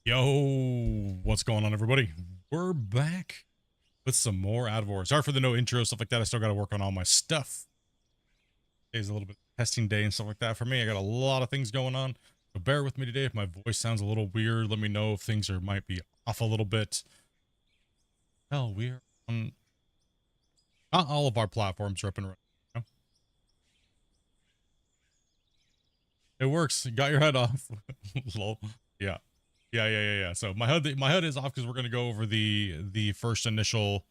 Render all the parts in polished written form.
Yo, what's going on, everybody? We're back with some more Out of Order. Sorry for the no intro, stuff like that. I still got to work on all my stuff. Today's a little bit of testing day and stuff like that for me. I got a lot of things going on, so bear with me today. If my voice sounds a little weird, let me know if things might be off a little bit. Hell, we're on not all of our platforms are up and running. You know? It works. You got your head off. Lol. Yeah. Yeah. So my HUD is off because we're gonna go over the first initial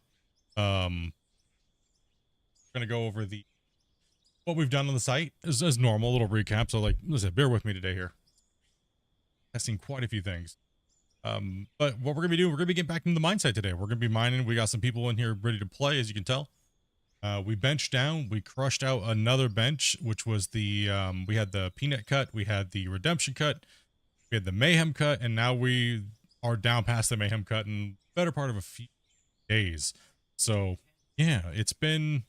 we're gonna go over what we've done on the site as normal, a little recap. So like listen, bear with me today here. Testing quite a few things. But what we're gonna be doing, we're gonna be getting back into the mine site today. We're gonna be mining. We got some people in here ready to play, as you can tell. We benched down, we crushed out another bench, which was the we had the peanut cut, we had the redemption cut. We had the mayhem cut, and now we are down past the mayhem cut in better part of a few days. So yeah, it's been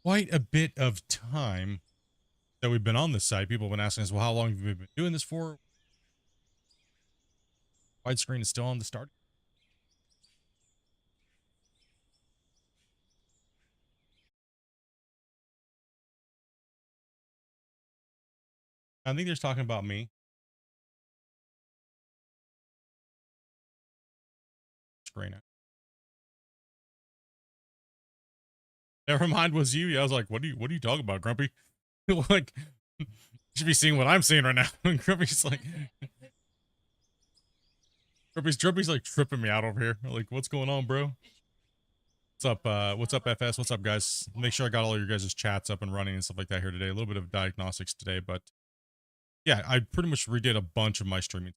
quite a bit of time that we've been on this site. People have been asking us, well, how long have we been doing this for? Widescreen is still on the start. I think they're talking about me. Screen it. Never mind, was you. Yeah, I was like, what are you talking about, Grumpy? Like, you should be seeing what I'm seeing right now. And Grumpy's like, Grumpy's like tripping me out over here. Like, what's going on, bro? What's up, FS? What's up, guys? Make sure I got all your guys' chats up and running and stuff like that here today. A little bit of diagnostics today, but yeah, I pretty much redid a bunch of my streaming.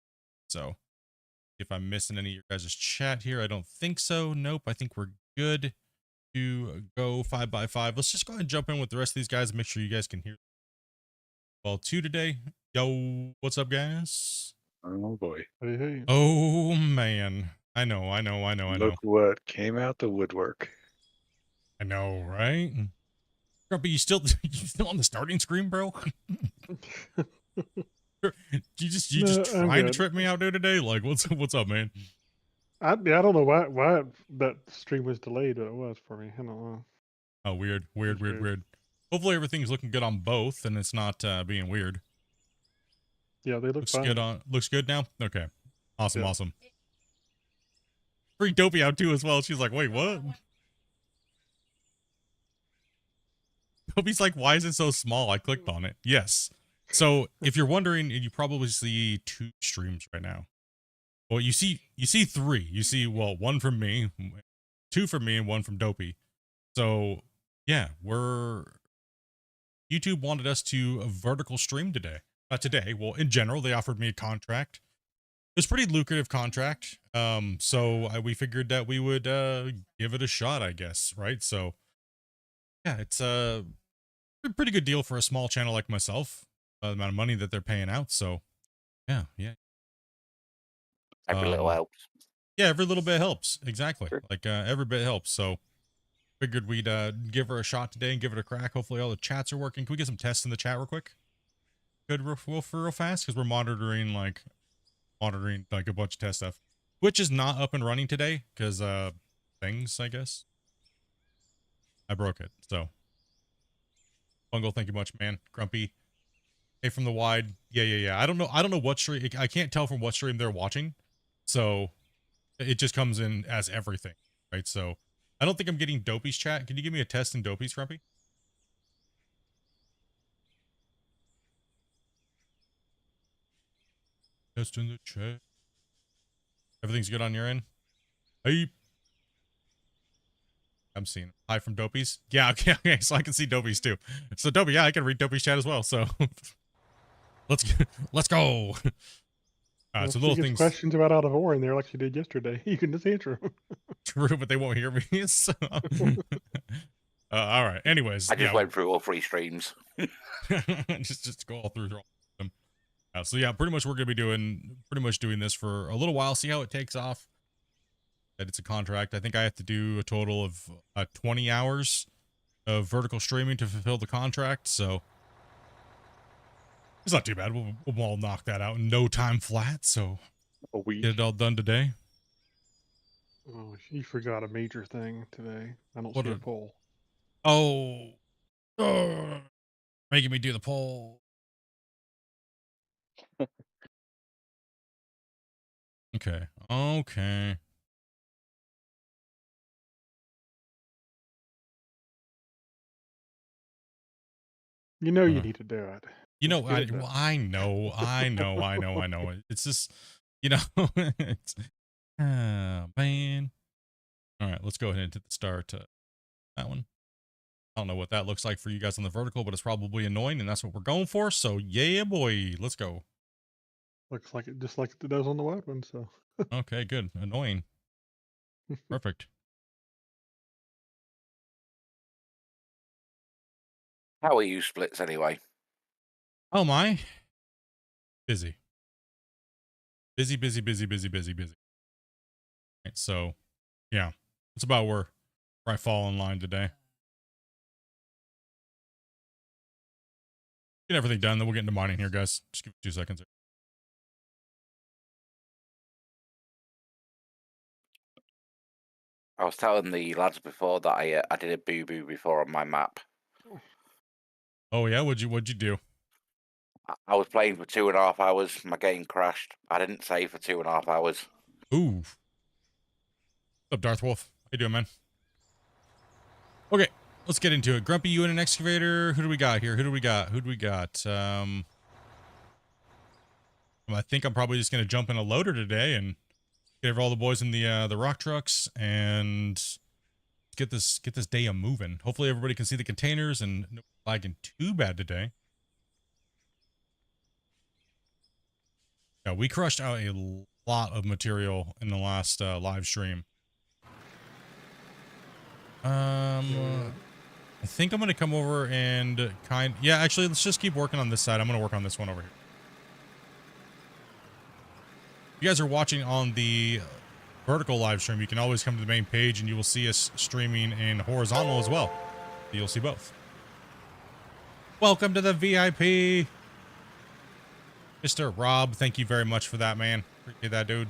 So if I'm missing any of your guys' chat here, I don't think so. Nope, I think we're good to go 5x5. Let's just go ahead and jump in with the rest of these guys and make sure you guys can hear well too today. Yo, what's up, guys? Oh boy. Hey. Oh man. I know. Look what came out the woodwork. I know, right? Grumpy, you still on the starting screen, bro? you just trying to trip me out there today? Like, what's up, man? I don't know why that stream was delayed, but it was for me. I don't know. Oh, weird. Hopefully everything's looking good on both, and it's not being weird. Yeah, they look fine. Looks good now. Okay, awesome. Freak Dopey out too as well. She's like, wait, what? Dopey's like, why is it so small? I clicked on it. Yes. So if you're wondering, you probably see two streams right now. Well, you see three. You see, well, one from me, two from me, and one from Dopey. So yeah, YouTube wanted us to vertical stream today. Today, well, in general, they offered me a contract. It was a pretty lucrative contract. So we figured that we would give it a shot, I guess, right? So yeah, it's a pretty good deal for a small channel like myself. The amount of money that they're paying out. So yeah. Every little helps. Yeah, every little bit helps. Exactly. Sure. Like every bit helps. So figured we'd give her a shot today and give it a crack. Hopefully all the chats are working. Can we get some tests in the chat real quick? Good, real fast, because we're monitoring like a bunch of test stuff, which is not up and running today because things, I guess. I broke it. So Bungle, thank you much, man. Grumpy, hey, from the wide. Yeah. I don't know what stream. I can't tell from what stream they're watching, so it just comes in as everything, right? So I don't think I'm getting Dopey's chat. Can you give me a test in Dopey's, Grumpy? Test in the chat. Everything's good on your end? Hey. I'm seeing hi from Dopey's. Yeah, okay, so I can see Dopey's too. So Dopey, yeah, I can read Dopey's chat as well. So let's go. So little things. Questions about Out of Ore in there, like you did yesterday. You can just answer them. True, but they won't hear me. So. All right. Anyways, I just went through all three streams. just go all through them. So yeah, pretty much we're gonna be doing this for a little while. See how it takes off. That it's a contract. I think I have to do a total of 20 hours of vertical streaming to fulfill the contract. So it's not too bad. We'll all knock that out in no time flat. So A week. Get it all done today. Oh, you forgot a major thing today. I don't What see a a- poll. Oh, making me do the poll. Okay. Okay. You know you Uh, need to do it. You Just know, get it done. I know. I know. It's just, you know, it's, man. All right, let's go ahead and hit the start. That one. I don't know what that looks like for you guys on the vertical, but it's probably annoying, and that's what we're going for. So yeah, boy, let's go. Looks like it just like it does on the wide one. So Okay, good. Annoying. Perfect. How are you splits anyway? Oh my. Busy. Busy. Right, so, yeah, it's about where I fall in line today. Get everything done, then we'll get into mining here, guys. Just give me 2 seconds. I was telling the lads before that I did a boo-boo before on my map. Oh yeah, what'd you do? I was playing for 2.5 hours. My game crashed. I didn't save for 2.5 hours. Ooh. What's up, Darth Wolf? How you doing, man? Okay, let's get into it. Grumpy, you in an excavator. Who do we got here? Who do we got? I think I'm probably just gonna jump in a loader today and get all the boys in the rock trucks and get this day a moving. Hopefully everybody can see the containers and no lagging too bad today. Yeah, we crushed out a lot of material in the last live stream. I think I'm gonna come over and actually let's just keep working on this side. I'm gonna work on this one over here. If you guys are watching on the vertical live stream, you can always come to the main page and you will see us streaming in horizontal as well. You'll see both. Welcome to the VIP. Mr. Rob, thank you very much for that, man. Appreciate that, dude.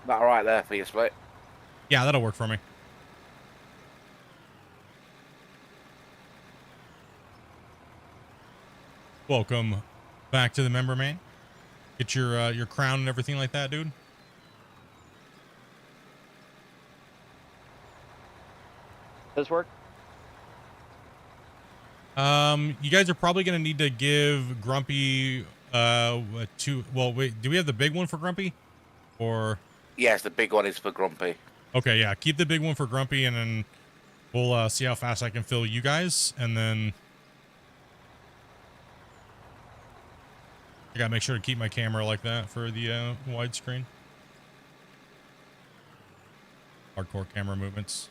That all right there for you, Split? Yeah, that'll work for me. Welcome back to the member, man. Get your crown and everything like that, dude. Does work? You guys are probably gonna need to give Grumpy wait, do we have the big one for Grumpy? Or Yes, the big one is for Grumpy. okay, yeah, keep the big one for Grumpy and then we'll see how fast I can fill you guys, and then I gotta make sure to keep my camera like that for the widescreen. Hardcore camera movements.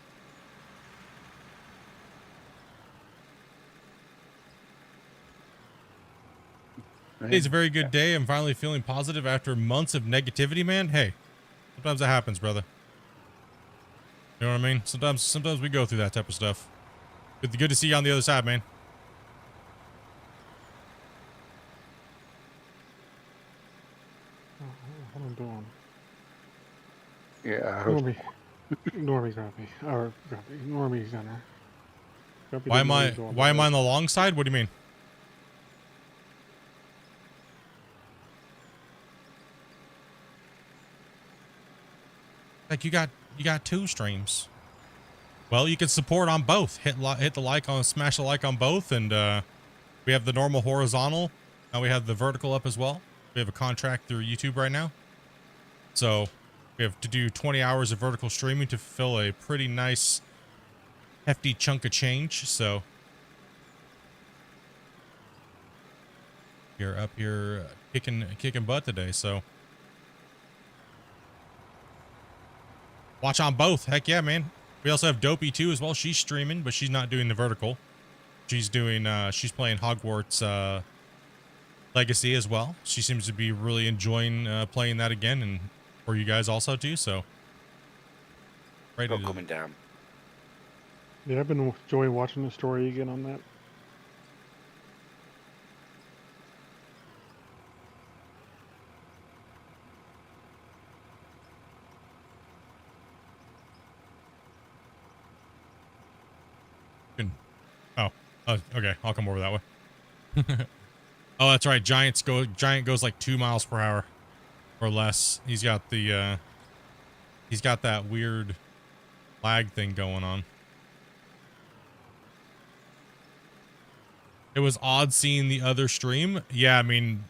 Today's a very good day. I'm finally feeling positive after months of negativity, man. Hey, sometimes that happens, brother. You know what I mean? Sometimes we go through that type of stuff. Good to see you on the other side, man. what I'm doing. Yeah. Normie Grumpy. Or Grumpy. Normie Gunner. Grumpy Why didn't am know he I was going why that am I way. on the long side? What do you mean? Like you got 2 streams. Well, you can support on both. Hit the like on, smash the like on both, and we have the normal horizontal. Now we have the vertical up as well. We have a contract through YouTube right now, so we have to do 20 hours of vertical streaming to fulfill a pretty nice, hefty chunk of change. So you're up here kicking butt today. So watch on both. Heck yeah, man. We also have Dopey too as well. She's streaming, but she's not doing the vertical. She's doing she's playing Hogwarts Legacy as well. She seems to be really enjoying playing that again, and for you guys also too. So ready Not to coming down. Yeah, I've been enjoying watching the story again on that. Oh, okay. I'll come over that way. Oh, that's right. Giant goes like 2 miles per hour or less. He's got that weird lag thing going on. It was odd seeing the other stream. Yeah, I mean,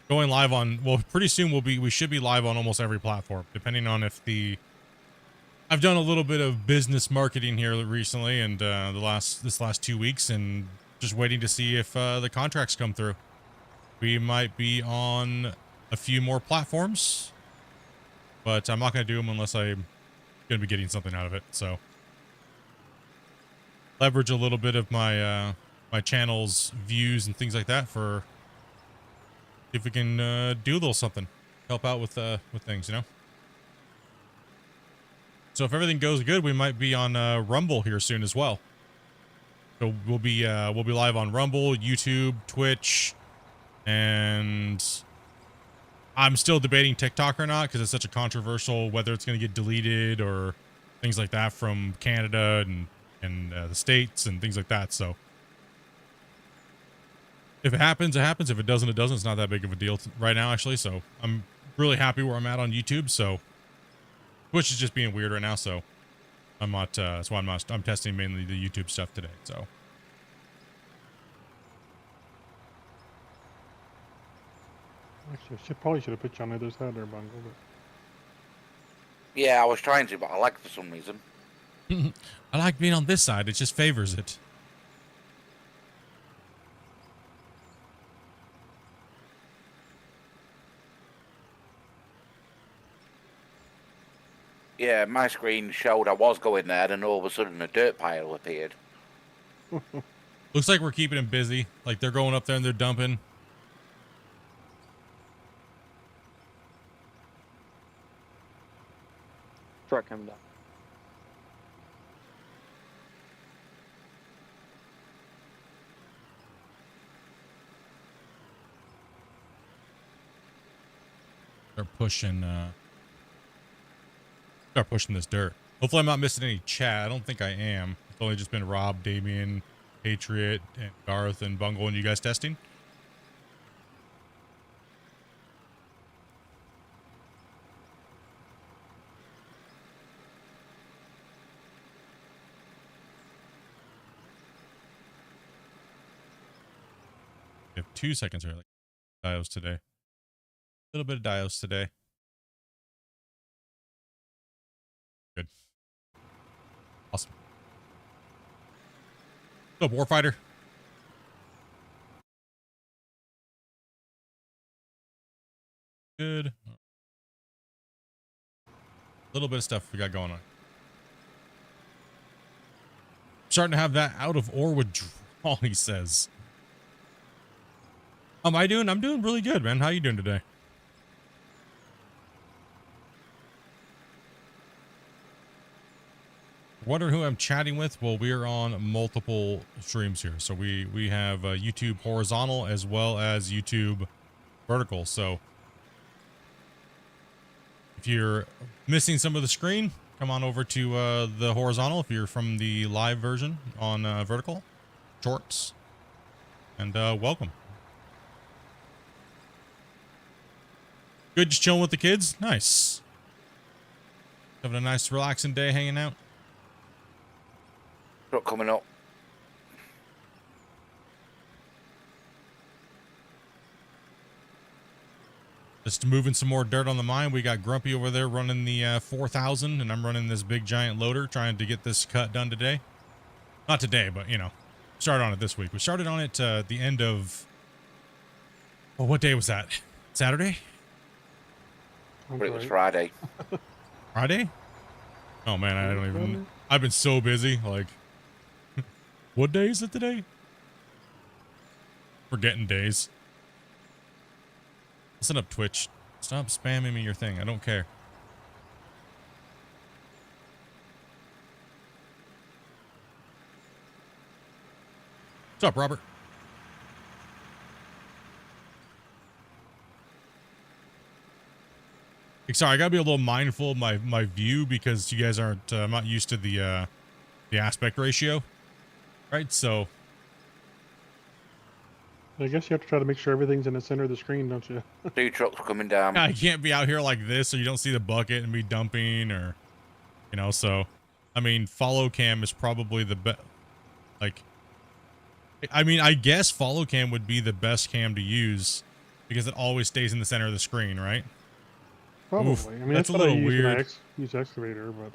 going live on, well, pretty soon we should be live on almost every platform, depending on if I've done a little bit of business marketing here recently and this last 2 weeks, and just waiting to see if the contracts come through. We might be on a few more platforms, but I'm not going to do them unless I'm going to be getting something out of it. So leverage a little bit of my my channel's views and things like that for if we can do a little something, help out with things, you know. So if everything goes good, we might be on Rumble here soon as well. So we'll be live on Rumble, YouTube, Twitch, and I'm still debating TikTok or not because it's such a controversial whether it's going to get deleted or things like that from Canada and the States and things like that. So if it happens, it happens. If it doesn't, it doesn't. It's not that big of a deal right now, actually. So I'm really happy where I'm at on YouTube. So Twitch is just being weird right now. So I'm not. That's why I'm testing mainly the YouTube stuff today. So. Actually, probably should have put you on the other side there, Bungle. But... Yeah, I was trying to, but I like for some reason. I like being on this side. It just favors it. Yeah, my screen showed I was going there, and all of a sudden a dirt pile appeared. Looks like we're keeping them busy. Like they're going up there and they're dumping. Truck coming down. Start pushing this dirt. Hopefully I'm not missing any chat. I don't think I am. It's only just been Rob, Damien, Patriot, and Garth, and Bungle, and you guys testing. We have 2 seconds here. Like dios today. A little bit of dios today. Good. Awesome. What's up, Warfighter? Good. A little bit of stuff we got going on. Starting to have that out of ore withdrawal, he says. How am I doing? I'm doing really good, man. How you doing today? Wondering who I'm chatting with? Well, we are on multiple streams here. So we have YouTube horizontal as well as YouTube vertical. So if you're missing some of the screen, come on over to the horizontal if you're from the live version on vertical shorts, and welcome. Good, just chilling with the kids. Nice. Having a nice relaxing day hanging out. Truck coming up. Just moving some more dirt on the mine. We got Grumpy over there running the 4000, and I'm running this big giant loader trying to get this cut done today. Not today, but you know, started on it this week. We started on it the end of, well, what day was that? Saturday? But it was Friday. Friday? Oh man, I don't even, I've been so busy. Like, what day is it today? Forgetting days. Listen up, Twitch. Stop spamming me your thing. I don't care. What's up, Robert? Sorry, I gotta be a little mindful of my view because you guys aren't. I'm not used to the aspect ratio, right? So I guess you have to try to make sure everything's in the center of the screen, don't you? 2 trucks coming down. I can't be out here like this so you don't see the bucket and me dumping or, you know, so, I mean, follow cam is probably the best, like, I mean, I guess follow cam would be the best cam to use because it always stays in the center of the screen, right? Probably. Oof, I mean, that's that's a what I little use when I weird. use excavator, but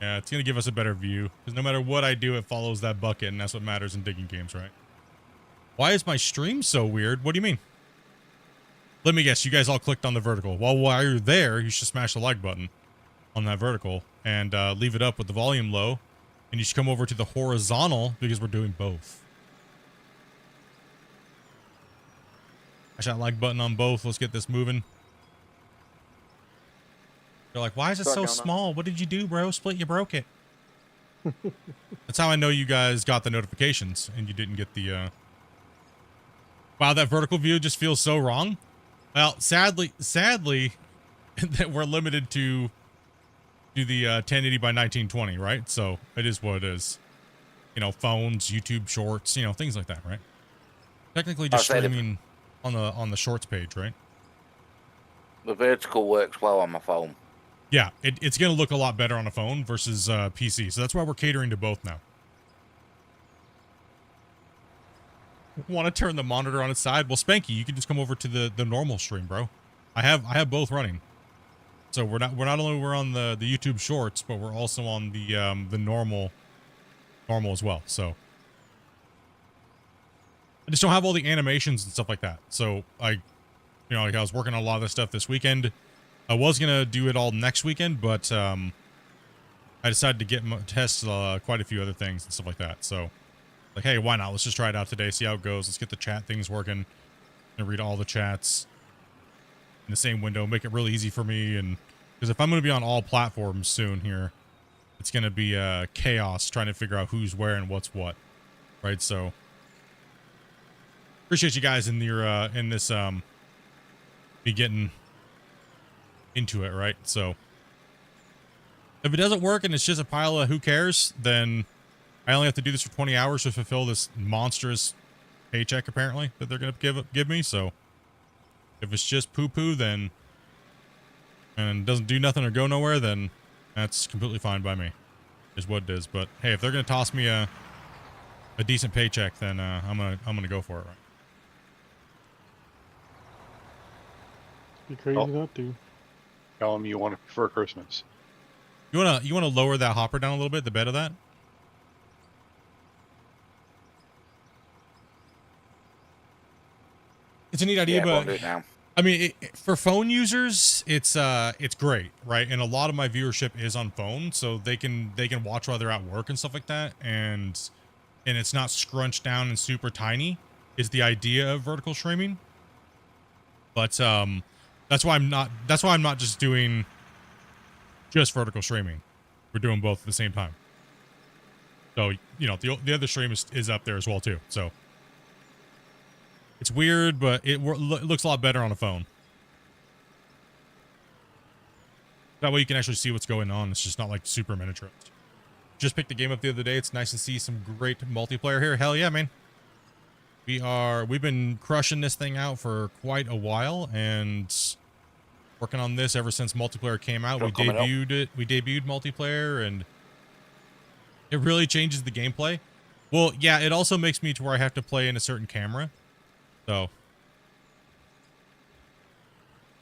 Yeah, it's going to give us a better view because no matter what I do, it follows that bucket and that's what matters in digging games, right? Why is my stream so weird? What do you mean? Let me guess, you guys all clicked on the vertical. Well, while you're there, you should smash the like button on that vertical and leave it up with the volume low. And you should come over to the horizontal because we're doing both. Smash that like button on both. Let's get this moving. They're like, why is it so small? What did you do, bro? Split, you broke it. That's how I know you guys got the notifications and you didn't get the... Wow, that vertical view just feels so wrong. Well, sadly, that we're limited to the 1080 by 1920, right? So it is what it is. You know, phones, YouTube Shorts, you know, things like that, right? Technically, just streaming on the Shorts page, right? The vertical works well on my phone. Yeah, it's gonna look a lot better on a phone versus PC. So that's why we're catering to both now. Want to turn the monitor on its side? Well, Spanky, you can just come over to the normal stream, bro. I have both running. So we're not only on the YouTube Shorts, but we're also on the normal as well. So I just don't have all the animations and stuff like that. So like I was working on a lot of this stuff this weekend. I was gonna do it all next weekend, but I decided to test quite a few other things and stuff like that. So. Like, hey, why not? Let's just try it out today, see how it goes. Let's get the chat things working and read all the chats in the same window. Make it really easy for me. And because if I'm going to be on all platforms soon here, it's going to be chaos trying to figure out who's where and what's what. Right? So appreciate you guys in your in this be getting into it, right? So if it doesn't work and it's just a pile of who cares, then I only have to do this for 20 hours to fulfill this monstrous paycheck, apparently, that they're going to give me. So if it's just poo-poo, then, and doesn't do nothing or go nowhere, then that's completely fine by me, is what it is. But hey, if they're going to toss me a decent paycheck, then I'm gonna go for it, right? be crazy not to. Tell them you want to prefer Christmas. You wanna lower that hopper down a little bit, the bed of that? It's a neat idea, Yeah, but do it now. I mean, for phone users, it's great, right? And a lot of my viewership is on phone, so they can watch while they're at work and stuff like that, and it's not scrunched down and super tiny. Is the idea of vertical streaming? But that's why I'm not just doing just vertical streaming. We're doing both at the same time. So the other stream is up there as well too. So. It's weird, but it looks a lot better on a phone. That way you can actually see what's going on. It's just not like super miniaturized. Just picked the game up the other day. It's nice to see some great multiplayer here. Hell yeah, man. We've been crushing this thing out for quite a while and working on this ever since multiplayer came out. We debuted multiplayer and it really changes the gameplay. Well, yeah, it also makes me to where I have to play in a certain camera. So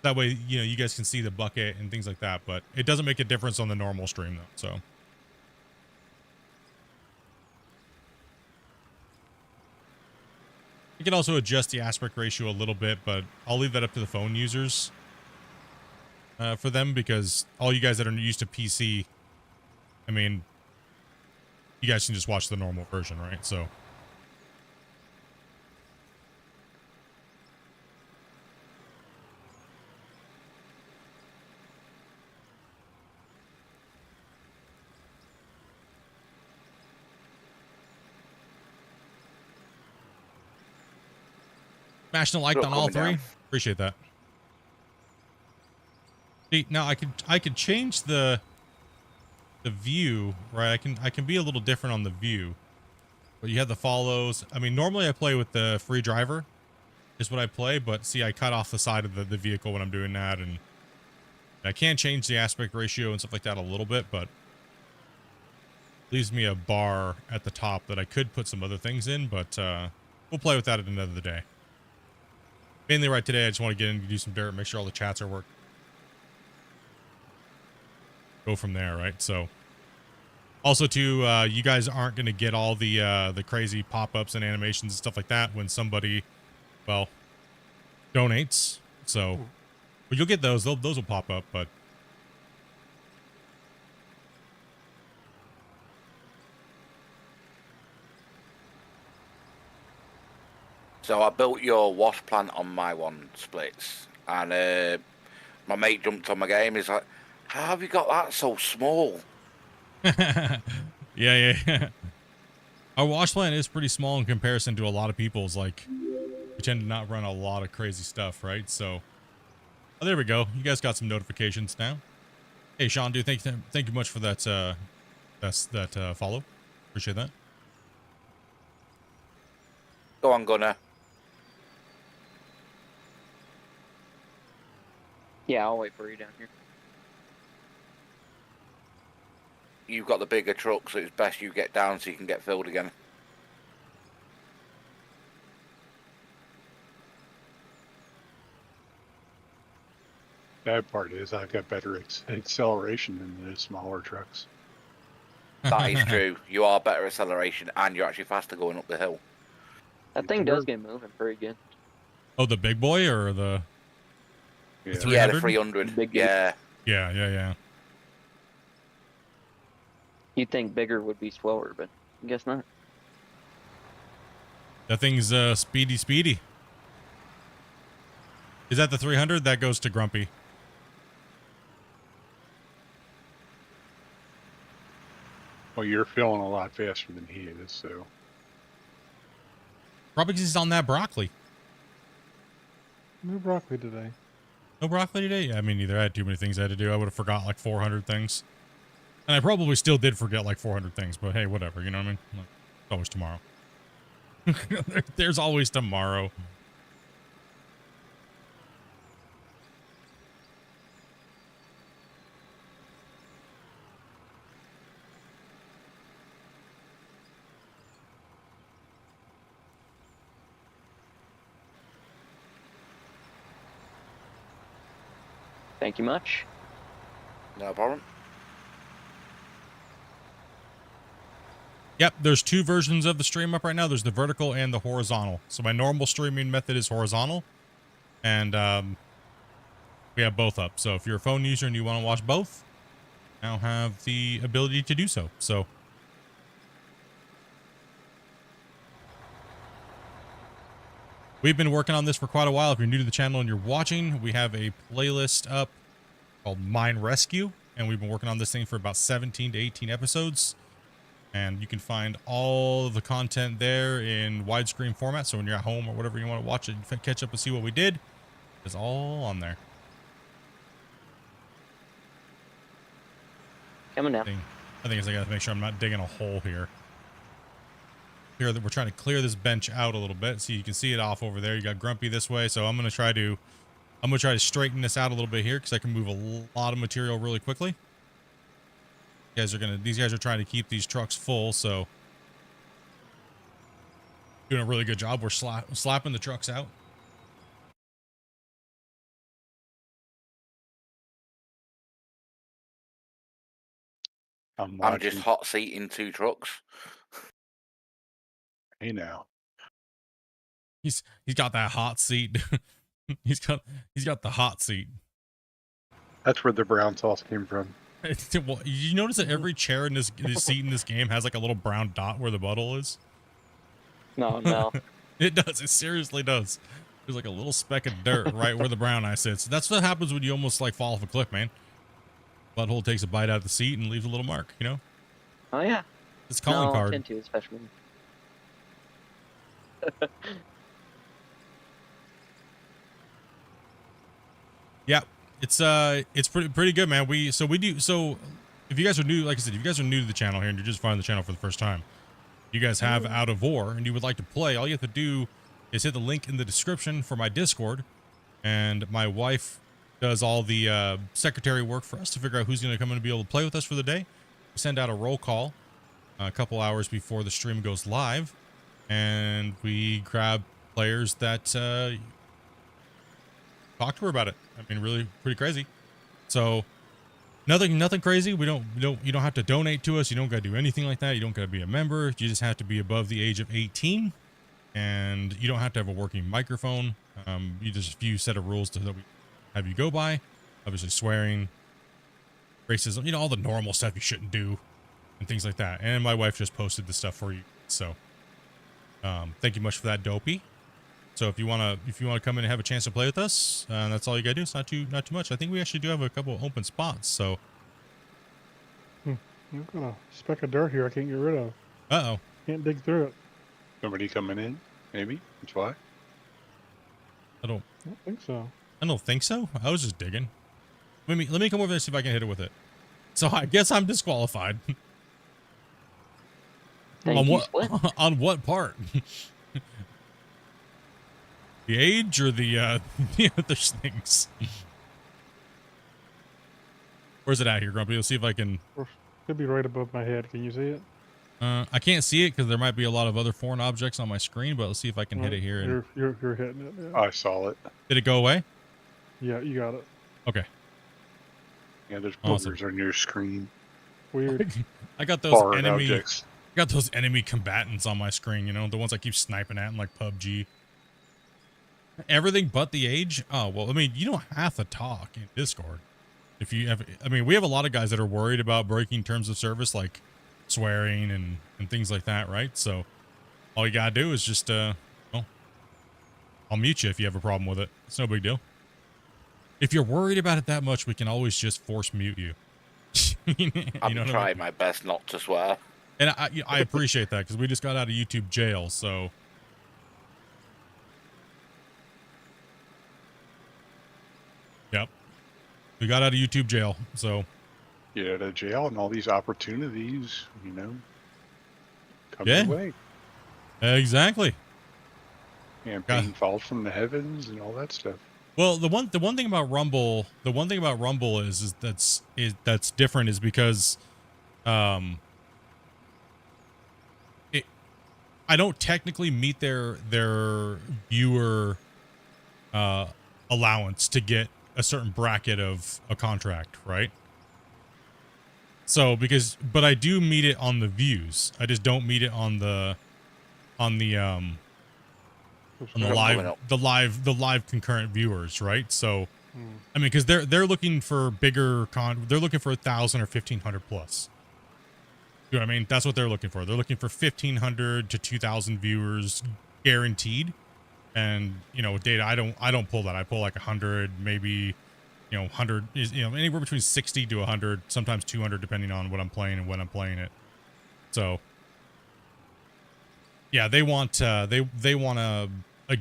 that way, you guys can see the bucket and things like that, but it doesn't make a difference on the normal stream though. So you can also adjust the aspect ratio a little bit, but I'll leave that up to the phone users for them, because all you guys that are used to PC, I mean, you guys can just watch the normal version, right? So smashing a like on all three. Appreciate that. See, now I could change the view, right? I can be a little different on the view. But you have the follows. I mean, normally I play with the free driver is what I play, but see, I cut off the side of the vehicle when I'm doing that, and I can change the aspect ratio and stuff like that a little bit, but leaves me a bar at the top that I could put some other things in, but we'll play with that at another day. Mainly right today, I just want to get in and do some dirt, make sure all the chats are working. Go from there, right? So also too, you guys aren't going to get all the crazy pop-ups and animations and stuff like that when somebody, well, donates. So but you'll get those. Those will pop up, but So I built your wash plant on my one, Splits, and my mate jumped on my game. He's like, "How have you got that so small?" yeah. Our wash plant is pretty small in comparison to a lot of people's. Like, we tend to not run a lot of crazy stuff, right? So, oh, there we go. You guys got some notifications now. Hey, Sean, dude, thank you much for that. That follow. Appreciate that. Go on, Gunner. Yeah, I'll wait for you down here. You've got the bigger truck, so it's best you get down so you can get filled again. Bad part is I've got better acceleration than the smaller trucks. That is true. You are better acceleration, and you're actually faster going up the hill. That thing does get moving pretty good. Oh, the big boy or the Yeah. 300? Yeah, the 300. Big Yeah. Yeah. You'd think bigger would be slower, but I guess not. That thing's speedy. Is that the 300? That goes to Grumpy. Well, you're filling a lot faster than he is, so. Probably because he's on that broccoli. No broccoli today. No broccoli today? Yeah, I mean, neither. I had too many things I had to do. I would have forgot like 400 things. And I probably still did forget like 400 things, but hey, whatever. You know what I mean? Like, it's always tomorrow. There's always tomorrow. Thank you much. No problem. Yep, there's two versions of the stream up right now. There's the vertical and the horizontal. So my normal streaming method is horizontal. And we have both up. So if you're a phone user and you want to watch both, now have the ability to do so. So we've been working on this for quite a while. If you're new to the channel and you're watching, we have a playlist up called Mine Rescue. And we've been working on this thing for about 17 to 18 episodes. And you can find all of the content there in widescreen format. So when you're at home or whatever you want to watch it, catch up and see what we did. It's all on there. Coming down. I think I got to make sure I'm not digging a hole here. Here, we're trying to clear this bench out a little bit, so you can see it off over there. You got Grumpy this way, so I'm gonna try to straighten this out a little bit here because I can move a lot of material really quickly. These guys are trying to keep these trucks full, so doing a really good job. We're slapping the trucks out. I'm I'm just hot seating 2 trucks. Hey now. He's got that hot seat. he's got the hot seat. That's where the brown sauce came from. Well, you notice that every chair in this seat in this game has like a little brown dot where the butthole is? No. It does. It seriously does. There's like a little speck of dirt right where the brown eye sits. That's what happens when you almost like fall off a cliff, man. Butthole takes a bite out of the seat and leaves a little mark, you know? Oh, yeah. It's calling card. Into especially. Yeah, it's pretty good, man. So if you guys are new, like I said, if you guys are new to the channel here and you're just finding the channel for the first time, you guys have Out of War and you would like to play, all you have to do is hit the link in the description for my Discord, and my wife does all the secretary work for us to figure out who's going to come in and be able to play with us for the day. We send out a roll call a couple hours before the stream goes live, and we grab players that talk to her about it. I mean, really pretty crazy. So nothing crazy. You don't have to donate to us. You don't got to do anything like that. You don't got to be a member. You just have to be above the age of 18, and you don't have to have a working microphone. You just a few set of rules that we have you go by. Obviously, swearing, racism, you know, all the normal stuff you shouldn't do, and things like that. And my wife just posted the stuff for you. So, thank you much for that, Dopey. So if you wanna come in and have a chance to play with us, that's all you gotta do. It's not too much. I think we actually do have a couple of open spots. So, I've got a speck of dirt here I can't get rid of. uh-oh. Can't dig through it. Somebody coming in, maybe? That's why. I don't think so. think so. I was just digging. Let me come over there and see if I can hit it with it. So I guess I'm disqualified. Thank you, Split. On what part? The age or the other things? Where's it at here, Grumpy? Let's see if I can. Could be right above my head. Can you see it? I can't see it because there might be a lot of other foreign objects on my screen, but let's see if I can hit it here. And... You're hitting it. Yeah. I saw it. Did it go away? Yeah, you got it. Okay. Yeah, there's Awesome. boogers on your screen. Weird. I got those Foreign enemy. objects. I got those enemy combatants on my screen. You know, the ones I keep sniping at in like PUBG. Everything but the age. Oh well, I mean, you don't have to talk in Discord. If you have, I mean, we have a lot of guys that are worried about breaking terms of service, like swearing and things like that, right? So all you gotta do is just well, I'll mute you if you have a problem with it. It's no big deal. If you're worried about it that much, we can always just force mute you. I'm know what trying I mean? my best not to swear. And I appreciate that because we just got out of YouTube jail, so. Yep. We got out of YouTube jail, so. Get out of jail and all these opportunities, you know, come Yeah. your way. Exactly. And Yeah. pain falls from the heavens and all that stuff. Well, the one thing about Rumble, is that's different is because, I don't technically meet their viewer allowance to get a certain bracket of a contract, right? So but I do meet it on the views. I just don't meet it on the live concurrent viewers, right? So I mean, because they're looking for bigger they're looking for 1,000 or 1,500 plus. You know what I mean? That's what they're looking for. They're looking for 1,500 to 2,000 viewers guaranteed. And you know, data, I don't pull that. I pull like 100, maybe, 100 is, anywhere between 60 to 100, sometimes 200, depending on what I'm playing and when I'm playing it. So yeah, they want a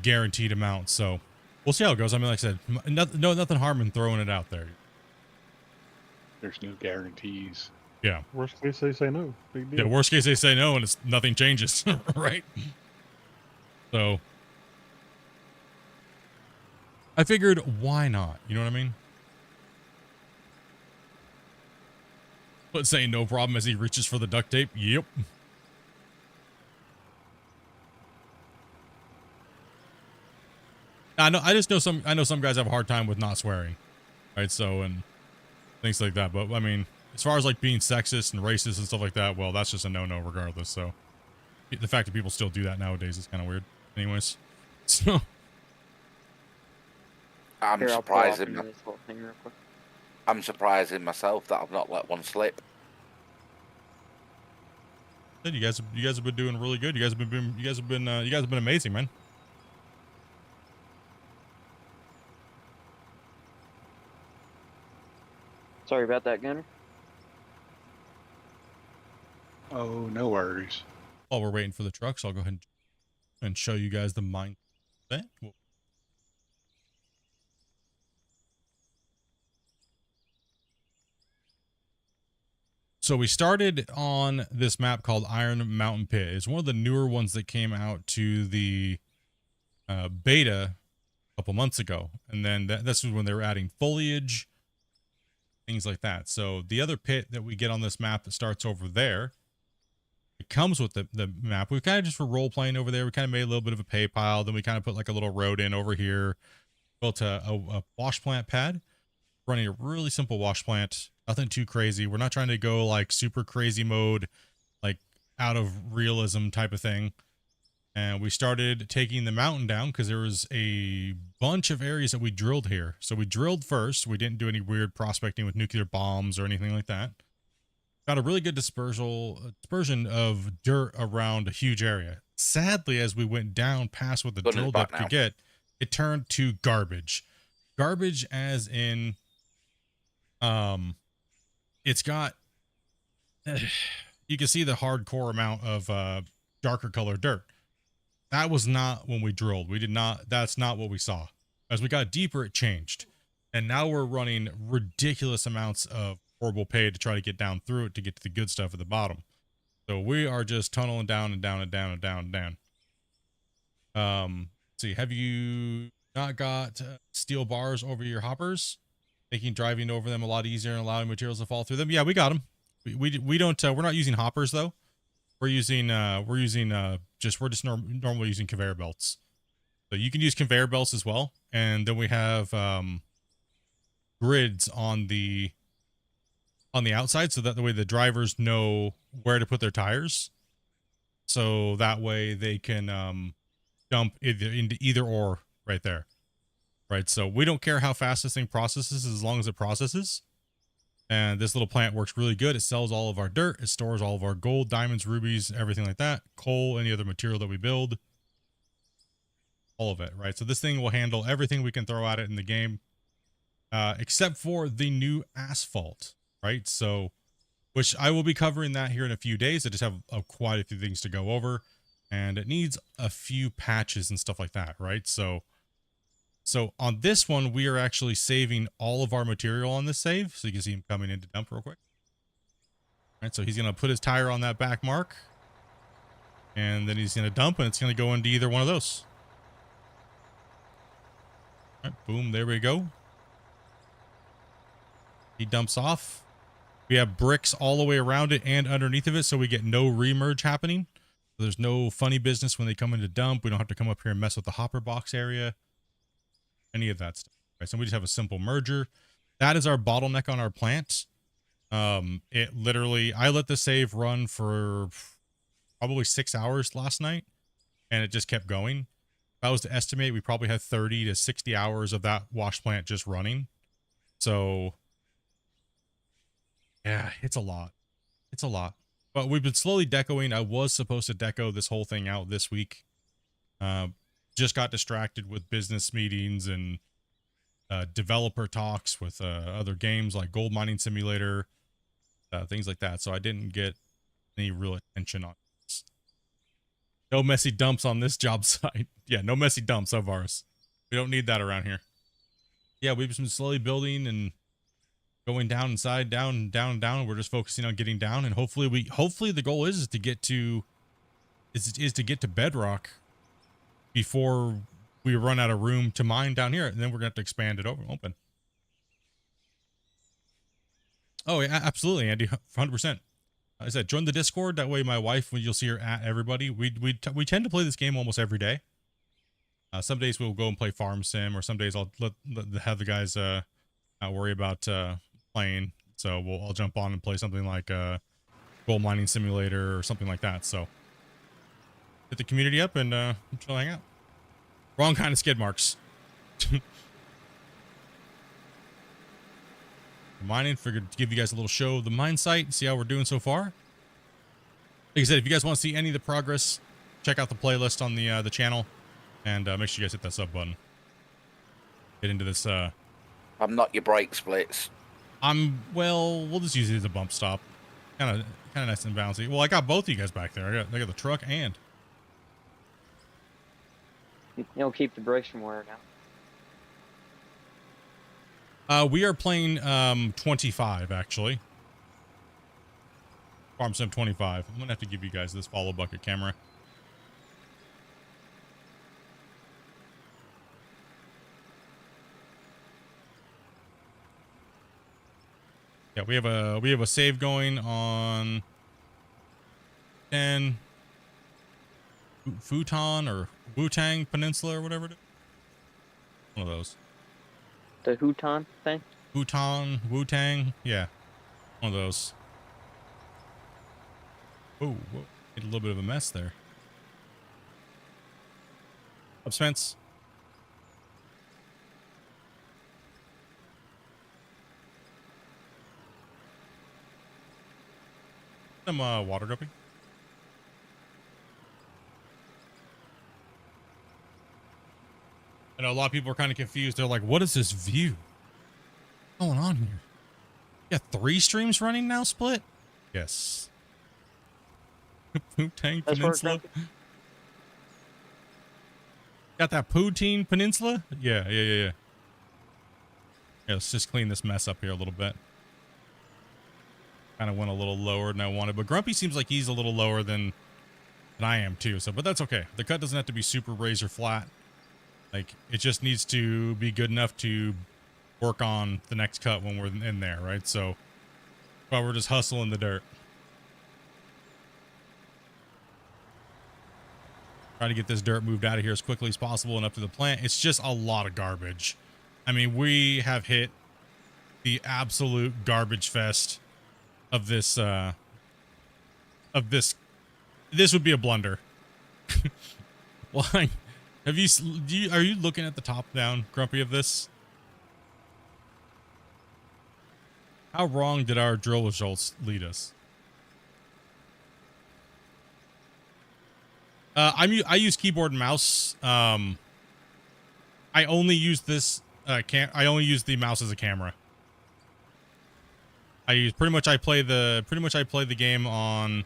guaranteed amount. So we'll see how it goes. I mean, like I said, nothing harm in throwing it out there. There's no guarantees. Yeah. Worst case, they say no. Big deal. Yeah. Worst case, they say no, and nothing changes, right? So I figured, why not? You know what I mean? But saying no problem as he reaches for the duct tape. Yep. I know some guys have a hard time with not swearing, right? So, and things like that. But I mean, as far as like being sexist and racist and stuff like that, well, that's just a no-no regardless. So the fact that people still do that nowadays is kind of weird. Anyways, so I'm Here, I'll pull off surprising. into this little thing real quick. I'm surprising myself that I've not let one slip. you guys have been doing really good. You guys have been amazing, man. Sorry about that, Gunner. Oh, no worries. While we're waiting for the trucks, I'll go ahead and show you guys the mine. So we started on this map called Iron Mountain Pit. It's one of the newer ones that came out to the beta a couple months ago. And then this was when they were adding foliage, things like that. So the other pit that we get on this map that starts over there, it comes with the map. We kind of just for role playing over there. We kind of made a little bit of a pay pile. Then we kind of put like a little road in over here. Built a wash plant pad, running a really simple wash plant. Nothing too crazy. We're not trying to go like super crazy mode, like out of realism type of thing. And we started taking the mountain down because there was a bunch of areas that we drilled here. So we drilled first. We didn't do any weird prospecting with nuclear bombs or anything like that. Got a really good dispersion of dirt around a huge area. Sadly, as we went down past what the drill depth could get, it turned to garbage. Garbage as in, it's got, you can see the hardcore amount of darker colored dirt. That was not when we drilled. We did not, that's not what we saw. As we got deeper, it changed. And now we're running ridiculous amounts of horrible pay to try to get down through it to get to the good stuff at the bottom. So we are just tunneling down and down and down and down and down. Let's see, have you not got steel bars over your hoppers, making driving over them a lot easier and allowing materials to fall through them? Yeah, we got them. We don't, we're not using hoppers though. We're using normally using conveyor belts. So you can use conveyor belts as well. And then we have grids on the outside, so that the way the drivers know where to put their tires. So that way they can dump into either or right there. Right. So we don't care how fast this thing processes as long as it processes. And this little plant works really good. It sells all of our dirt. It stores all of our gold, diamonds, rubies, everything like that. Coal, any other material that we build. All of it, right? So this thing will handle everything we can throw at it in the game. Except for the new asphalt, right? So, which I will be covering that here in a few days. I just have quite a few things to go over. And it needs a few patches and stuff like that, right? So on this one, we are actually saving all of our material on this save. So you can see him coming in to dump real quick. All right, so he's going to put his tire on that back mark. And then he's going to dump, and it's going to go into either one of those. All right, boom, there we go. He dumps off. We have bricks all the way around it and underneath of it, so we get no remerge happening. So there's no funny business when they come in to dump. We don't have to come up here and mess with the hopper box area. Any of that stuff. Right, so we just have a simple merger. That is our bottleneck on our plant. It literally, I let the save run for probably 6 hours last night, and it just kept going. If I was to estimate, we probably had 30 to 60 hours of that wash plant just running. So yeah, it's a lot. It's a lot. But we've been slowly decoing. I was supposed to deco this whole thing out this week. Just got distracted with business meetings and developer talks with other games like Gold Mining Simulator, things like that. So I didn't get any real attention on this. No messy dumps on this job site. Yeah, no messy dumps of ours. We don't need that around here. Yeah, we've been slowly building and going down inside, down, down, down. We're just focusing on getting down, and hopefully the goal is to get to bedrock before we run out of room to mine down here, and then we're gonna have to expand it open. Oh yeah, absolutely, Andy, 100%. I said join the Discord. That way, my wife, when you'll see her at everybody, we tend to play this game almost every day. Some days we'll go and play Farm Sim, or some days I'll have the guys not worry about playing. So I'll jump on and play something like Gold Mining Simulator or something like that. So hit the community up and chill, hang out. Wrong kind of skid marks. Mining, figured to give you guys a little show of the mine site, see how we're doing so far. Like I said, if you guys want to see any of the progress, check out the playlist on the channel, and make sure you guys hit that sub button. Get into this. I'm not your brake splits. Well, we'll just use it as a bump stop. Kind of nice and bouncy. Well, I got both of you guys back there. I got the truck and. It'll keep the brakes from wearing out. We are playing 25 actually. Farm Sim 25. I'm gonna have to give you guys this follow bucket camera. Yeah, we have a save going on 10 Futon or Wu-Tang Peninsula or whatever it is. One of those. The Huton thing? Futon, Wu-Tang, yeah. One of those. Oh, whoa. Made a little bit of a mess there. Up, Spence. Some water dumping. I know a lot of people are kind of confused. They're like, what is this view? What's going on here? You got 3 streams running now, Split? Yes. Wu-Tang That's Peninsula. Got that Poutine Peninsula? Yeah. Yeah, let's just clean this mess up here a little bit. Kind of went a little lower than I wanted, but Grumpy seems like he's a little lower than I am too. So, but that's okay. The cut doesn't have to be super razor flat. Like, it just needs to be good enough to work on the next cut when we're in there, right? So, while we're just hustling the dirt. Try to get this dirt moved out of here as quickly as possible and up to the plant. It's just a lot of garbage. I mean, we have hit the absolute garbage fest of this, this would be a blunder. Why? Are you looking at the top down, Grumpy, of this? How wrong did our drill results lead us? I use keyboard and mouse. I only use this I only use the mouse as a camera. I play the game on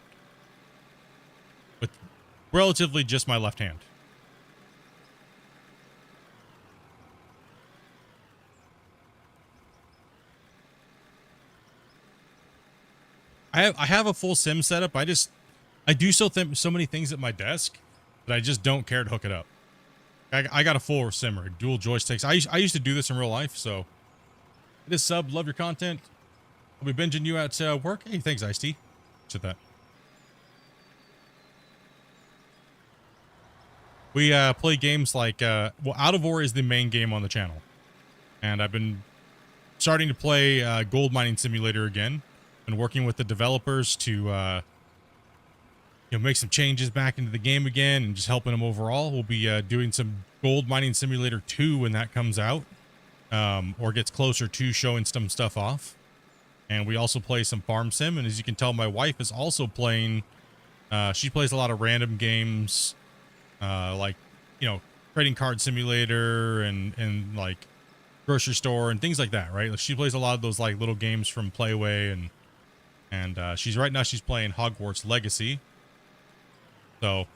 with relatively just my left hand. I have a full sim setup. I do so many things at my desk that I just don't care to hook it up. I got a full simmer, dual joysticks. I used to do this in real life, so this sub, love your content. I'll be binging you at work. Hey, thanks, Ice-T. To that. We play games like well, Out of Ore is the main game on the channel, and I've been starting to play Gold Mining Simulator again. Been working with the developers to make some changes back into the game again and just helping them overall. We'll be doing some Gold Mining Simulator 2 when that comes out, or gets closer to showing some stuff off. And we also play some Farm Sim, and as you can tell, my wife is also playing. She plays a lot of random games, like trading card simulator and like grocery store and things like that, right? Like, she plays a lot of those like little games from Playway, and she's playing Hogwarts Legacy. So,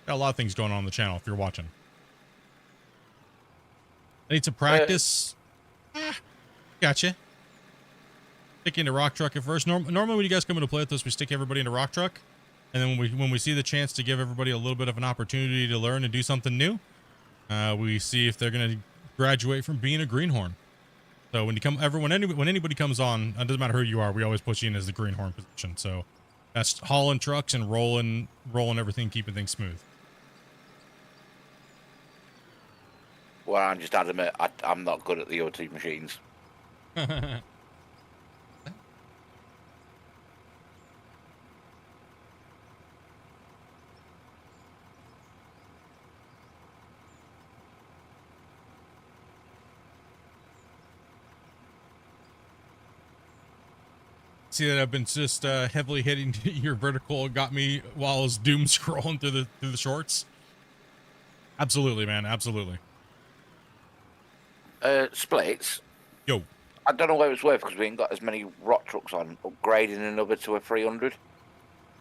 got a lot of things going on the channel if you're watching. I need some practice. Gotcha. Stick into Rock Truck at first. Normally when you guys come in to play with us, we stick everybody into Rock Truck. And then when we see the chance to give everybody a little bit of an opportunity to learn and do something new, we see if they're going to graduate from being a greenhorn. So when anybody comes on, it doesn't matter who you are, we always put you in as the greenhorn position. So that's hauling trucks and rolling everything, keeping things smooth. Well, I'm just adamant I'm not good at the OT machines. See that I've been just heavily hitting your vertical. It got me while I was doom scrolling through the shorts. Absolutely, man. Absolutely. Splits. Yo. I don't know where it's worth because we ain't got as many rock trucks on. Upgrading another to a 300,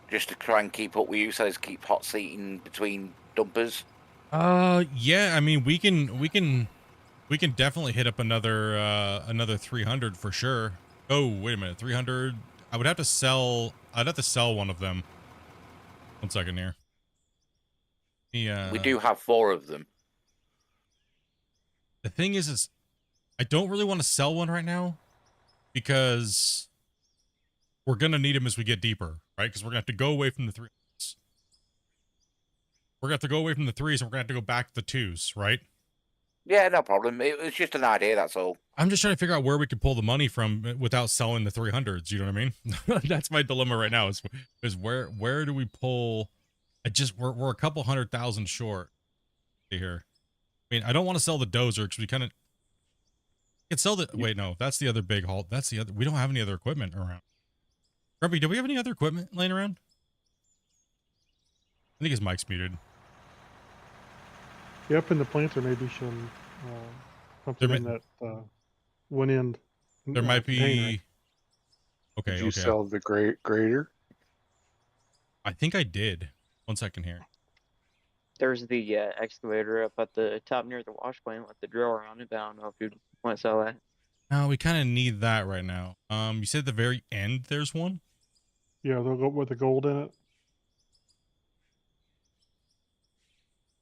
just to try and keep up with you. So as keep hot seating between dumpers. Yeah. I mean, we can definitely hit up another 300 for sure. Oh, wait a minute, 300. I would have to sell. I'd have to sell one of them. 1 second here. We do have 4 of them. The thing is I don't really want to sell one right now because we're gonna need them as we get deeper, right? Because we're gonna have to go away from the 3s. We're gonna have to go away from the 3s, and we're gonna have to go back to the 2s, right? Yeah, no problem. It's just an idea, that's all. I'm just trying to figure out where we could pull the money from without selling the 300s. You know what I mean? That's my dilemma right now. Is where do we pull? We're a couple 100,000 short here. I mean, I don't want to sell the dozer because we kind of can sell the. Wait, no, that's the other big haul. That's the other. We don't have any other equipment around. Grumpy, do we have any other equipment laying around? I think his mic's muted. Yeah, up in the planter, maybe some something in that one end. There might container. be. Okay, Did you okay. sell the grader? I think I did. 1 second here. There's the excavator up at the top near the wash plant with the driller on it, but I don't know if you'd want to sell that. No, we kind of need that right now. You said at the very end there's one? Yeah, they'll go with the gold in it.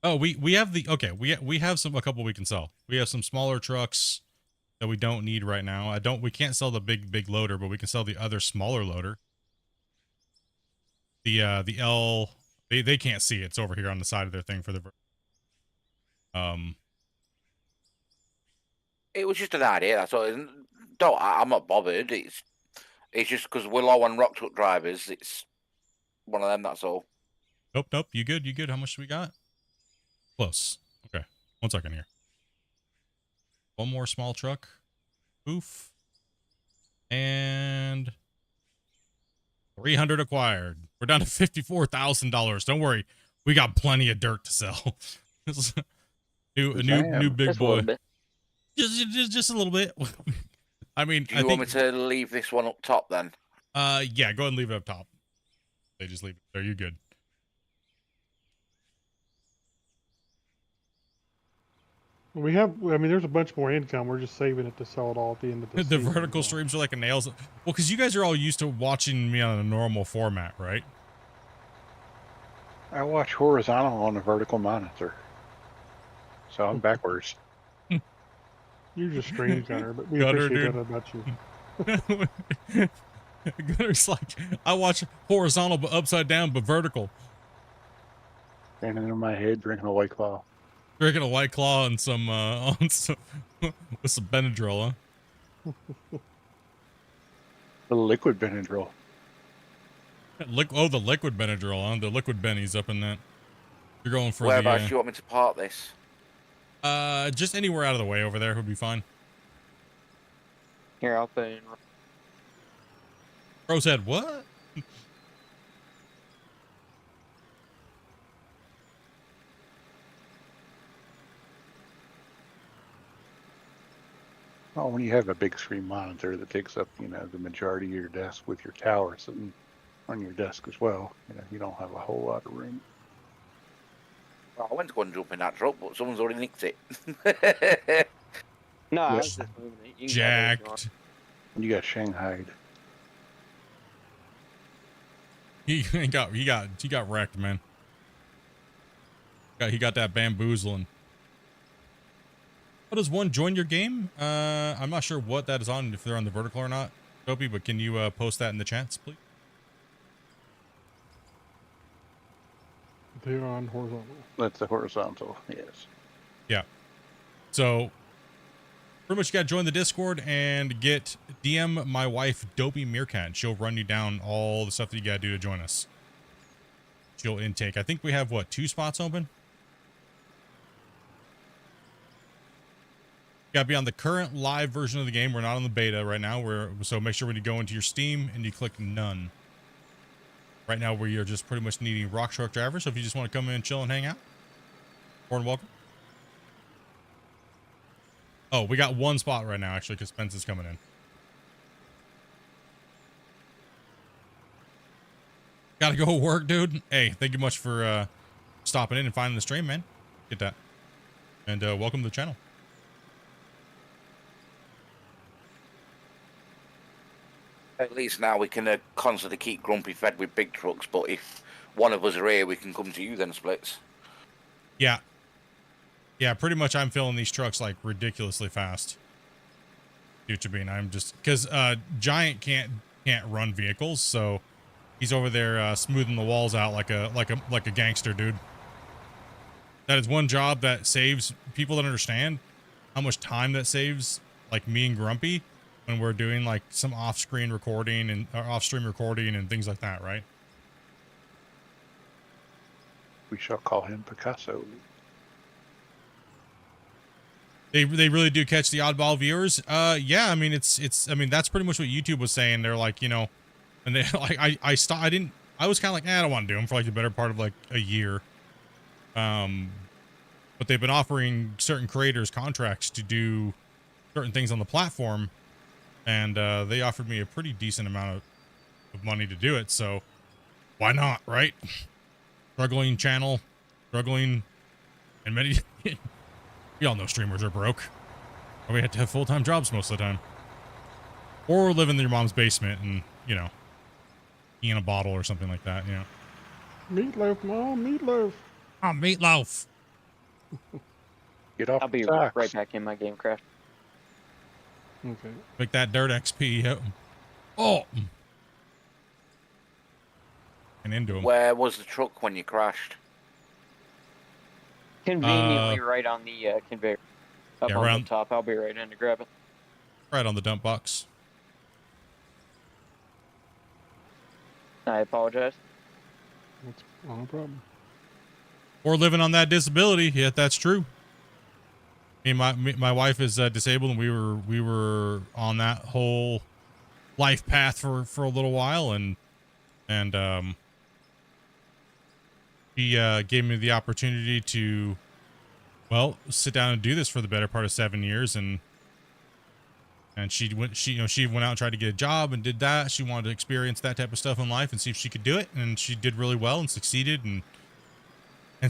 Oh, we have the okay. We have a couple we can sell. We have some smaller trucks that we don't need right now. We can't sell the big loader, but we can sell the other smaller loader. The L they can't see it. It's over here on the side of their thing for the It was just an idea, that's all. I'm not bothered. It's just because we're low on rock truck drivers. It's one of them, that's all. Nope. You good? How much do we got? Close. Okay. 1 second here. One more small truck. Oof. And 300 acquired. We're down to $54,000. Don't worry. We got plenty of dirt to sell. new big Just a boy. little bit. Just a little bit. I mean, Do you want me to leave this one up top then? Yeah, go ahead and leave it up top. They just leave it there. You're good. We have, I mean, there's a bunch more income. We're just saving it to sell it all at the end of the The season. vertical streams are like a nails. Well, because you guys are all used to watching me on a normal format, right? I watch horizontal on the vertical monitor. So I'm backwards. You're just strange, Gunner, but we Gunner, appreciate dude. that about you. Gunner's like, I watch horizontal but upside down but vertical. Standing in my head, drinking a White Claw. Drinking a White Claw and some with some Benadryl, huh? The liquid Benadryl. The liquid Benadryl, huh? The liquid Benny's up in that. You're going for Whereabouts do you want me to park this? just anywhere out of the way over there would be fine. Here, I'll put it in. Bro said, what? Well, when you have a big screen monitor that takes up, the majority of your desk with your tower sitting on your desk as well, you don't have a whole lot of room. Well, I went to go and jump in that truck, but someone's already nicked it. No, I Yes. was just moving it. You can grab it if you want. Jacked. You got Shanghaied. He got wrecked, man. He got that bamboozling. How does one join your game? I'm not sure what that is on, if they're on the vertical or not, Dopey, but can you post that in the chats, please? They're on horizontal. That's the horizontal, yes. Yeah. So pretty much you got to join the Discord and get DM my wife, Dopey Meerkat. She'll run you down all the stuff that you got to do to join us. She'll intake. I think we have, what, 2 spots open? You got to be on the current live version of the game. We're not on the beta right now. So make sure when you go into your Steam and you click none. Right now we are just pretty much needing rock truck drivers. So if you just want to come in and chill and hang out, more than welcome. Oh, we got 1 spot right now, actually, because Spence is coming in. Gotta go work, dude. Hey, thank you much for stopping in and finding the stream, man. Get that. And welcome to the channel. At least now we can constantly keep Grumpy fed with big trucks, but if one of us are here, we can come to you then, Splits. Yeah. Yeah, pretty much I'm filling these trucks like ridiculously fast. Future Bean, I'm just because Giant can't run vehicles, so he's over there smoothing the walls out like a gangster, dude. That is one job that saves people that understand how much time that saves, like me and Grumpy, when we're doing like some off-screen recording and off-stream recording and things like that, right? We shall call him Picasso. They really do catch the oddball viewers. Yeah, I mean I mean that's pretty much what YouTube was saying. They're like, you know, and they like I was kind of like, I don't want to do them for like the better part of like a year. But they've been offering certain creators contracts to do certain things on the platform, and they offered me a pretty decent amount of money to do it. So why not, right? Struggling channel, struggling, and many. We all know streamers are broke. Or we have to have full-time jobs most of the time. Or live in your mom's basement and, you know, eat in a bottle or something like that, you know. Meatloaf, Mom, meatloaf. Oh, meatloaf. Get off I'll be the sacks. right back in my game crash. Okay. Make that dirt XP. Yep. Oh. And into him. Where was the truck when you crashed? Conveniently right on the conveyor. Up yeah, on around- the top. I'll be right in to grab it. Right on the dump box. I apologize. That's no problem. Or living on that disability. Yeah, that's true. My wife is disabled, and we were on that whole life path for a little while, and she gave me the opportunity to, well, sit down and do this for the better part of 7 years, and she went out and tried to get a job and did that. She wanted to experience that type of stuff in life and see if she could do it, and she did really well and succeeded and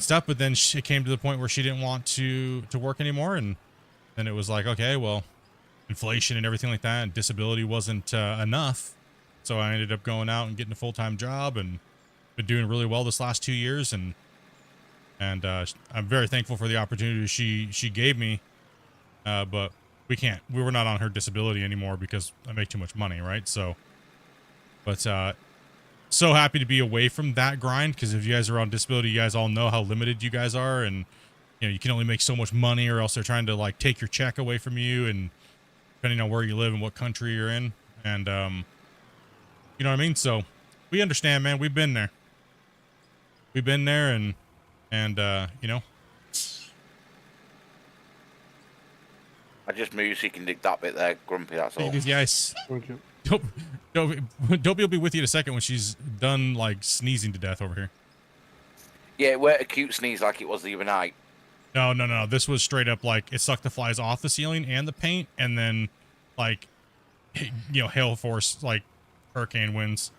stuff. But then it came to the point where she didn't want to work anymore, and then it was like, okay, well, inflation and everything like that, and disability wasn't enough, so I ended up going out and getting a full-time job and been doing really well this last 2 years, and I'm very thankful for the opportunity she gave me, but we were not on her disability anymore because I make too much money, right? So, but so happy to be away from that grind, because if you guys are on disability, you guys all know how limited you guys are, and you know you can only make so much money, or else they're trying to like take your check away from you, and depending on where you live and what country you're in, and you know what I mean. So we understand, man. We've been there. We've been there, and you know. I just moved so you can dig that bit there, Grumpy, that's all. Yes. Thank you. Dopey will be with you in a second when she's done like sneezing to death over here. Yeah, it weren't a cute sneeze like it was the other night. No. This was straight up like it sucked the flies off the ceiling and the paint, and then like, you know, hail force, like hurricane winds.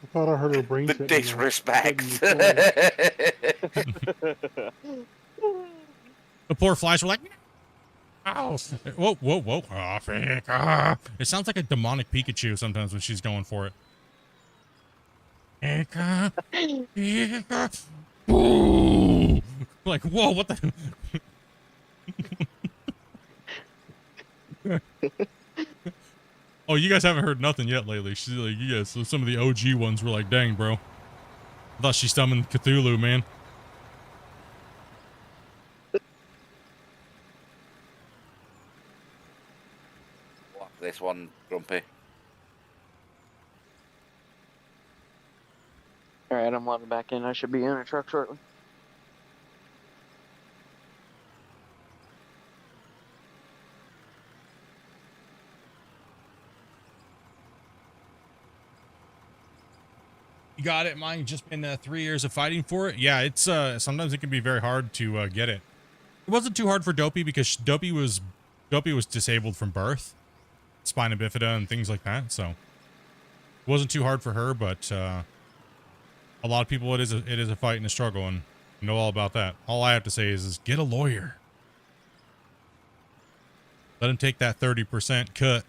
I thought I heard her brain. The hitting disrespect. The poor flies were like, oh, whoa. Oh, fake. Ah. It sounds like a demonic Pikachu sometimes when she's going for it. Pika. Ooh. Like, whoa, what the? Oh, you guys haven't heard nothing yet lately. She's like, you guys, so some of the OG ones were like, dang, bro. I thought she summoned Cthulhu, man. This one, Grumpy. Alright, I'm logging back in. I should be in a truck shortly. You got it, Mike. Just been 3 years of fighting for it. Yeah, it's sometimes it can be very hard to get it. It wasn't too hard for Dopey because Dopey was disabled from birth, spina bifida and things like that. So it wasn't too hard for her, but a lot of people it is a fight and a struggle, and I know all about that. All I have to say is get a lawyer. Let him take that 30% cut.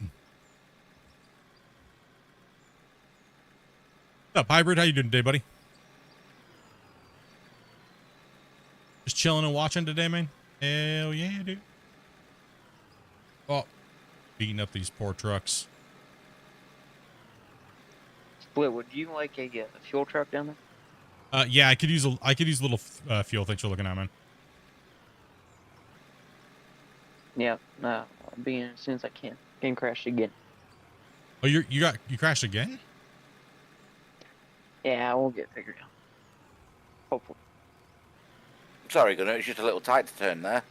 What's up, Hybrid? How you doing today, buddy? Just chilling and watching today, man? Hell yeah, dude. Oh, beating up these poor trucks. Split, would you like a fuel truck down there? Yeah, I could use a little fuel. Thanks for looking at, man. Yeah, I'll be in as soon as I can. Game crashed again. Oh, you crashed again? Yeah, we'll get it figured out. Hopefully. Sorry, Gunnar, it's just a little tight to turn there.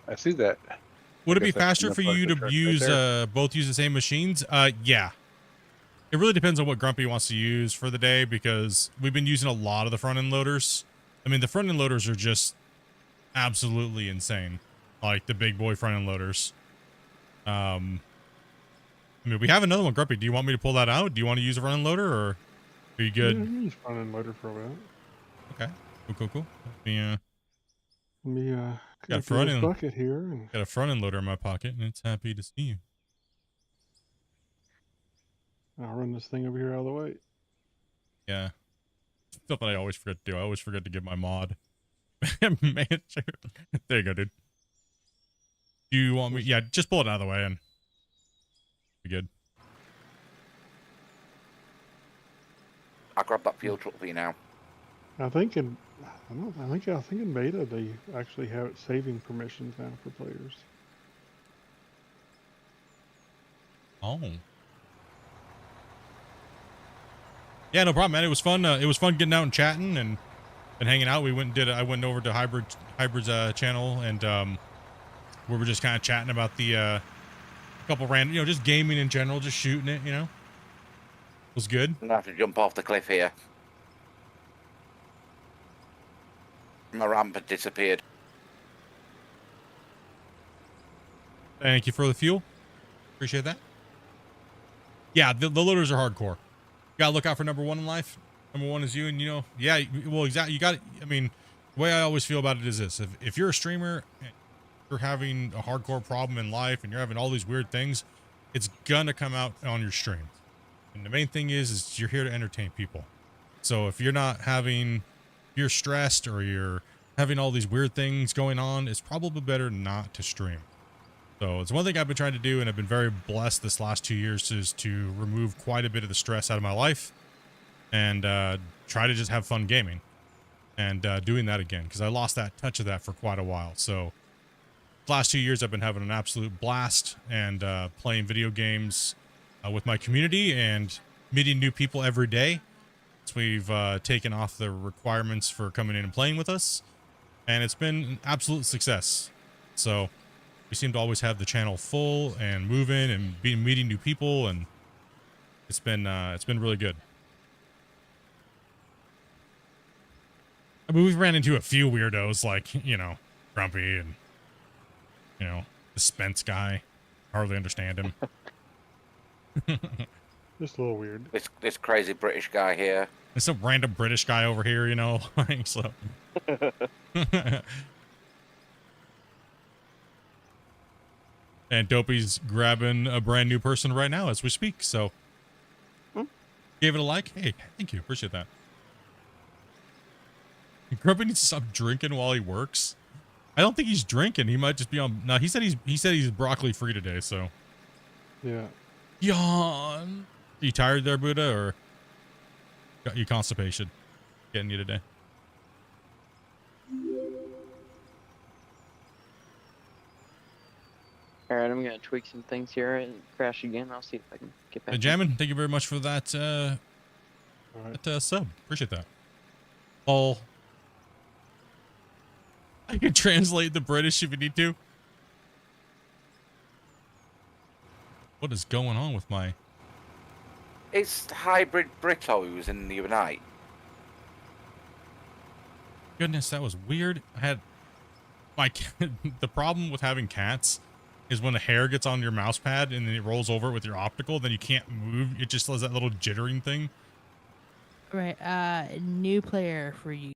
I see that. Would it be guess that's faster enough for like you the to truck right use there. both use the same machines? Yeah. It really depends on what Grumpy wants to use for the day, because we've been using a lot of the front end loaders. I mean, the front end loaders are just absolutely insane, like the big boy front end loaders. I mean, we have another one, Grumpy. Do you want me to pull that out? Do you want to use a front end loader, or are you good? Yeah, I can use front end loader for a while. Okay, cool. Let me, Let me got a empty front this end. bucket here, and Got a front end loader in my pocket, and it's happy to see you. I'll run this thing over here out of the way. Yeah. Something I always forget to do. I always forget to give my mod manager. There you go, dude. Do you want me? Yeah, just pull it out of the way and be good. I'll grab that fuel truck for you now. I think in beta they actually have it saving permissions now for players. Oh. Yeah, no problem, man. It was fun. It was fun getting out and chatting and hanging out. We went and did. I went over to Hybrid's channel, and we were just kind of chatting about the couple random, just gaming in general, just shooting it. It was good. I'm gonna have to jump off the cliff here. My ramp had disappeared. Thank you for the fuel. Appreciate that. Yeah, the loaders are hardcore. You gotta look out for number one in life. Number one is you, and yeah, well, exactly. You got. I mean, the way I always feel about it is this: if you're a streamer, and you're having a hardcore problem in life, and you're having all these weird things, it's gonna come out on your stream. And the main thing is you're here to entertain people. So if you're not having, you're stressed or you're having all these weird things going on, it's probably better not to stream. So it's one thing I've been trying to do, and I've been very blessed this last 2 years, is to remove quite a bit of the stress out of my life and try to just have fun gaming and doing that again, because I lost that touch of that for quite a while. So the last 2 years I've been having an absolute blast and playing video games with my community and meeting new people every day. So we've taken off the requirements for coming in and playing with us, and it's been an absolute success. So we seem to always have the channel full and moving and meeting new people, and it's been really good. I mean, we've ran into a few weirdos like, Grumpy and, the Spence guy. Hardly understand him. Just a little weird. This crazy British guy here. There's some random British guy over here, like, so. And Dopey's grabbing a brand new person right now as we speak, so. Gave it a like. Hey, thank you. Appreciate that. Grumpy needs to stop drinking while he works. I don't think he's drinking. He might just be on. No, he said he's broccoli free today, so. Yeah. Yawn. Are you tired there, Buddha, or got you constipation getting you today? All right, I'm gonna tweak some things here and crash again. I'll see if I can get back. Jammin, thank you very much for that. All right. That sub. Appreciate that. Paul. I can translate the British if you need to. What is going on with my... It's Hybrid Brito who was in the other night. Goodness, that was weird. I had... The problem with having cats is when the hair gets on your mouse pad and then it rolls over with your optical, then you can't move. It just does that little jittering thing. Right. New player for you.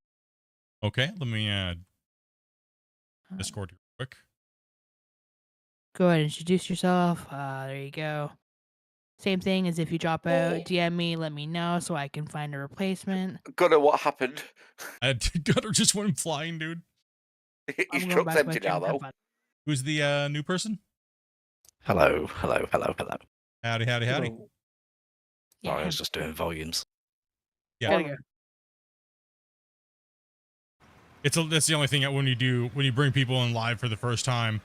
Okay, let me Discord real quick. Go ahead and introduce yourself. There you go. Same thing as if you drop out, DM me, let me know so I can find a replacement. Gunner, what happened? Gutter just went flying, dude. His I'm going truck's back to my empty now, channel. Have though. fun. Who's the new person? Hello, hello, hello, hello. Howdy, howdy, howdy. So, Yeah, Sorry, I him. was just doing volumes. Yeah. Gotta go. That's the only thing that when you bring people in live for the first time,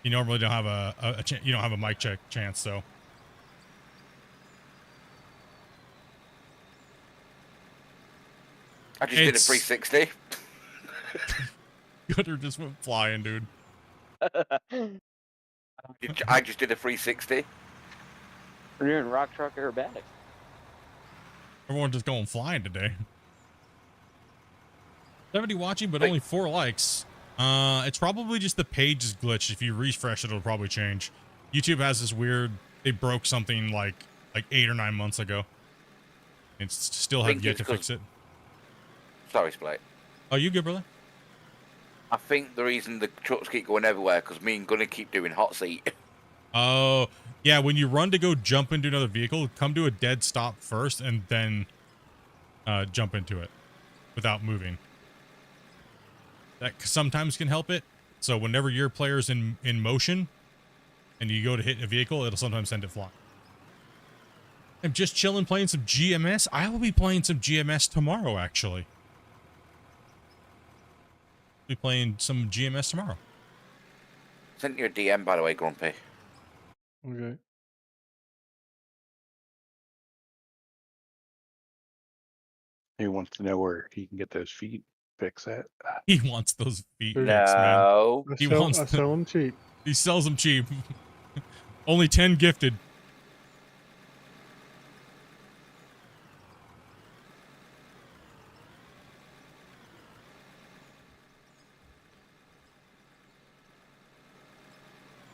you normally don't have you don't have a mic check chance. So I just did a It's- 360. Gutter just went flying, dude. I just did a 360. We're doing rock truck aerobatics. Everyone's just going flying today. 70 watching, but Hey. only 4 likes. It's probably just the page is glitched. If you refresh it, it'll probably change. YouTube has this weird. They broke something like 8 or 9 months ago. It's still have Think yet it's to fix it. Sorry, Split. Oh, you good, brother? I think the reason the trucks keep going everywhere because me and Gunner keep doing hot seat. Oh, yeah. When you run to go jump into another vehicle, come to a dead stop first, and then jump into it without moving. That sometimes can help it. So whenever your player's in motion, and you go to hit a vehicle, it'll sometimes send it flying. I'm just chilling, playing some GMS. I will be playing some GMS tomorrow, actually. Be playing some GMS tomorrow. Sent you a DM, by the way, Grumpy. okay. He wants to know where he can get those feet fixed at. He wants those feet There's- fixed, man. No. I He sell, wants I sell them cheap. He sells them cheap. Only 10 gifted.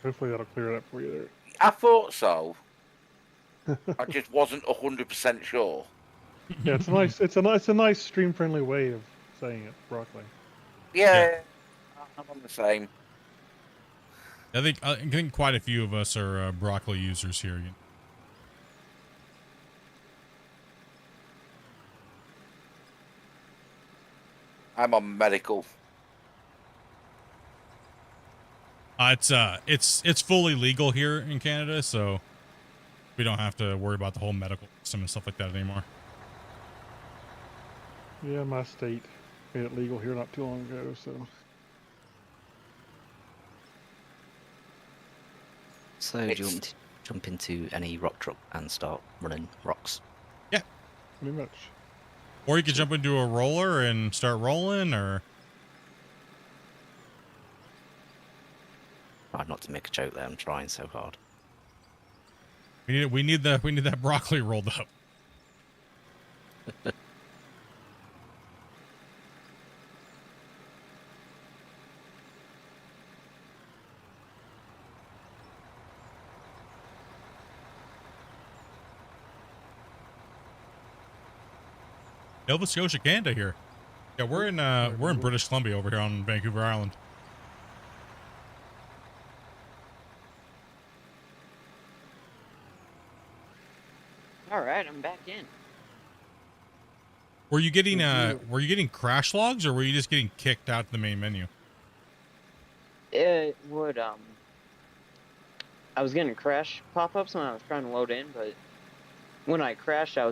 Hopefully that'll clear it up for you I thought so. I just wasn't 100% sure. there. Yeah, it's a nice stream friendly way of saying it, broccoli. Yeah, I'm on the same. I think quite a few of us are broccoli users here. I'm on medical. It's fully legal here in Canada, so we don't have to worry about the whole medical system and stuff like that anymore. Yeah, my state made it legal here not too long ago, so So do you want me to jump into any rock truck and start running rocks? pretty much. Or you could jump into a roller and start rolling, or Try not to make a joke there. I'm trying so hard. we need that broccoli rolled up. Nova Scotia, Canada here. Yeah, we're in British Columbia over here on Vancouver Island. All right, I'm back in. Were you getting crash logs, or were you just getting kicked out to the main menu? It would I was getting crash pop-ups when I was trying to load in, but when I crashed, I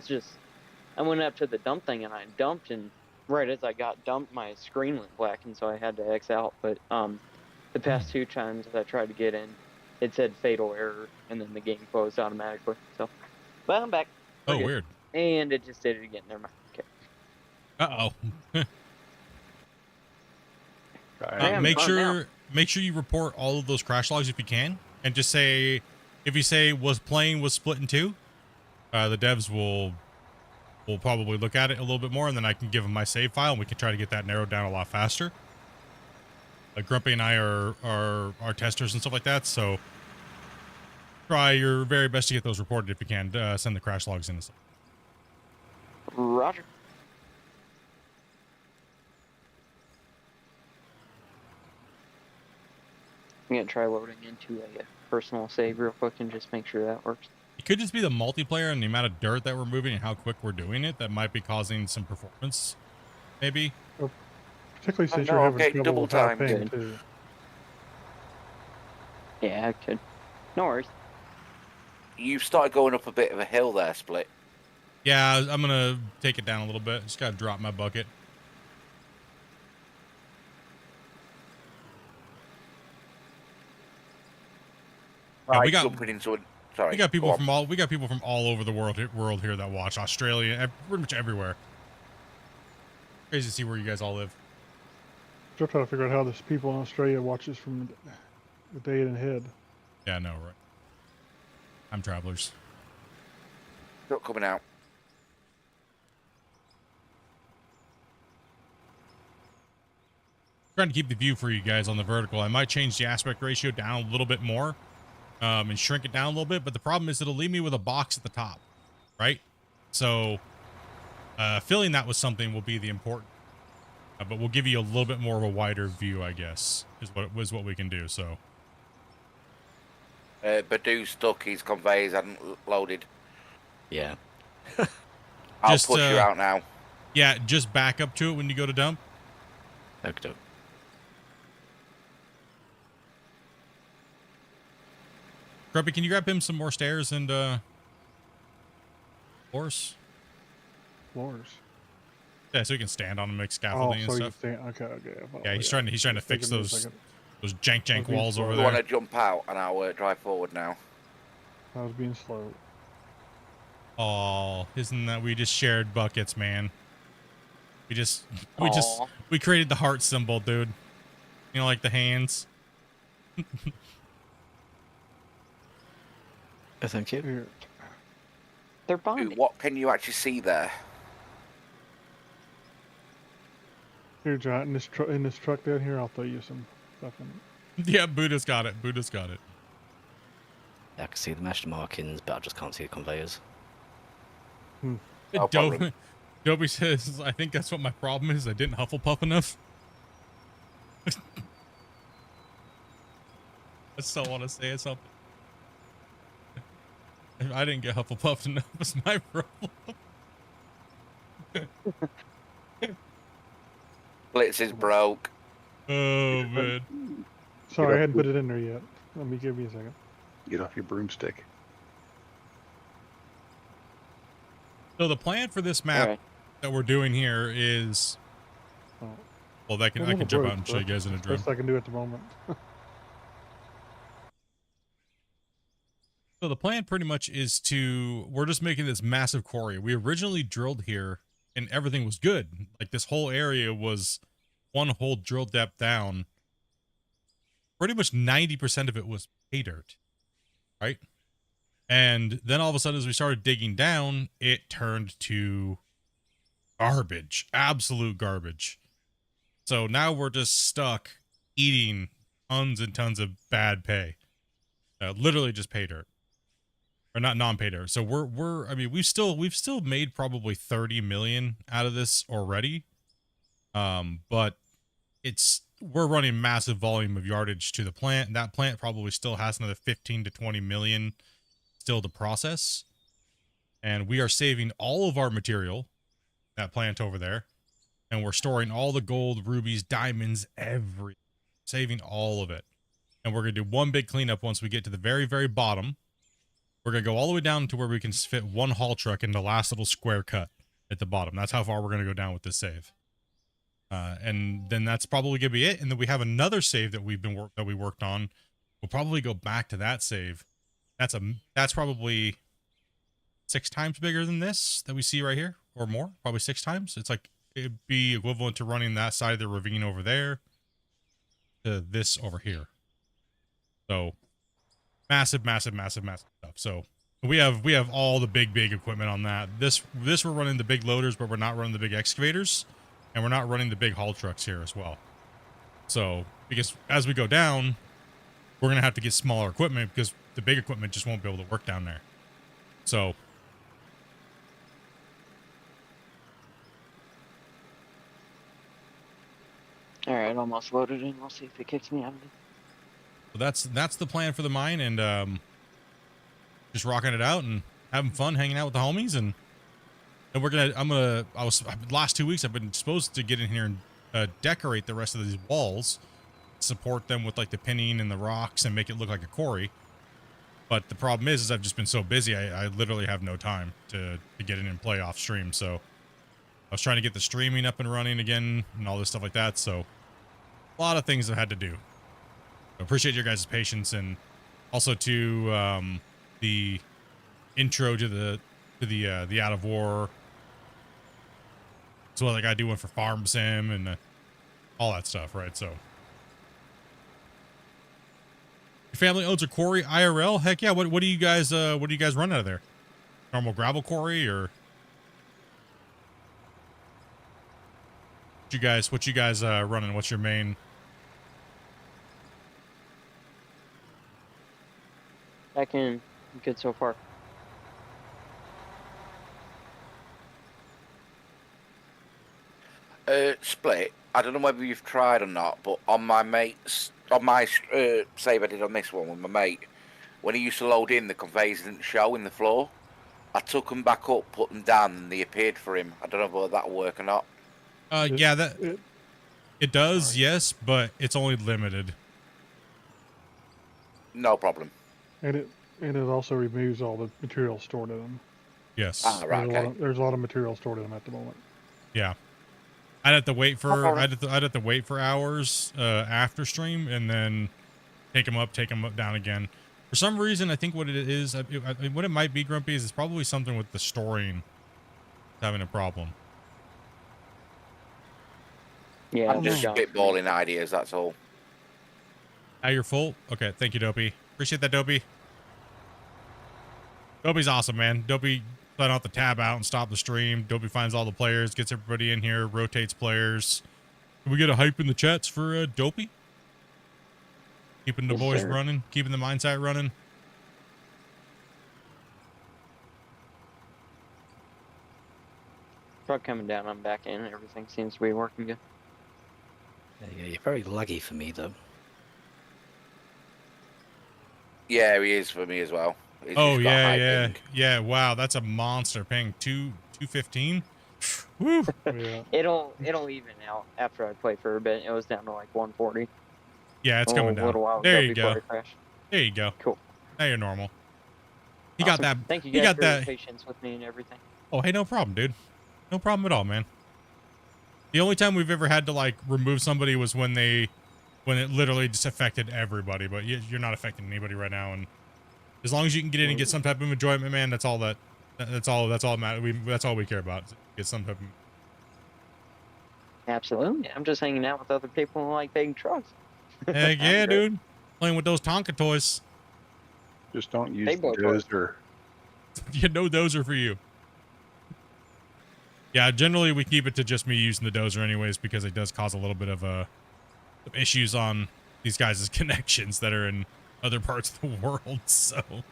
went up to the dump thing and I dumped, and right as I got dumped, my screen went black, and so I had to X out. But the past 2 times that I tried to get in, it said fatal error, and then the game closed automatically. So, but I'm back. We're Oh, good. weird. And it just did it again. Never mind. Okay. Uh-oh. I'm Make fine now. sure you report all of those crash logs if you can, and just say, if you say was split in two, the devs will probably look at it a little bit more, and then I can give them my save file, and we can try to get that narrowed down a lot faster. Like Grumpy and I are testers and stuff like that, so try your very best to get those reported if you can. Send the crash logs in. Roger. I'm gonna try loading into a personal save real quick and just make sure that works. You could just be the multiplayer and the amount of dirt that we're moving and how quick we're doing it that might be causing some performance, maybe. Particularly since no, you're I'm having getting trouble double with high time. ping Good. too. Yeah, I could. No worries. You've started going up a bit of a hill there, Split. Yeah, I'm gonna take it down a little bit. Just gotta drop my bucket. Yeah, Right, jumping into it. Sorry. we got go people on. from all over the world here that watch. Australia, pretty much everywhere. Crazy to see where you guys all live. Still trying to figure out how this people in Australia watches from the day in ahead. Yeah, no, right. I'm travelers. Not coming out. Trying to keep the view for you guys on the vertical. I might change the aspect ratio down a little bit more, and shrink it down a little bit. But the problem is it'll leave me with a box at the top, right? So, filling that with something will be the important. But we'll give you a little bit more of a wider view, I guess, is what we can do. So, Badoo's stuck. His conveyors hadn't loaded. Yeah. I'll Just, push you out now. yeah, just back up to it when you go to dump. Okay. Grumpy, can you grab him some more stairs and floors? Floors. Yeah, so he can stand on them, make Oh, scaffolding so and you stuff. stand. Okay. Yeah, he's trying to fix those jank being walls over You want there. to jump out, and I'll drive forward now. I was being slow. Oh, isn't that we just shared buckets, man? Aw. We created the heart symbol, dude. You know, like the hands. Oh, thank you. Here. They're Dude, bonding. what can you actually see there? Here, John, in this truck down here, I'll throw you some stuff in it. Yeah, Buddha's got it. Buddha's got it. Yeah, I can see the mesh markings, but I just can't see the conveyors. No problem. Dobie says, I think that's what my problem is. I didn't Hufflepuff enough. I still want to say something. If I didn't get Hufflepuffed enough, it's my problem. Blitz is broke. Oh, man. Sorry, I up, hadn't put it in there yet. Let me give you a second. Get off your broomstick. So the plan for this map Alright. that we're doing here is, Oh, well, I I'm can on the jump road, out and so show you guys in a that's the drone. best I can do at the moment. So the plan pretty much is we're just making this massive quarry. We originally drilled here and everything was good. Like this whole area was one whole drill depth down. Pretty much 90% of it was pay dirt, right? And then all of a sudden, as we started digging down, it turned to garbage, absolute garbage. So now we're just stuck eating tons and tons of bad pay. Literally just pay dirt. Or not non-pay dirt. So I mean, we've still made probably 30 million out of this already. But we're running massive volume of yardage to the plant. That plant probably still has another 15 to 20 million still to process. And we are saving all of our material, that plant over there. And we're storing all the gold, rubies, diamonds, saving all of it. And we're going to do one big cleanup once we get to the very, very bottom. We're going to go all the way down to where we can fit one haul truck in the last little square cut at the bottom. That's how far we're going to go down with this save. And then that's probably going to be it. And then we have another save that we worked on. We'll probably go back to that save. That's probably 6 times bigger than this that we see right here, or more, probably 6 times. It's like, it'd be equivalent to running that side of the ravine over there to this over here. So massive stuff. So we have all the big equipment on that. This we're running the big loaders, but we're not running the big excavators, and we're not running the big haul trucks here as well. So because as we go down, we're gonna have to get smaller equipment because the big equipment just won't be able to work down there. So Alright, almost loaded in. We'll see if it kicks me out of it. that's the plan for the mine, and just rocking it out and having fun, hanging out with the homies, and last 2 weeks I've been supposed to get in here and decorate the rest of these walls, support them with like the pinning and the rocks and make it look like a quarry. But the problem is I've just been so busy, I literally have no time to get in and play off stream. So I was trying to get the streaming up and running again and all this stuff like that. So a lot of things I've had to do. I appreciate your guys' patience, and also to the intro to the Out of War. So like I do one for Farm Sim and all that stuff, right? So your family owns a quarry IRL? Heck yeah! What do you guys run out of there? Normal gravel quarry, or what you guys running? What's your main? Good so far. Split. I don't know whether you've tried or not, but on my save I did on this one with my mate, when he used to load in, the conveyors didn't show in the floor. I took them back up, put them down, and they appeared for him. I don't know whether that'll work or not. Yeah, it does, yes, but it's only limited. No problem. And it also removes all the material stored in them. Yes. Ah, right. Okay. There's a lot of material stored in them at the moment. Yeah. I'd have to wait for hours after stream, and then take them up, down again. For some reason, I think what it is, what it might be, Grumpy, is it's probably something with the storing having a problem. Yeah, I'm just spitballing ideas, that's all. Now you're full? Okay, thank you, Dopey. Appreciate that, Dopey. Dopey's awesome, man. Dopey let out the tab out and stop the stream. Dopey finds all the players, gets everybody in here, rotates players. Can we get a hype in the chats for Dopey? Keeping the boys running, keeping the mindset running. Truck coming down, I'm back in. Everything seems to be working good. Yeah, you're very laggy for me, though. Yeah, he is for me as well. Oh yeah. Wow, that's a monster. Paying $215. Woo. Yeah. It'll even out after I play for a bit. It was down to like 140. Yeah, it's coming down. A little while There ago you before go. I crashed. There you go. Cool. Now you're normal. He Awesome. got that. Thank you He guys got for that. your patience with me and everything. Oh, hey, no problem, dude. No problem at all, man. The only time we've ever had to like remove somebody was when it literally just affected everybody. But you're not affecting anybody right now, and as long as you can get in and get some type of enjoyment, man, that's all that matters. That's all we care about. Get some type of. Absolutely. I'm just hanging out with other people who like big trucks. Heck yeah, dude. Playing with those Tonka toys. Just don't use Big boy the toys. dozer. Yeah, no dozer for you. Yeah, generally we keep it to just me using the dozer anyways, because it does cause a little bit of issues on these guys' connections that are in other parts of the world, so. Do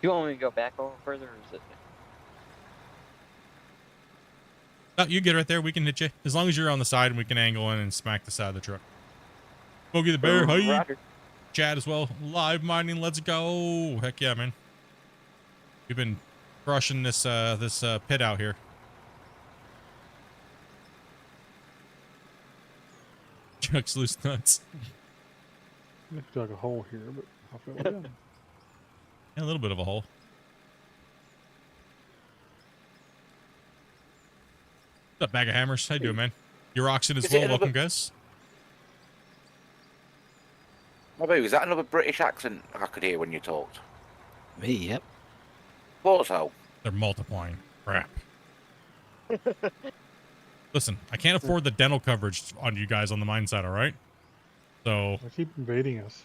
you want me to go back a little further, or is it? Oh, you get right there. We can hit you. As long as you're on the side and we can angle in and smack the side of the truck. Smokey the Bear, hey. Roger. Chad as well. Live mining, let's go. Heck yeah, man. We've been crushing this pit out here. Chuck's loose nuts. I dug a hole here, but I'll fill it in. Yeah, a little bit of a hole. What's up, Bag of Hammers? How you doing, man? You're Oxen as well. Welcome, guys. Oh, baby, was that another British accent I could hear when you talked? Me, yep. Thought so. They're multiplying. Crap. Listen, I can't afford the dental coverage on you guys on the mine side, all right? So They keep invading us.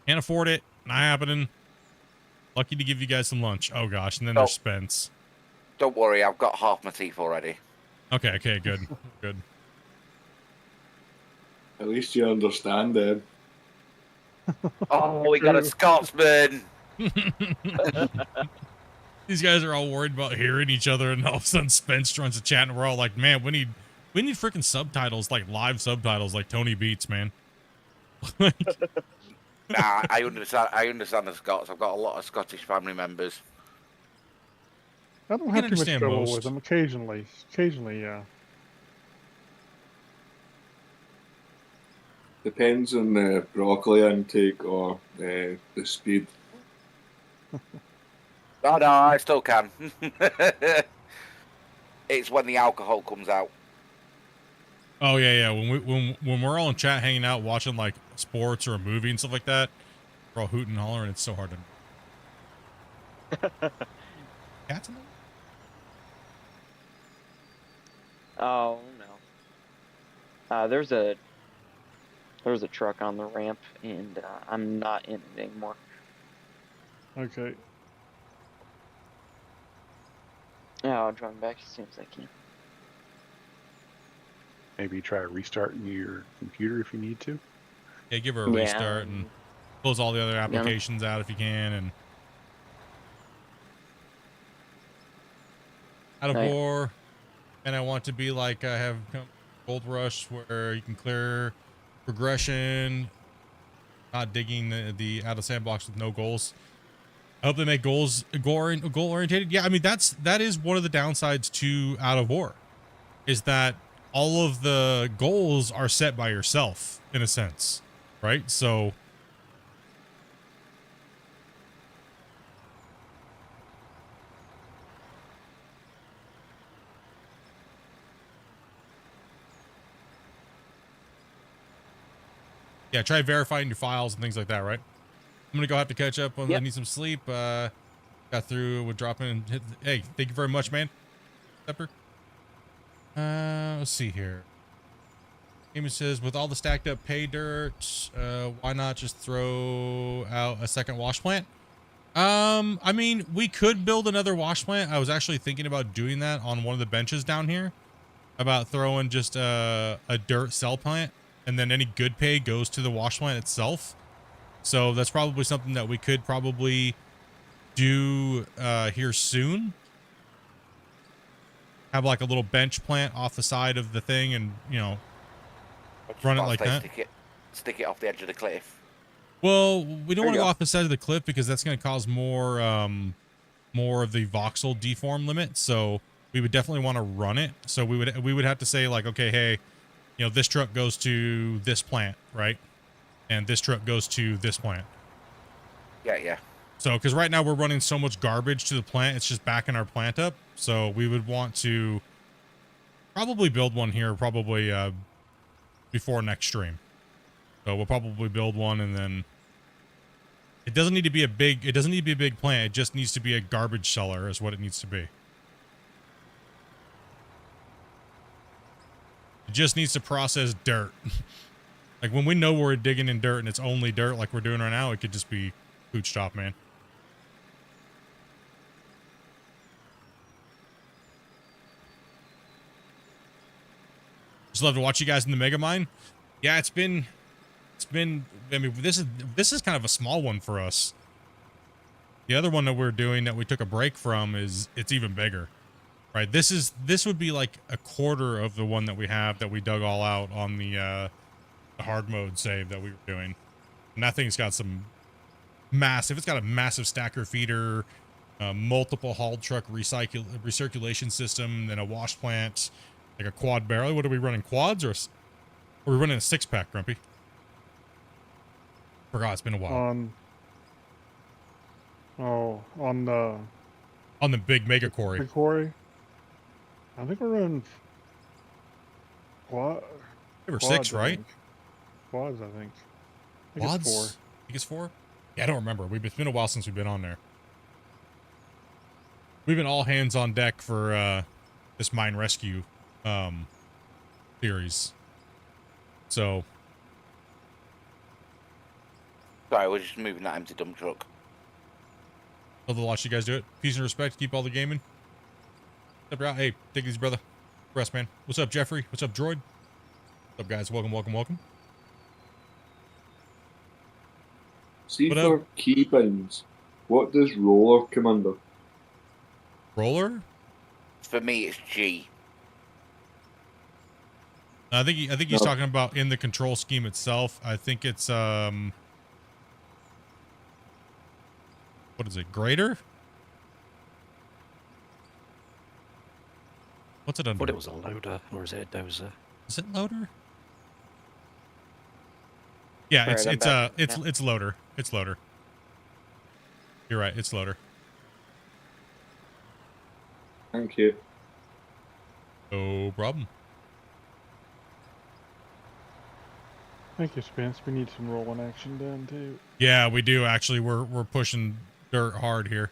can't afford it. Not happening. Lucky to give you guys some lunch. Oh gosh, and then there's Spence. Don't worry, I've got half my teeth already. Okay, good. Good. At least you understand then. Oh, we got a Scotsman. These guys are all worried about hearing each other, and all of a sudden Spence joins the chat, and we're all like, man, we need freaking subtitles, like live subtitles, like Tony Beats, man. Like, Nah, I understand. I understand the Scots. I've got a lot of Scottish family members. I don't can have too much understand trouble most. with them. Occasionally, yeah. Depends on the broccoli intake or the speed. Oh no, I still can. It's when the alcohol comes out. Oh yeah. When we're all in chat hanging out watching like sports or a movie and stuff like that, we're all hooting and hollering. It's so hard to. Cats in there? Oh no. There's a truck on the ramp, and I'm not in it anymore. Okay. Yeah, I'll join back as soon as I can. Maybe try restarting your computer if you need to. Yeah, give her a restart and close all the other applications out if you can. And out of war, and I want to be like I have Gold Rush where you can clear progression, not digging the out of sandbox with no goals. I hope they make goals goal oriented. Yeah, I mean that is one of the downsides to Out of War, is that all of the goals are set by yourself in a sense, right? So yeah, try verifying your files and things like that, right? I'm gonna go have to catch up on. I need some sleep. Got through with dropping. Hey, thank you very much, man. Pepper. Let's see here. Amy says, with all the stacked up pay dirt, why not just throw out a second wash plant? I mean, we could build another wash plant. I was actually thinking about doing that on one of the benches down here, about throwing just a dirt cell plant, and then any good pay goes to the wash plant itself. So that's probably something that we could probably do here soon. Have like a little bench plant off the side of the thing, and run it like that. Stick it off the edge of the cliff. Well, we don't want to go off the side of the cliff because that's going to cause more of the voxel deform limit. So we would definitely want to run it. So we would have to say like, okay, hey, this truck goes to this plant, right? And this truck goes to this plant. Yeah. So, because right now we're running so much garbage to the plant, it's just backing our plant up. So we would want to probably build one here, probably before next stream. So we'll probably build one, and then it doesn't need to be a big. It doesn't need to be a big plant. It just needs to be a garbage cellar, is what it needs to be. It just needs to process dirt. Like when we know we're digging in dirt and it's only dirt like we're doing right now, it could just be pooch top, man. Just love to watch you guys in the mega mine. Yeah, it's been I mean, this is kind of a small one for us. The other one that we're doing that we took a break from it's even bigger. Right? This would be like a quarter of the one that we have that we dug all out on the hard mode save that we were doing. And that thing's got some massive, it's got a massive stacker feeder, multiple hauled truck recirculation system, then a wash plant, like a quad barrel. What are we running, quads or are we running a 6-pack, Grumpy? Forgot, it's been a while. On the big mega quarry. Big quarry. I think we're running quad. They were 6, right? Quads, I think. Quads? It's 4. I think it's 4? Yeah, I don't remember. It's been a while since we've been on there. We've been all hands on deck for this mine rescue series. So. Sorry, we're just moving that empty dump truck. Love to watch you guys do it. Peace and respect. Keep all the gaming. What's up, hey, take these, brother. Rest, man. What's up, Jeffrey? What's up, Droid? What's up, guys? Welcome. See, for keybinds, what does roller come under? Roller? For me, it's G. I think he's talking about in the control scheme itself. I think it's what is it? Grader? What's it I under? thought it was a loader, or is it a dozer? Is it loader? Yeah, Alright, I'm back now. it's loader. It's loader. You're right, it's loader. Thank you. No problem. Thank you, Spence. We need some rolling action done too. Yeah, we do actually. We're pushing dirt hard here.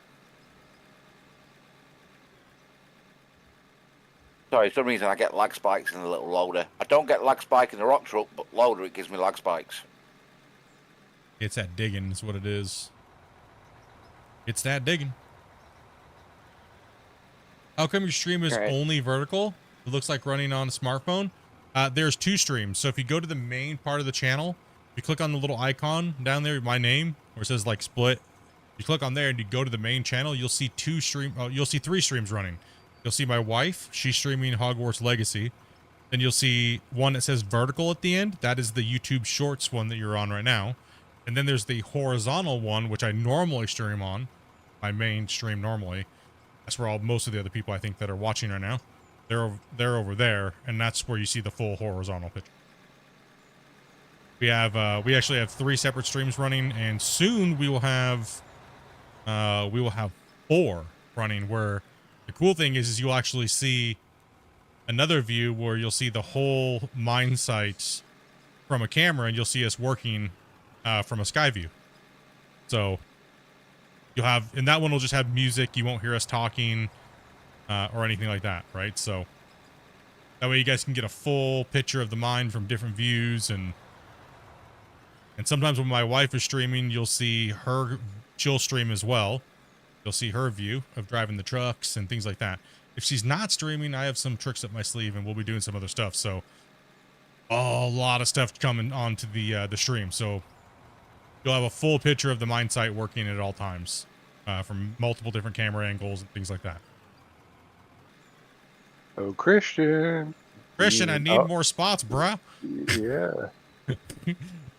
Sorry, for some reason I get lag spikes in the little loader. I don't get lag spike in the rock truck, but loader it gives me lag spikes. It's that digging is what it is. It's that digging. How come your stream is Alright. only vertical? It looks like running on a smartphone. There's 2 streams. So if you go to the main part of the channel, you click on the little icon down there, my name, where it says like split. You click on there and you go to the main channel. You'll see 3 streams running. You'll see my wife. She's streaming Hogwarts Legacy. Then you'll see one that says vertical at the end. That is the YouTube Shorts one that you're on right now. And then there's the horizontal one, which I normally stream on. My main stream normally. That's where most of the other people I think that are watching right now. They're over there, and that's where you see the full horizontal picture. We actually have 3 separate streams running, and soon we will have 4 running. Where the cool thing is you'll actually see another view where you'll see the whole mine site from a camera, and you'll see us working from a sky view. So you'll have, and that one will just have music. You won't hear us talking or anything like that, right? So that way you guys can get a full picture of the mine from different views. And sometimes when my wife is streaming, you'll see her, she'll stream as well. You'll see her view of driving the trucks and things like that. If she's not streaming, I have some tricks up my sleeve, and we'll be doing some other stuff. So a lot of stuff coming onto the stream. So you'll have a full picture of the mine site working at all times from multiple different camera angles and things like that. Oh, Christian. Christian, I need more spots, bruh. Yeah.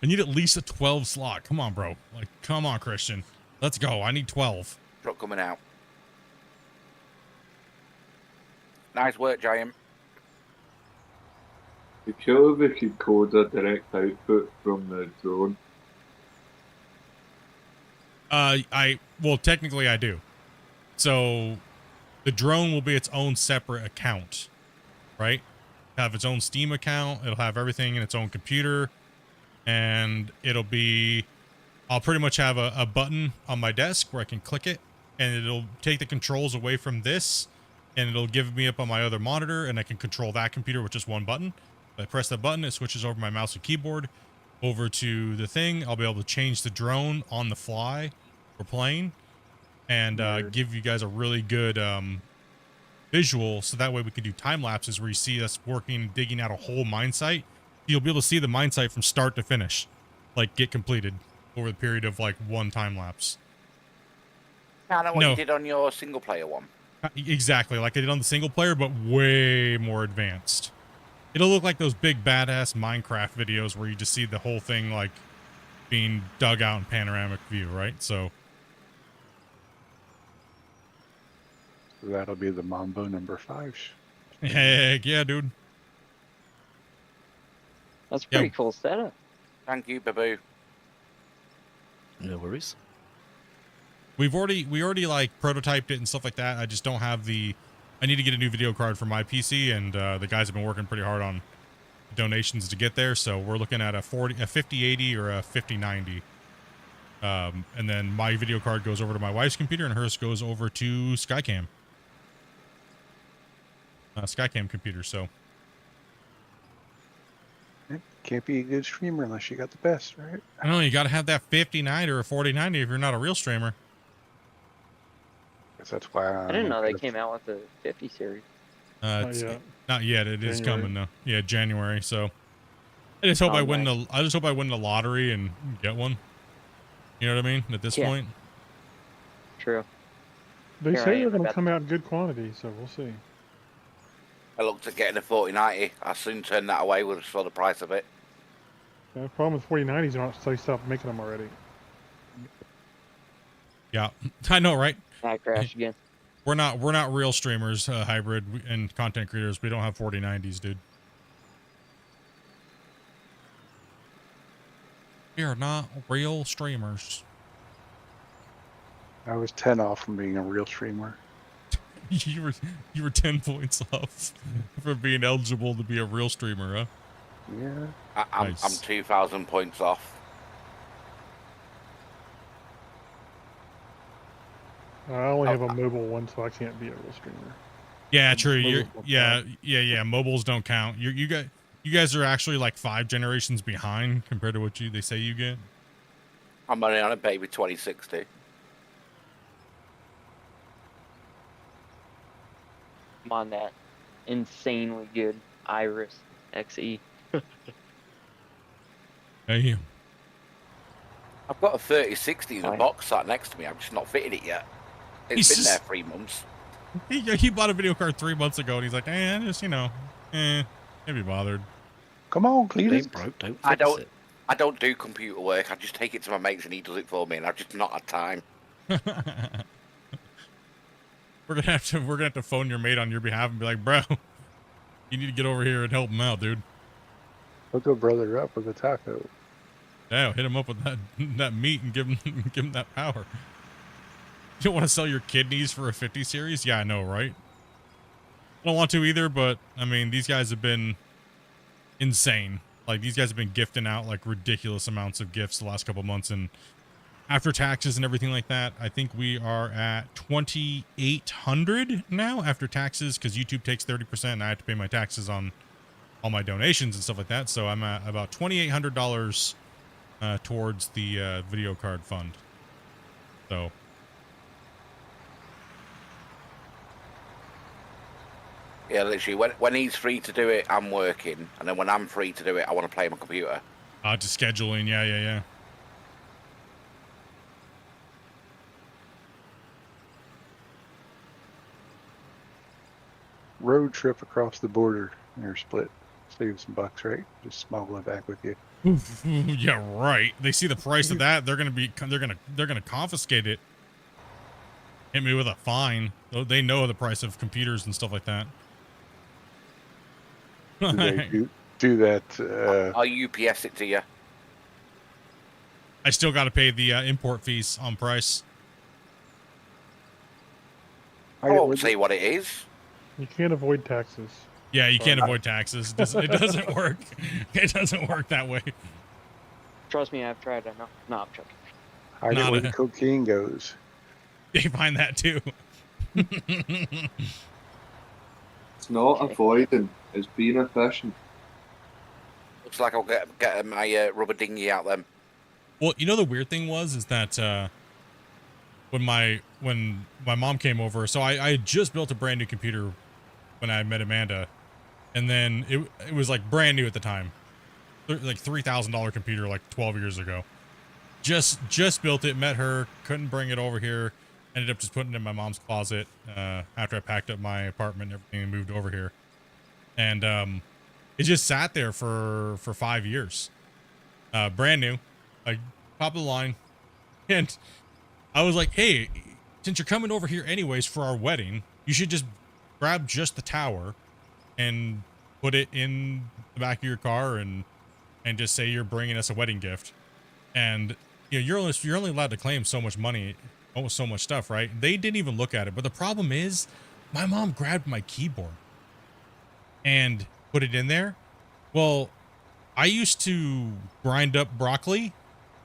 I need at least a 12 slot. Come on, bro. Like, come on, Christian. Let's go. I need 12. Truck coming out. Nice work, Giant. The killer if we could code a direct output from the drone. Well, technically I do. So the drone will be its own separate account, right? Have its own Steam account. It'll have everything in its own computer, and I'll pretty much have a button on my desk where I can click it, and it'll take the controls away from this, and it'll give me up on my other monitor, and I can control that computer with just one button. If I press that button, it switches over my mouse and keyboard over to the thing. I'll be able to change the drone on the fly for playing, and give you guys a really good visual, so that way we can do time lapses where you see us working, digging out a whole mine site. You'll be able to see the mine site from start to finish, like get completed over the period of like one time lapse. Kind of what you did on your single player one. Exactly, like I did on the single player, but way more advanced. It'll look like those big badass Minecraft videos where you just see the whole thing like being dug out in panoramic view, right? So That'll be the Mambo number 5. heck yeah, dude. That's a pretty cool setup. Thank you, Babu. No worries. We already like prototyped it and stuff like that. I just don't have I need to get a new video card for my PC, and the guys have been working pretty hard on donations to get there. So we're looking at a 5080 or a 5090. And then my video card goes over to my wife's computer, and hers goes over to Skycam. Skycam computer, so. Can't be a good streamer unless you got the best, right? I don't know, you got to have that 5090 or a 4090 if you're not a real streamer. Guess that's why I didn't know they came out with the 50 series. Not yet. It is coming though. Yeah, January. So I just hope I win the lottery and get one. You know what I mean? At this point. True. They say they're going to come out in good quantity, so we'll see. I looked at getting a 4090. I soon turned that away for the price of it. The problem with 4090s is they stopped making them already. Yeah, I know, right? I crashed again. We're not real streamers, hybrid and content creators. We don't have 4090s, dude. We are not real streamers. I was 10 off from being a real streamer. you were 10 points off from being eligible to be a real streamer, huh? Yeah. I'm Nice. 2,000 points off. I only have a mobile one, so I can't be a real streamer. Yeah, true. You're, Mobile yeah. Mobiles don't count. You guys are actually like 5 generations behind compared to what they say you get. I'm only on a baby 2060. I'm on that insanely good Iris XE. Hey, I've got a 3060 in a Right. box sat next to me. I've just not fitted it yet. He's It's been there just- 3 months. he bought a video card 3 months ago, and he's like, just can't be bothered. Come on, If Cletus. it broke, don't I fix don't- it. I don't do computer work. I just take it to my mates and he does it for me, and I've just not had time. We're gonna have to phone your mate on your behalf and be like, bro, you need to get over here and help him out, dude. Hook a brother up with a taco. Yeah, hit him up with that meat and give him that power. You don't want to sell your kidneys for a 50 series? Yeah, I know, right? I don't want to either, but I mean, these guys have been insane. Like, these guys have been gifting out like ridiculous amounts of gifts the last couple months, and after taxes and everything like that, I think we are at 2,800 now after taxes, because YouTube takes 30% and I have to pay my taxes on all my donations and stuff like that. So I'm at about $2,800 towards the video card fund. So Yeah, literally. When he's free to do it, I'm working, and then when I'm free to do it, I want to play on my computer. just scheduling, yeah. Road trip across the border near Split. Save some bucks, right? Just smuggle it back with you. Yeah, right. They see the price of that, they're gonna confiscate it. Hit me with a fine. They know the price of computers and stuff like that. Do they do that? I'll UPS it to you. I still got to pay the import fees on price. I won't say what it is. You can't avoid taxes. Yeah, you can't avoid taxes. It doesn't work. It doesn't work that way. Trust me, I've tried. I know. No, I'm joking. I know where the cocaine goes. They find that too. It's not avoiding, it's being efficient. Looks like I'll get my rubber dinghy out then. Well, you know, the weird thing is that when my mom came over, so I had just built a brand new computer when I met Amanda, and then it was like brand new at the time, like $3,000 computer, like 12 years ago. Just built it, met her, couldn't bring it over here, ended up just putting it in my mom's closet after I packed up my apartment and everything and moved over here, and it just sat there for 5 years, brand new, like top of the line. And I was like, hey, since you're coming over here anyways for our wedding, you should just grab just the tower and put it in the back of your car and just say you're bringing us a wedding gift. And you know, you're only allowed to claim so much money, almost so much stuff, right? They didn't even look at it. But the problem is, my mom grabbed my keyboard and put it in there. Well, I used to grind up broccoli,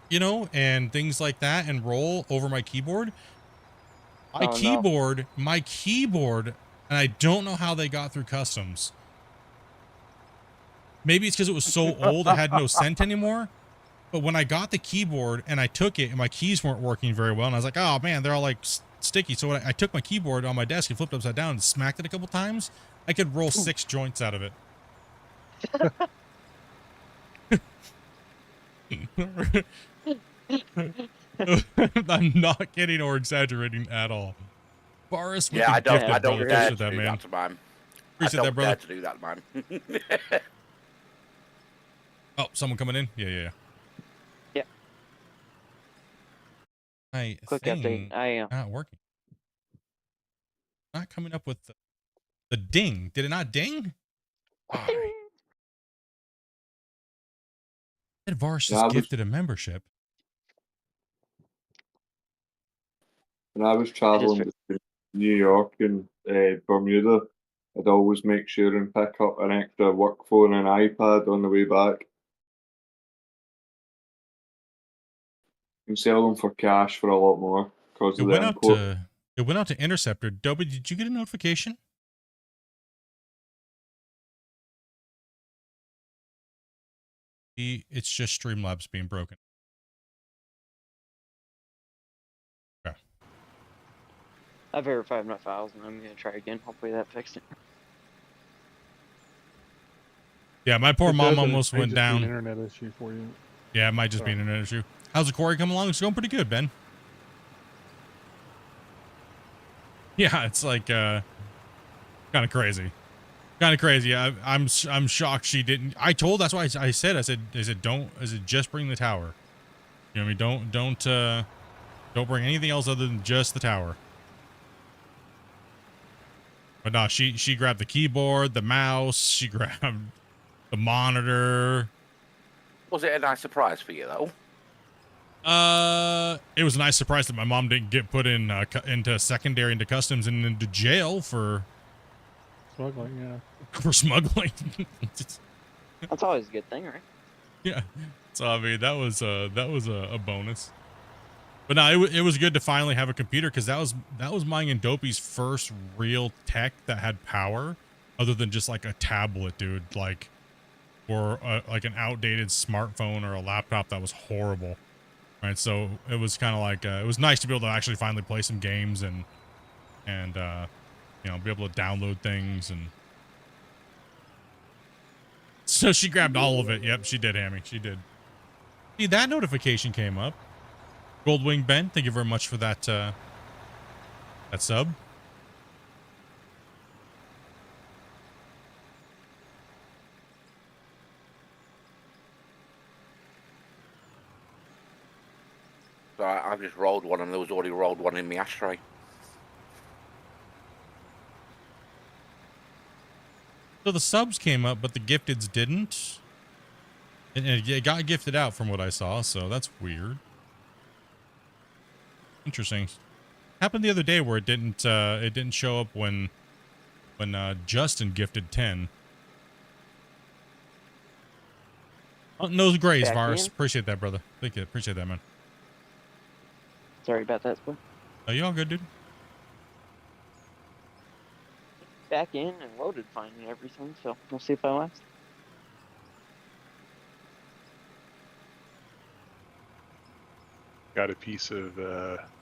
you know, and things like that and roll over my keyboard. My keyboard, and I don't know how they got through customs. Maybe it's because it was so old it had no scent anymore. But when I got the keyboard and I took it and my keys weren't working very well, and I was like, oh man, they're all like sticky. So when I took my keyboard on my desk and flipped upside down and smacked it a couple times, I could roll 6 joints out of it. I'm not kidding or exaggerating at all. Boris, Yeah, I don't brother. dare Appreciate to that, do man. that to mine. Appreciate I that, don't brother. dare to do that, man. Oh, someone coming in? Yeah. My Quick thing update. I not working. Not coming up with the ding. Did it not ding? Why? Ed Varsh Yeah, just gifted a membership. when I was just traveling between New York and Bermuda, I'd always make sure and pick up an extra work phone and iPad on the way back. You can sell them for cash for a lot more because It of the went out import. to Interceptor. Dobby, did you get a notification? It's just Streamlabs being broken. Okay. I verified my files and I'm gonna try again. Hopefully that fixed it. Yeah, my poor It mom does, and it almost may went just be an down. internet issue for you. Yeah, it might just be an internet issue. How's the quarry coming along? It's going pretty good, Ben. Yeah, it's like kind of crazy. Kind of crazy. I'm shocked she didn't. That's why I said just bring the tower. You know what I mean? Don't bring anything else other than just the tower. But no, she grabbed the keyboard, the mouse, she grabbed the monitor. Was it a nice surprise for you though? It was a nice surprise that my mom didn't get put in into secondary, into customs, and into jail for Smuggling, yeah. for smuggling. That's always a good thing, right? Yeah. So I mean, that was a bonus. But no, it was good to finally have a computer, because that was mine and Dopey's first real tech that had power, other than just like a tablet, dude, like, or like an outdated smartphone or a laptop that was horrible. Right, so it was kind of like it was nice to be able to actually finally play some games and you know, be able to download things. And so she grabbed all of it. Yep, she did, Hammy. She did. See, that notification came up. Goldwing Ben, thank you very much for that that sub. So I've just rolled one, and there was already rolled one in my ashtray. So the subs came up, but the gifteds didn't. And it got gifted out from what I saw, so that's weird. Interesting. Happened the other day where it didn't show up when Justin gifted 10. Oh, nose grays, Back Vars. in? Appreciate that, brother. Thank you. Appreciate that, man. Sorry about that, Split. Oh, you all good, dude? Back in and loaded fine and everything, so we'll see if I last. Got a piece of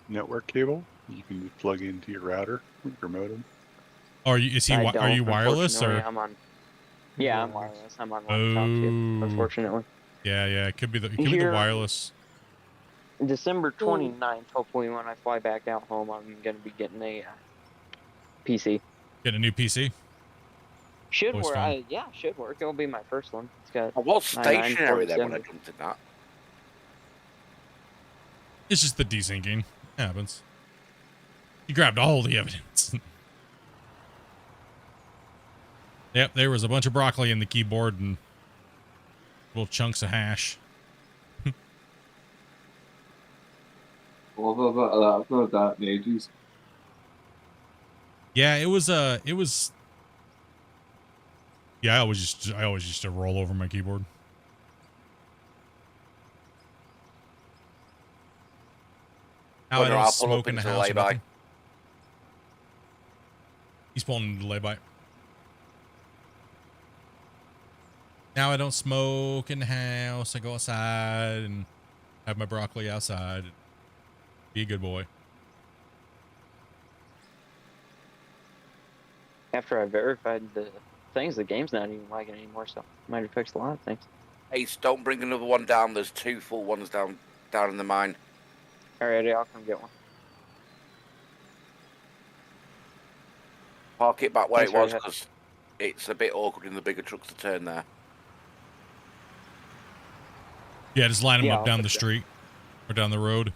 network cable you can plug into your router with your modem. Or are you wireless or? I'm on. Yeah, I'm wireless. I'm on laptop too. Oh. Unfortunately. Yeah, it could be the wireless. December 29th, hopefully when I fly back out home, I'm gonna be getting a PC. Get a new PC. Should Always work. fun. Yeah, should work. It'll be my first one. It's got. I was stationary then when I 9947. jumped in that. It's just the desyncing. It happens. You grabbed all the evidence. Yep, there was a bunch of broccoli in the keyboard and little chunks of hash. Love a bit of that. I've not had that in ages. Yeah, it was yeah, I always used to roll over my keyboard. Now I Brother, don't I'll pull up smoke in the into the house or lay-by. nothing. He's pulling into the lay-by. Now I don't smoke in the house. I go outside and have my broccoli outside. Be a good boy. After I verified the things, the game's not even lagging anymore, so might have fixed a lot of things. Ace, don't bring another one down. There's 2 full ones down in the mine. Alrighty, I'll come get one. Park it back where Thanks it was, for because it's a bit awkward in the bigger trucks to turn there. Yeah, just line them Yeah, up I'll down the fix that. street or down the road.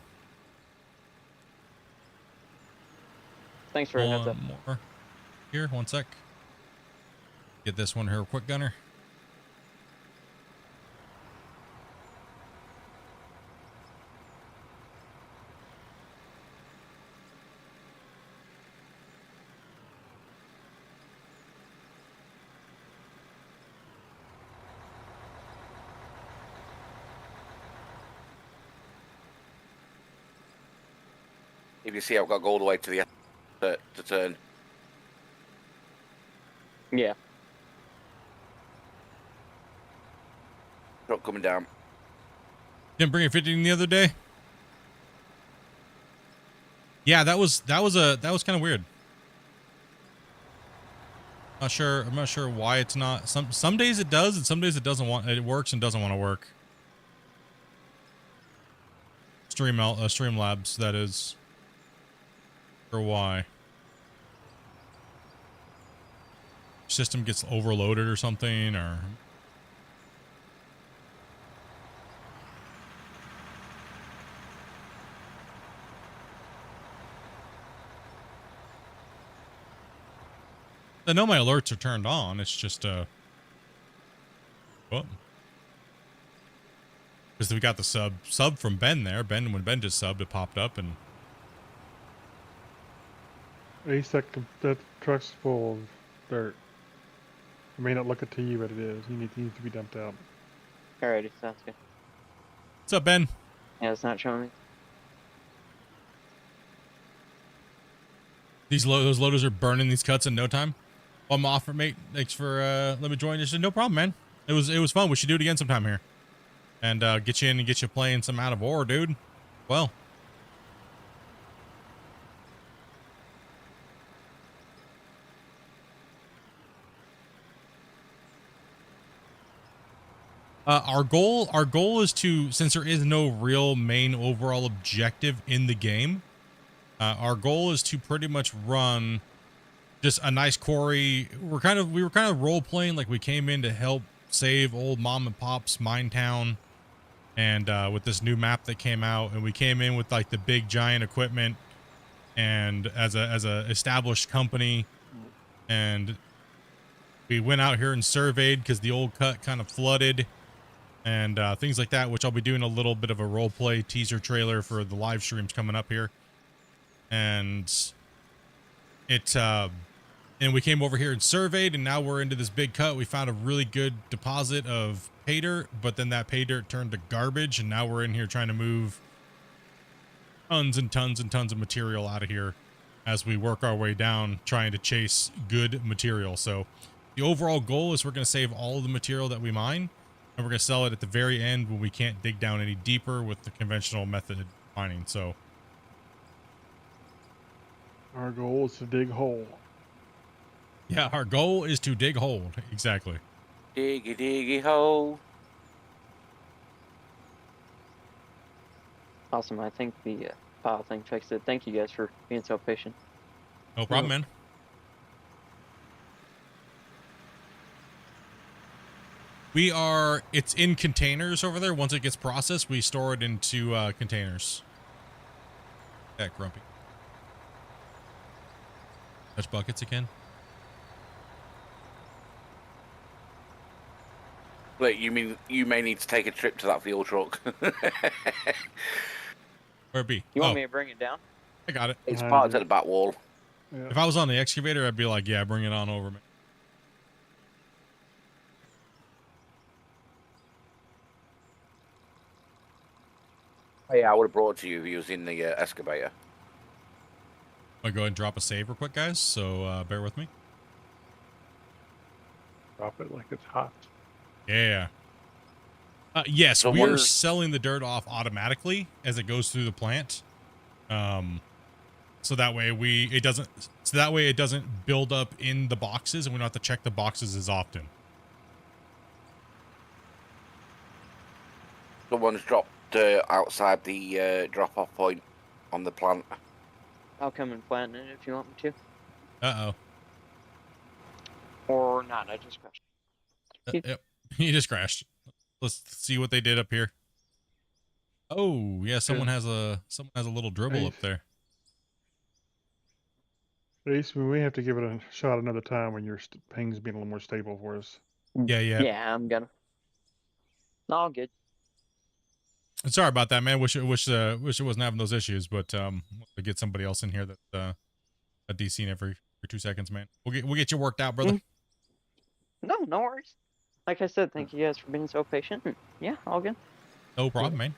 Thanks for a heads up. One more. Here, one sec. Get this one here quick, Gunner. If you see, I've got to go all the way to the end to turn. Yeah. Truck coming down. Didn't bring a 15 the other day. Yeah, that was kind of weird. I'm not sure why it's not. Some days it does, and some days it doesn't want. It works and doesn't want to work. Streamlabs, that is. Or why? System gets overloaded or something, or. I know my alerts are turned on. It's just what? Because we got the sub from Ben there. When Ben just subbed, it popped up and. Ace, that truck's full of dirt. It may not look it to you, but it is. It needs to be dumped out. Alrighty, sounds good. What's up, Ben? Yeah, it's not showing me. Those loaders are burning these cuts in no time. Well, I'm off, mate. Thanks for let me join. Just no problem, man. It was fun. We should do it again sometime here, and get you in and get you playing some out of ore, dude. Well. Our goal is to, since there is no real main overall objective in the game, our goal is to pretty much run just a nice quarry. We were kind of role playing like we came in to help save old mom and pop's mine town, and with this new map that came out, and we came in with like the big giant equipment, and as a established company, and we went out here and surveyed because the old cut kind of flooded. And things like that, which I'll be doing a little bit of a role play teaser trailer for the live streams coming up here. And and we came over here and surveyed, and now we're into this big cut. We found a really good deposit of pay dirt, but then that pay dirt turned to garbage, and now we're in here trying to move tons and tons and tons of material out of here as we work our way down, trying to chase good material. So the overall goal is we're going to save all of the material that we mine, and we're going to sell it at the very end when we can't dig down any deeper with the conventional method of mining. So Our goal is to dig hole. yeah, our goal is to dig hole. Exactly. Diggy diggy hole. Awesome. I think the file thing fixed it. Thank you guys for being so patient. No problem, man. It's in containers over there. Once it gets processed, we store it into containers. That grumpy. Touch buckets again. Wait, you mean you may need to take a trip to that fuel truck? Where it be? You want me to bring it down? I got it. It's parked at the back wall. Yeah. If I was on the excavator, I'd be like, yeah, bring it on over, man. Oh, yeah, I would have brought it to you if you was in the excavator. I'm gonna go ahead and drop a save real quick, guys, so bear with me. Drop it like it's hot. Yeah. Yes, So we what are is- selling the dirt off automatically as it goes through the plant. So that way it doesn't build up in the boxes, and we don't have to check the boxes as often. Someone's dropped outside the drop-off point on the plant. I'll come and plant it if you want me to. Uh-oh. Or not, I just crashed. Yep. He just crashed. Let's see what they did up here. Oh, yeah, someone has a little dribble up there. Ace, we may have to give it a shot another time when your ping's being a little more stable for us. Yeah, yeah. Yeah, I'm gonna. All good. Sorry about that, man. Wish it wasn't having those issues, but we'll get somebody else in here that a DC in every 2 seconds, man. We'll get you worked out, brother. No, no worries. Like I said, thank you guys for being so patient. And yeah, all good. No problem, man.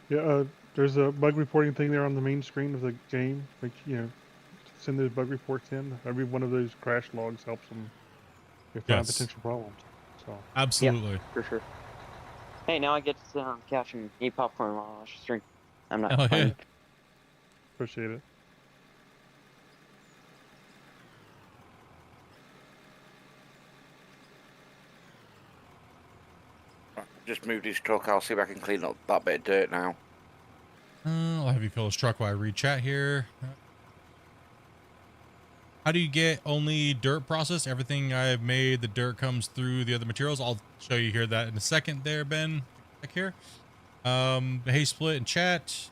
Yeah, there's a bug reporting thing there on the main screen of the game. Like, send those bug reports in. Every one of those crash logs helps them find Yes. potential problems. So Absolutely. Yeah, for sure. Hey, now I get to sit on the couch and eat popcorn while I watch the stream. I'm not Oh, yeah. complaining. appreciate it. Just moved his truck. I'll see if I can clean up that bit of dirt now. I'll have you fill his truck while I read chat here. How do you get only dirt processed? Everything I've made, the dirt comes through the other materials. I'll show you here that in a second there, Ben. Back here. Hey, Split in chat.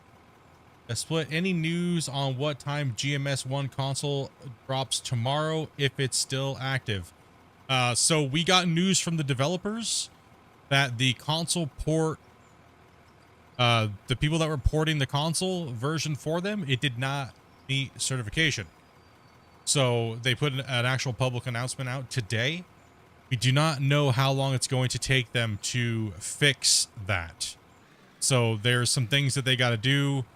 Split, any news on what time GMS 1 console drops tomorrow if it's still active? So we got news from the developers that the console port, the people that were porting the console version for them, it did not meet certification. So they put an actual public announcement out today. We do not know how long it's going to take them to fix that. So there's some things that they got to do,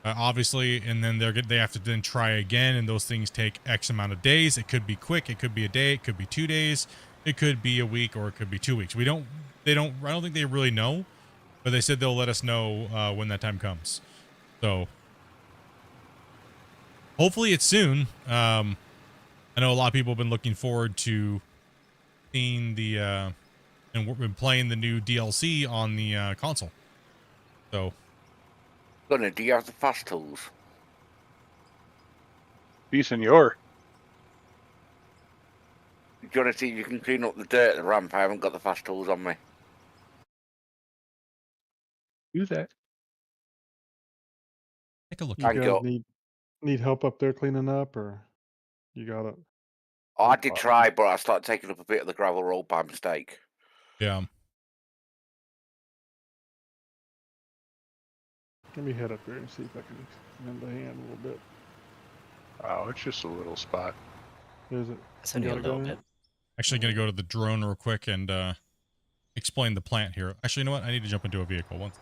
obviously, and then they have to then try again, and those things take X amount of days. It could be quick, it could be a day, it could be 2 days, it could be a week, or it could be 2 weeks. I don't think they really know, but they said they'll let us know when that time comes. So hopefully it's soon. I know a lot of people have been looking forward to seeing the and we've been playing the new DLC on the console. So, Gunnar, do you have the fast tools? Be senor. Do you want to see if you can clean up the dirt at the ramp? I haven't got the fast tools on me. Do that. take a look. You Thank guys you. need help up there cleaning up, or you got it? Oh, I did try, but I started taking up a bit of the gravel road by mistake. Yeah. Let me head up there and see if I can lend a hand a little bit. Oh, it's just a little spot. Is it? It's only a gotta go little in? bit. Actually, gonna go to the drone real quick and explain the plant here. Actually, you know what? I need to jump into a vehicle once.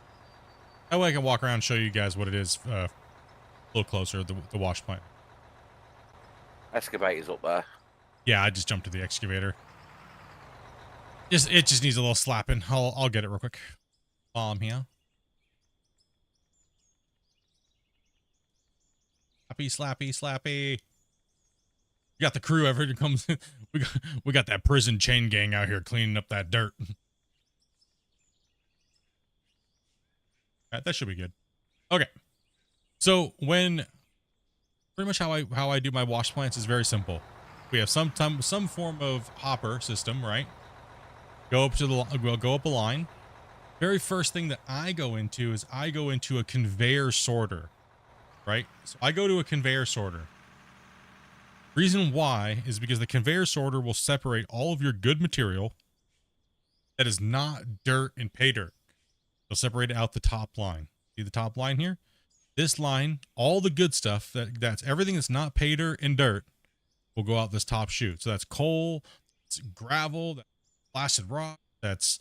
That way I can walk around and show you guys what it is a little closer, the wash plant. Excavator's up there. Yeah, I just jumped to the excavator. It just needs a little slapping. I'll get it real quick while I'm here. Slappy. We got the crew ever comes. we got that prison chain gang out here cleaning up that dirt. That should be good. Okay. So pretty much how I do my wash plants is very simple. We have some form of hopper system, right? Go up a line. Very first thing that I go into is a conveyor sorter, right? So I go to a conveyor sorter. Reason why is because the conveyor sorter will separate all of your good material that is not dirt and pay dirt. It'll separate out the top line. See the top line here? This line, all the good stuff, that's everything that's not pay dirt and dirt, will go out this top chute. So that's coal, that's gravel, that's blasted rock, that's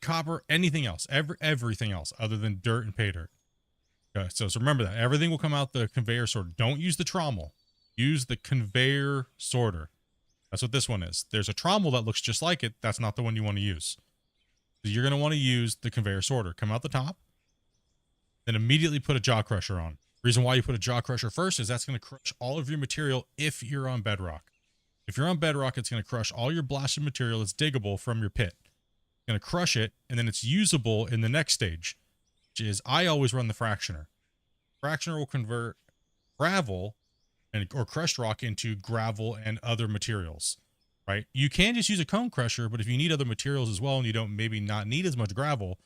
copper, anything else, everything else other than dirt and pay dirt. Okay, so remember that everything will come out the conveyor sorter. Don't use the trommel. Use the conveyor sorter. That's what this one is. There's a trommel that looks just like it. That's not the one you want to use. So you're going to want to use the conveyor sorter. Come out the top, then immediately put a jaw crusher on. Reason why you put a jaw crusher first is that's going to crush all of your material if you're on bedrock. If you're on bedrock, it's going to crush all your blasted material that's diggable from your pit. It's going to crush it, and then it's usable in the next stage, which is I always run the fractioner. Fractioner will convert gravel or crushed rock into gravel and other materials, right? You can just use a cone crusher, but if you need other materials as well and you don't maybe not need as much gravel,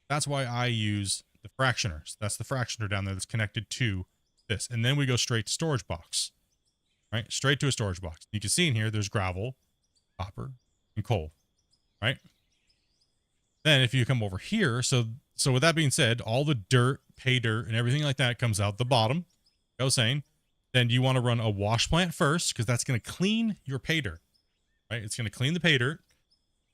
that's why I use the fractioner. So that's the fractioner down there that's connected to this. And then we go straight to storage box. right? Straight to a storage box. You can see in here, there's gravel, copper, and coal, right? Then if you come over here, so with that being said, all the dirt, pay dirt, and everything like that comes out the bottom. Like I was saying, then you want to run a wash plant first because that's going to clean your pay dirt, right? It's going to clean the pay dirt,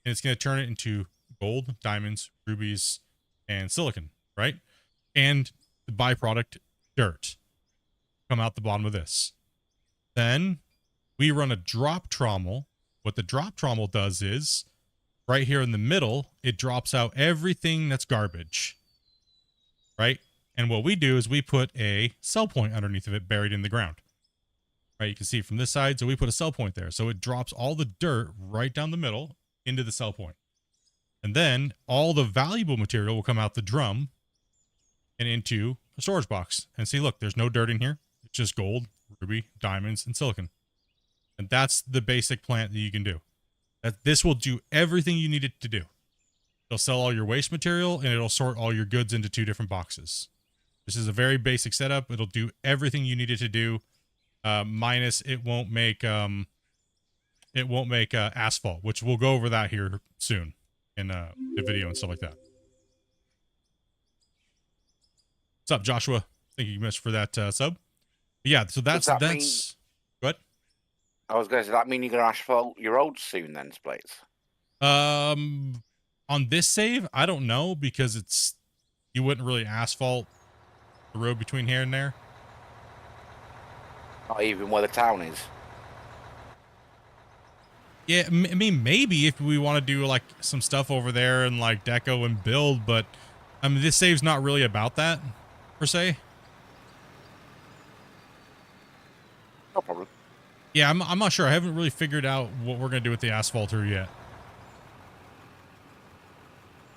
and it's going to turn it into gold, diamonds, rubies, and silicon, right? And the byproduct, dirt, come out the bottom of this. Then we run a drop trommel. What the drop trommel does is, right here in the middle, it drops out everything that's garbage, right? And what we do is we put a sell point underneath of it, buried in the ground, right? You can see from this side, so we put a sell point there. So it drops all the dirt right down the middle into the sell point. And then all the valuable material will come out the drum and into a storage box. And see, look, there's no dirt in here. It's just gold, ruby, diamonds, and silicon. And that's the basic plant that you can do. That this will do everything you need it to do. It'll sell all your waste material and it'll sort all your goods into 2 different boxes. This is a very basic setup. It'll do everything you need it to do. Minus it won't make asphalt, which we'll go over that here soon in the video and stuff like that. What's up, Joshua? Thank you much for that sub. Yeah, so that's what I was going to say, that mean you're going to asphalt your roads soon then, Splits? on this save, I don't know, because you wouldn't really asphalt the road between here and there. Not even where the town is. Yeah, I mean, maybe if we want to do like some stuff over there and like deco and build, but I mean, this save's not really about that per se. No problem. Yeah, I'm not sure. I haven't really figured out what we're going to do with the asphalter yet.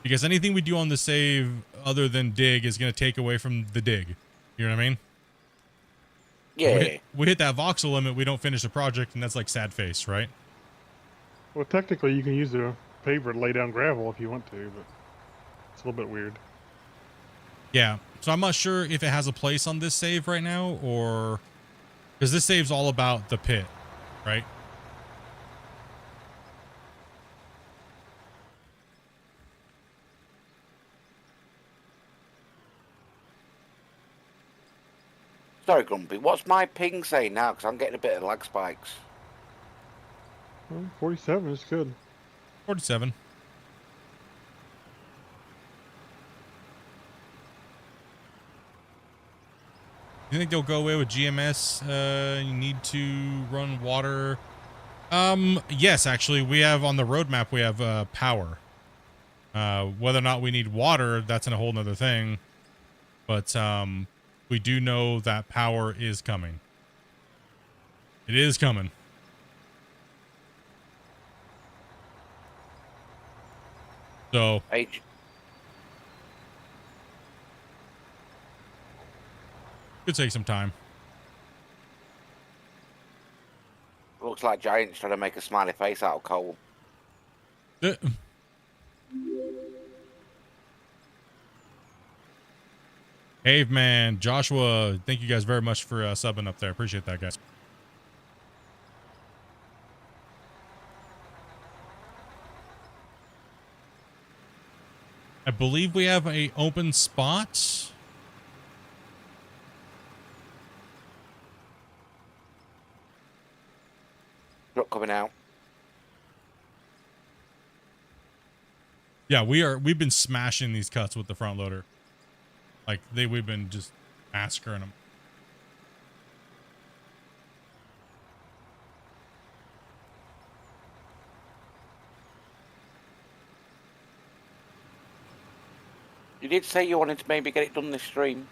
Because anything we do on the save other than dig is going to take away from the dig. You know what I mean? Yeah. We hit that voxel limit, we don't finish the project, and that's like sad face, right? Well, technically, you can use a paver to lay down gravel if you want to, but it's a little bit weird. Yeah. So I'm not sure if it has a place on this save right now, or... Because this save's all about the pit, right? Sorry, Grumpy. What's my ping saying now? Because I'm getting a bit of lag spikes. Well, 47 is good. 47. You think they'll go away with GMS? You need to run water. Yes, actually, we have on the roadmap, we have power. Whether or not we need water, that's a whole nother thing. But we do know that power is coming. It is coming. So could take some time. Looks like Giant's trying to make a smiley face out of coal. Caveman, Joshua, thank you guys very much for subbing up there. Appreciate that, guys. I believe we have a open spot. Truck coming out. Yeah, we've been smashing these cuts with the front loader. Like we've been just massacring them. You did say you wanted to maybe get it done this stream.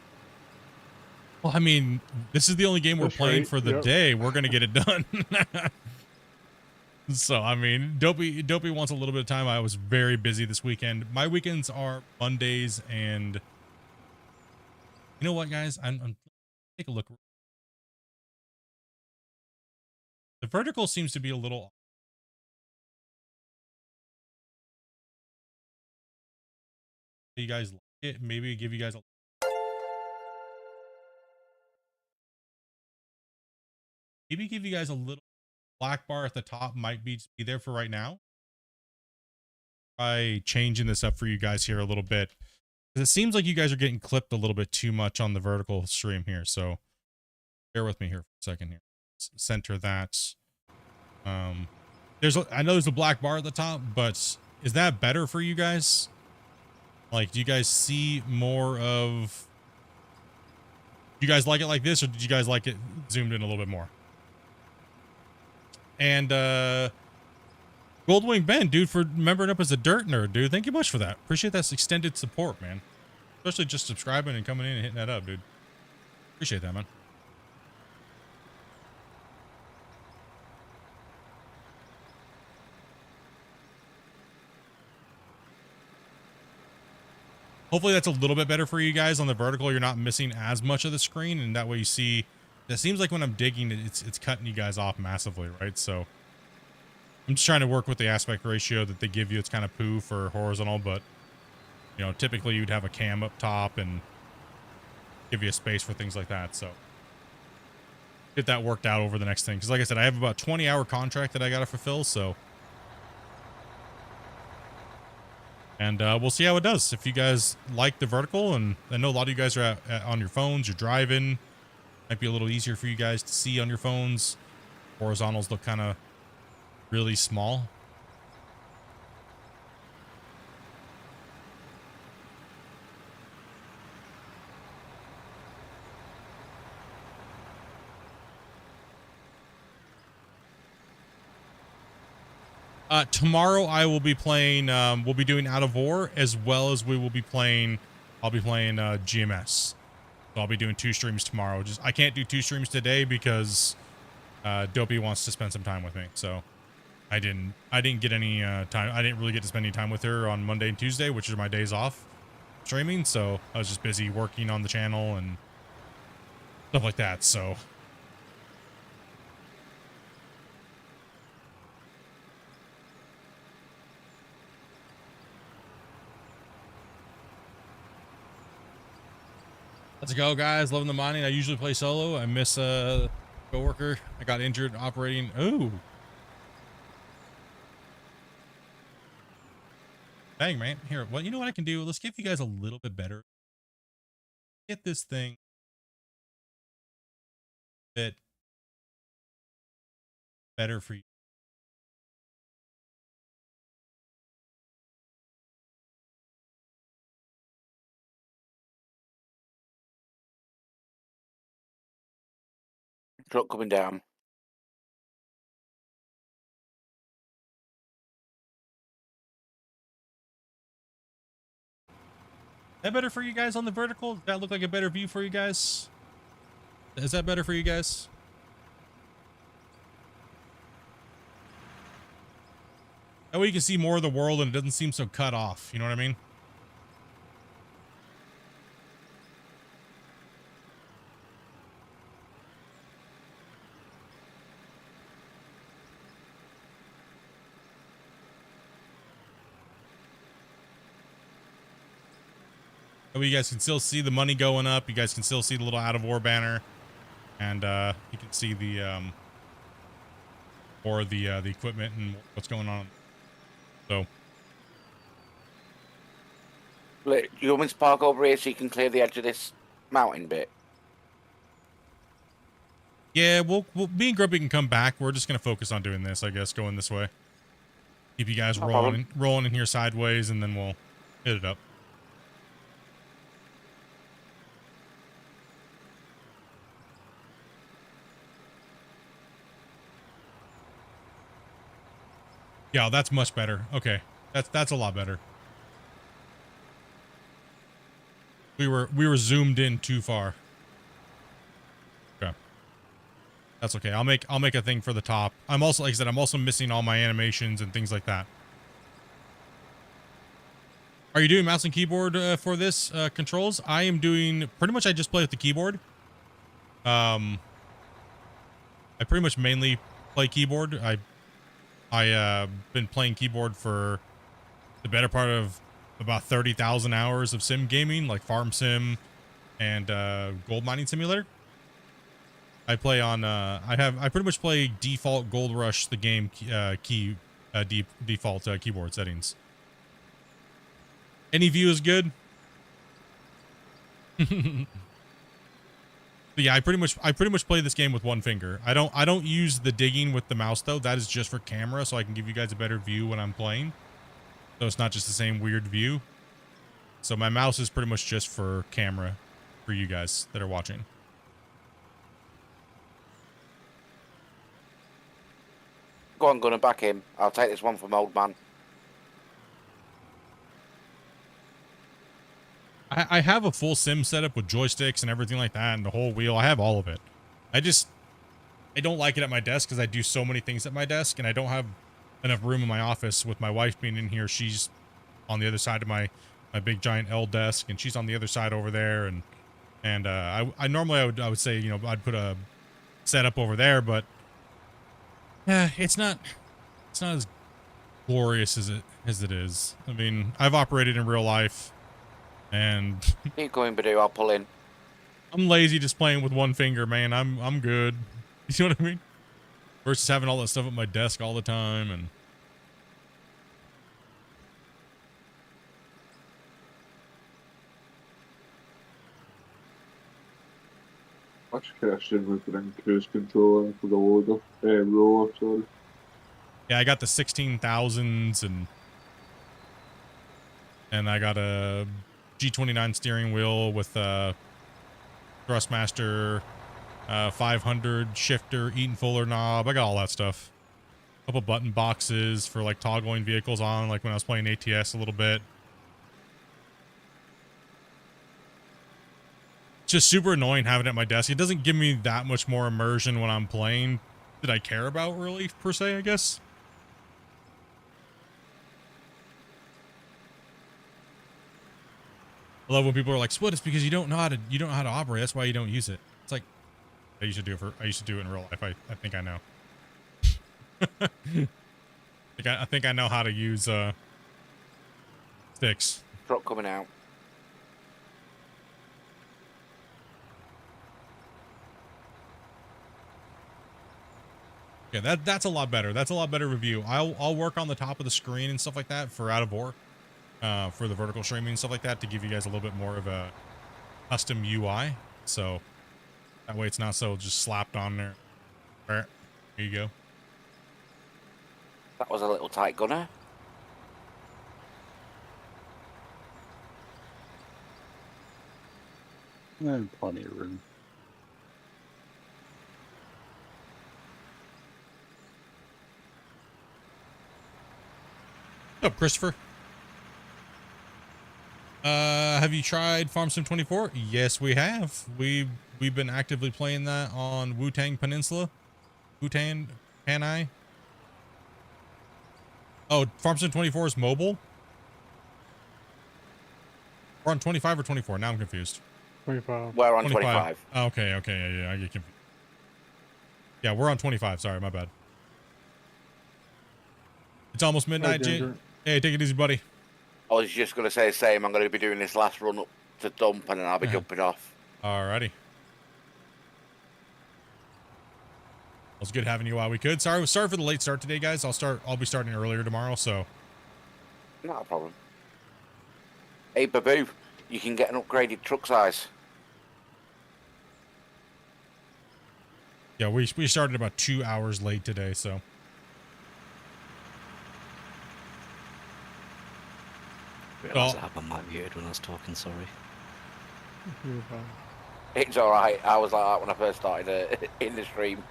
Well, I mean, this is the only game we're That's playing right, for the yep. day. We're gonna get it done. So, I mean, Dopey wants a little bit of time. I was very busy this weekend. My weekends are Mondays, and you know what, guys? I'm take a look. The vertical seems to be a little. You guys like it? Maybe give you guys a. maybe give you guys a little black bar at the top. Might be there for right now. Try changing this up for you guys here a little bit, because it seems like you guys are getting clipped a little bit too much on the vertical stream here. So bear with me here for a second here. Center that. I know there's a black bar at the top, but is that better for you guys? Like, do you guys see more of? Do you guys like it like this, or did you guys like it zoomed in a little bit more? And Goldwing Ben, dude, for remembering up as a dirt nerd, dude. Thank you much for that. Appreciate that extended support, man. Especially just subscribing and coming in and hitting that up, dude. Appreciate that, man. Hopefully that's a little bit better for you guys on the vertical. You're not missing as much of the screen, and that way you see. It seems like when I'm digging, it's cutting you guys off massively, right? So I'm just trying to work with the aspect ratio that they give you. It's kind of poo for horizontal, but you know, typically you'd have a cam up top and give you a space for things like that. So get that worked out over the next thing, because like I said, I have about 20-hour contract that I got to fulfill. So. And we'll see how it does. If you guys like the vertical, and I know a lot of you guys are on your phones, you're driving, might be a little easier for you guys to see on your phones. Horizontals look kind of really small. Tomorrow I will be playing, we'll be doing Out of War, as well as we will be playing, I'll be playing GMS. So I'll be doing 2 streams tomorrow. I can't do 2 streams today because Dopey wants to spend some time with me. So I didn't get any time. I didn't really get to spend any time with her on Monday and Tuesday, which are my days off streaming. So I was just busy working on the channel and stuff like that. So let's go, guys. Loving the mining. I usually play solo. I miss a coworker. I got injured operating. Ooh. Dang, man. Here, well, you know what I can do? Let's give you guys a little bit better. Get this thing a bit better for you. Truck coming down. Is that better for you guys on the vertical? Does that look like a better view for you guys? Is that better for you guys? That way you can see more of the world and it doesn't seem so cut off. You know what I mean? You guys can still see the money going up. You guys can still see the little Out of War banner, and you can see the the equipment and what's going on. So, Look, you want me to park over here so you can clear the edge of this mountain bit? yeah, we'll me and Grumpy can come back. We're just gonna focus on doing this, I guess, going this way. Keep you guys No rolling in here sideways, and then we'll hit it up. Yeah, that's much better. Okay. That's a lot better. We were zoomed in too far. Okay. That's okay. I'll make a thing for the top. I'm also, like I said, I'm also missing all my animations and things like that. Are you doing mouse and keyboard for this controls? I am doing pretty much, I just play with the keyboard. I pretty much mainly play keyboard. I been playing keyboard for the better part of about 30,000 hours of sim gaming, like Farm Sim and Gold Mining Simulator. I play on I pretty much play default Gold Rush the game default keyboard settings. Any view is good. But yeah, I pretty much play this game with one finger. I don't use the digging with the mouse though. That is just for camera, so I can give you guys a better view when I'm playing. So it's not just the same weird view. So my mouse is pretty much just for camera for you guys that are watching. Go on, gonna back him. I'll take this one from old man. I have a full sim setup with joysticks and everything like that and the whole wheel. I have all of it. I don't like it at my desk because I do so many things at my desk and I don't have enough room in my office with my wife being in here. She's on the other side of my big giant L desk and she's on the other side over there. And I normally I would say, you know, I'd put a setup over there, but it's not as glorious as it is. I mean, I've operated in real life. And Keep going, Badoo. I'll pull in. I'm lazy just playing with one finger, man. I'm good. You see what I mean? Versus having all that stuff at my desk all the time and Which Christian was in cruise control for the loader, roller, sorry. yeah, I got the 16,000s and I got a G29 steering wheel with a Thrustmaster 500 shifter, Eaton Fuller knob. I got all that stuff. A couple button boxes for like toggling vehicles on, like when I was playing ATS a little bit. It's just super annoying having it at my desk. It doesn't give me that much more immersion when I'm playing that I care about really, per se, I guess. I love when people are like, "Split, it's because you don't know how to operate. That's why you don't use it." It's like I used to do it in real life. I think I know. I think I know how to use sticks. Truck coming out. Yeah, that's a lot better. That's a lot better review. I'll work on the top of the screen and stuff like that for out of war. For the vertical streaming and stuff like that to give you guys a little bit more of a custom UI. So that way it's not so just slapped on there. All right, here you go. That was a little tight, Gunner. And plenty of room. What's up, Christopher? Have you tried Farm Sim 24? Yes, we have. We've been actively playing that on Wu-Tang Peninsula. Wu-Tang, Panai. Oh, Farm Sim 24 is mobile? We're on 25 or 24? Now I'm confused. 25. We're on 25. Okay, yeah, I get confused. Yeah, we're on 25. Sorry, my bad. It's almost midnight, Jay. Hey, take it easy, buddy. I was just going to say the same. I'm going to be doing this last run up to dump and then I'll be jumping off. Alrighty. It was good having you while we could. Sorry for the late start today, guys. I'll be starting earlier tomorrow, so. Not a problem. Hey, Baboo, you can get an upgraded truck size. Yeah, we started about 2 hours late today, so. Realised I had my mic muted when I was talking, sorry. You're fine. It's alright. I was like that when I first started in the stream.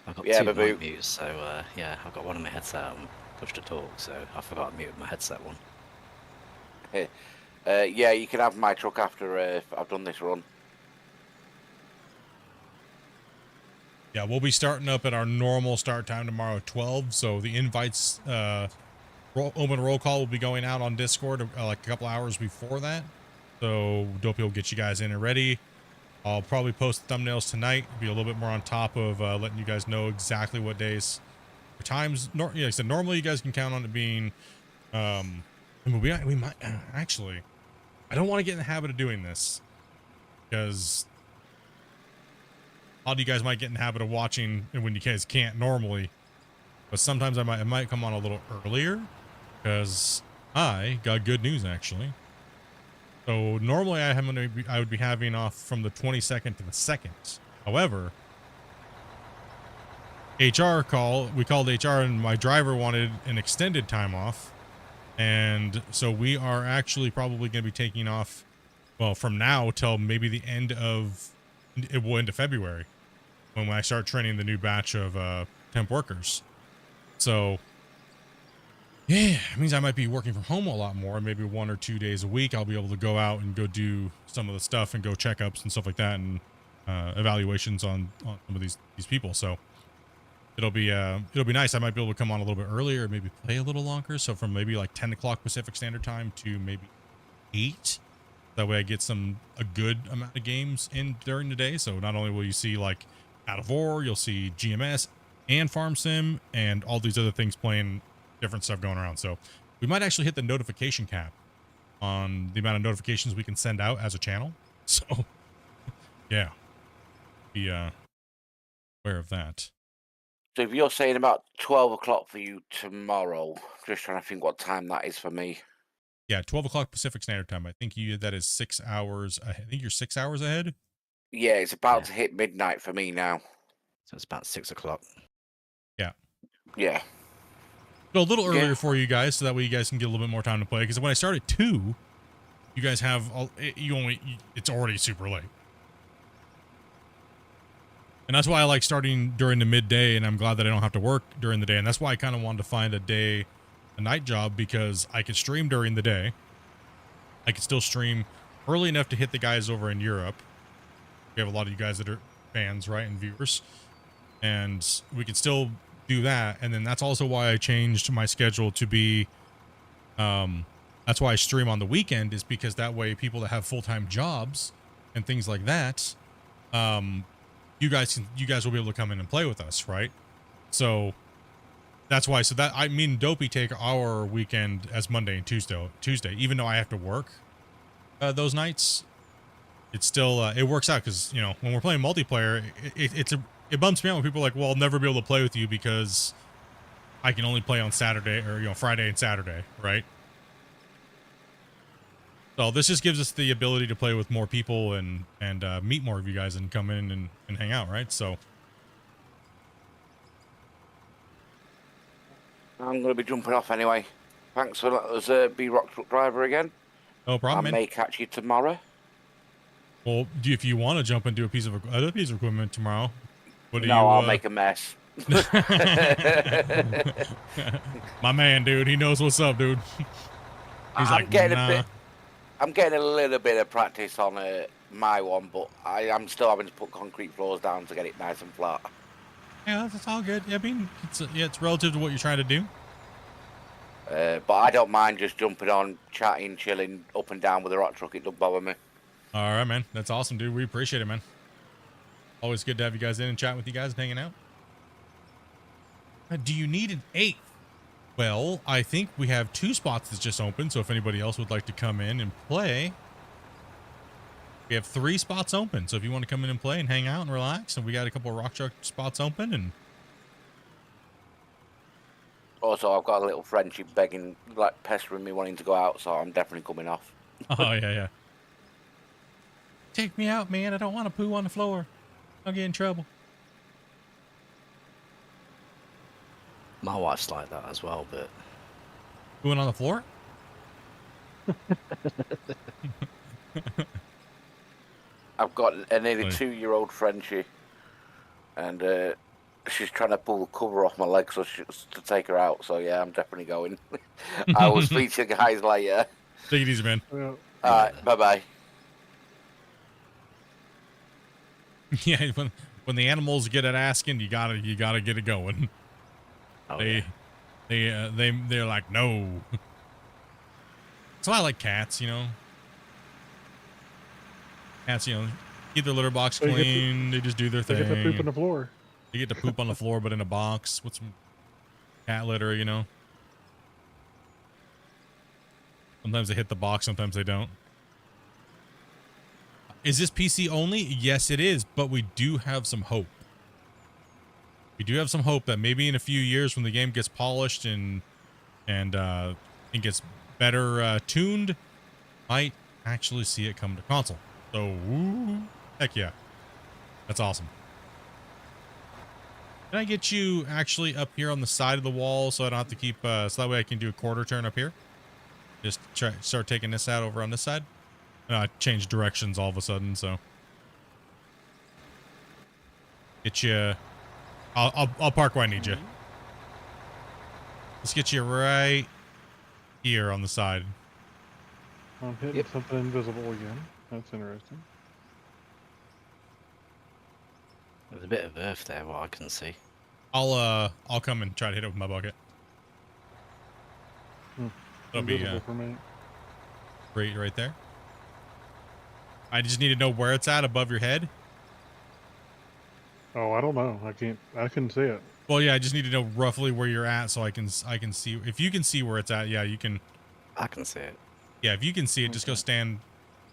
I've got Yeah, two Baboo. mic mutes, so yeah, I've got one on my headset and push to talk, so I forgot to mute my headset one. Yeah, you can have my truck after I've done this run. Yeah, we'll be starting up at our normal start time tomorrow at 12. So the invites, open roll call will be going out on Discord like a couple hours before that. So Dopey will get you guys in and ready. I'll probably post the thumbnails tonight. Be a little bit more on top of letting you guys know exactly what days or times. Yeah, like I said, normally you guys can count on it being. We might actually. I don't want to get in the habit of doing this because a lot of you guys might get in the habit of watching when you guys can't normally, but sometimes I might come on a little earlier because I got good news actually. So normally I would be having off from the 22nd to the 2nd. However, we called HR and my driver wanted an extended time off. And so we are actually probably going to be taking off, well, from now till maybe the end of February when I start training the new batch of temp workers. So yeah, it means I might be working from home a lot more. Maybe 1 or 2 days a week I'll be able to go out and go do some of the stuff and go checkups and stuff like that, and evaluations on some of these people. So it'll be nice. I might be able to come on a little bit earlier, maybe play a little longer. So from maybe like 10 o'clock Pacific Standard Time to maybe 8. That way I get a good amount of games in during the day. So not only will you see like Out of War, you'll see GMS and Farm Sim and all these other things playing different stuff going around. So we might actually hit the notification cap on the amount of notifications we can send out as a channel. So yeah, be aware of that. So if you're saying about 12 o'clock for you tomorrow, just trying to think what time that is for me. Yeah, 12 o'clock Pacific Standard Time. I think that is 6 hours. I think you're 6 hours ahead. Yeah, it's about to hit midnight for me now. So it's about 6 o'clock. Yeah. Yeah. So a little earlier for you guys, so that way you guys can get a little bit more time to play. Because when I start at 2, you guys have it's already super late. And that's why I like starting during the midday, and I'm glad that I don't have to work during the day. And that's why I kind of wanted to find a night job, because I could stream during the day. I could still stream early enough to hit the guys over in Europe. We have a lot of you guys that are fans, right, and viewers. And we could still do that. And then that's also why I changed my schedule to be, that's why I stream on the weekend, is because that way people that have full-time jobs and things like that, you guys will be able to come in and play with us, right? So that's why. So that me and Dopey take our weekend as Monday and Tuesday, even though I have to work those nights. It's still it works out, because when we're playing multiplayer, it bumps me out when people are like, well, I'll never be able to play with you because I can only play on Saturday, or Friday and Saturday, right? So this just gives us the ability to play with more people and meet more of you guys and come in and hang out, right? So I'm going to be jumping off anyway. Thanks for letting us be Rock Truck Driver again. no problem, I man. may catch you tomorrow. Well, if you want to jump into other piece of equipment tomorrow, I'll make a mess. My man, dude, he knows what's up, dude. He's I'm getting nah. I'm getting a little bit of practice on my one, but I'm still having to put concrete floors down to get it nice and flat. Yeah, that's all good. I mean, it's relative to what you're trying to do. But I don't mind just jumping on, chatting, chilling up and down with a rock truck. It don't bother me. All right, man. That's awesome, dude. We appreciate it, man. Always good to have you guys in and chatting with you guys and hanging out. Do you need an 8th? Well, I think we have 2 spots that's just open, so if anybody else would like to come in and play, we have 3 spots open. So if you want to come in and play and hang out and relax, and we got a couple of rock truck spots open. And also, I've got a little Frenchie begging, like pestering me, wanting to go out, so I'm definitely coming off. oh yeah. Take me out, man. I don't want to poo on the floor. I'll get in trouble. My wife's like that as well, but Pooing on the floor? I've got a nearly Funny. 2-year-old Frenchie, and she's trying to pull the cover off my leg to take her out. So yeah, I'm definitely going. I will speak to you guys later. Take it easy, man. Well, All right, bye bye. Yeah, when the animals get at asking, you gotta get it going. oh, They're like, no. So I like cats, Cats, keep their litter box They get to- clean. They just do their they thing. get to poop on the floor. They get to poop on the floor, but in a box with some cat litter, Sometimes they hit the box, sometimes they don't. Is this PC only? Yes, it is, but we do have some hope. We do have some hope that maybe in a few years when the game gets polished and it gets better tuned, might actually see it come to console. So, woo, heck yeah. That's awesome. Can I get you actually up here on the side of the wall so I don't have to keep, so that way I can do a quarter turn up here? Just start taking this out over on this side. I changed directions all of a sudden, so. Get you, I'll park where I need you. Let's get you right here on the side. I'm hitting something invisible again. That's interesting. There's a bit of earth there, what I can see. I'll come and try to hit it with my bucket. That'll be Invisible for me. right there. I just need to know where it's at above your head. Oh, I don't know. I couldn't see it. Well, yeah, I just need to know roughly where you're at so I can see. If you can see where it's at, yeah, you can. I can see it. Yeah, if you can see it, just go stand,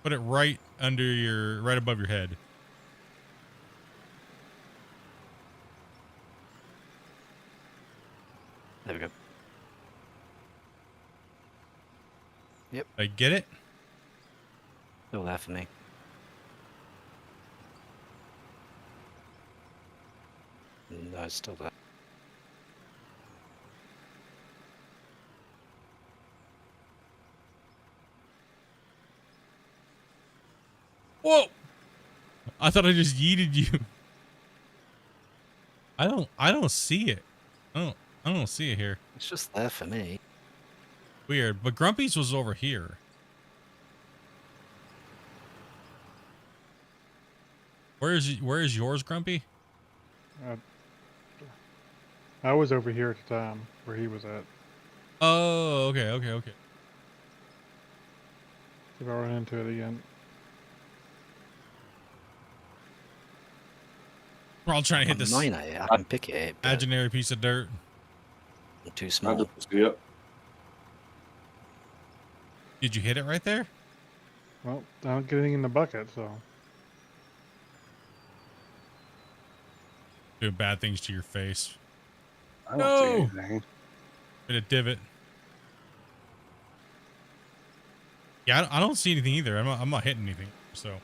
put it right above your head. There we go. Yep. I get it. Still there for me. No, it's still there. Whoa! I thought I just yeeted you. I don't see it. I don't see it here. It's just there for me. Weird, but Grumpy's was over here. Where is yours, Grumpy? I was over here at the time where he was at. Oh, okay. If I run into it again. We're all trying to hit this I can pick it. But imaginary piece of dirt. I'm too I small. don't see it. Did you hit it right there? Well, I don't get anything in the bucket, so. Doing bad things to your face. I don't see anything. Hit a divot. Yeah, I don't see anything either. I'm not hitting anything. So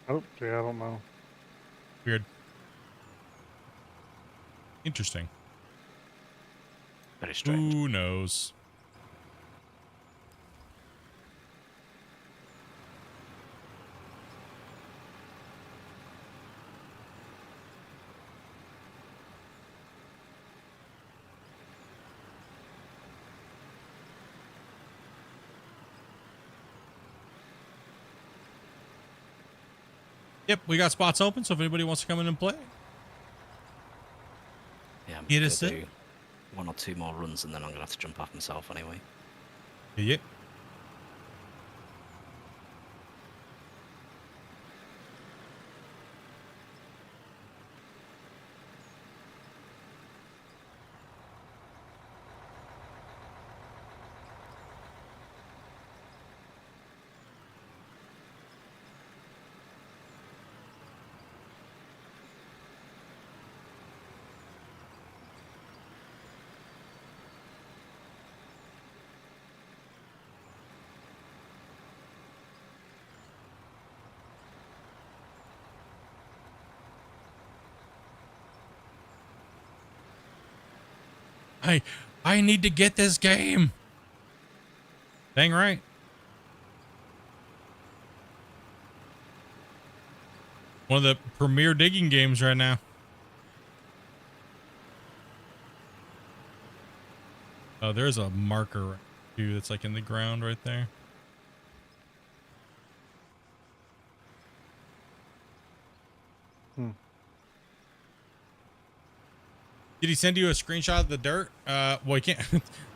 Oh, yeah, I don't know. weird. Interesting. Very strange. Who knows? Yep, we got spots open, so if anybody wants to come in and play. Yeah, I'm Hit gonna us up. do 1 or 2 more runs and then I'm gonna have to jump off myself anyway. Yep. I need to get this game. Dang right. One of the premier digging games right now. Oh, there's a marker too that's like in the ground right there. Did he send you a screenshot of the dirt? Well, you can't.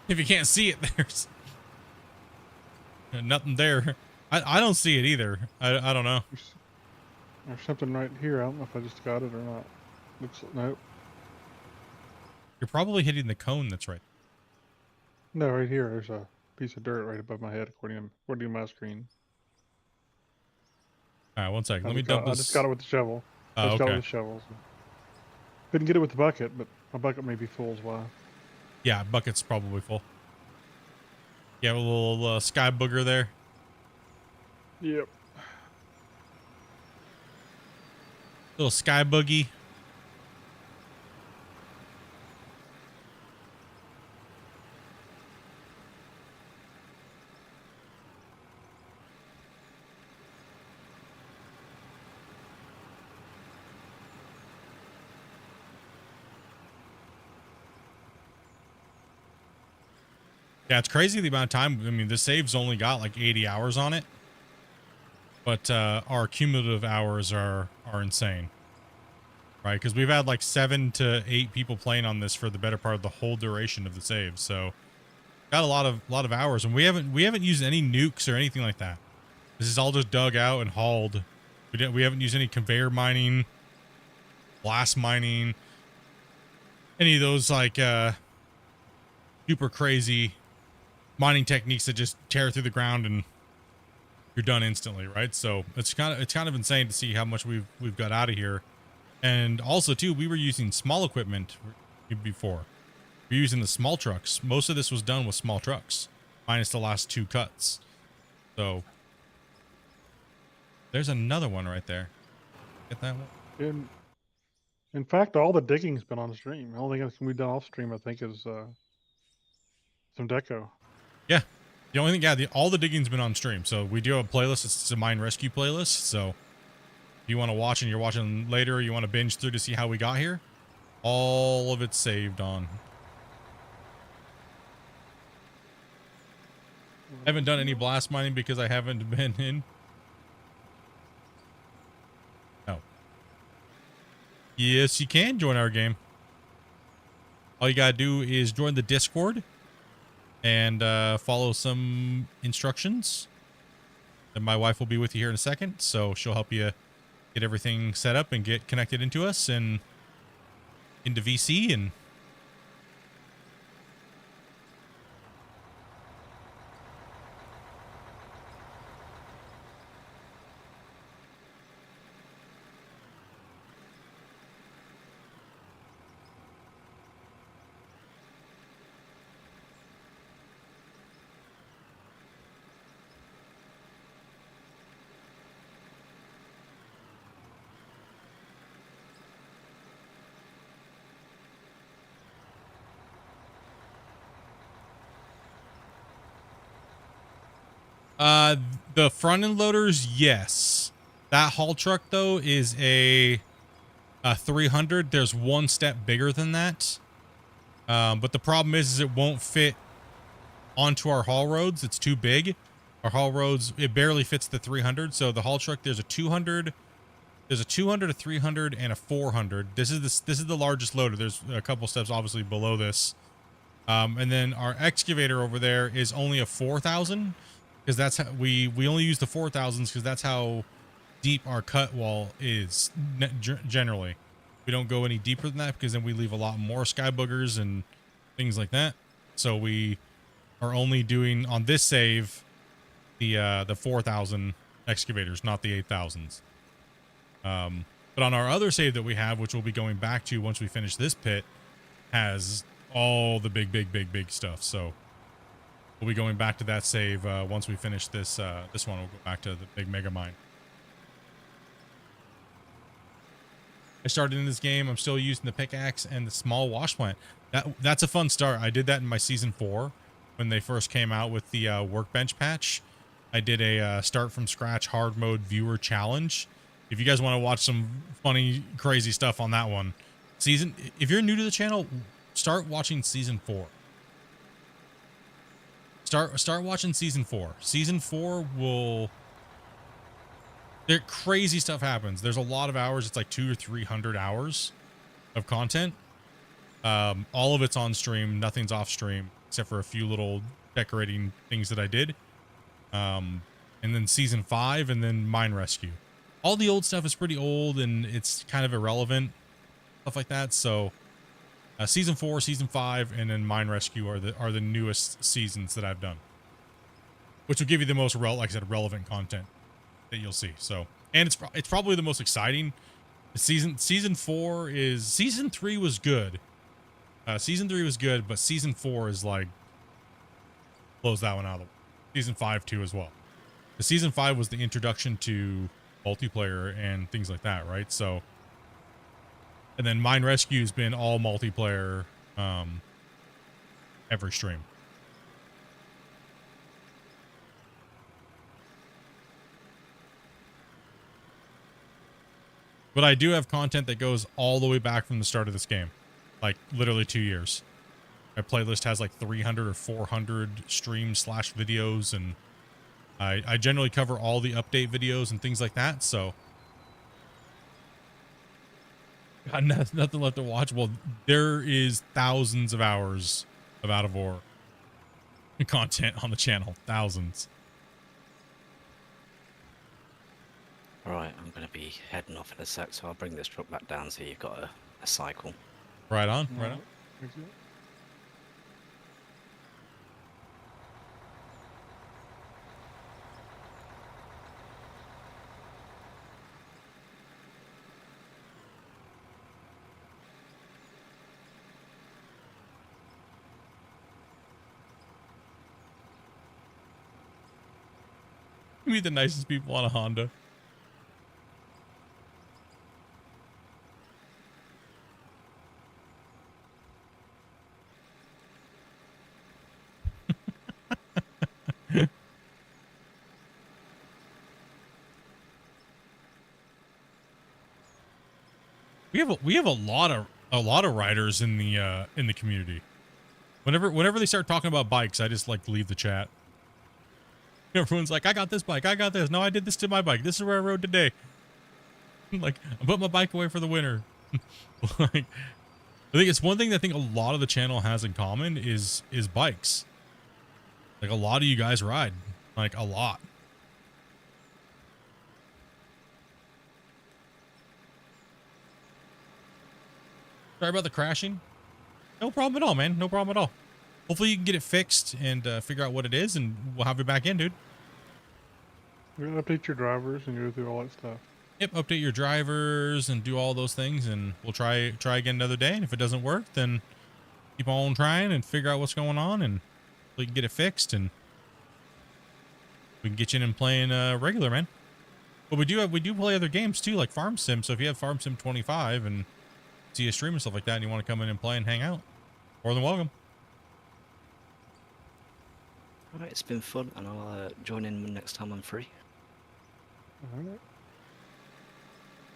If you can't see it, there's nothing there. I don't see it either. I don't know. There's something right here. I don't know if I just got it or not. Looks nope. You're probably hitting the cone that's right. No, right here. There's a piece of dirt right above my head, according to my screen. All right, one second. Let me I dump this. just got it with the shovel. I Oh, just got it okay. with the shovel. So. Couldn't get it with the bucket, but my bucket may be full as well. Yeah, bucket's probably full. You have a little sky booger there. Yep. Little sky boogie. Yeah, it's crazy the amount of time. I mean, the save's only got like 80 hours on it, but our cumulative hours are insane, right? Because we've had like 7 to 8 people playing on this for the better part of the whole duration of the save. So got a lot of hours, and we haven't used any nukes or anything like that. This is all just dug out and hauled. We haven't used any conveyor mining, blast mining, any of those like super crazy mining techniques that just tear through the ground and you're done instantly, right? So it's kind of insane to see how much we've got out of here. And also too, we were using small equipment before. We're using the small trucks. Most of this was done with small trucks, minus the last 2 cuts. So there's another one right there. Get that one. In fact, all the digging's been on stream. The only thing that's gonna be done off stream, I think, is some deco. Yeah. The only thing, yeah, all the digging's been on stream. So we do have a playlist. It's a mine rescue playlist. So if you want to watch and you're watching later, or you want to binge through to see how we got here, all of it's saved on. I haven't done any blast mining because I haven't been in. No. Yes, you can join our game. All you gotta do is join the Discord and follow some instructions. And my wife will be with you here in a second, so she'll help you get everything set up and get connected into us and into VC. And the front end loaders, yes. That haul truck though is a 300. There's one step bigger than that. But the problem is it won't fit onto our haul roads. It's too big. Our haul roads, it barely fits the 300. So the haul truck, there's a 200, there's a 200, a 300, and a 400. This is the largest loader. There's a couple steps obviously below this. And then our excavator over there is only a 4,000, because that's how we only use the 4,000s because that's how deep our cut wall is generally. We don't go any deeper than that because then we leave a lot more sky boogers and things like that. So we are only doing on this save the 4,000 excavators, not the 8,000s. But on our other save that we have, which we'll be going back to once we finish this pit, has all the big stuff. So we'll be going back to that save once we finish this this one. We'll go back to the big mega mine. I started in this game. I'm still using the pickaxe and the small wash plant. That's a fun start. I did that in my season 4 when they first came out with the workbench patch. I did a start from scratch hard mode viewer challenge. If you guys want to watch some funny, crazy stuff on that one, if you're new to the channel, start watching season 4. Start watching season 4. Season 4 will. Crazy stuff happens. There's a lot of hours. It's like 200 or 300 hours of content. All of it's on stream. Nothing's off stream except for a few little decorating things that I did. And then season 5 and then mine rescue. All the old stuff is pretty old and it's kind of irrelevant. Stuff like that. So season 4, season 5, and then mine rescue are the newest seasons that I've done. Which will give you the most like I said, relevant content that you'll see. So and it's probably the most exciting. Season 3 was good. Season 3 was good, but season 4 is like blows that one out of the way. Season 5 too as well. The season 5 was the introduction to multiplayer and things like that, right? So, and then Mine Rescue's been all multiplayer every stream. But I do have content that goes all the way back from the start of this game. Like literally 2 years. My playlist has like 300 or 400 streams / videos, and I generally cover all the update videos and things like that, so got nothing left to watch. Well, there is thousands of hours of Out of War content on the channel. Thousands. Right, I'm going to be heading off in a sec, so I'll bring this truck back down so you've got a cycle. Right on, right on. Thanks, yeah. You meet the nicest people on a Honda. We have a lot of riders in the community. Whenever they start talking about bikes, I just like leave the chat. Everyone's like, I got this bike, I got this. No, I did this to my bike. This is where I rode today. Like, I put my bike away for the winter. Like, I think it's one thing that I think a lot of the channel has in common is bikes. Like, a lot of you guys ride. Like, a lot. Sorry about the crashing. No problem at all, man. No problem at all. Hopefully you can get it fixed and figure out what it is, and we'll have you back in, dude. You're gonna update your drivers and go through all that stuff. Yep, update your drivers and do all those things, and we'll try again another day. And if it doesn't work, then keep on trying and figure out what's going on, and we can get it fixed, and we can get you in and playing regular, man. But we do play other games too, like Farm Sim. So if you have Farm Sim 25 and see a stream and stuff like that, and you want to come in and play and hang out, more than welcome. All right, it's been fun, and I'll join in next time I'm free. All right.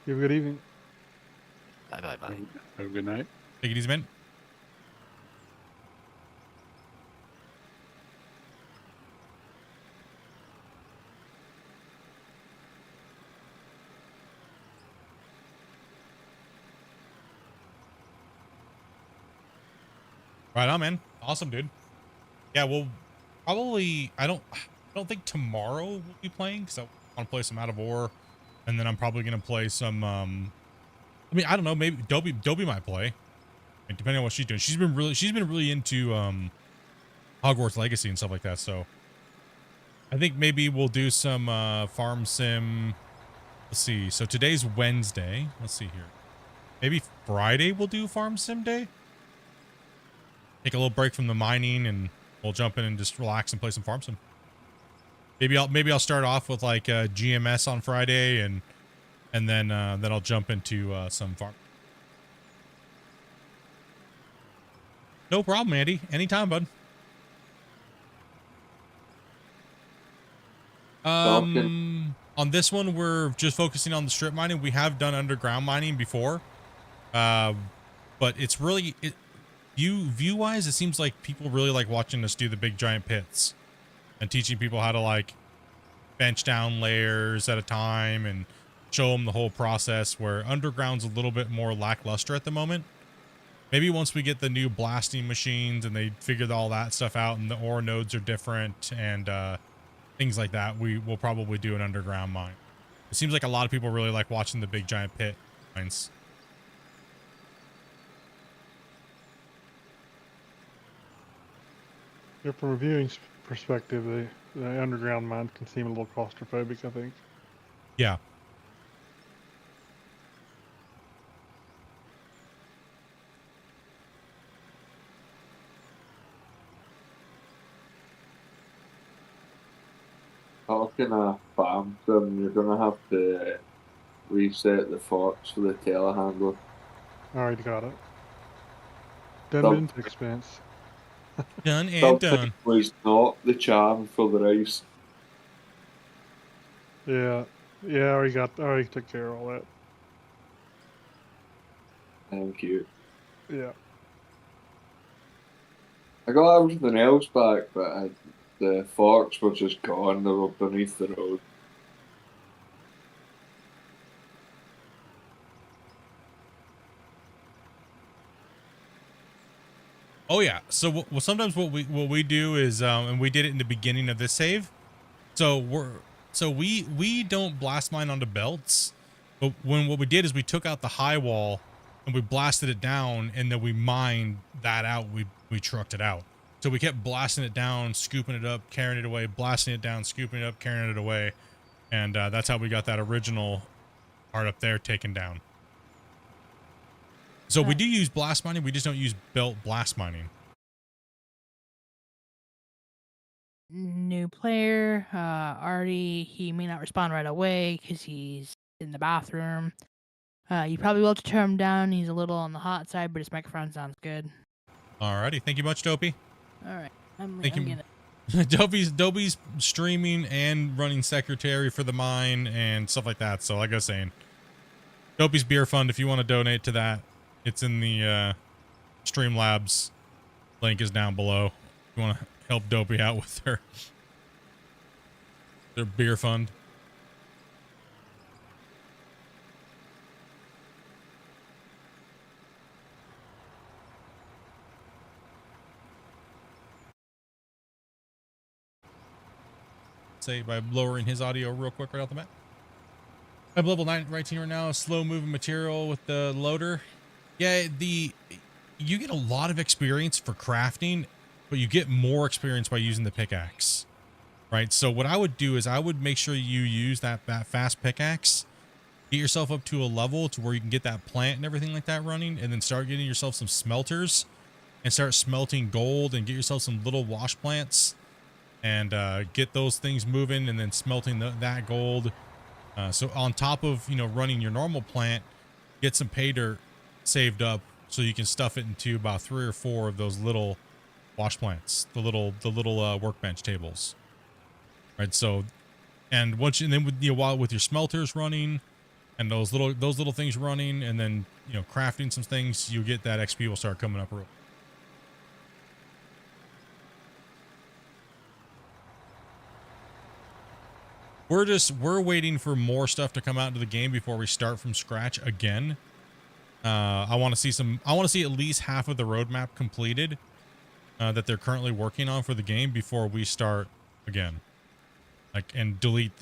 You have a good evening. Bye. Have a good night. Take it easy, man. Right on, man. Awesome, dude. Yeah, well, probably I don't think tomorrow we'll be playing, because I want to play some Out of War, and then I'm probably gonna play some I mean, I don't know, maybe Dobie might play, and depending on what she's doing. She's been really into Hogwarts Legacy and stuff like that, so I think maybe we'll do some Farm Sim. Let's see, so today's Wednesday. Let's see here, maybe Friday we'll do Farm Sim Day. Take a little break from the mining, and we'll jump in and just relax and play some Farm Sim. Maybe I'll start off with like GMS on Friday, and then I'll jump into some farm. No problem, Andy. Anytime, bud. On this one, we're just focusing on the strip mining. We have done underground mining before, but it's really view-wise, it seems like people really like watching us do the big giant pits and teaching people how to like bench down layers at a time and show them the whole process, where underground's a little bit more lackluster at the moment. Maybe once we get the new blasting machines and they figure all that stuff out and the ore nodes are different and things like that, we'll probably do an underground mine. It seems like a lot of people really like watching the big giant pit mines. Yeah, from a viewing perspective, the underground mines can seem a little claustrophobic, I think. Yeah. in a farm sim, you're gonna have to reset the forks for the telehandler. Alright, got it. Done Some- been expense. Done and done. Was not the charm for the rice. Yeah. Yeah, I already took care of all that. Thank you. Yeah. I got everything else back, but the forks were just gone. They were beneath the road. Oh yeah. So sometimes what we do is and we did it in the beginning of this save. So we don't blast mine onto belts, but what we did is we took out the high wall and we blasted it down, and then we mined that out. We trucked it out. So we kept blasting it down, scooping it up, carrying it away, blasting it down, scooping it up, carrying it away, and that's how we got that original part up there taken down. So we do use blast mining, we just don't use belt blast mining. New player, Artie, he may not respond right away because he's in the bathroom. You probably will have to turn him down. He's a little on the hot side, but his microphone sounds good. Alrighty, thank you much, Dopey. Alright, I'm Thank you. gonna... Dopey's streaming and running secretary for the mine and stuff like that. So like I was saying, Dopey's beer fund, if you want to donate to that, it's in the Streamlabs link is down below. If you want to help Dopey out with their beer fund. Say by lowering his audio real quick right off the bat. I'm level 19 right now, slow moving material with the loader. Yeah, you get a lot of experience for crafting, but you get more experience by using the pickaxe, right? So what I would do is I would make sure you use that fast pickaxe, get yourself up to a level to where you can get that plant and everything like that running, and then start getting yourself some smelters and start smelting gold and get yourself some little wash plants and get those things moving and then smelting that gold. So on top of, running your normal plant, get some pay dirt saved up so you can stuff it into about 3 or 4 of those little wash plants, the little workbench tables, right? So, and then with your smelters running and those little things running, and then crafting some things, you get that XP will start coming up real. We're waiting for more stuff to come out into the game before we start from scratch again. I want to see at least half of the roadmap completed that they're currently working on for the game before we start again. And delete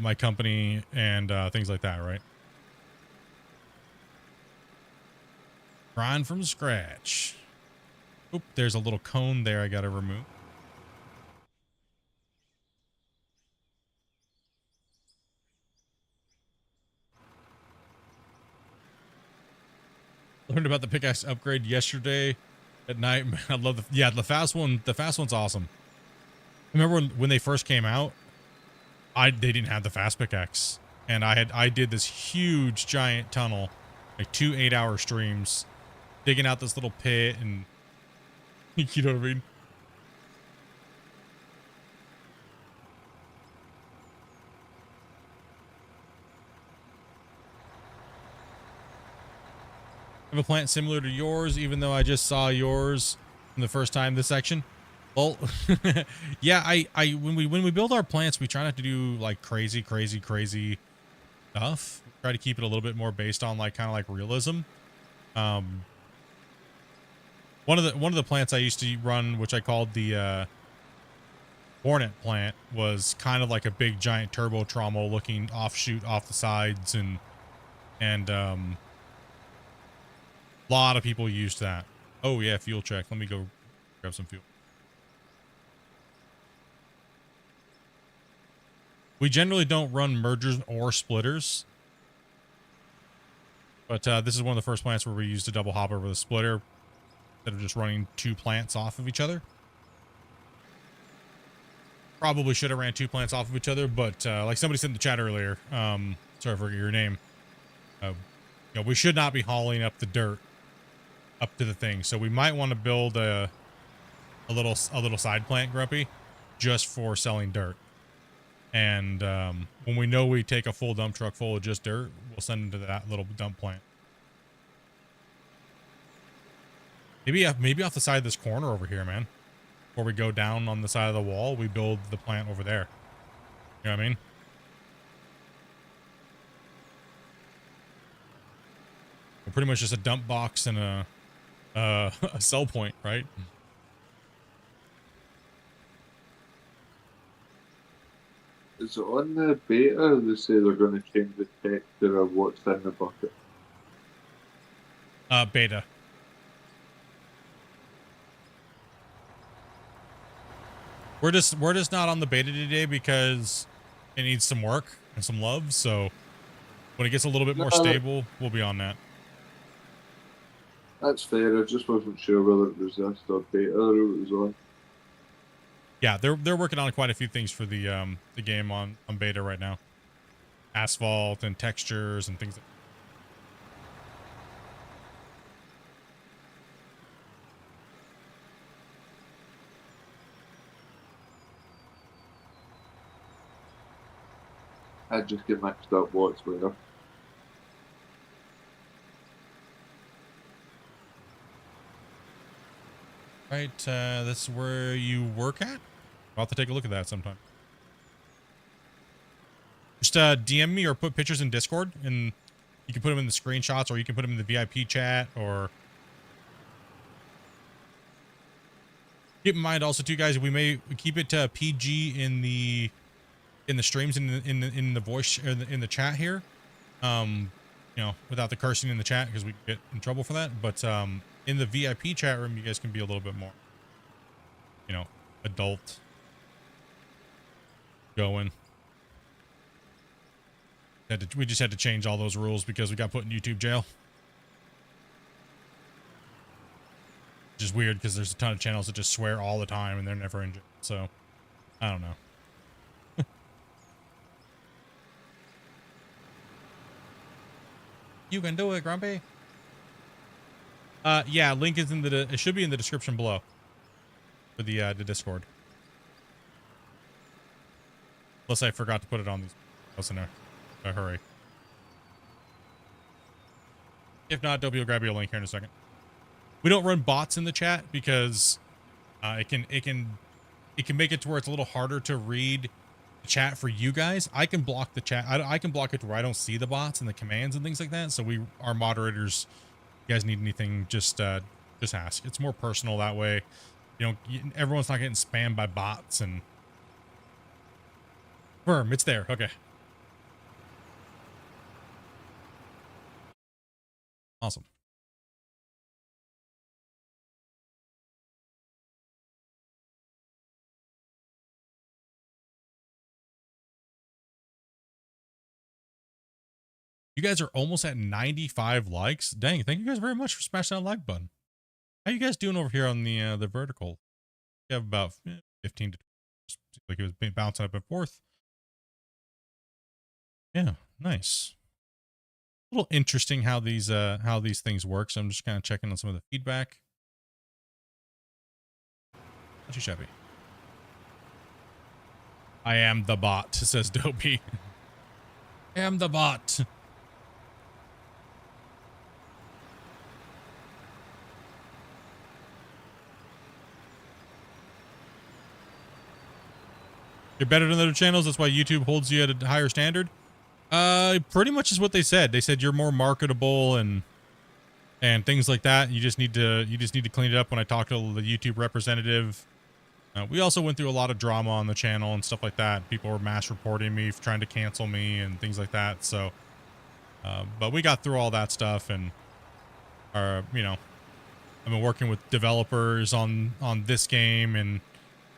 my company and things like that, right? Grind from scratch. Oop, there's a little cone there I gotta remove. Learned about the pickaxe upgrade yesterday at night. Man, I love the fast one. The fast one's awesome. I remember when they first came out, they didn't have the fast pickaxe, and I did this huge giant tunnel, like 2 8-hour streams, digging out this little pit, and you know what I mean. I have a plant similar to yours, even though I just saw yours from the first time this section. Well, yeah, when we build our plants, we try not to do like crazy stuff. We try to keep it a little bit more based on kind of realism. One of the plants I used to run, which I called the Hornet plant, was kind of like a big giant turbo trommel looking offshoot off the sides, and a lot of people used that. Oh yeah, fuel check. Let me go grab some fuel. We generally don't run mergers or splitters, but this is one of the first plants where we used a double hopper with a splitter instead of just running 2 plants off of each other. Probably should have ran 2 plants off of each other, but like somebody said in the chat earlier, sorry for your name, you know, we should not be hauling up the dirt up to the thing. So we might want to build a little side plant, Grumpy, just for selling dirt. And when we know we take a full dump truck full of just dirt, we'll send it to that little dump plant. Maybe off the side of this corner over here, man. Before we go down on the side of the wall, we build the plant over there. You know what I mean? We're pretty much just a dump box and a sell point, right? Is it on the beta they say they're going to change the texture of what's in the bucket? Beta. We're just not on the beta today because it needs some work and some love. So when it gets a little bit more stable, we'll be on that. That's fair. I just wasn't sure whether it was this or beta route it was on. Yeah, they're working on quite a few things for the game on beta right now. Asphalt and textures and things like that. I just get mixed up what's where. Right, that's where you work at? I'll have to take a look at that sometime. Just DM me or put pictures in Discord, and you can put them in the screenshots, or you can put them in the VIP chat, or... Keep in mind also too, guys, we may keep it PG in the streams in the voice in the chat here, you know, without the cursing in the chat because we get in trouble for that. But in the VIP chat room, you guys can be a little bit more, you know, adult going. We just had to change all those rules because we got put in YouTube jail. Which is weird because there's a ton of channels that just swear all the time and they're never in jail. So, I don't know. You can do it, Grumpy. Yeah, link is in it should be in the description below for the Discord. Unless I forgot to put it on these. Listen there. Hurry. If not, Dobby will grab you a link here in a second. We don't run bots in the chat because it can make it to where it's a little harder to read the chat for you guys. I can block the chat. I can block it to where I don't see the bots and the commands and things like that. So our moderators, you guys need anything, just ask. It's more personal that way. You know, everyone's not getting spammed by bots and... Worm, it's there. Okay. Awesome. You guys are almost at 95 likes. Dang, thank you guys very much for smashing that like button. How you guys doing over here on the vertical? You have about 15 to 20. Like it was bouncing up and forth. Yeah, nice. A little interesting how these things work. So I'm just kind of checking on some of the feedback. Not too shabby. I am the bot, says Dopey. I am the bot. You're better than other channels. That's why YouTube holds you at a higher standard. Pretty much is what they said. They said you're more marketable and things like that. You just need to clean it up. When I talked to the YouTube representative, we also went through a lot of drama on the channel and stuff like that. People were mass reporting me, trying to cancel me and things like that. So, but we got through all that stuff, and you know, I've been working with developers on this game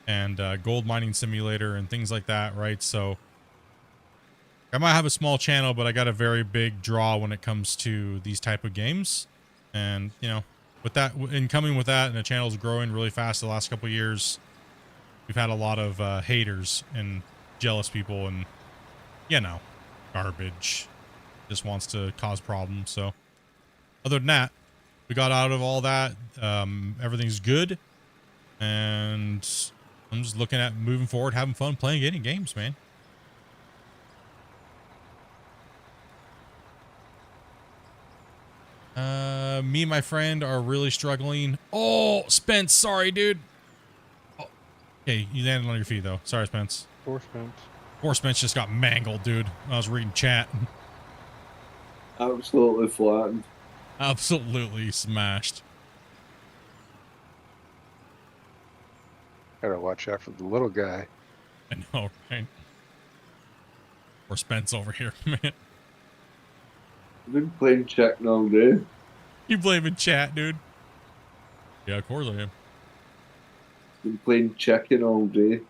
and gold mining simulator and things like that, right? So I might have a small channel, but I got a very big draw when it comes to these type of games. And you know, with that, in coming with that, and the channel's growing really fast the last couple of years, we've had a lot of haters and jealous people, and you know, garbage. Just wants to cause problems. So other than that, we got out of all that. Everything's good, and I'm just looking at moving forward, having fun playing any games, man. Me and my friend are really struggling. Oh, Spence, sorry, dude. Oh, okay, you landed on your feet though. Sorry, Spence. Poor Spence. Poor Spence just got mangled, dude. I was reading chat. Absolutely flattened. Absolutely smashed. Gotta watch out for the little guy. I know, right? Poor Spence over here, man. I've been playing Check all day. You blaming chat, dude? Yeah, of course I am. Been playing Chicken all day.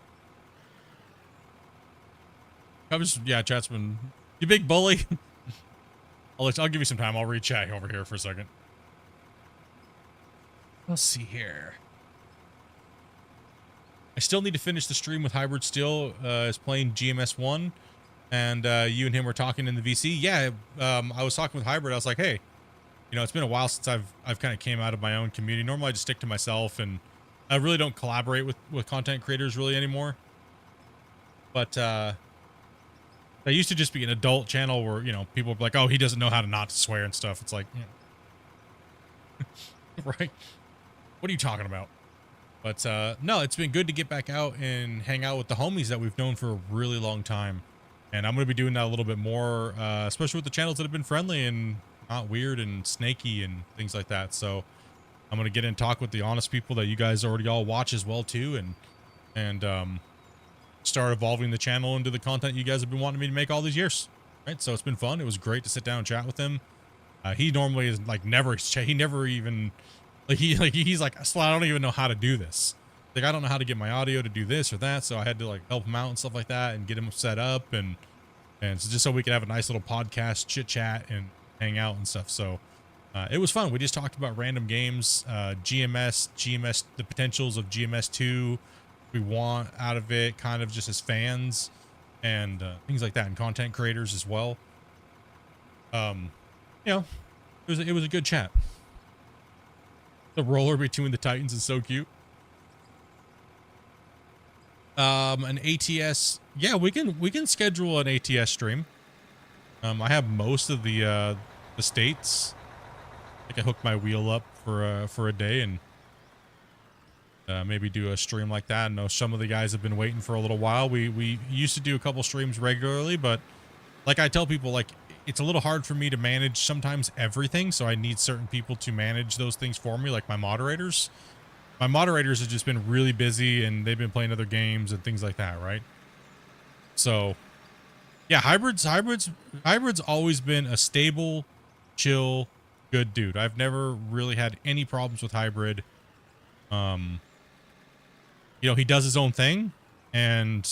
I'm just, yeah, chat's been, you big bully. I'll give you some time. I'll read chat over here for a second. Let's see here. I still need to finish the stream with Hybrid still. Is playing GMS 1. And you and him were talking in the VC. Yeah, I was talking with Hybrid. I was like, hey, you know, it's been a while since I've kind of came out of my own community. Normally I just stick to myself, and I really don't collaborate with content creators really anymore. But I used to just be an adult channel where, you know, people were like, oh, he doesn't know how to not swear and stuff. It's like, yeah. Right? What are you talking about? But no, it's been good to get back out and hang out with the homies that we've known for a really long time. And I'm going to be doing that a little bit more, especially with the channels that have been friendly and not weird and snaky and things like that. So I'm going to get in and talk with the honest people that you guys already all watch as well too, and start evolving the channel into the content you guys have been wanting me to make all these years. Right? So it's been fun. It was great to sit down and chat with him. He normally is like he never even he's like, I don't even know how to do this. Like, I don't know how to get my audio to do this or that. So I had to like help him out and stuff like that and get him set up and so just so we could have a nice little podcast chit chat and hang out and stuff. So it was fun. We just talked about random games, GMS, the potentials of GMS 2, we want out of it, kind of just as fans and things like that, and content creators as well. You know, it was a good chat. The roller between the Titans is so cute. An ATS, yeah, we can schedule an ATS stream. I have most of the states. I can hook my wheel up for a day and maybe do a stream like that. I know some of the guys have been waiting for a little while. We used to do a couple streams regularly, but like I tell people, like, it's a little hard for me to manage sometimes everything, so I need certain people to manage those things for me, like my moderators. My moderators have just been really busy and they've been playing other games and things like that, right? So yeah, Hybrid's always been a stable, chill, good dude. I've never really had any problems with Hybrid. You know, he does his own thing, and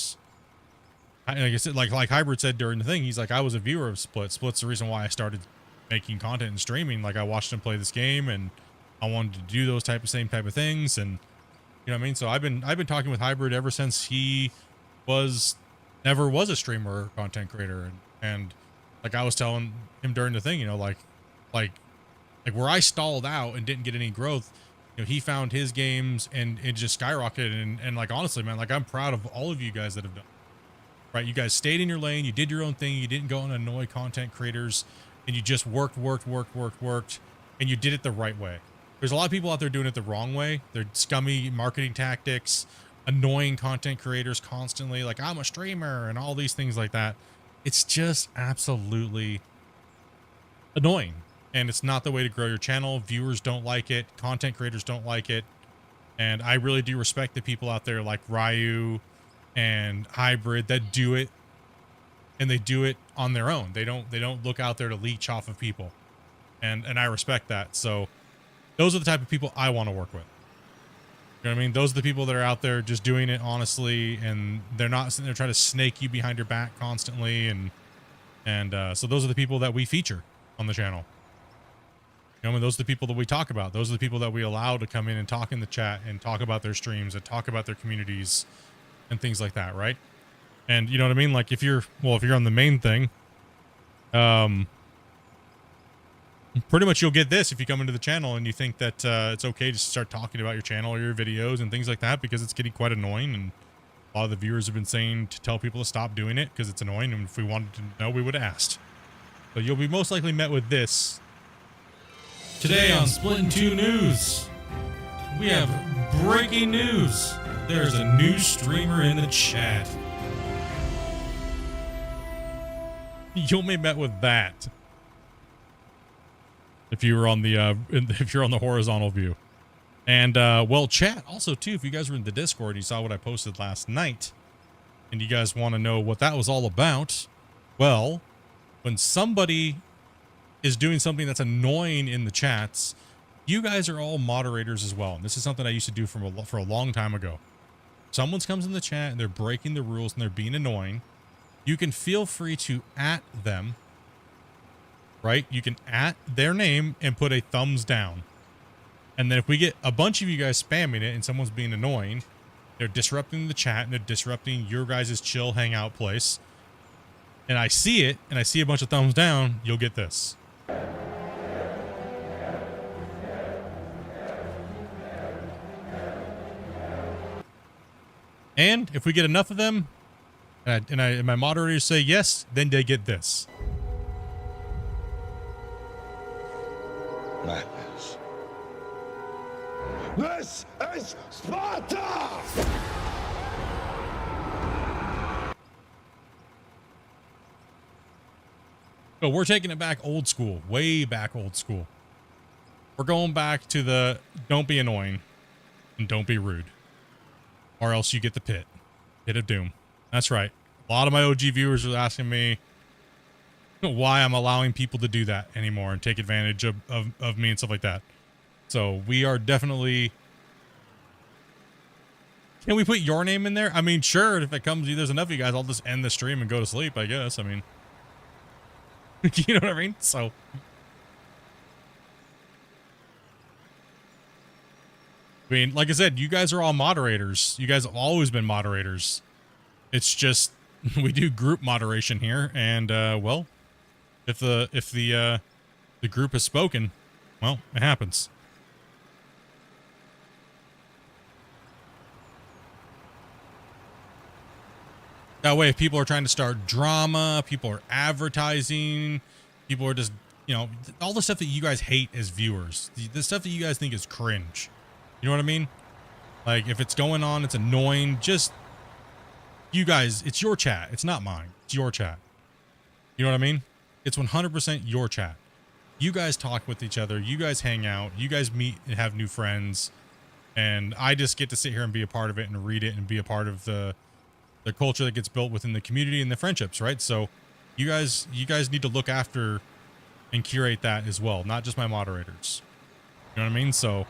like I said, like Hybrid said during the thing, he's like, I was a viewer of Split. Split's the reason why I started making content and streaming. Like, I watched him play this game and I wanted to do those same type of things, and you know what I mean? So I've been talking with Hybrid ever since he never was a streamer or content creator, and like I was telling him during the thing, you know, like where I stalled out and didn't get any growth, you know, he found his games and it just skyrocketed, and like, honestly, man, like, I'm proud of all of you guys that have done it. Right? You guys stayed in your lane, you did your own thing, you didn't go and annoy content creators, and you just worked, and you did it the right way. There's a lot of people out there doing it the wrong way. They're scummy marketing tactics, annoying content creators constantly, like, I'm a streamer and all these things like that. It's just absolutely annoying, and it's not the way to grow your channel. Viewers don't like it, content creators don't like it, and I really do respect the people out there like Ryu and Hybrid that do it, and they do it on their own. They don't look out there to leech off of people, and I respect that. So those are the type of people I want to work with. You know what I mean? Those are the people that are out there just doing it honestly, and they're not sitting there trying to snake you behind your back constantly. And so those are the people that we feature on the channel. You know, and those are the people that we talk about. Those are the people that we allow to come in and talk in the chat and talk about their streams and talk about their communities and things like that, right? And you know what I mean? Like if you're on the main thing, pretty much you'll get this if you come into the channel and you think that it's okay to start talking about your channel or your videos and things like that, because it's getting quite annoying, and a lot of the viewers have been saying to tell people to stop doing it because it's annoying, and if we wanted to know, we would have asked. So you'll be most likely met with this. Today on Splitintwo News, we have breaking news. There's a new streamer in the chat. You'll be met with that if you were on the if you're on the horizontal view. And well, chat also too, if you guys were in the Discord, you saw what I posted last night and you guys want to know what that was all about. Well, when somebody is doing something that's annoying in the chats, you guys are all moderators as well. And this is something I used to do for a long time ago. Someone comes in the chat and they're breaking the rules and they're being annoying. You can feel free to @ them, right? You can @ their name and put a thumbs down. And then if we get a bunch of you guys spamming it and someone's being annoying, they're disrupting the chat and they're disrupting your guys' chill hangout place, and I see it and I see a bunch of thumbs down, you'll get this. And if we get enough of them, and my moderators say yes, then they get this. Madness. This is Sparta! So we're taking it back old school, way back old school. We're going back to the don't be annoying and don't be rude, or else you get the pit of doom. That's right. A lot of my OG viewers are asking me why I'm allowing people to do that anymore and take advantage of me and stuff like that. So we are definitely... Can we put your name in there? I mean, sure, if it comes, there's enough of you guys, I'll just end the stream and go to sleep, I guess. I mean... You know what I mean? So... I mean, like I said, you guys are all moderators. You guys have always been moderators. It's just we do group moderation here, and well, if the group has spoken, well, it happens. That way, if people are trying to start drama, people are advertising, people are just, you know, all the stuff that you guys hate as viewers, the stuff that you guys think is cringe. You know what I mean? Like, if it's going on, it's annoying, just, you guys, it's your chat. It's not mine. It's your chat. You know what I mean? It's 100% your chat. You guys talk with each other. You guys hang out. You guys meet and have new friends. And I just get to sit here and be a part of it and read it and be a part of the culture that gets built within the community and the friendships, right? So you guys need to look after and curate that as well, not just my moderators. You know what I mean? So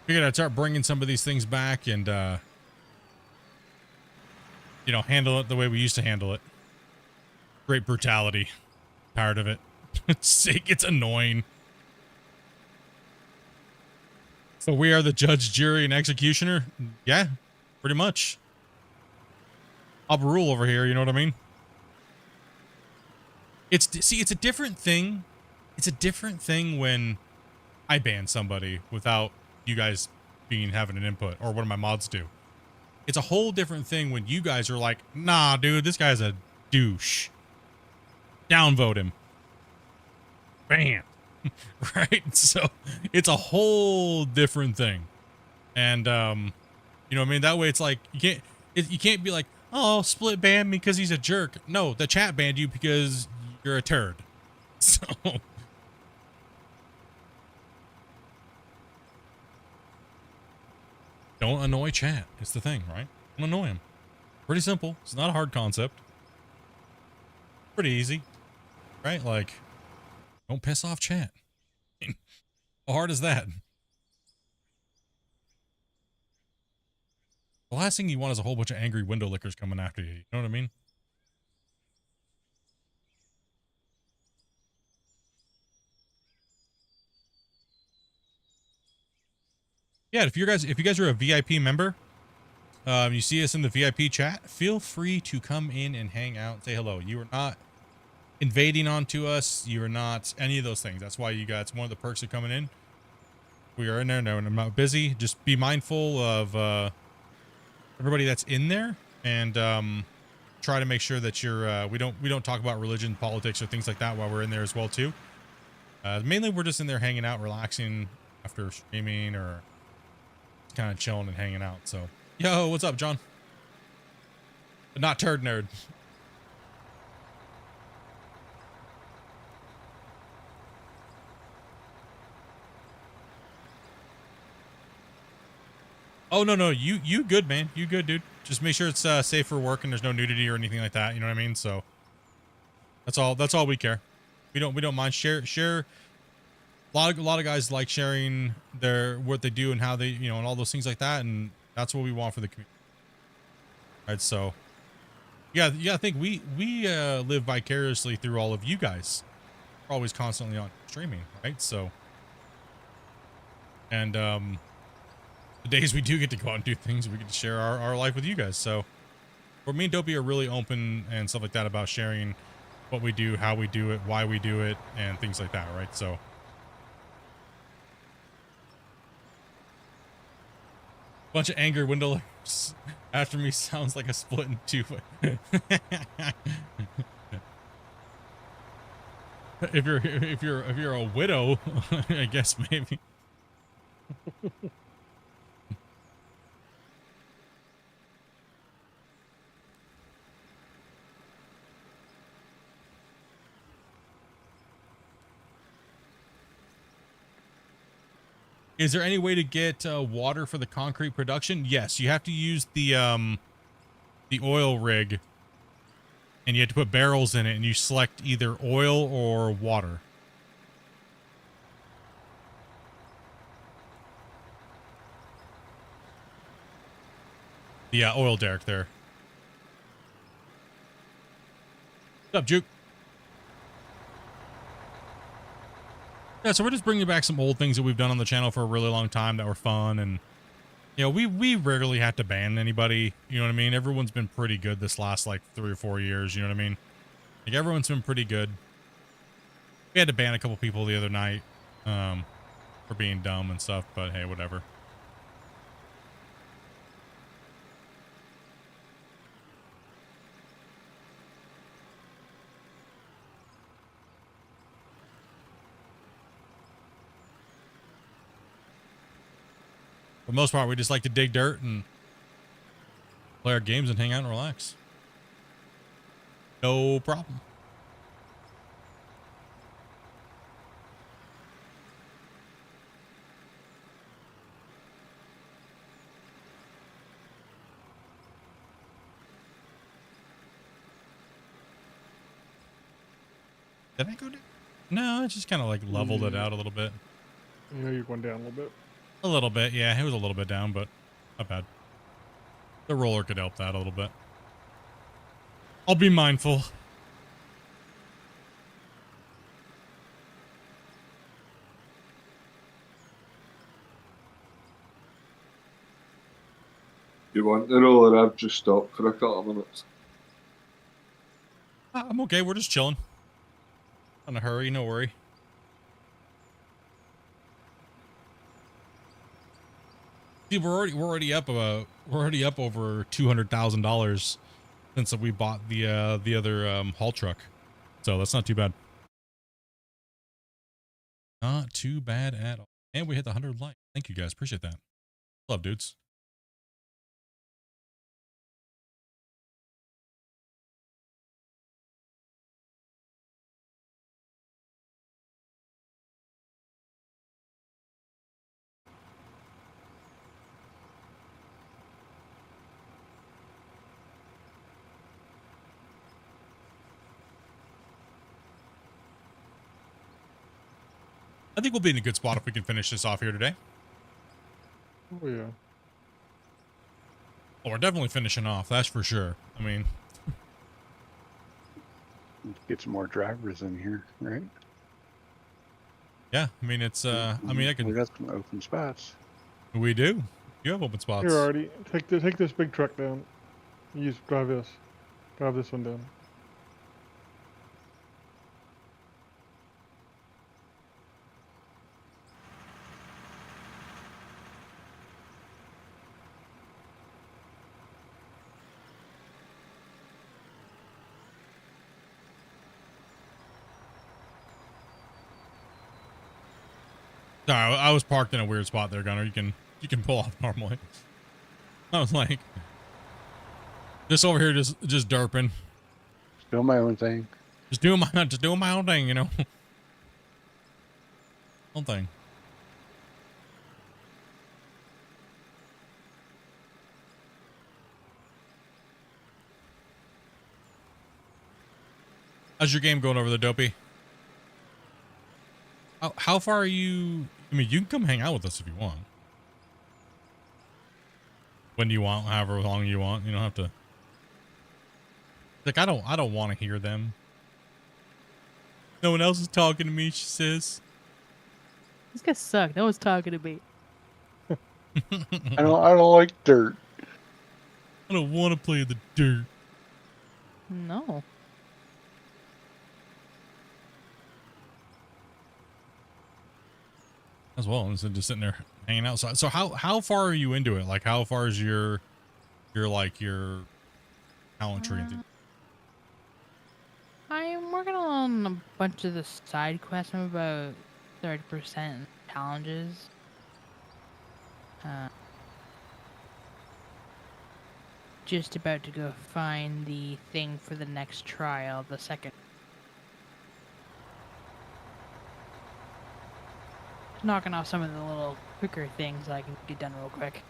figured I'd start bringing some of these things back and, you know, handle it the way we used to handle it. Great brutality. Tired of it. It's annoying. So we are the judge, jury, and executioner? Yeah, pretty much. I'll rule over here, you know what I mean? It's a different thing. It's a different thing when I ban somebody without you guys having an input, or one of my mods do. It's a whole different thing when you guys are like, nah, dude, this guy's a douche. Downvote him. Bam. Right? So it's a whole different thing. And, you know what I mean? That way it's like, you can't be like, oh, Split banned me because he's a jerk. No, the chat banned you because you're a turd. So... Don't annoy chat. It's the thing, right? Don't annoy him. Pretty simple. It's not a hard concept. Pretty easy, right? Like, don't piss off chat. How hard is that? The last thing you want is a whole bunch of angry window lickers coming after you. You know what I mean? Yeah, if you guys are a VIP member, you see us in the VIP chat, feel free to come in and hang out and say hello. You are not invading onto us. You are not any of those things. That's why you got, it's one of the perks of coming in. We are in there now and I'm not busy. Just be mindful of everybody that's in there and try to make sure that you're we don't talk about religion, politics, or things like that while we're in there as well too. Mainly we're just in there hanging out, relaxing after streaming or kind of chilling and hanging out. So yo, what's up, John? But not turd nerd. Oh no, you good, man. You good, dude. Just make sure it's safe for work and there's no nudity or anything like that. You know what I mean? So that's all we care. We don't mind share. A lot of guys like sharing what they do and how they, you know, and all those things like that, and that's what we want for the community. Right? So yeah, I think we live vicariously through all of you guys. We're always constantly on streaming, right? So and the days we do get to go out and do things, we get to share our life with you guys. So me and Dopey are really open and stuff like that about sharing what we do, how we do it, why we do it, and things like that, right? So bunch of angry window after me sounds like a split in two. if you're a widow, I guess maybe. Is there any way to get water for the concrete production? Yes, you have to use the oil rig, and you have to put barrels in it, and you select either oil or water. Yeah, oil derrick there. What's up, Juke? Yeah, so we're just bringing back some old things that we've done on the channel for a really long time that were fun, and you know, we rarely have to ban anybody. You know what I mean? Everyone's been pretty good this last like 3 or 4 years. You know what I mean? Like everyone's been pretty good. We had to ban a couple people the other night for being dumb and stuff, but hey, whatever. For the most part, we just like to dig dirt and play our games and hang out and relax. No problem. Did I go down? No, it just kind of like leveled it out a little bit. You know, you're going down a little bit. A little bit, yeah. It was a little bit down, but not bad. The roller could help that a little bit. I'll be mindful. You want the roller? I've just stopped for a couple of minutes. I'm okay. We're just chilling. Not in a hurry, no worry. See, we're already up over $200,000 since we bought the other haul truck, so that's not too bad. Not too bad at all. And we hit the 100 likes. Thank you guys, appreciate that. Love, dudes. I think we'll be in a good spot if we can finish this off here today. Oh yeah. Oh, we're definitely finishing off. That's for sure. I mean, Let's get some more drivers in here, right? yeah. I mean, it's. I mean, I We can. got some open spots. We do. You have open spots. Here, Artie, take this big truck down. Drive this. Drive this one down. Sorry, I was parked in a weird spot there, Gunner. You can pull off normally. I was like, just over here, just derping, Still my own thing. just doing my own thing, you know. Own thing. How's your game going over there, Dopey? How far are you? I mean, you can come hang out with us if you want. When you want, however long you want. You don't have to. Like, I don't want to hear them. No one else is talking to me, she says. This guy suck. No one's talking to me. I don't like dirt. I don't want to play the dirt. No. As well, instead of just sitting there hanging outside. So how far are you into it? Like, how far is your talent tree? I'm working on a bunch of the side quests. I'm about 30% challenges. Just about to go find the thing for the next trial, the second. Knocking off some of the little quicker things I can get done real quick.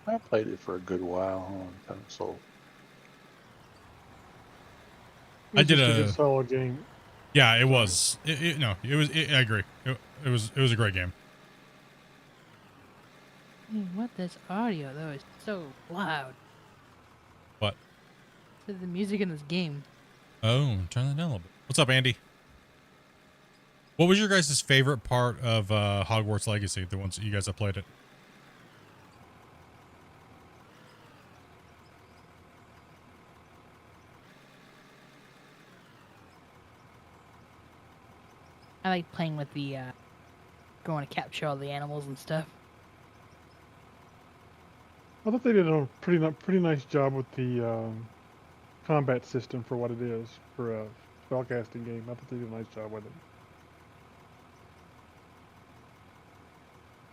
I played it for a good while on console. I did It's just a good, solid game. Yeah, it was. I agree. It was a great game. Hey, what this audio though is so loud. What? The music in this game. Oh, turn that down a little bit. What's up, Andy? What was your guys' favorite part of Hogwarts Legacy? The ones that you guys have played it. I like playing with the going to capture all the animals and stuff. I thought they did a pretty nice job with the combat system for what it is for a spellcasting game. I thought they did a nice job with it.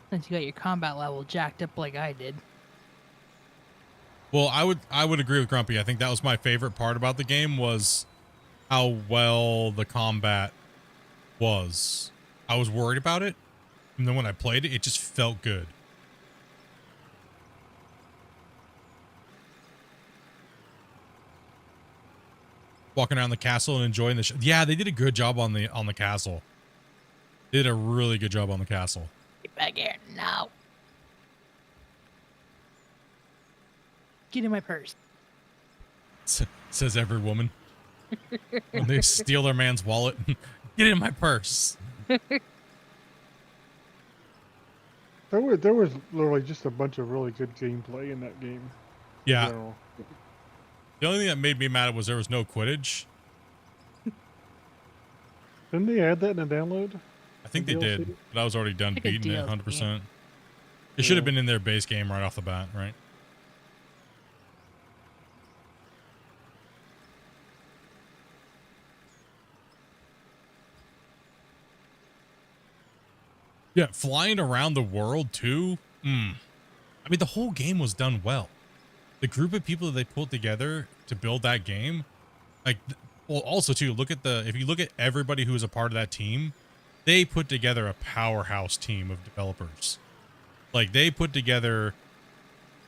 Since you got your combat level jacked up like I did. Well, I would agree with Grumpy. I think that was my favorite part about the game was how well the combat was. I was worried about it, and then when I played it, it just felt good. Walking around the castle and enjoying the yeah, they did a good job on the castle. They did a really good job on the castle. Get back here now. Get in my purse. Says every woman. When they steal their man's wallet, get in my purse. There was literally just a bunch of really good gameplay in that game. Yeah. So, The only thing that made me mad was there was no Quidditch. didn't they add that in the download? I think The they DLC? did, but I was already done Like a beating it DLC. 100%. It should have been in their base game right off the bat, right? Yeah, flying around the world too. I mean, the whole game was done well. The group of people that they pulled together to build that game, like, well, also too, if you look at everybody who was a part of that team, they put together a powerhouse team of developers. Like, they put together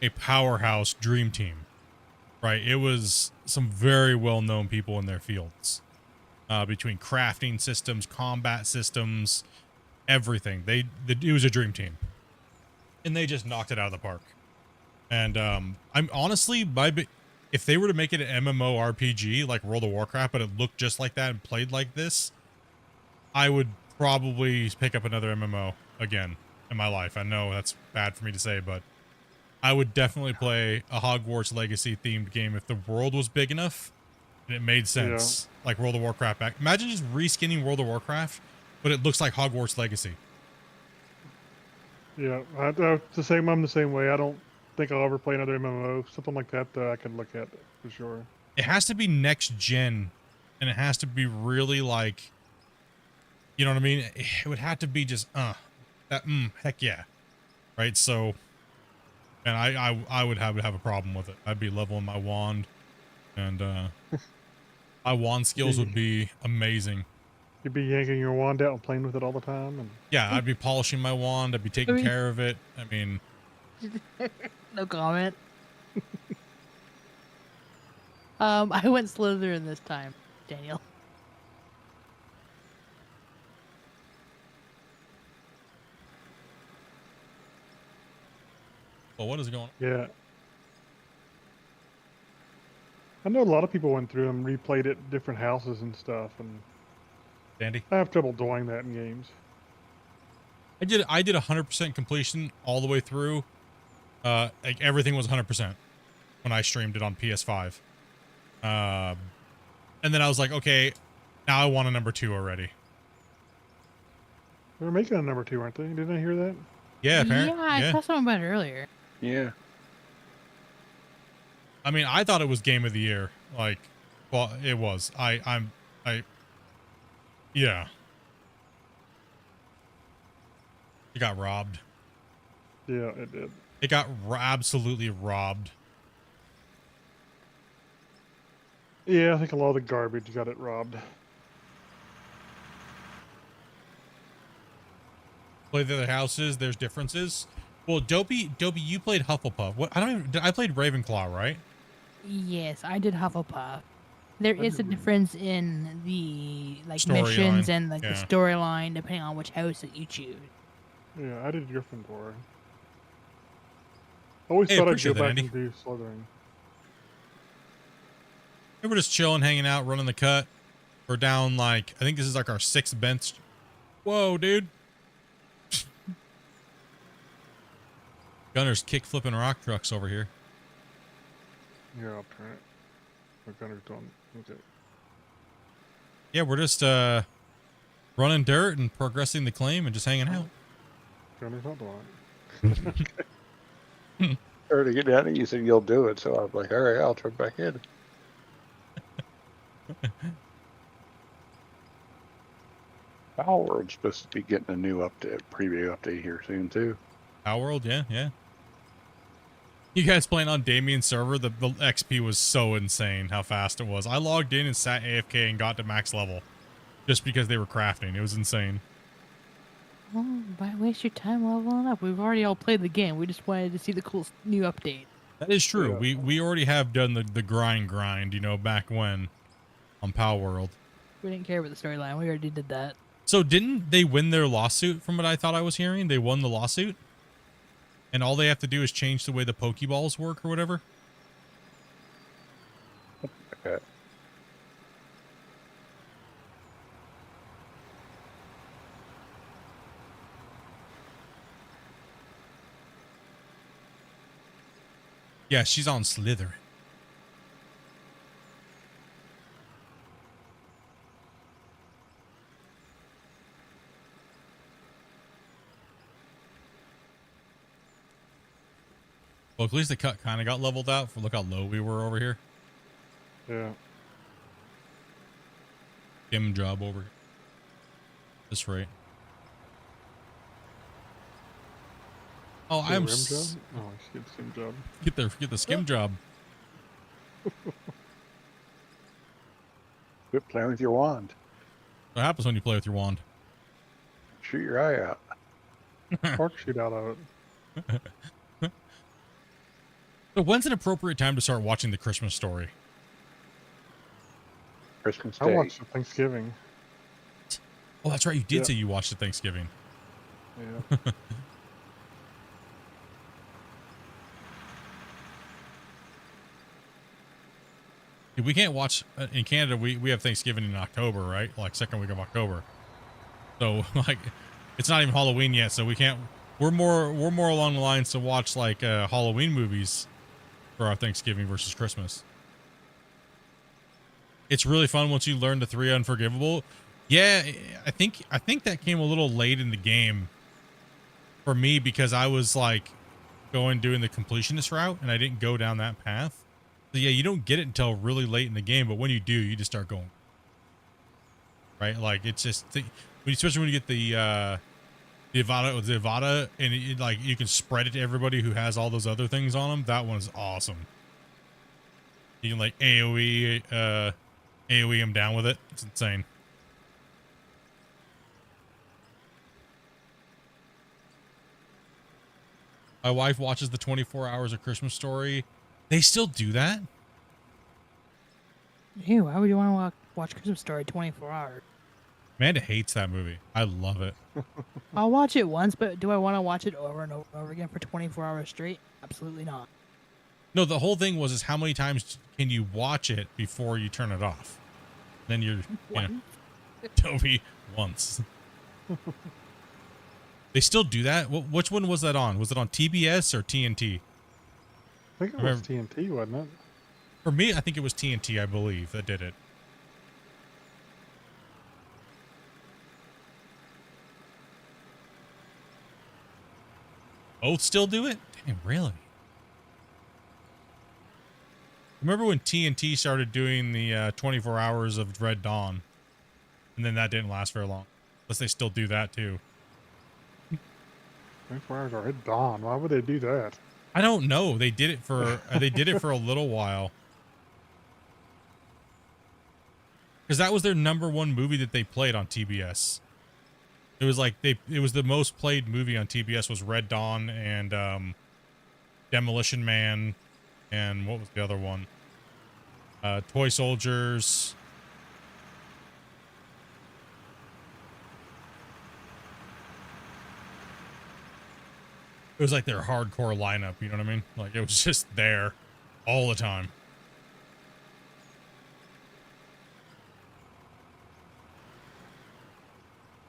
a powerhouse dream team, right? It was some very well-known people in their fields, between crafting systems, combat systems, everything. It was a dream team. and they just knocked it out of the park. And I'm honestly, if they were to make it an MMORPG like World of Warcraft, but it looked just like that and played like this, I would probably pick up another MMO again in my life. I know that's bad for me to say, but I would definitely play a Hogwarts Legacy themed game if the world was big enough and it made sense. Like World of Warcraft back. Imagine just reskinning World of Warcraft, but it looks like Hogwarts Legacy. Yeah, it's the same. I'm the same way. I don't think I'll ever play another MMO. Something like that I can look at for sure. It has to be next gen, and it has to be really like, you know what I mean? It would have to be just heck yeah, right? So, and I would have a problem with it. I'd be leveling my wand, and my wand skills would be amazing. You'd be yanking your wand out and playing with it all the time, and yeah, I'd be polishing my wand. I'd be taking care of it. I mean, no comment. I went Slytherin this time, Daniel. well, what is going on? yeah. I know a lot of people went through and replayed it, different houses and stuff, and Dandy? I have trouble doing that in games. I did 100% completion all the way through. Like everything was 100% when I streamed it on PS5. And then I was like, okay, now I want a number 2 already. They're making a number 2, aren't they? Didn't I hear that? Yeah, apparently. Yeah, I saw something about it earlier. Yeah. I mean, I thought it was game of the year. Like, well, it was. Yeah. It got robbed. Yeah, it did. It got absolutely robbed. Yeah, I think a lot of the garbage got it robbed. Play the other houses. There's differences. Well, Dopey, you played Hufflepuff. What? I played Ravenclaw, right? Yes, I did Hufflepuff. There is a difference in the Storyline, missions and the yeah. storyline depending on which house that you choose. Yeah, I did Gryffindor. I always Hey, thought I'd appreciate go that, back Andy. and do Slytherin. We're just chilling, hanging out, running the cut. We're down like, I think this is like our 6th bench. Whoa, dude. Gunner's kick flipping rock trucks over here. Yeah, I'll turn it. My gunner's done. Okay. Yeah, we're just running dirt and progressing the claim and just hanging out. Gunner's not doing it. Or to get down and you said you'll do it, so I was like, all right, I'll turn back in. Power World's supposed to be getting a new update, preview update here soon too. Our World, yeah. You guys playing on Damien's server? The XP was so insane how fast it was. I logged in and sat AFK and got to max level just because they were crafting. It was insane. Well, why waste your time leveling up? We've already all played the game. We just wanted to see the cool new update. That is true. Yeah. We already have done the grind, you know, back when on Power World. We didn't care about the storyline. We already did that. So didn't they win their lawsuit from what I thought I was hearing? They won the lawsuit? And all they have to do is change the way the Pokeballs work or whatever? Okay. Yeah, she's on Slytherin. Well, at least the cut kind of got leveled out. For look how low we were over here. Yeah. Skim job over here. This rate. Oh, The I'm rim job? Oh, I see the same job. get the skim job. Quit playing with your wand. What happens when you play with your wand? Shoot your eye out. Spark shoot out of it. So when's an appropriate time to start watching the Christmas Story? Christmas I Day. watched Thanksgiving. Oh, that's right. You did Yeah. say you watched it Thanksgiving. Yeah. We can't watch in Canada. We have Thanksgiving in October, right? Like second week of October. So like, it's not even Halloween yet. So we can't. We're more along the lines to watch like Halloween movies for our Thanksgiving versus Christmas. It's really fun once you learn the 3 Unforgivable. Yeah, I think that came a little late in the game for me because I was like doing the completionist route and I didn't go down that path. So yeah, you don't get it until really late in the game, but when you do, you just start going. Right? Like it's just especially when you get the Avada and like you can spread it to everybody who has all those other things on them. That one's awesome. You can like AoE him down with it. It's insane. My wife watches the 24 Hours of Christmas Story. They still do that? Ew, why would you want to watch Christmas Story 24 hours? Amanda hates that movie. I love it. I'll watch it once, but do I want to watch it over and over and over again for 24 hours straight? Absolutely not. No, the whole thing was how many times can you watch it before you turn it off? Then you're, Toby, once. They still do that? Which one was that on? Was it on TBS or TNT? I think it was TNT, wasn't it? For me, I think it was TNT, I believe, that did it. Both still do it? Damn, really? Remember when TNT started doing the 24 hours of Red Dawn? And then that didn't last very long. Unless they still do that too. 24 hours of Red Dawn. Why would they do that? I don't know. They did it for a little while. Because that was their #1 movie that they played on TBS. It was like it was the most played movie on TBS was Red Dawn and Demolition Man and what was the other one? Toy Soldiers. It was like their hardcore lineup, you know what I mean? Like it was just there all the time.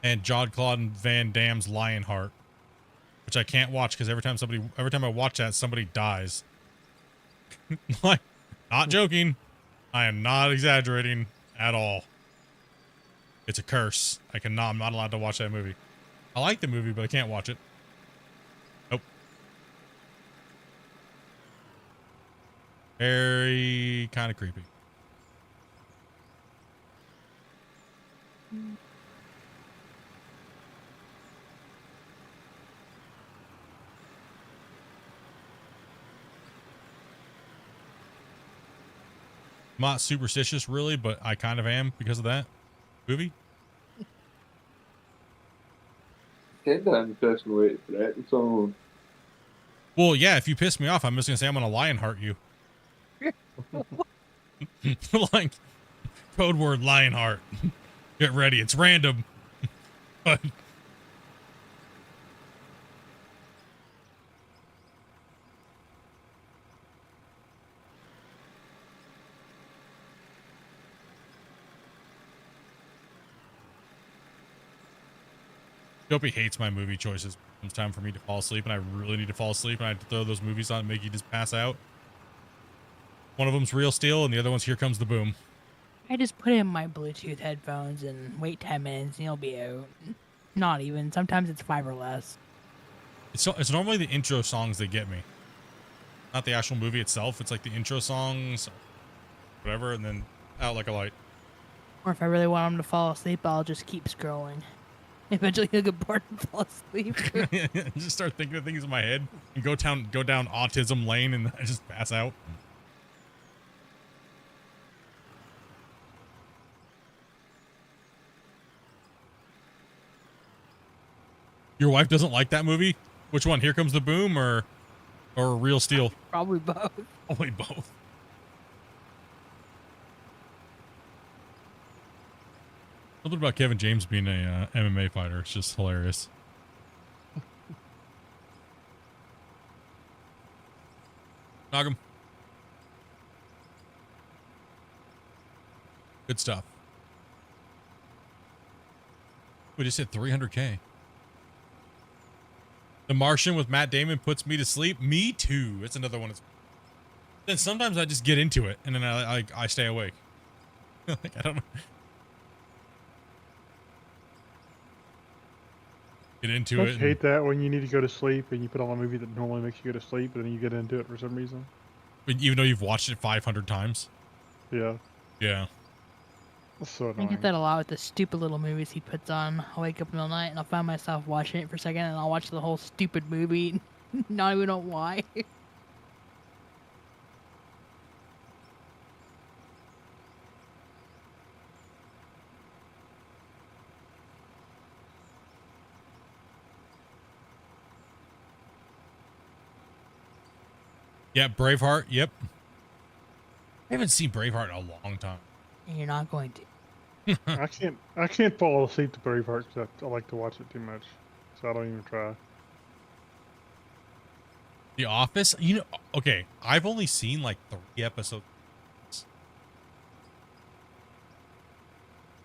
And Jean-Claude Van Damme's Lionheart, which I can't watch because every time I watch that, somebody dies. Like, not joking. I am not exaggerating at all. It's a curse. I'm not allowed to watch that movie. I like the movie, but I can't watch it. Nope. Very kind of creepy. I'm not superstitious, really, but I kind of am because of that movie. Kind of interesting way to threaten someone. Well, yeah, if you piss me off, I'm just going to say I'm going to Lionheart you. Like, code word Lionheart. Get ready. It's random. But Dopey hates my movie choices. It's time for me to fall asleep, and I really need to fall asleep, and I have to throw those movies on and make you just pass out. One of them's Real Steel, and the other one's Here Comes the Boom. I just put in my Bluetooth headphones and wait 10 minutes and you'll be out. Not even. Sometimes it's 5 or less. It's normally the intro songs that get me. Not the actual movie itself. It's like the intro songs, whatever, and then out like a light. Or if I really want him to fall asleep, I'll just keep scrolling. Eventually he'll get bored and fall asleep. Just start thinking of things in my head and go down autism lane and I just pass out. Your wife doesn't like that movie? Which one? Here Comes the Boom or Real Steel? Probably both. Probably both. Something about Kevin James being a MMA fighter. It's just hilarious. Knock him. Good stuff. We just hit 300K. The Martian with Matt Damon puts me to sleep. Me too. It's another one. Then sometimes I just get into it and then I stay awake. Like, I don't know. Get into Don't it. you hate that when you need to go to sleep and you put on a movie that normally makes you go to sleep, and then you get into it for some reason? Even though you've watched it 500 times. Yeah. Yeah. That's so I annoying. get that a lot with the stupid little movies he puts on. I'll wake up in the middle of the night and I'll find myself watching it for a second and I'll watch the whole stupid movie. Not even know why. Yeah, Braveheart. Yep. I haven't seen Braveheart in a long time. And you're not going to. I can't fall asleep to Braveheart because I like to watch it too much, so I don't even try. The Office. You know. Okay, I've only seen like 3 episodes.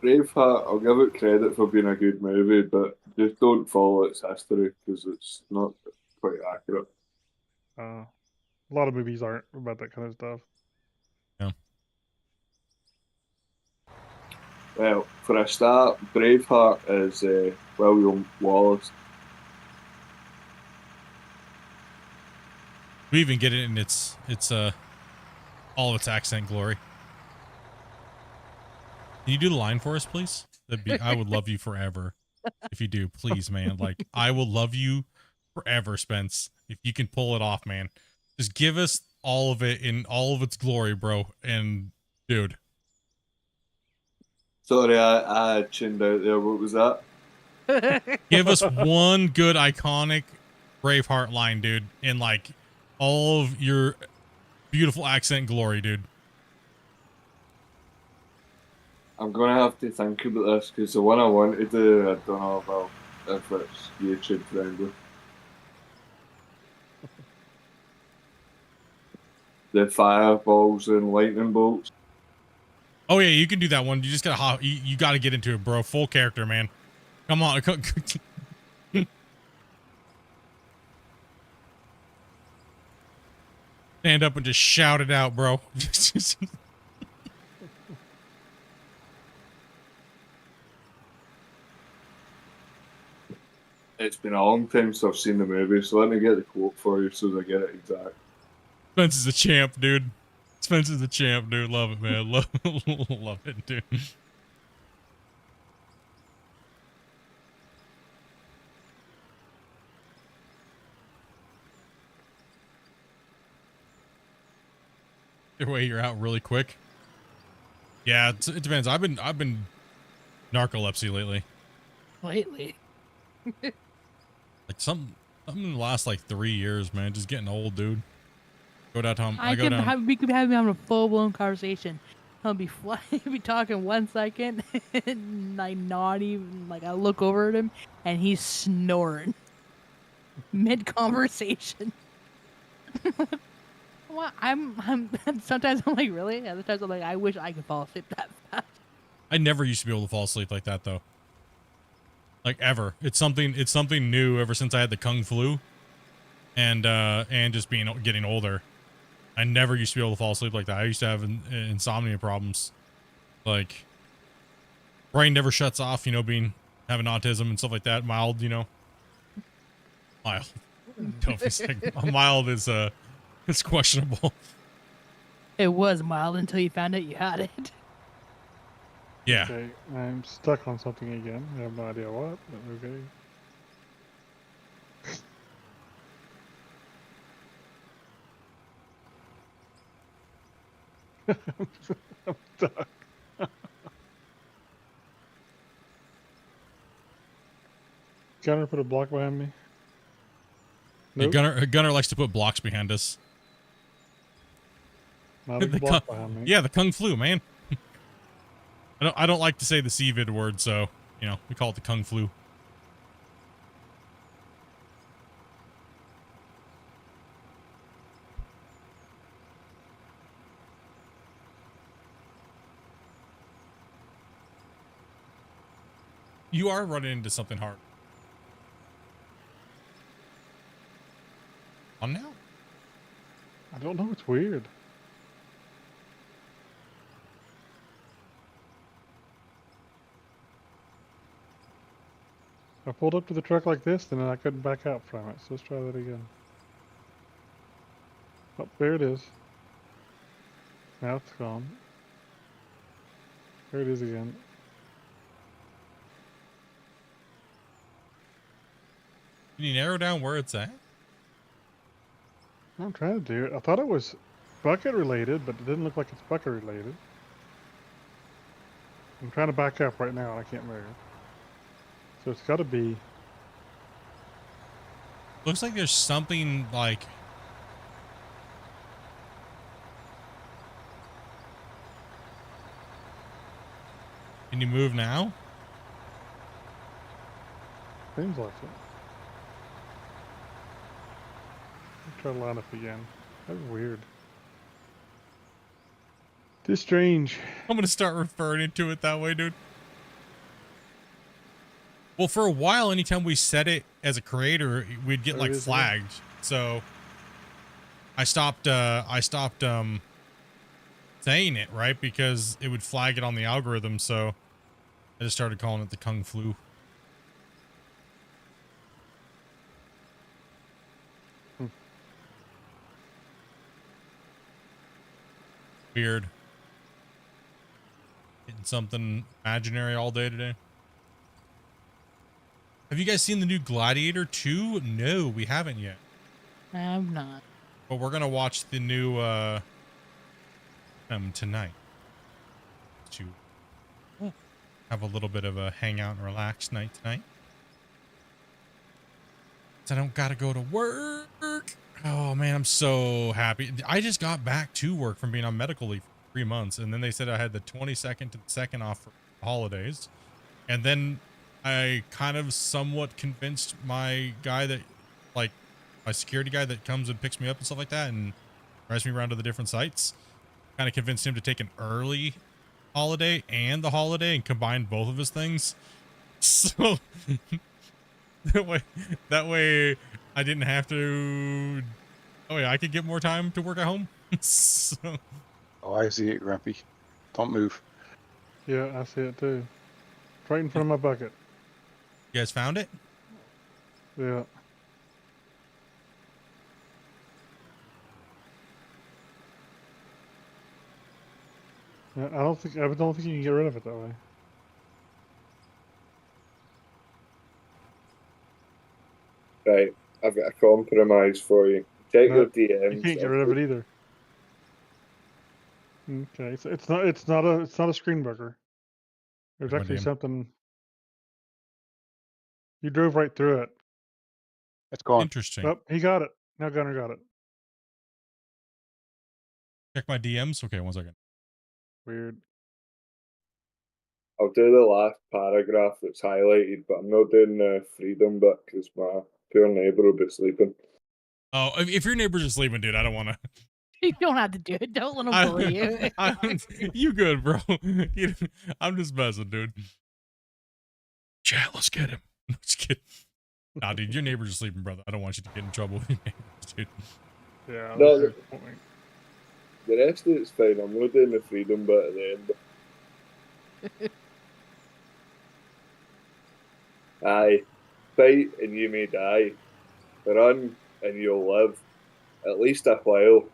Braveheart, I'll give it credit for being a good movie, but just don't follow its history because it's not quite accurate. A lot of movies aren't about that kind of stuff. Yeah. Well, for a start, Braveheart is William Wallace. We even get it in its all of its accent glory. Can you do the line for us, please? That'd be. I would love you forever if you do, please, man. Like, I will love you forever, Spence. If you can pull it off, man. Just give us all of it in all of its glory, bro. And dude, Sorry, I tuned out there. What was that? give us one good iconic Braveheart line, dude, in like all of your beautiful accent glory, dude. I'm gonna have to think about this because the one I want to do, I don't know if it's YouTube friendly. The fireballs and lightning bolts. Oh yeah, you can do that one. You just gotta you gotta get into it, bro. Full character, man. Come on. Stand up and just shout it out, bro. It's been a long time since I've seen the movie, so let me get the quote for you so that I get it exact. Spence is a champ, dude. Spence is a champ, dude. Love it, man. Love it, dude. Either way, you're out really quick. Yeah, it depends. I've been narcolepsy lately. Lately. Like something in the last like 3 years, man. Just getting old, dude. Go down, Tom. We could be having a full blown conversation. He'll be he'll be talking 1 second, and like not even like I look over at him, and he's snoring mid conversation. Well, I'm sometimes I'm like, really? Other times I'm like, I wish I could fall asleep that fast. I never used to be able to fall asleep like that though. Like ever. It's something new ever since I had the Kung Flu and just getting older. I never used to be able to fall asleep like that. I used to have insomnia problems. Like brain never shuts off, having autism and stuff like that. Mild, mild. Don't be sick. Mild is it's questionable. It was mild until you found out you had it. Yeah. Okay, I'm stuck on something again. I have no idea what, but okay. I'm stuck. Gunner put a block behind me. Yeah, Nope. Gunner likes to put blocks behind us. Not a block behind me. Yeah, the Kung Flu, man. I don't like to say the CVID word, so we call it the Kung Flu. You are running into something hard. On now? I don't know. It's weird. I pulled up to the truck like this, and then I couldn't back out from it. So let's try that again. Oh, there it is. Now it's gone. There it is again. Can you narrow down where it's at? I'm trying to do it. I thought it was bucket related, but it didn't look like it's bucket related. I'm trying to back up right now, and I can't move. So it's got to be. Looks like there's something like. Can you move now? Seems like it. Let's try to line up again. That's weird. Just strange. I'm gonna start referring to it that way, dude. Well, for a while, anytime we set it as a creator, we'd get like flagged. So I stopped saying it, right? Because it would flag it on the algorithm. So I just started calling it the Kung Flu. Weird. Getting something imaginary all day today. Have you guys seen the new Gladiator 2? No, we haven't yet. I have not. But we're gonna watch the new tonight. To have a little bit of a hangout and relax night tonight. So I don't gotta go to work. Oh man, I'm so happy. I just got back to work from being on medical leave for 3 months, and then they said I had the 22nd to the 2nd off for holidays. And then I kind of somewhat convinced my guy that, like, my security guy that comes and picks me up and stuff like that and drives me around to the different sites, kind of convinced him to take an early holiday and the holiday and combine both of his things. So that way I didn't have to. Oh yeah, I could get more time to work at home. So. Oh, I see it, Grumpy. Don't move. Yeah, I see it too. Right in front of my bucket. You guys found it? Yeah. I don't think you can get rid of it that way. Right, I've got a compromise for you. Check No, your DMs. You can't get rid of it either. Okay, so it's not a screen breaker. There's My actually damn. something. You drove right through it. It's gone. Interesting. Oh, he got it. Now Gunner got it. Check my DMs. Okay, 1 second. Weird. I'll do the last paragraph that's highlighted, but I'm not doing the freedom bit because my poor neighbour will be sleeping. Oh, if your neighbors are sleeping, dude, I don't want to. You don't have to do it. Don't let them bully you. You good, bro? I'm just messing, dude. Chat, let's get him. Just kidding. Nah, dude, your neighbors are sleeping, brother. I don't want you to get in trouble with your neighbors, dude. Yeah. No, that's a good point. The rest of it's fine. I'm not doing the freedom bit at the end. Aye, fight and you may die. Run and you'll live, at least a while.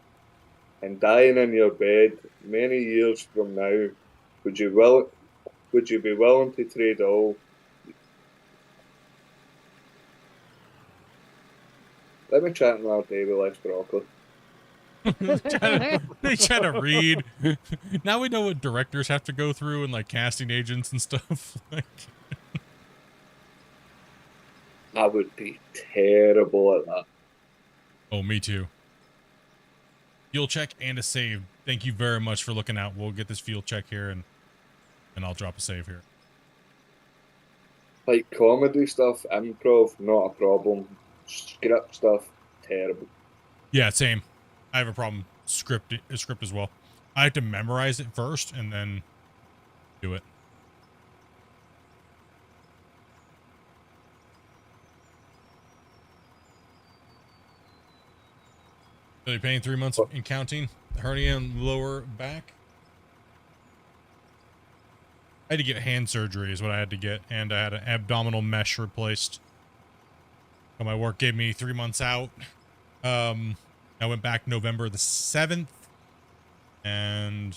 And dying in your bed many years from now, would you be willing to trade all? Let me chat another day with less broccoli. They try to read. Now we know what directors have to go through and like casting agents and stuff. Like, I would be terrible at that. oh, me too. Fuel check and a save. Thank you very much for looking out. We'll get this fuel check here and I'll drop a save here. Like comedy stuff, improv, not a problem. Script stuff, terrible. Yeah, same. I have a problem script as well. I have to memorize it first and then do it. So you're paying 3 months in counting. Hernia and lower back. I had to get hand surgery is what I had to get. And I had an abdominal mesh replaced. So my work gave me 3 months out. I went back November the 7th. And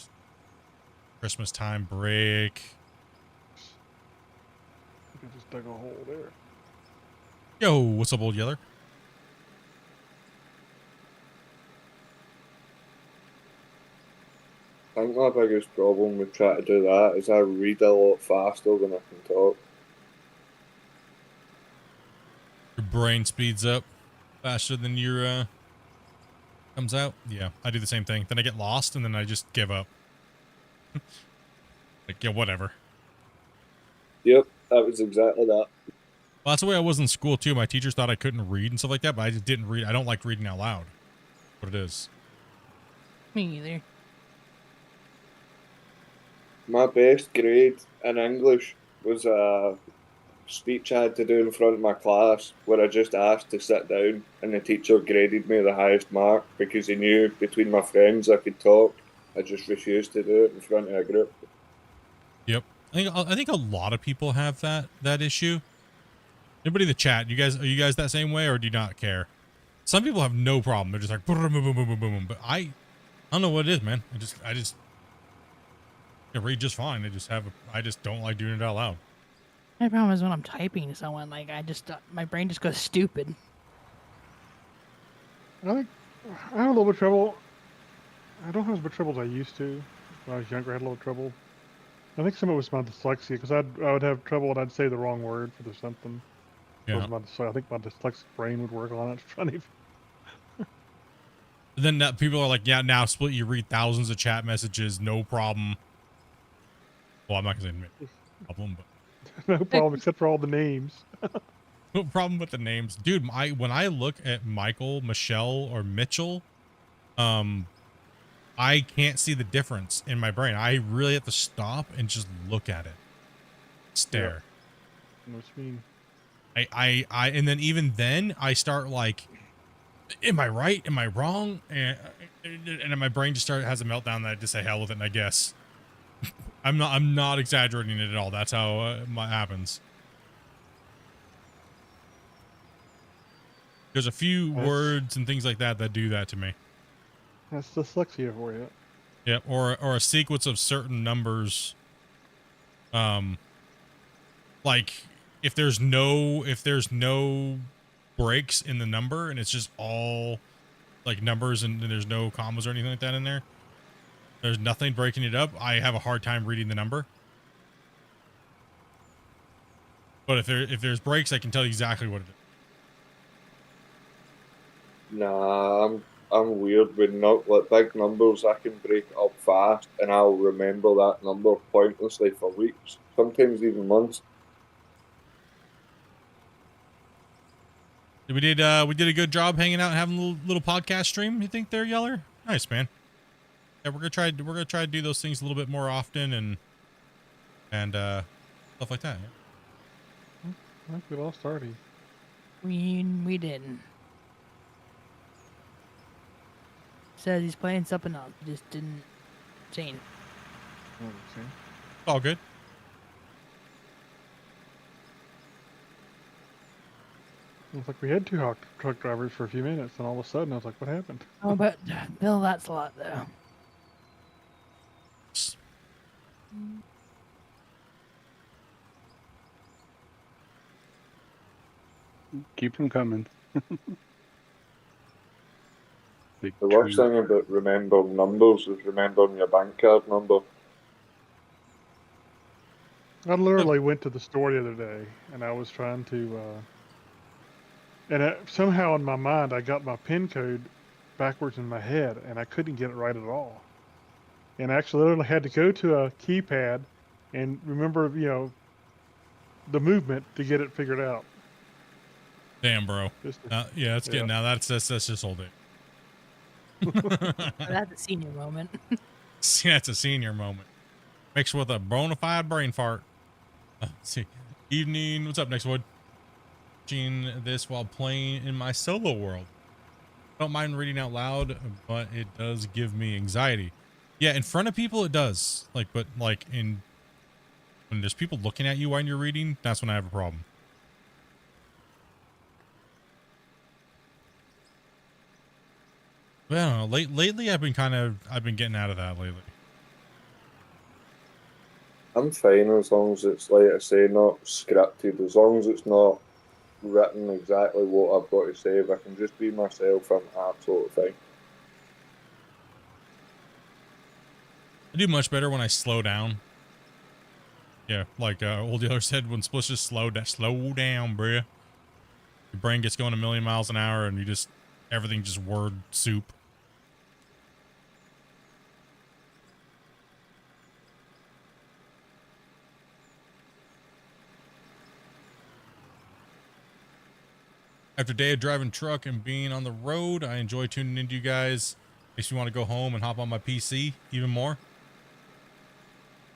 Christmas time break. I just dug a hole there. Yo, what's up, old yeller? I think my biggest problem with trying to do that is I read a lot faster than I can talk. Your brain speeds up faster than your comes out. Yeah, I do the same thing. Then I get lost and then I just give up. Like, yeah, whatever. Yep, that was exactly that. Well, that's the way I was in school too. My teachers thought I couldn't read and stuff like that, but I just didn't read. I don't like reading out loud. What it is. Me either. My best grade in English was a speech I had to do in front of my class where I just asked to sit down and the teacher graded me the highest mark because he knew between my friends I could talk. I just refused to do it in front of a group. Yep. I think a lot of people have that issue. Anybody in the chat, are you guys that same way or do you not care? Some people have no problem. They're just like boom, boom, boom, boom, boom, boom. But I don't know what it is, man. I just can read just fine. I just don't like doing it out loud. My problem is when I'm typing to someone, like my brain just goes stupid. I think I have a little bit of trouble. I don't have as much trouble as I used to. When I was younger, I had a little trouble. I think some of it was my dyslexia, because I would have trouble and I'd say the wrong word for something. Yeah. So I think my dyslexic brain would work on it. Funny. Then people are like, yeah, now Split, you read thousands of chat messages, no problem. Well, I'm not gonna say no problem, but No problem, except for all the names. no problem with the names, dude. When I look at Michael, Michelle, or Mitchell, I can't see the difference in my brain. I really have to stop and just look at it, stare. I know what you mean. And then even then I start like, am I right? Am I wrong? And then my brain just has a meltdown that I just say hell with it. And I guess I'm not exaggerating it at all. That's how it happens. There's a few words and things like that do that to me. That's dyslexia for you. Yeah, or a sequence of certain numbers. Like if there's no breaks in the number and it's just all like numbers and there's no commas or anything like that in there. There's nothing breaking it up. I have a hard time reading the number. But if there's breaks, I can tell you exactly what it is. Nah, I'm weird with like big numbers. I can break it up fast and I'll remember that number pointlessly for weeks, sometimes even months. We did a good job hanging out and having a little podcast stream, you think there, Yeller? Nice, man. Yeah, we're gonna try to do those things a little bit more often and stuff like that. Yeah. I think we lost Artie. We didn't. Says he's playing something else. He just didn't say anything. All good. It's like we had two hawk truck drivers for a few minutes, and all of a sudden I was like, what happened? Oh, but Bill, that's a lot though. Keep them coming. The worst thing about remembering numbers is remembering your bank card number. I literally went to the store the other day, and I was trying to, somehow in my mind I got my PIN code backwards in my head, and I couldn't get it right at all. And I actually literally had to go to a keypad and remember, the movement to get it figured out. Damn, bro. Yeah, it's getting now. That's just old day. That's a senior moment. Yeah, it's a senior moment. Mixed with a bona fide brain fart. Let's see. Evening. What's up, Next Wood? Watching this while playing in my solo world. don't mind reading out loud, but it does give me anxiety. Yeah, in front of people it does. Like, but like when there's people looking at you when you're reading, that's when I have a problem. But I don't know. Lately I've been getting out of that lately. I'm fine as long as it's, like I say, not scripted. As long as it's not written exactly what I've got to say. If I can just be myself, I'm absolutely fine. I do much better when I slow down. Yeah, like old dealer said, when splits just slow down, bruh. Your brain gets going a million miles an hour and everything just word soup. After a day of driving truck and being on the road, I enjoy tuning into you guys. Makes me want to go home and hop on my PC even more.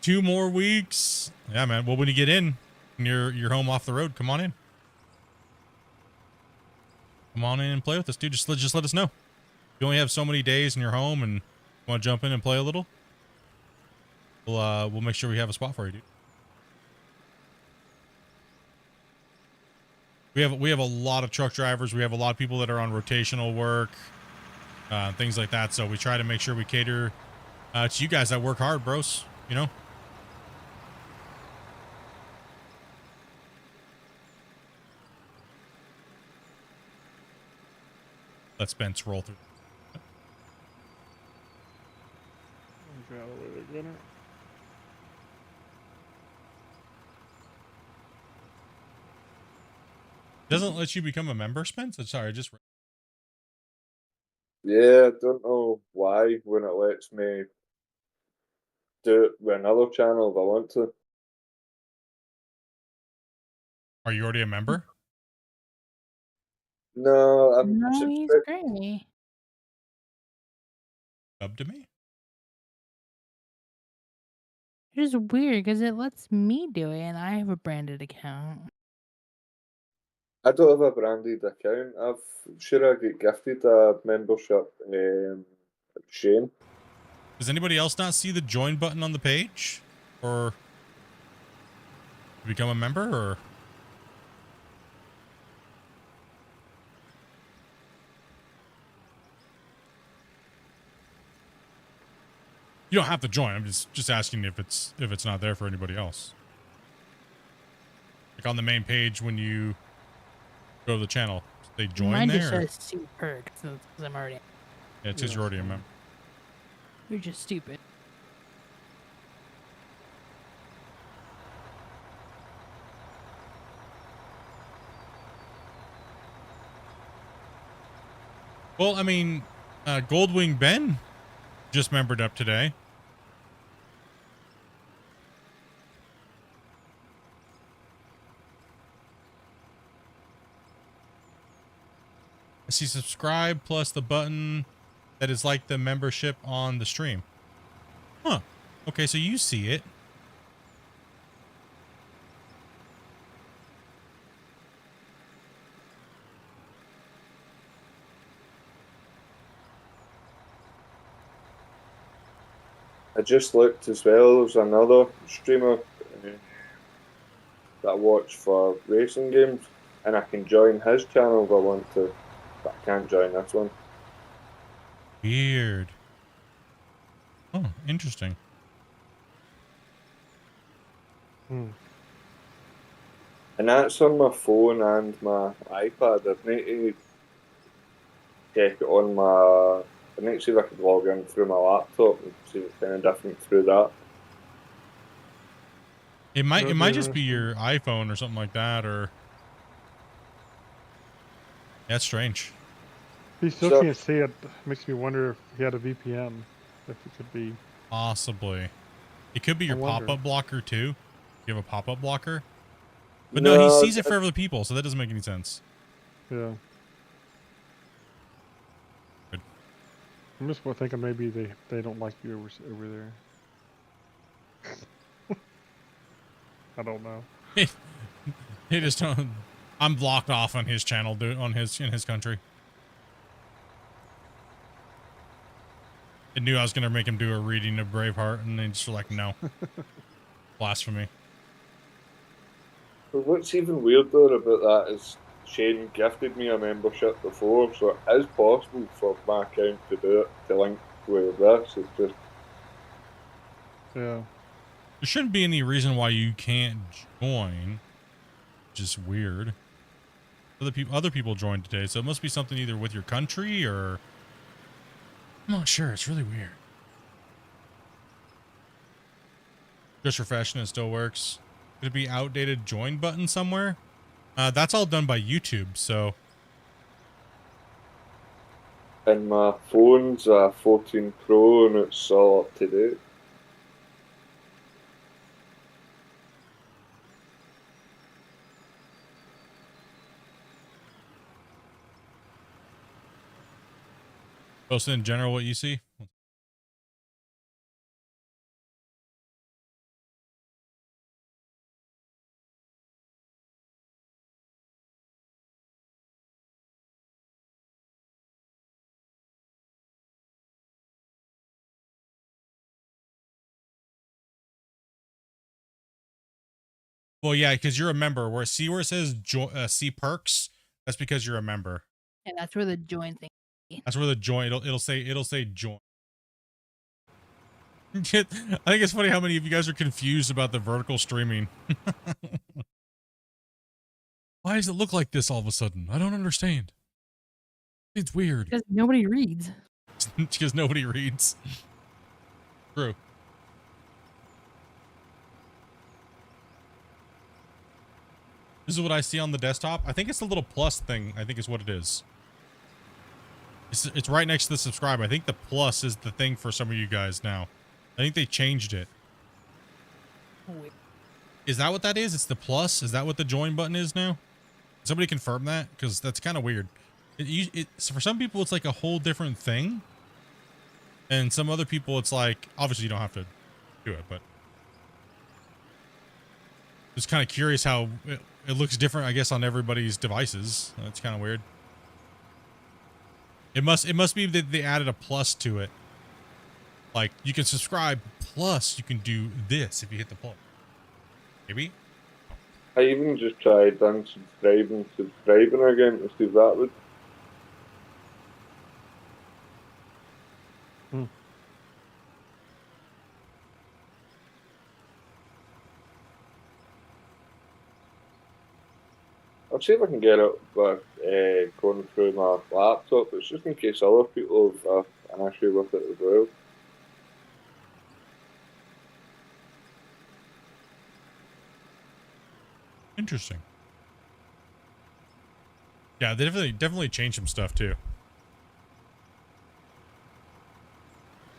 2 more weeks. Yeah, man. Well, when you get in and you're home off the road, come on in. Come on in and play with us, dude. Just let us know. You only have so many days in your home and want to jump in and play a little. We'll make sure we have a spot for you, dude. We have a lot of truck drivers. We have a lot of people that are on rotational work, things like that. So we try to make sure we cater to you guys that work hard, bros. You know. Let Spence roll through. Doesn't let you become a member, Spence? Sorry, I just. Yeah, I don't know why when it lets me do it with another channel if I want to. Are you already a member? No, I'm No, he's subscribed. great. Sub to me? It's just weird because it lets me do it, and I have a branded account. I don't have a branded account. Sure I get gifted a membership. Shame. Does anybody else not see the join button on the page? Or become a member? Or you don't have to join. I'm just asking if it's not there for anybody else. Like on the main page when you go to the channel, they join Mine there. just says see perk because I'm already. Yeah, it says you're already a member. You're just stupid. Well, I mean, Goldwing Ben just membered up today. I see subscribe plus the button that is like the membership on the stream. Huh. Okay, so you see it. I just looked as well. There's another streamer that I watch for racing games, and I can join his channel if I want to, but I can't join this one. Weird. Oh, interesting. Hmm. And that's on my phone and my iPad. I need to check it on my. I need to see if I can log in through my laptop and see if it's kind of different through that. It might That'd be just be interesting. your iPhone or something like that, or that's strange. He still So- can't see it. Makes me wonder if he had a VPN. If it could be. Possibly. It could be your I wonder. pop-up blocker too. You have a pop-up blocker. But no, he sees it for other people, so that doesn't make any sense. Yeah. Good. I'm just thinking maybe they don't like you over there. I don't know. He just don't. I'm blocked off on his channel, dude. In his country. I knew I was gonna make him do a reading of Braveheart, and they just were like, no. Blasphemy. But what's even weirder about that is Shane gifted me a membership before, so it is possible for my account to do it, to link with this. It's just, Yeah. There shouldn't be any reason why you can't join. Just weird. Other people joined today, so it must be something either with your country or I'm not sure. It's really weird. Just refreshing, it still works. Could it be outdated join button somewhere? That's all done by YouTube, so and my phone's a 14 Pro and it's all up to date. post in general what you see. Well, yeah, because you're a member. Where it says see perks, that's because you're a member. And that's where the join thing. That's where the join. It'll say join. I think it's funny how many of you guys are confused about the vertical streaming. Why does it look like this all of a sudden? I don't understand. It's weird. Because nobody reads. Because nobody reads. True. This is what I see on the desktop. I think it's the little plus thing. I think is what it is. It's right next to the subscribe. I think the plus is the thing for some of you guys now. I think they changed it. Weird. Is that what that is? It's the plus? Is that what the join button is now? Somebody confirm that? Because that's kind of weird. So for some people, it's like a whole different thing. And some other people, it's like, obviously you don't have to do it, but just kind of curious how it looks different, I guess, on everybody's devices. That's kind of weird. It must be that they added a plus to it. Like you can subscribe plus you can do this if you hit the plus. Maybe? I even just tried unsubscribing, subscribing again to see if that would. I'll see if I can get it by going through my laptop. It's just in case other people have an issue with it as well. Interesting. Yeah, they definitely changed some stuff too.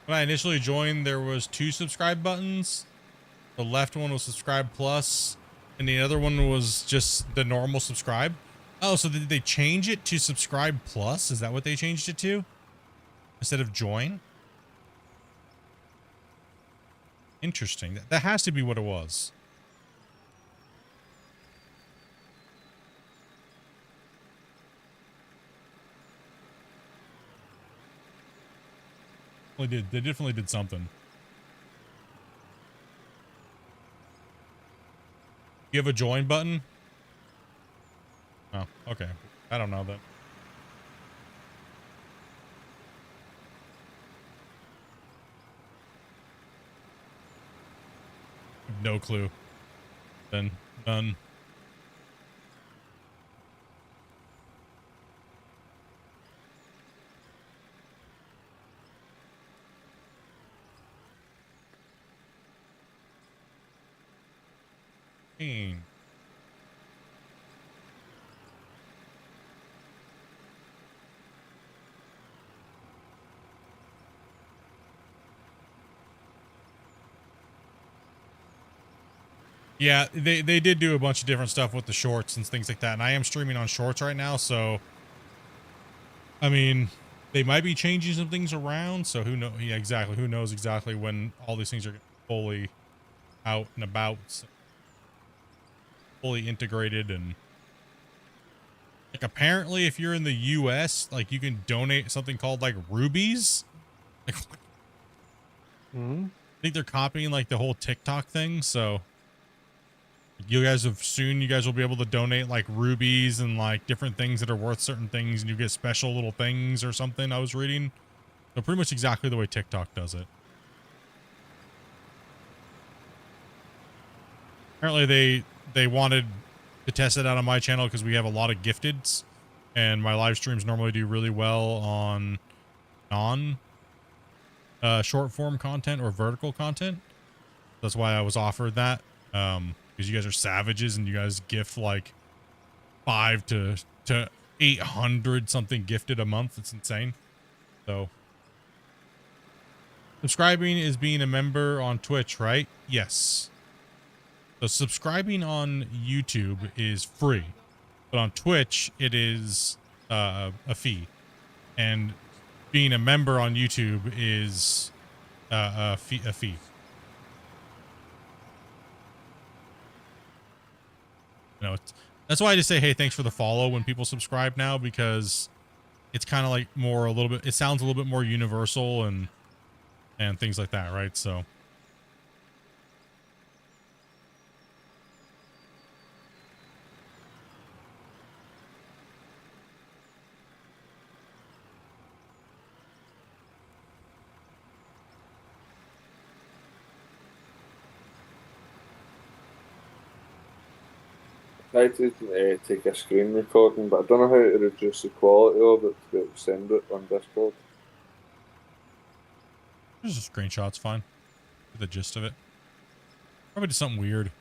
When I initially joined, there was 2 subscribe buttons. The left one was subscribe plus, and the other one was just the normal subscribe. Oh, so did they change it to subscribe plus? Is that what they changed it to? Instead of join? Interesting. That has to be what it was. They definitely did something. You have a join button? Oh, okay. I don't know then. No clue. Then none. Yeah, they did do a bunch of different stuff with the shorts and things like that. And I am streaming on shorts right now, so I mean, they might be changing some things around, so who knows? Yeah, exactly. Who knows exactly when all these things are fully out and about, so fully integrated. And like apparently if you're in the US, like you can donate something called like rubies. Like Hmm. I think they're copying like the whole TikTok thing. So you guys will be able to donate like rubies and like different things that are worth certain things, and you get special little things or something. I was reading. So pretty much exactly the way TikTok does it. Apparently they wanted to test it out on my channel because we have a lot of gifteds, and my live streams normally do really well on short form content or vertical content. That's why I was offered that. Because you guys are savages and you guys gift like 5 to 800 something gifted a month. It's insane. So subscribing is being a member on Twitch, right? Yes. So subscribing on YouTube is free, but on Twitch it is a fee, and being a member on YouTube is a fee. You know, that's why I just say, hey, thanks for the follow when people subscribe now, because it's kind of like more a little bit. It sounds a little bit more universal and things like that, right? So. Tried to take a screen recording, but I don't know how to reduce the quality of it to be able to send it on Discord. Just a screenshot's fine. Get the gist of it. Probably just something weird.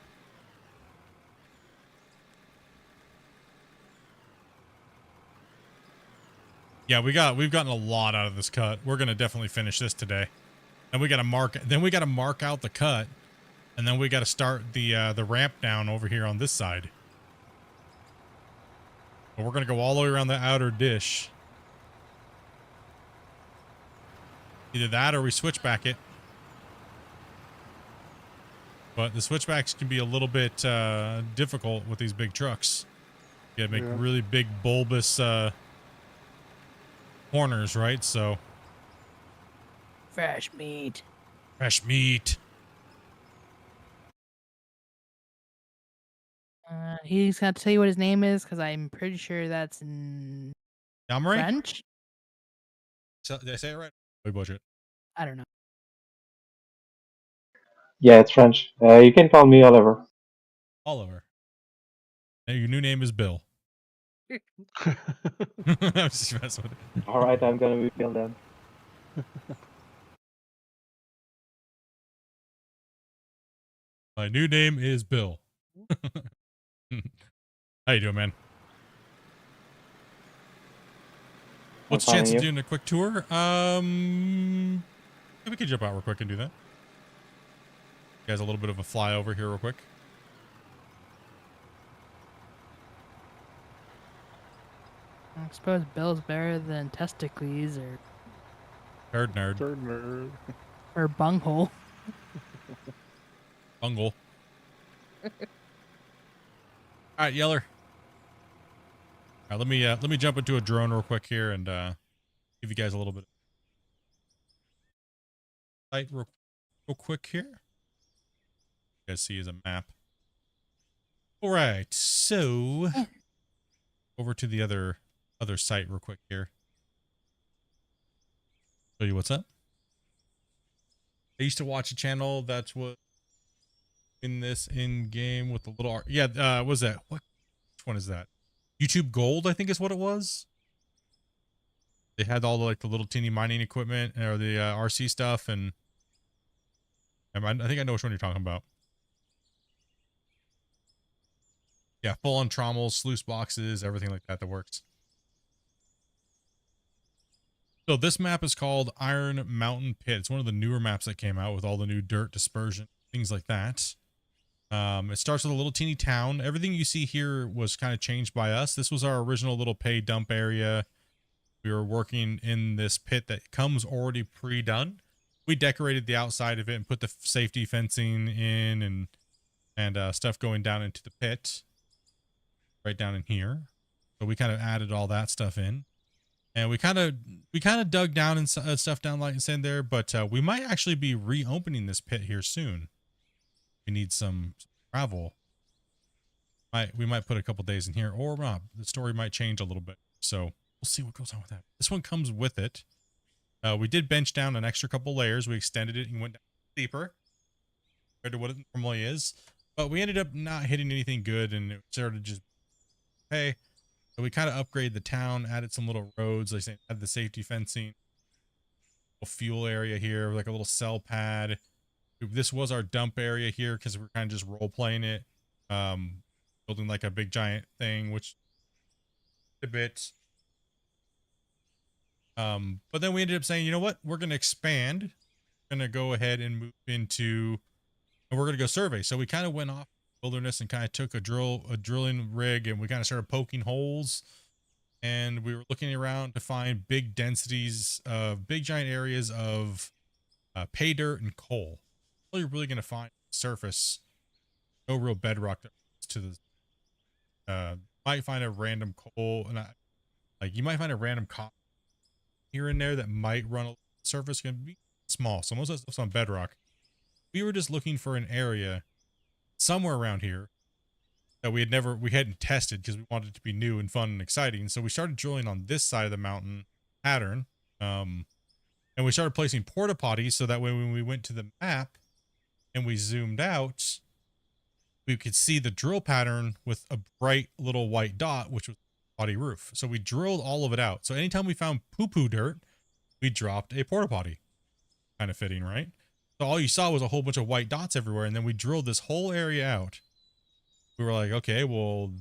Yeah, we've gotten a lot out of this cut. We're gonna definitely finish this today. And we gotta mark out the cut, and then we gotta start the ramp down over here on this side. But we're gonna go all the way around the outer dish. Either that or we switchback it. But the switchbacks can be a little bit difficult with these big trucks. You gotta make really big bulbous corners, right? So Fresh meat. fresh meat. He's got to tell you what his name is, because I'm pretty sure that's in French. So, did I say it right? We bullshit. I don't know. Yeah, it's French. You can call me Oliver. Oliver. Hey, your new name is Bill. I'm just messing with it. All right, I'm gonna be Bill then. My new name is Bill. How you doing, man? What's the chance of doing a quick tour? Yeah, we could jump out real quick and do that. Guys, a little bit of a flyover here real quick. I suppose Bill's better than Testicles or Nerd nerd. Third nerd. or Bunghole. Bungle. All right, Yeller. All right, let me jump into a drone real quick here and give you guys a little bit of sight real quick here. You guys see is a map. All right, so over to the other site real quick here. Show you what's up. I used to watch a channel that's what in this in game with the little art. Yeah, what was that? Which one is that? YouTube Gold, I think is what it was. They had all the like the little teeny mining equipment or the RC stuff, and I think I know which one you're talking about. Yeah, full on trommels, sluice boxes, everything like that works. So this map is called Iron Mountain Pit. It's one of the newer maps that came out with all the new dirt dispersion, things like that. It starts with a little teeny town. Everything you see here was kind of changed by us. This was our original little pay dump area. We were working in this pit that comes already pre-done. We decorated the outside of it and put the safety fencing in and stuff going down into the pit. Right down in here. So we kind of added all that stuff in. And we kind of dug down and stuff down light and sand there, but we might actually be reopening this pit here soon. We need some gravel. We might put a couple days in here, or not. The story might change a little bit, so we'll see what goes on with that. This one comes with it. We did bench down an extra couple layers. We extended it and went down deeper compared to what it normally is, but we ended up not hitting anything good, and it started just hey. So we kind of upgraded the town, added some little roads, like I said, added the safety fencing, a fuel area here, like a little cell pad. This was our dump area here because we're kind of just role playing it, building like a big giant thing, which a bit. But then we ended up saying, you know what, we're going to expand. We're going to go ahead and move into, and we're going to go survey. So we kind of went off wilderness and kind of took a drilling rig, and we kind of started poking holes, and we were looking around to find big densities of big giant areas of pay dirt and coal. All you're really going to find surface, no real bedrock to the might find a random coal, and like you might find a random copper here and there that might run a surface, going to be small, so most of that stuff's on bedrock. We were just looking for an area somewhere around here that we hadn't tested because we wanted it to be new and fun and exciting. So we started drilling on this side of the mountain pattern, and we started placing porta potties so that way when we went to the map and we zoomed out, we could see the drill pattern with a bright little white dot, which was the potty roof. So we drilled all of it out. So anytime we found poo-poo dirt, we dropped a porta potty. Kind of fitting, right? So all you saw was a whole bunch of white dots everywhere, and then we drilled this whole area out. We were like, okay, well,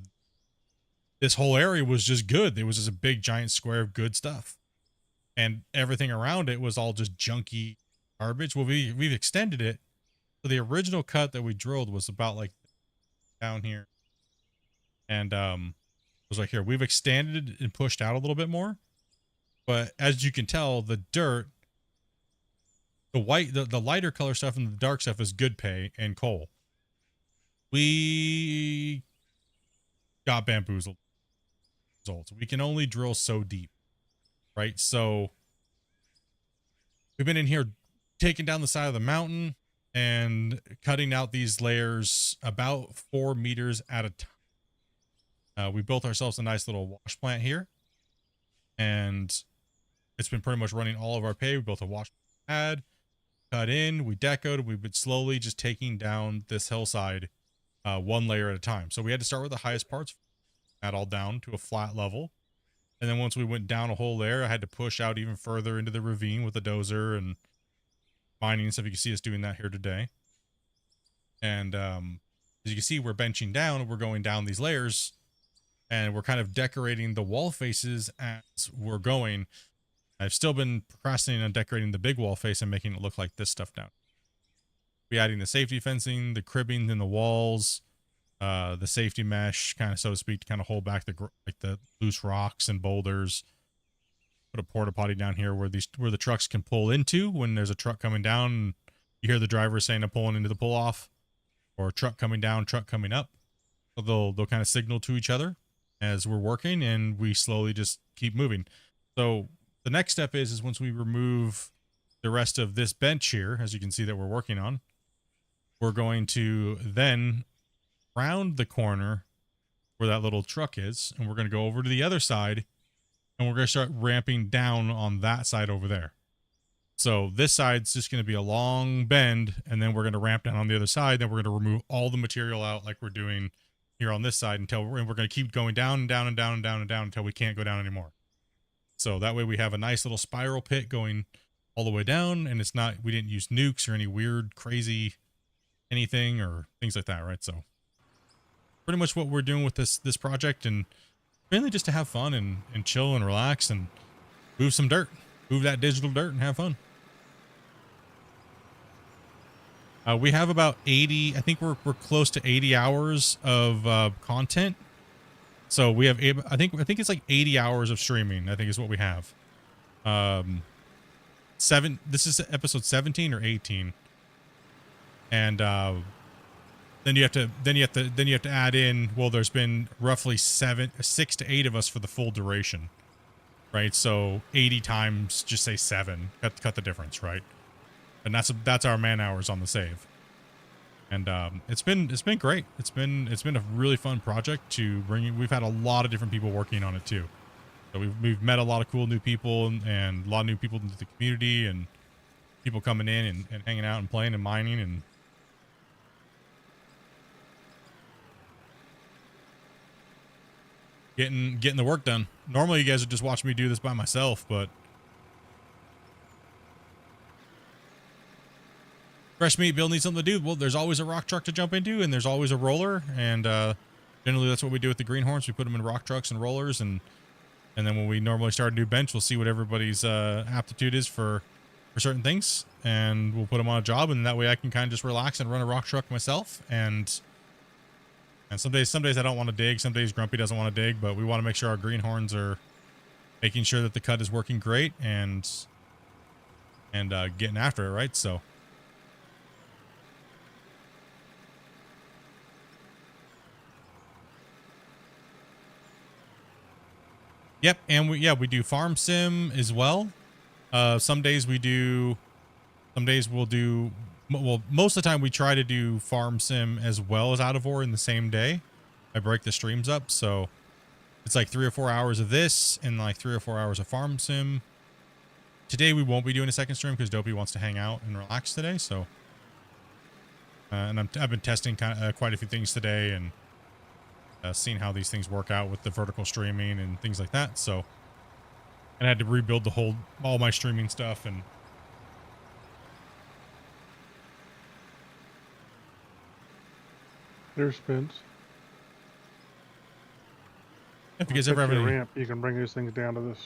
this whole area was just good. It was just a big giant square of good stuff. And everything around it was all just junky garbage. Well, we've extended it. So the original cut that we drilled was about like down here. And it was like here. We've extended it and pushed out a little bit more. But as you can tell, the dirt, the lighter color stuff and the dark stuff is good pay and coal. We got bamboozled. Results. We can only drill so deep, right? So we've been in here taking down the side of the mountain and cutting out these layers about 4 meters at a time. We built ourselves a nice little wash plant here, and it's been pretty much running all of our pay. We built a wash pad, cut in, we decoed, we've been slowly just taking down this hillside one layer at a time. So we had to start with the highest parts, add all down to a flat level. And then once we went down a whole layer, I had to push out even further into the ravine with a dozer and mining and stuff. You can see us doing that here today. And as you can see, we're benching down and we're going down these layers, and we're kind of decorating the wall faces as we're going. I've still been procrastinating on decorating the big wall face and making it look like this stuff down. We're adding the safety fencing, the cribbing in the walls, the safety mesh, kind of so to speak, to kind of hold back the loose rocks and boulders. Put a porta potty down here where the trucks can pull into when there's a truck coming down. And you hear the driver saying I'm pulling into the pull off, or a truck coming down, truck coming up. So they'll kind of signal to each other as we're working, and we slowly just keep moving. So the next step is once we remove the rest of this bench here, as you can see that we're working on, we're going to then round the corner where that little truck is, and we're going to go over to the other side, and we're going to start ramping down on that side over there. So this side's just going to be a long bend, and then we're going to ramp down on the other side. Then we're going to remove all the material out like we're doing here on this side and we're going to keep going down and down and down and down and down until we can't go down anymore. So that way we have a nice little spiral pit going all the way down, and we didn't use nukes or any weird, crazy anything or things like that, right? So pretty much what we're doing with this project, and mainly just to have fun and chill and relax and move some dirt, move that digital dirt and have fun. We have about 80, I think we're close to 80 hours of content. So we have, I think it's like 80 hours of streaming, I think is what we have. This is episode 17 or 18. And then you have to add in, well, there's been roughly 6 to 8 of us for the full duration. right? So 80 times, just say 7, cut the difference, right? And that's our man hours on the save. And it's been great. It's been a really fun project to bring in. We've had a lot of different people working on it too. So we've met a lot of cool new people and a lot of new people into the community and people coming in and hanging out and playing and mining and getting the work done. Normally you guys would just watch me do this by myself, but Fresh Meat Bill needs something to do. Well, there's always a rock truck to jump into, and there's always a roller, and generally that's what we do with the greenhorns. We put them in rock trucks and rollers, and then when we normally start a new bench, we'll see what everybody's aptitude is for certain things, and we'll put them on a job, and that way I can kind of just relax and run a rock truck myself. And some days I don't want to dig. Some days Grumpy doesn't want to dig, but we want to make sure our greenhorns are making sure that the cut is working great and getting after it, right? So. Yep, and we do farm sim as well. Some days we'll do, well, most of the time we try to do farm sim as well as out of ore in the same day. I break the streams up, so it's like 3 or 4 hours of this and like 3 or 4 hours of farm sim. Today we won't be doing a second stream because Dopey wants to hang out and relax today. So, and I've been testing quite a few things today and seeing how these things work out with the vertical streaming and things like that. So, and I had to rebuild all my streaming stuff. And There's Spence. if you guys ever have any ramp, you can bring these things down to this.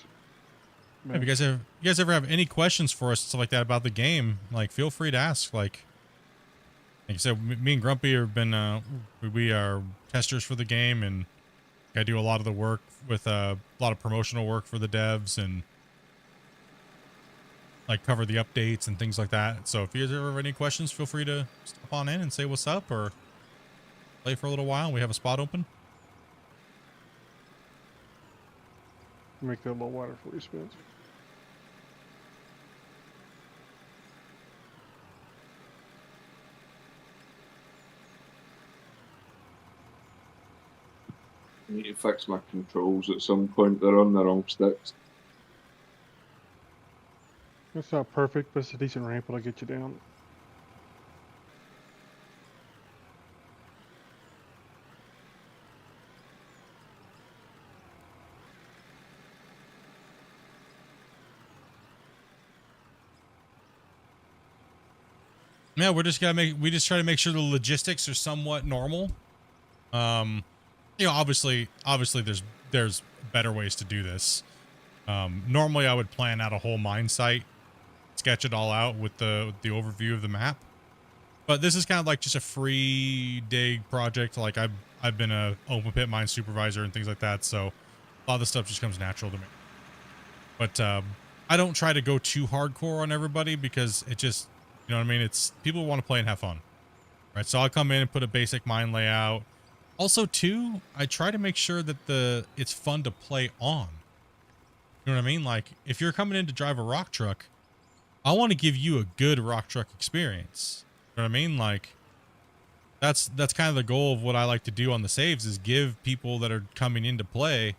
If you guys ever have any questions for us, stuff like that about the game, like feel free to ask. Like I said, me and Grumpy have been we are testers for the game, and I do a lot of the work with a lot of promotional work for the devs and like cover the updates and things like that. So if you guys ever have any questions, feel free to stop on in and say what's up or play for a little while. We have a spot open. Make that a little wider for you, Spence. I need to fix my controls at some point. They're on the wrong sticks. It's not perfect, but it's a decent ramp. It'll get you down. Yeah, we just try to make sure the logistics are somewhat normal. You know, obviously there's better ways to do this. Normally I would plan out a whole mine site, sketch it all out with the overview of the map. But this is kind of like just a free dig project. Like I've been a open pit mine supervisor and things like that, so a lot of the stuff just comes natural to me. But I don't try to go too hardcore on everybody because it just, you know what I mean? It's people want to play and have fun, right? So I'll come in and put a basic mine layout. Also, too, I try to make sure that it's fun to play on. You know what I mean? Like if you're coming in to drive a rock truck, I want to give you a good rock truck experience. You know what I mean? Like that's kind of the goal of what I like to do on the saves is give people that are coming in to play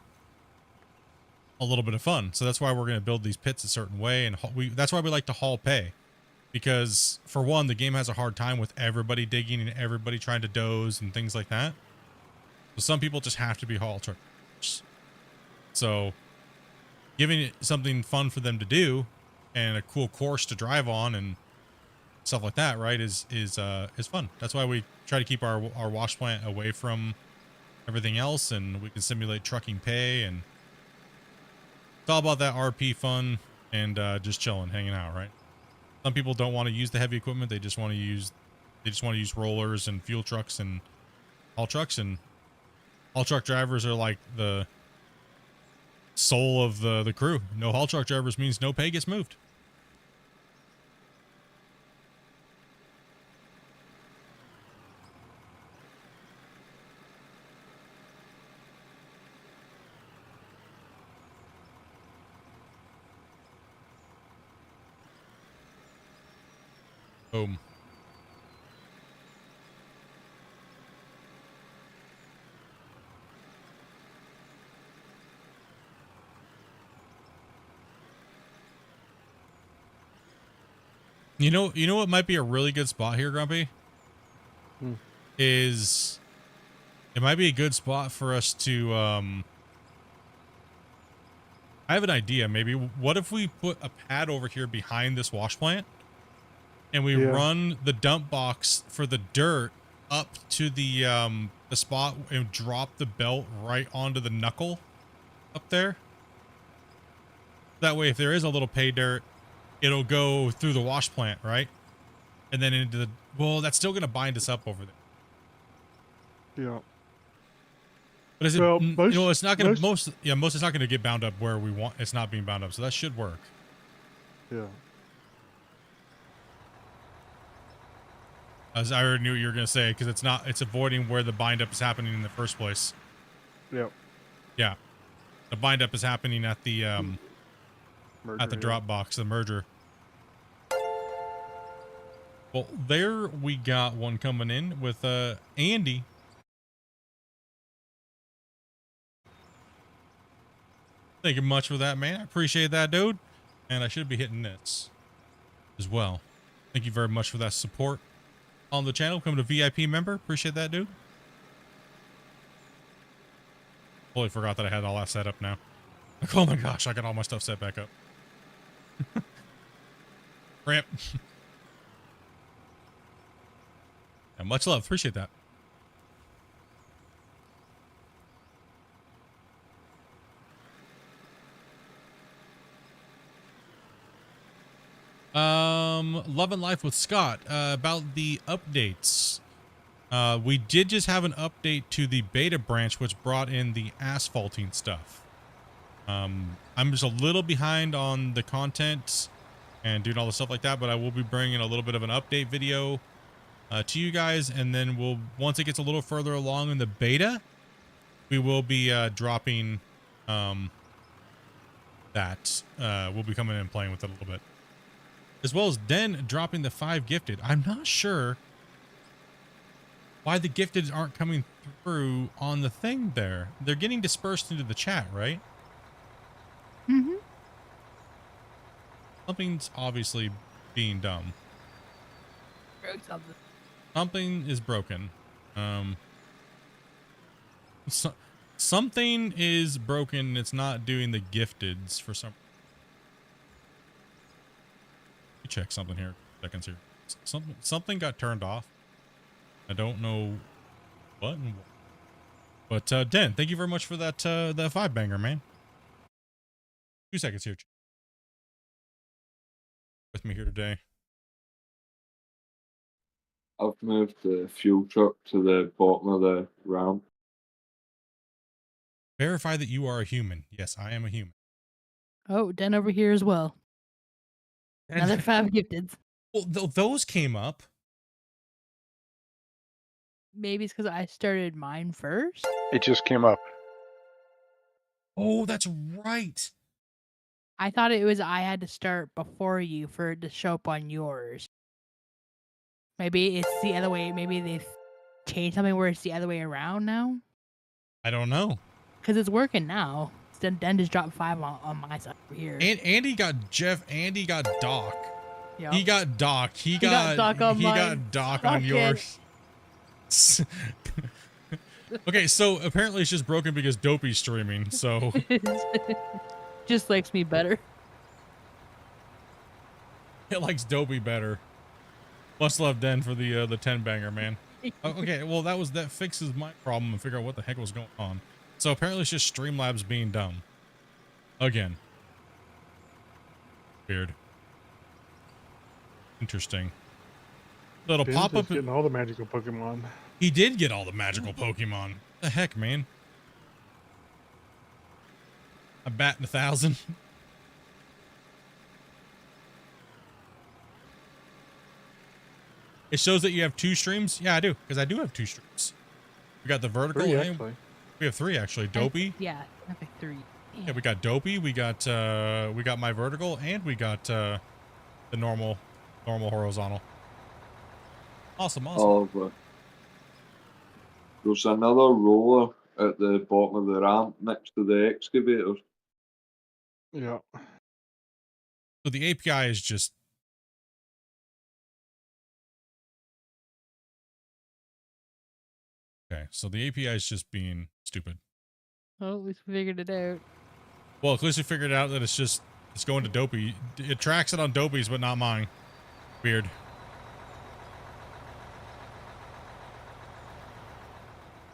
a little bit of fun. So that's why we're going to build these pits a certain way, and that's why we like to haul pay. Because for one, the game has a hard time with everybody digging and everybody trying to doze and things like that. So some people just have to be haul truckers. So giving it something fun for them to do and a cool course to drive on and stuff like that, right, is fun. That's why we try to keep our wash plant away from everything else, and we can simulate trucking pay, and it's all about that RP fun and just chilling, hanging out, right? Some people don't want to use the heavy equipment. They just want to use rollers and fuel trucks and haul trucks, and haul truck drivers are like the soul of the crew. No haul truck drivers means no pay gets moved. Boom. You know what might be a really good spot here, Grumpy? Is it might be a good spot for us to I have an idea. Maybe what if we put a pad over here behind this wash plant and we run the dump box for the dirt up to the spot and drop the belt right onto the knuckle up there. That way, if there is a little pay dirt, it'll go through the wash plant, right? And then into the, well, that's still going to bind us up over there. Yeah. But is it, Well, you know, it's not going to, most it's not going to get bound up where we want, it's not being bound up. So that should work. Yeah. As I already knew what you were going to say, because it's avoiding where the bind up is happening in the first place. Yep. Yeah. The bind up is happening at the, Merger, at the drop box, the merger. Well, there we got one coming in with Andy. Thank you much for that, man. I appreciate that, dude. And I should be hitting this as well. Thank you very much for that support on the channel. Becoming a VIP member. Appreciate that, dude. Totally forgot that I had all that set up now. Like, oh my gosh, I got all my stuff set back up. Rip. And much love. Appreciate that. Love and Life with Scott, about the updates. We did just have an update to the beta branch, which brought in the asphalting stuff. I'm just a little behind on the content and doing all the stuff like that, but I will be bringing a little bit of an update video to you guys, and then once it gets a little further along in the beta, we will be dropping that. We'll be coming in and playing with it a little bit, as well as Den dropping the 5 gifted. I'm not sure why the gifted aren't coming through on the thing there. They're getting dispersed into the chat, right? Mm-hmm. Something's obviously being dumb. Something is broken. Something is broken. It's not doing the gifteds for some. Let me check something here. Seconds here. Something got turned off. I don't know what. But Den, thank you very much for that that 5 banger, man. 2 seconds here. With me here today. I've moved the fuel truck to the bottom of the ramp. Verify that you are a human. Yes, I am a human. Oh, Den over here as well. Another 5 gifteds. Well, those came up. Maybe it's because I started mine first. It just came up. Oh, that's right. I thought it was I had to start before you for it to show up on yours. Maybe it's the other way. Maybe they've changed something where it's the other way around now. I don't know. Because it's working now. Den just dropped 5 on my side over here. And Andy got Jeff. Andy got Doc. Yep. He got Doc. He got Doc on he mine. got Doc on yours. Okay, so apparently it's just broken because Dopey's streaming. So just likes me better. It likes Dopey better. Much love, Den, for the 10 banger, man. Okay, well that fixes my problem and figure out what the heck was going on. So apparently it's just Streamlabs being dumb. Again. Weird. Interesting. So it'll pop up. Getting all the magical Pokemon. He did get all the magical Pokemon. What the heck, man? I'm batting 1,000. It shows that you have 2 streams. Yeah, I do, because I do have 2 streams. We got the vertical. 3, and actually. we have 3 actually. Dopey. Yeah, I have like 3. Yeah, we got Dopey. We got my vertical, and we got the normal horizontal. Awesome, awesome. of. There's another roller at the bottom of the ramp next to the excavators. Yeah. So the API is just okay. So the API is just being stupid. Oh, at least we figured it out. Well, at least we figured out that it's going to Dopey. It tracks it on Dopey's, but not mine. Weird.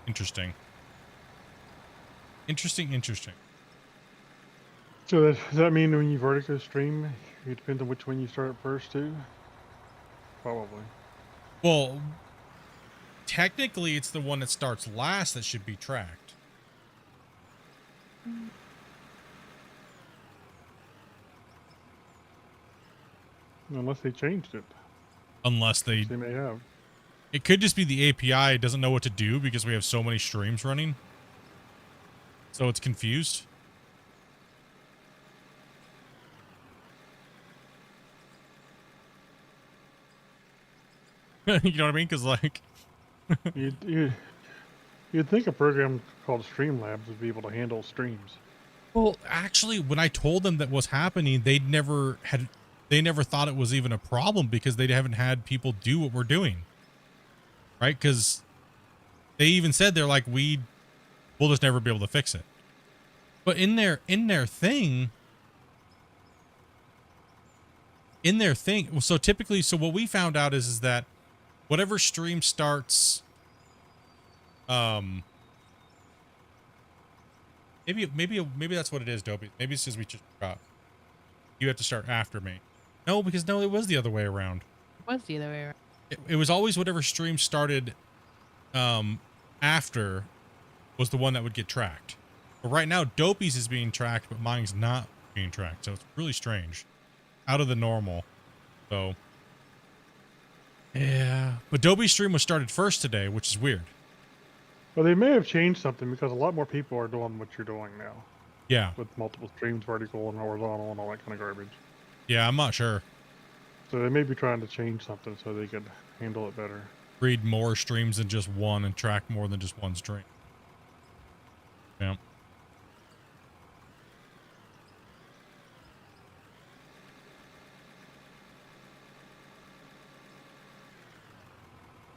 Interesting. Interesting. So does that mean when you vertical stream, it depends on which one you start first too? Probably. Well, technically, it's the one that starts last that should be tracked. Unless they changed it. Unless They may have. it could just be the API doesn't know what to do because we have so many streams running. So it's confused. You know what I mean? Because like, You'd think a program called Streamlabs would be able to handle streams. well, actually, when I told them that was happening, they never thought it was even a problem because they haven't had people do what we're doing. Right? Because they even said they're like, we'll just never be able to fix it. But in their thing, so typically, so what we found out is that whatever stream starts, maybe that's what it is, Dopey. Maybe it's because we just forgot. You have to start after me. No, because no, it was the other way around. It was the other way around. It was always whatever stream started after was the one that would get tracked. But right now, Dopey's is being tracked, but mine's not being tracked. So it's really strange. Out of the normal. So, yeah. But Dopey's stream was started first today, which is weird. Well, they may have changed something because a lot more people are doing what you're doing now. Yeah. With multiple streams, vertical and horizontal and all that kind of garbage. Yeah, I'm not sure. So they may be trying to change something so they could handle it better. Read more streams than just one and track more than just one stream. Yeah.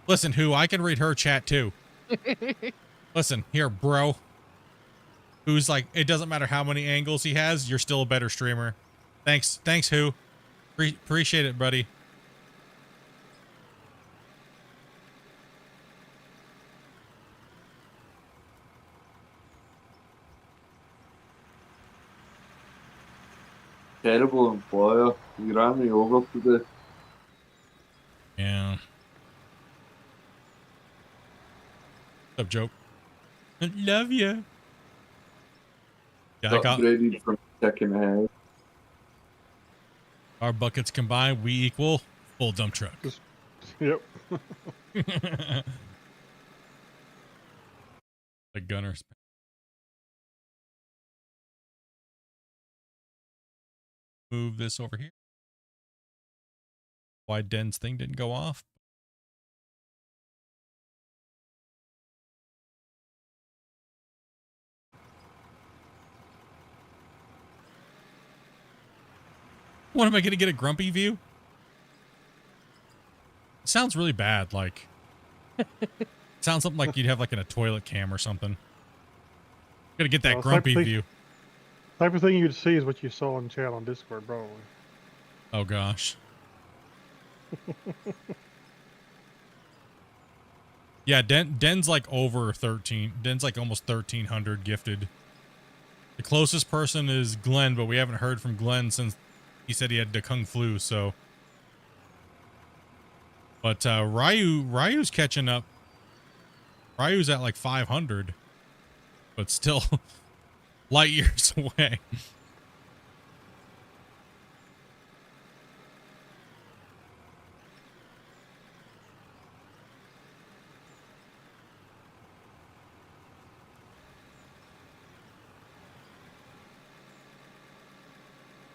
Listen, I can read her chat too. Listen, here, bro. Who's like, it doesn't matter how many angles he has, you're still a better streamer. Thanks, who. Appreciate it, buddy. Terrible employer. He ran me over today. Yeah. What's up, joke? I love you. Yeah, I got Upgraded from chicken head. our buckets combined. We equal full dump truck. Yep. The gunners. Move this over here. Why Den's thing didn't go off? What, am I going to get a grumpy view? It sounds really bad. Like, it sounds something like you'd have like in a toilet cam or something. Gotta get that grumpy view. Type of thing you'd see is what you saw in chat on Discord, probably. Oh gosh. Yeah, Den's like over 13. Den's like almost 1,300 gifted. The closest person is Glenn, but we haven't heard from Glenn since he said he had the Kung Flu, so. But Ryu's catching up. Ryu's at like 500, but still light years away.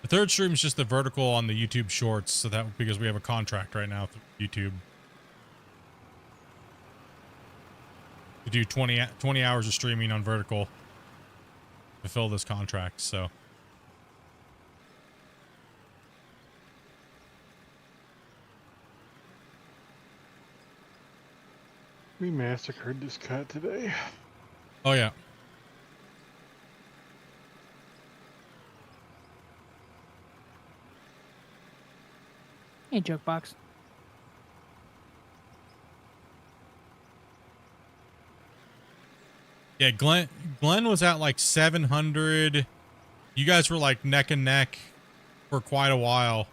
The third stream is just the vertical on the YouTube Shorts, so that because we have a contract right now through YouTube. to do 20 hours of streaming on vertical to fill this contract. So We massacred this cut today. oh yeah. Hey, joke box. Yeah, Glenn was at like 700. You guys were like neck and neck for quite a while.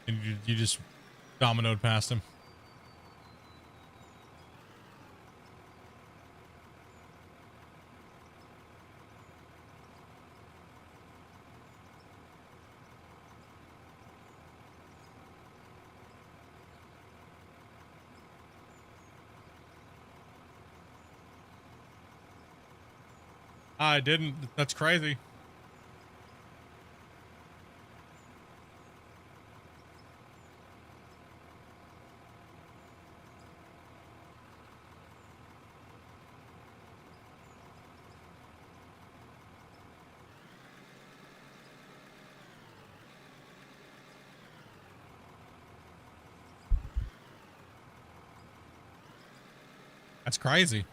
And you just dominoed past him. I didn't. That's crazy. That's crazy.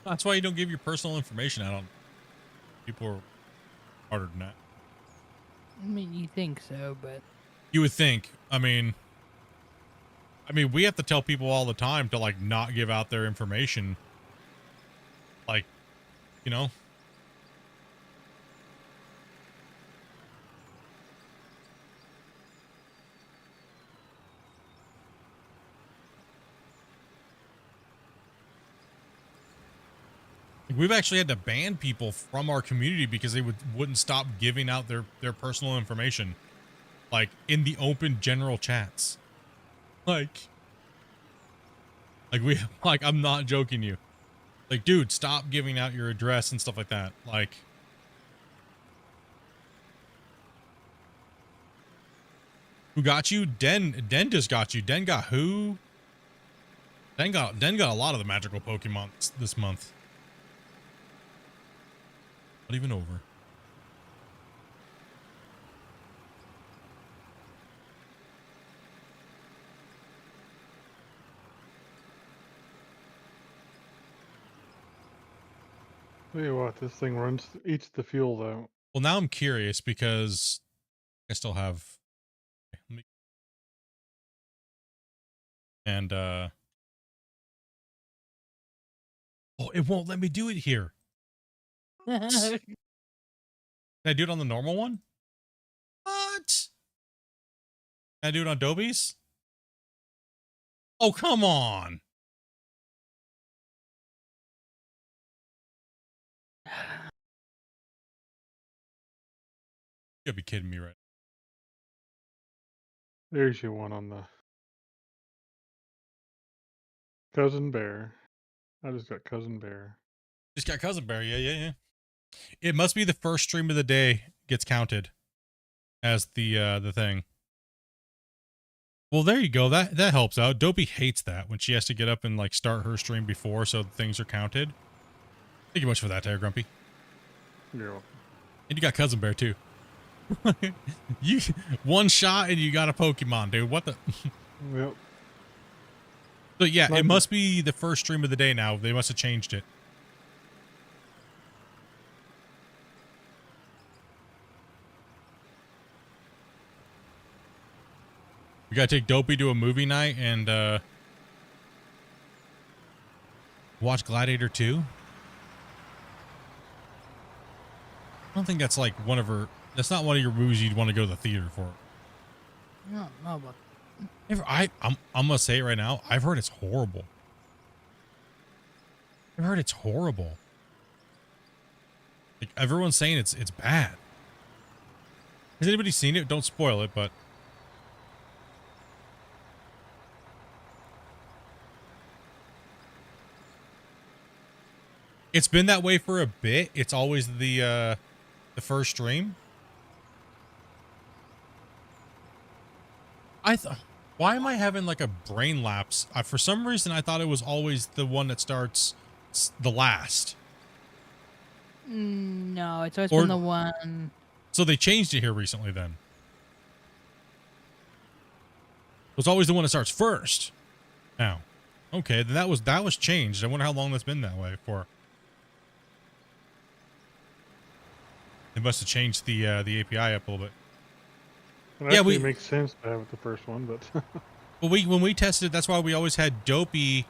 That's why you don't give your personal information out on people are harder than that. I mean, you think so, but You would think. I mean, we have to tell people all the time to like not give out their information. Like, you know. We've actually had to ban people from our community because they wouldn't stop giving out their personal information, like in the open general chats. Like I'm not joking you. Like, dude, stop giving out your address and stuff like that. Like, who got you? Den just got you. Den got who? Den got a lot of the magical Pokemon this month. Not even over. Tell you what, this thing eats the fuel though. Well, now I'm curious because I still have. And oh, it won't let me do it here. Can I do it on the normal one? What? Can I do it on Adobe's? Oh, come on. You gotta be kidding me, right? There's your one on the cousin bear. I just got cousin bear. Just got Cousin Bear. Yeah. It must be the first stream of the day gets counted as the thing. Well, there you go. That helps out. Dopey hates that when she has to get up and like start her stream before so things are counted. Thank you much for that, Tiger Grumpy. You're welcome. And you got Cousin Bear too. You one shot and you got a Pokemon, dude. What the? Yep. So yeah, Like it must be the first stream of the day now. They must have changed it. We gotta take Dopey to a movie night and watch Gladiator 2. I don't think that's like one of her. That's not one of your movies you'd want to go to the theater for. no, but I'm gonna say it right now. I've heard it's horrible. I've heard it's horrible. Like everyone's saying it's bad. Has anybody seen it? Don't spoil it, but It's been that way for a bit. It's always the first stream. Why am I having like a brain lapse? For some reason, I thought it was always the one that starts the last. No, it's always Or- been the one. So they changed it here recently then. It was always the one that starts first. Now. Okay, then that was changed. I wonder how long that's been that way for. They must have changed the API up a little bit. It Yeah, actually makes sense to have it the first one, but Well, when we tested, that's why we always had Dopey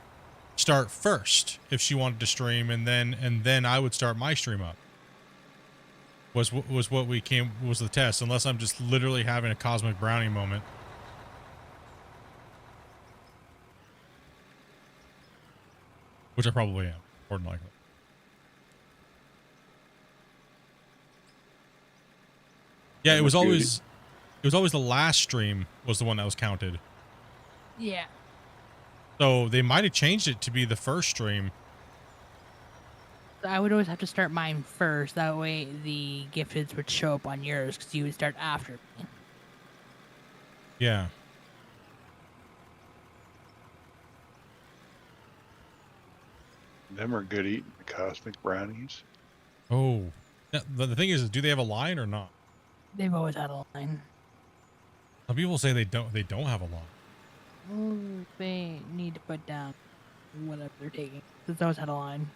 start first if she wanted to stream, and then I would start my stream up. Was what was the test, unless I'm just literally having a cosmic brownie moment. Which I probably am, more than likely. Yeah, it was always the last stream was the one that was counted. Yeah. So they might have changed it to be the first stream. I would always have to start mine first. That way the gifteds would show up on yours because you would start after me. Yeah. Them are good eating the cosmic brownies. Oh. Yeah, the thing is, do they have a line or not? They've always had a line. Some people say they don't have a line. Well, they need to put down whatever they're taking. It's always had a line.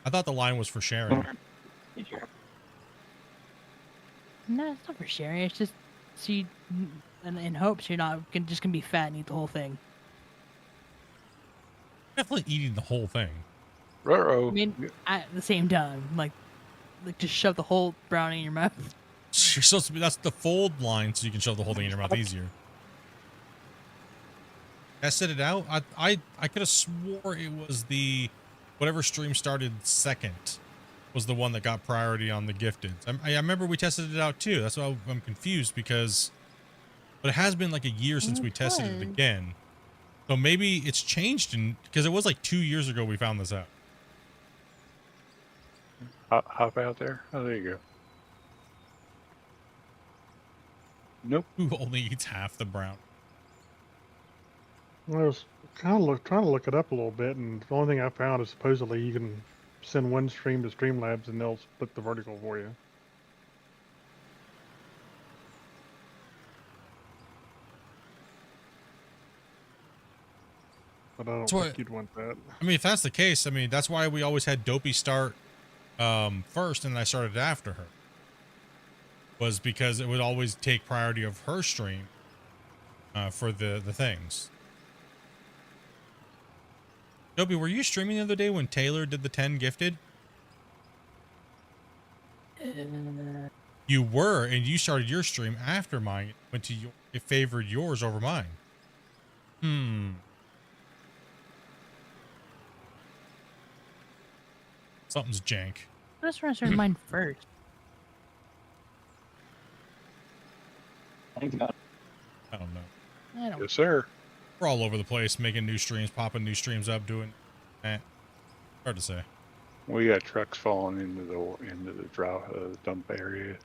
I thought the line was for sharing. No, it's not for sharing. It's just in hopes you're not just gonna be fat and eat the whole thing. Definitely eating the whole thing. Ruh-roh. I mean, at the same time, like just shove the whole brownie in your mouth. You're supposed to be, that's the fold line, so you can shove the whole thing in your mouth easier. I said it out. I could have swore it was the whatever stream started second was the one that got priority on the gifted. I remember we tested it out too. That's why I'm confused because, but it has been like a year since we tested it again. So maybe it's changed because it was like 2 years ago we found this out. Hop out there. Oh, there you go. Nope. Who only eats half the brown? I was trying to look it up a little bit, and the only thing I found is supposedly you can send one stream to Streamlabs and they'll split the vertical for you. But I don't think you'd want that. I mean, if that's the case, I mean, that's why we always had Dopey start first, and then I started after her. Was because it would always take priority of her stream for the things. Dopey, were you streaming the other day when Taylor did the 10 gifted? You were, and you started your stream after mine. It favored yours over mine. Something's jank. I just want to start mine first. I think about I don't know. I don't. Yes, sir. We're all over the place, making new streams, popping new streams up, doing. Hard to say. We got trucks falling into the dump area.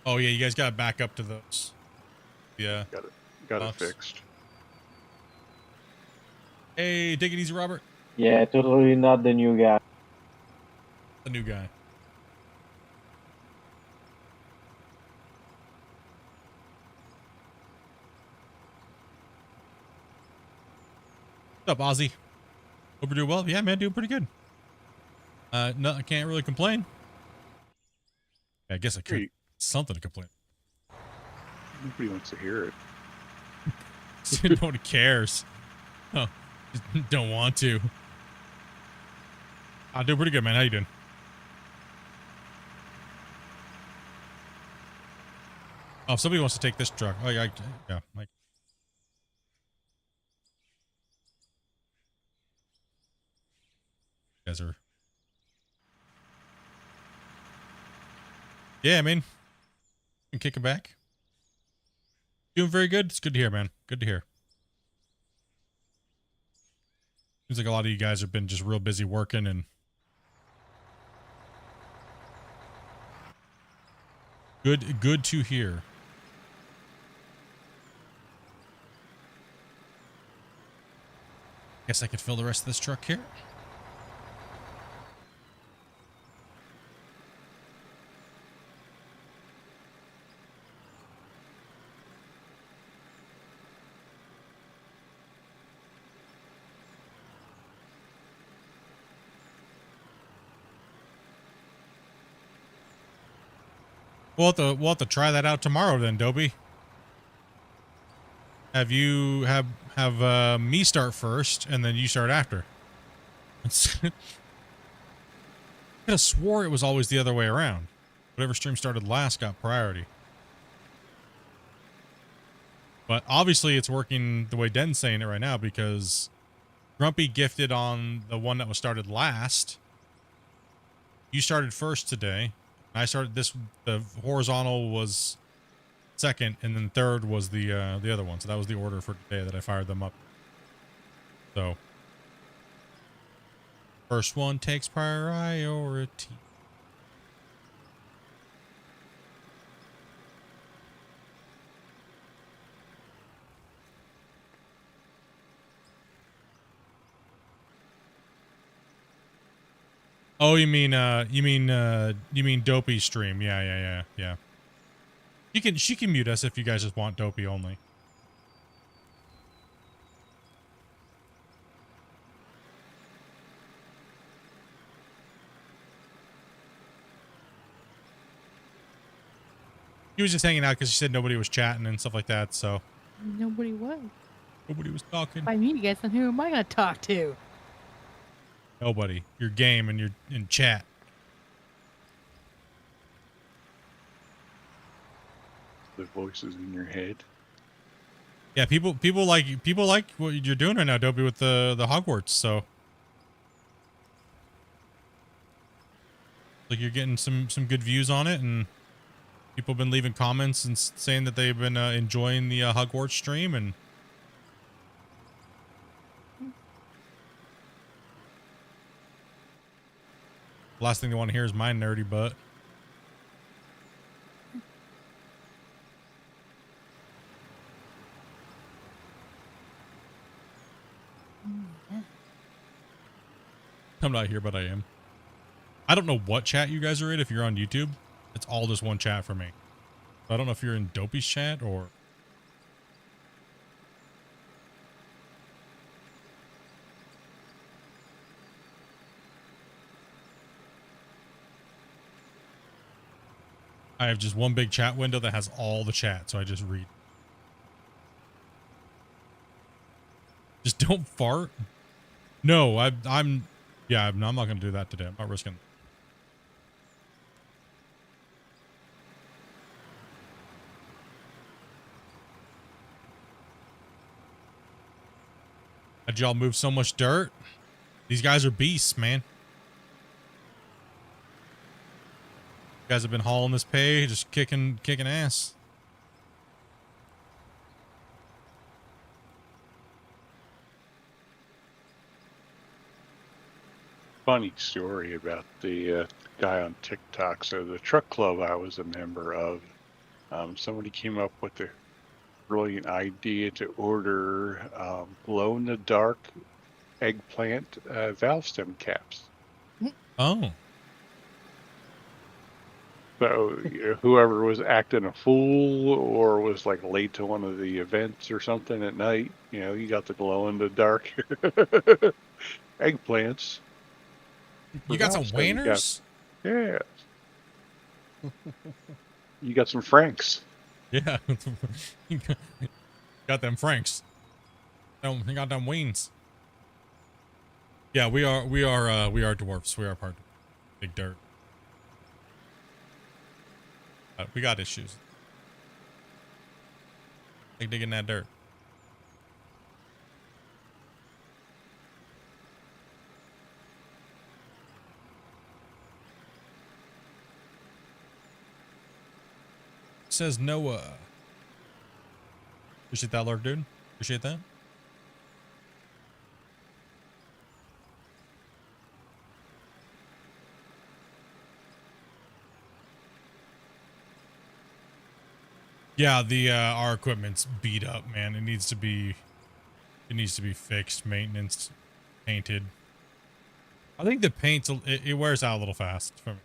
Oh yeah, you guys got to back up to those. Yeah. Got it fixed. Hey, take it easy, Robert. Yeah, totally not the new guy. The new guy. What's up, Ozzy? Hope you're doing well. Yeah, man, doing pretty good. No, I can't really complain. I guess I could. Something to complain. Nobody wants to hear it. Nobody cares. Oh, don't want to. I'm doing pretty good, man. How you doing? Oh, somebody wants to take this truck. Oh, yeah. Yeah, Mike. You guys are. Yeah, I mean, you can kick it back. Doing very good. It's good to hear, man. Good to hear. Seems like a lot of you guys have been just real busy working and good to hear. Guess I could fill the rest of this truck here. We'll have to try that out tomorrow then, Dobie. Have you have me start first and then you start after. I could have swore it was always the other way around. Whatever stream started last got priority. But obviously it's working the way Den's saying it right now because Grumpy gifted on the one that was started last. You started first today. I started this, the horizontal was second, and then third was the other one. So that was the order for today that I fired them up. So first one takes priority. Oh, you mean Dopey stream? Yeah. She can mute us if you guys just want Dopey only. He was just hanging out because she said nobody was chatting and stuff like that. So Nobody was. nobody was talking. By me, you guys, then who am I gonna talk to? Nobody. Your game and you're in chat. The voices in your head. Yeah, people like what you're doing right now, Dopey, with the Hogwarts. So like you're getting some good views on it, and people have been leaving comments and saying that they've been enjoying the Hogwarts stream. And the last thing they want to hear is my nerdy butt. I'm not here, but I am. I don't know what chat you guys are in if you're on YouTube. It's all just one chat for me. I don't know if you're in Dopey's chat or... I have just one big chat window that has all the chat, so I just read. Just don't fart. No, I'm not going to do that today. I'm not risking. How'd y'all move so much dirt? These guys are beasts, man. You guys have been hauling this pay, just kicking ass. Funny story about the guy on TikTok. So the truck club I was a member of, somebody came up with the brilliant idea to order glow-in-the-dark eggplant valve stem caps. Oh. So whoever was acting a fool or was like late to one of the events or something at night, you got the glow-in-the-dark eggplants. You got some wieners? Yeah. You got some Franks. Yeah. Got them Franks. You got them weens. Yeah, we are dwarfs. We are part of big dirt. We got issues. Like digging that dirt. Says Noah. Appreciate that, Lord, dude. Appreciate that. Yeah, the our equipment's beat up, man. It needs to be fixed, maintenance, painted. I think the paint it wears out a little fast for me.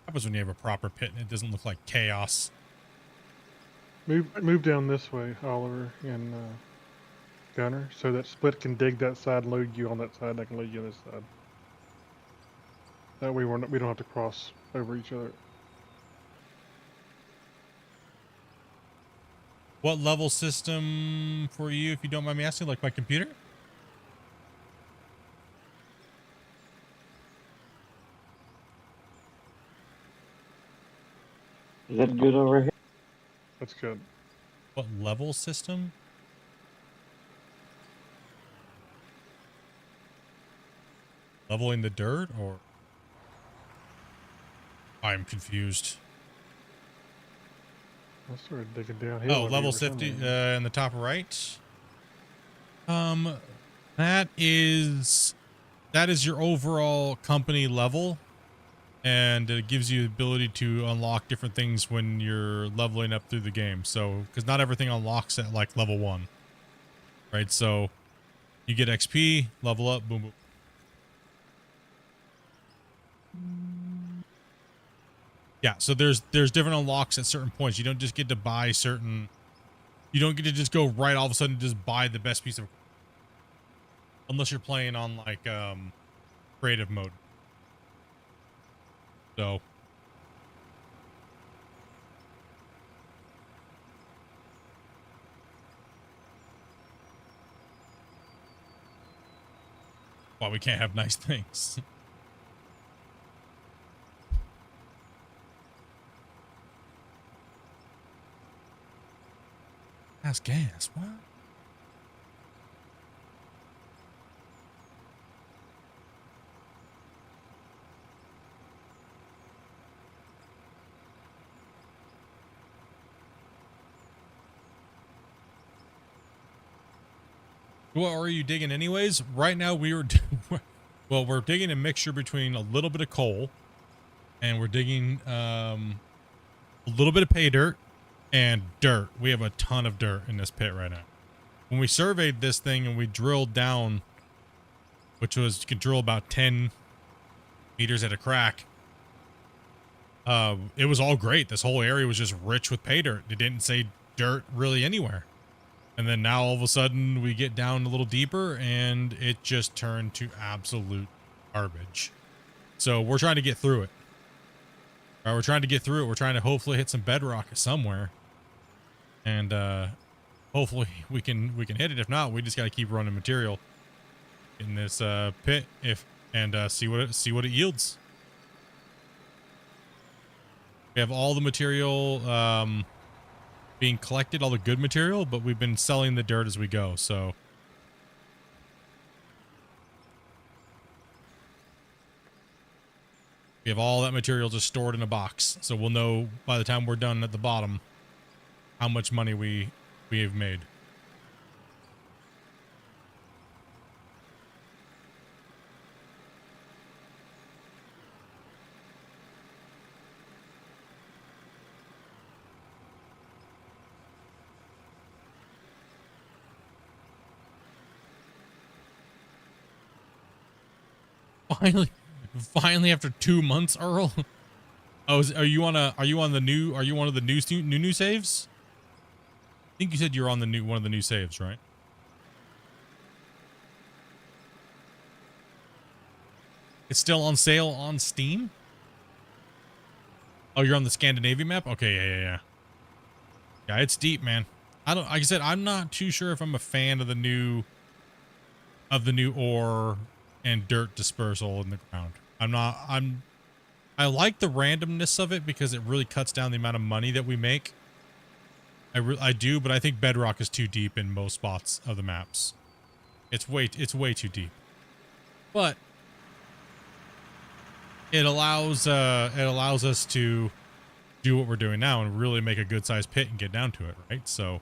What happens when you have a proper pit and it doesn't look like chaos? Move down this way, Oliver and Gunner, so that Split can dig that side, load you on that side, and I can load you on this side. That way we don't have to cross over each other. What level system for you, if you don't mind me asking? Like my computer? Is that good over here? That's good. What level system? Leveling the dirt, or? I'm confused. I started digging downhill. Oh, over level here for some 50 reason. in the top right. That is your overall company level, and it gives you the ability to unlock different things when you're leveling up through the game. So, because not everything unlocks at like level 1, right? So, you get XP, level up, boom, boom. Yeah, so there's different unlocks at certain points. You don't just get to buy certain. You don't get to just go right all of a sudden just buy the best piece of. Unless you're playing on like creative mode. So. Well, we can't have nice things. That's gas. What? What are you digging anyways? Right now we're digging a mixture between a little bit of coal, and we're digging a little bit of pay dirt and dirt. We have a ton of dirt in this pit right now. When we surveyed this thing and we drilled down, which was, you could drill about 10 meters at a crack, it was all great. This whole area was just rich with pay dirt. It didn't say dirt really anywhere. And then now all of a sudden we get down a little deeper and it just turned to absolute garbage. So we're trying to get through it. All right, we're trying to get through it. We're trying to hopefully hit some bedrock somewhere. And hopefully we can hit it. If not, we just got to keep running material in this pit and see what it yields. We have all the material being collected, all the good material, but we've been selling the dirt as we go, so. We have all that material just stored in a box, so we'll know by the time we're done at the bottom how much money we have made. Finally, after 2 months, Earl. Oh, are you one of the new saves? I think you said you're on one of the new saves, right? It's still on sale on Steam? Oh, you're on the Scandinavian map? Okay, yeah. Yeah, it's deep, man. Like I said, I'm not too sure if I'm a fan of the new ore and dirt dispersal in the ground. I like the randomness of it because it really cuts down the amount of money that we make. I do, but I think bedrock is too deep in most spots of the maps. It's way too deep. But it allows us to do what we're doing now and really make a good sized pit and get down to it, right? So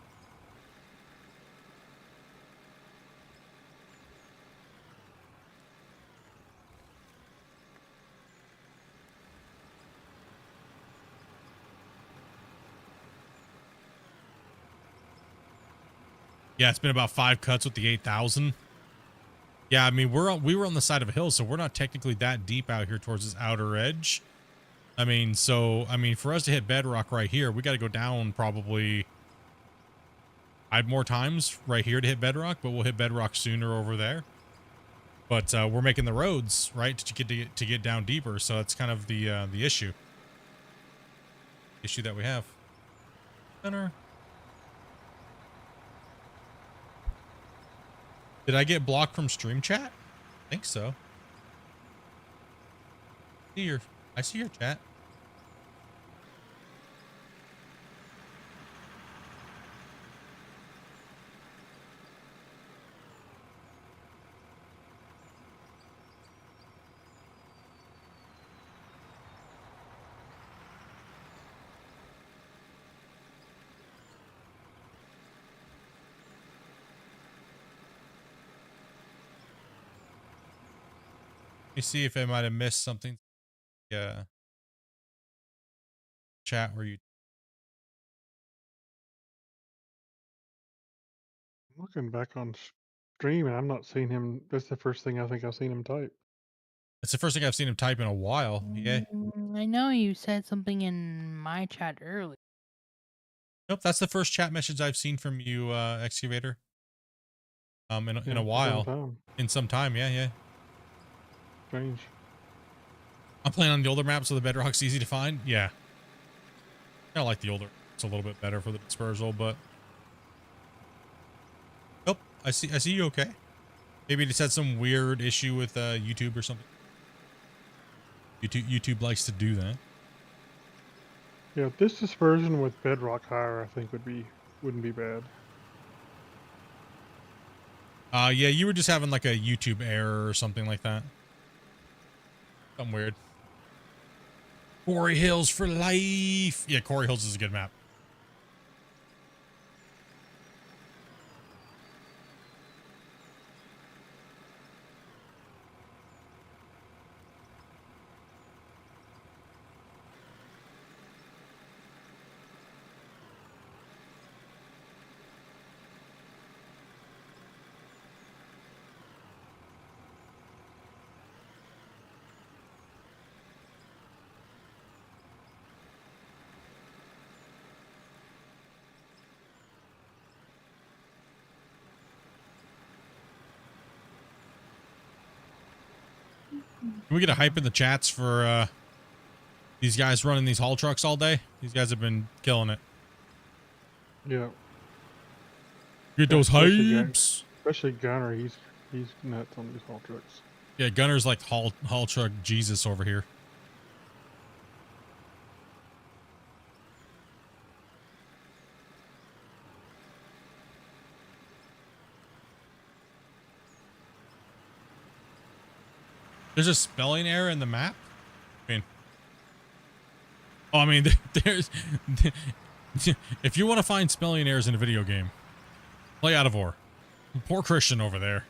Yeah, it's been about 5 cuts with the 8,000. Yeah, I mean, we were on the side of a hill, so we're not technically that deep out here towards this outer edge. I mean, for us to hit bedrock right here, we got to go down probably 5 more times right here to hit bedrock, but we'll hit bedrock sooner over there. But we're making the roads, right, to get down deeper, so that's kind of the issue that we have. Center. Did I get blocked from stream chat? I think so. I see your chat. Let me see if I might have missed something. Yeah. Chat where you. I'm looking back on stream and I'm not seeing him. That's the first thing I think I've seen him type. It's the first thing I've seen him type in a while. Yeah. I know you said something in my chat earlier. Nope, that's the first chat message I've seen from you, Excavator. In Yeah, a while. time. In some time, yeah. Strange. I'm playing on the older map, so the bedrock's easy to find. Yeah. I like the older. It's a little bit better for the dispersal, but. Nope, I see you okay. Maybe it just had some weird issue with YouTube or something. YouTube likes to do that. Yeah, this dispersion with bedrock higher, I think wouldn't be bad. Yeah, you were just having like a YouTube error or something like that. Something weird. Quarry Hills for life. Yeah, Quarry Hills is a good map. Can we get a hype in the chats for these guys running these haul trucks all day? These guys have been killing it. Yeah. Get those hypes. Especially Gunner, he's nuts on these haul trucks. Yeah, Gunner's like haul truck Jesus over here. There's a spelling error in the map? I mean, there's... if you want to find spelling errors in a video game, play Out of War. Poor Christian over there.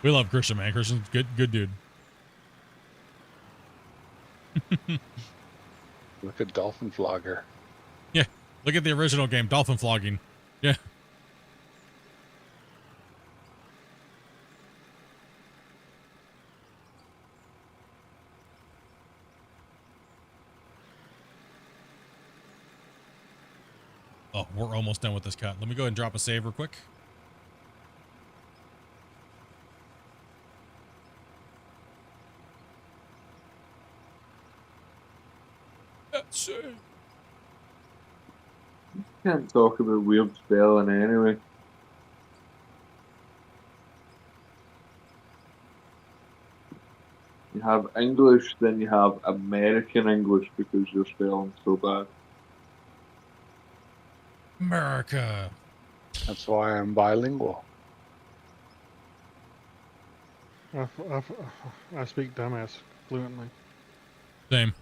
We love Christian, man. Christian's good dude. Look at Dolphin Flogger. Yeah, look at the original game, dolphin flogging. Yeah. Oh, we're almost done with this cut. Let me go ahead and drop a save real quick. Let's see. Can't talk about weird spelling anyway. You have English, then you have American English because your spelling's so bad. America. That's why I'm bilingual. I speak dumbass fluently. Same.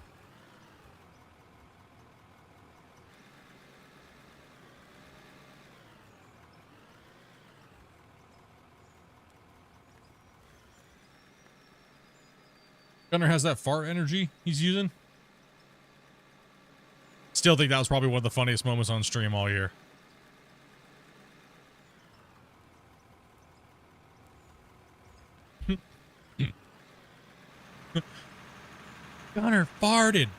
Gunner has that fart energy he's using. Still think that was probably one of the funniest moments on stream all year. Gunner farted.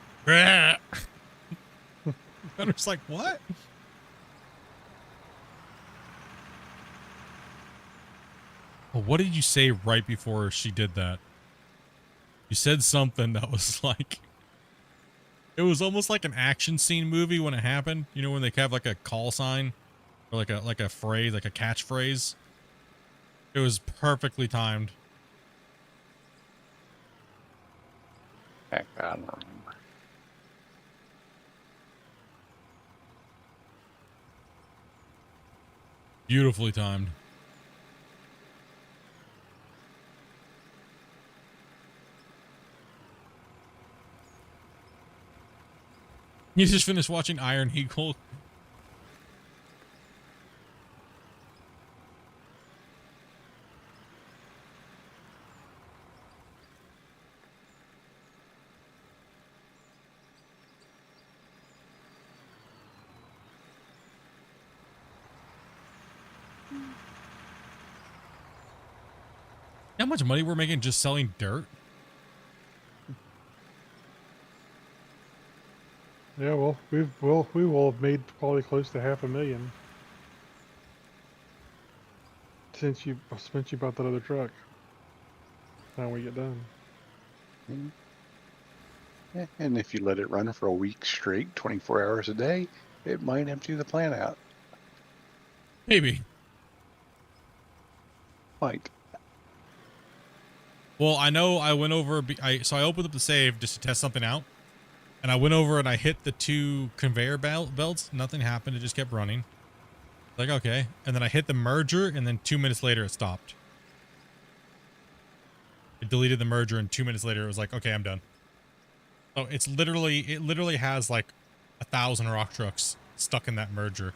Gunner's like, what? Well, what did you say right before she did that? You said something that was like, it was almost like an action scene movie when it happened. You know, when they have like a call sign or like a phrase, like a catchphrase. It was perfectly timed. Heck, I don't remember. Beautifully timed. You just finished watching Iron Eagle. How much money we're making just selling dirt? Yeah, well, we will have made probably close to $500,000 since you bought that other truck. Time we get done. Yeah, and if you let it run for a week straight, 24 hours a day, it might empty the plant out. Maybe. Might. Well, I know I went over, so I opened up the save just to test something out. And I went over and I hit the 2 conveyor belts. Nothing happened. It just kept running. Like, okay. And then I hit the merger, and then 2 minutes later it stopped. It deleted the merger, and 2 minutes later it was like, okay, I'm done. So it literally has like 1,000 rock trucks stuck in that merger.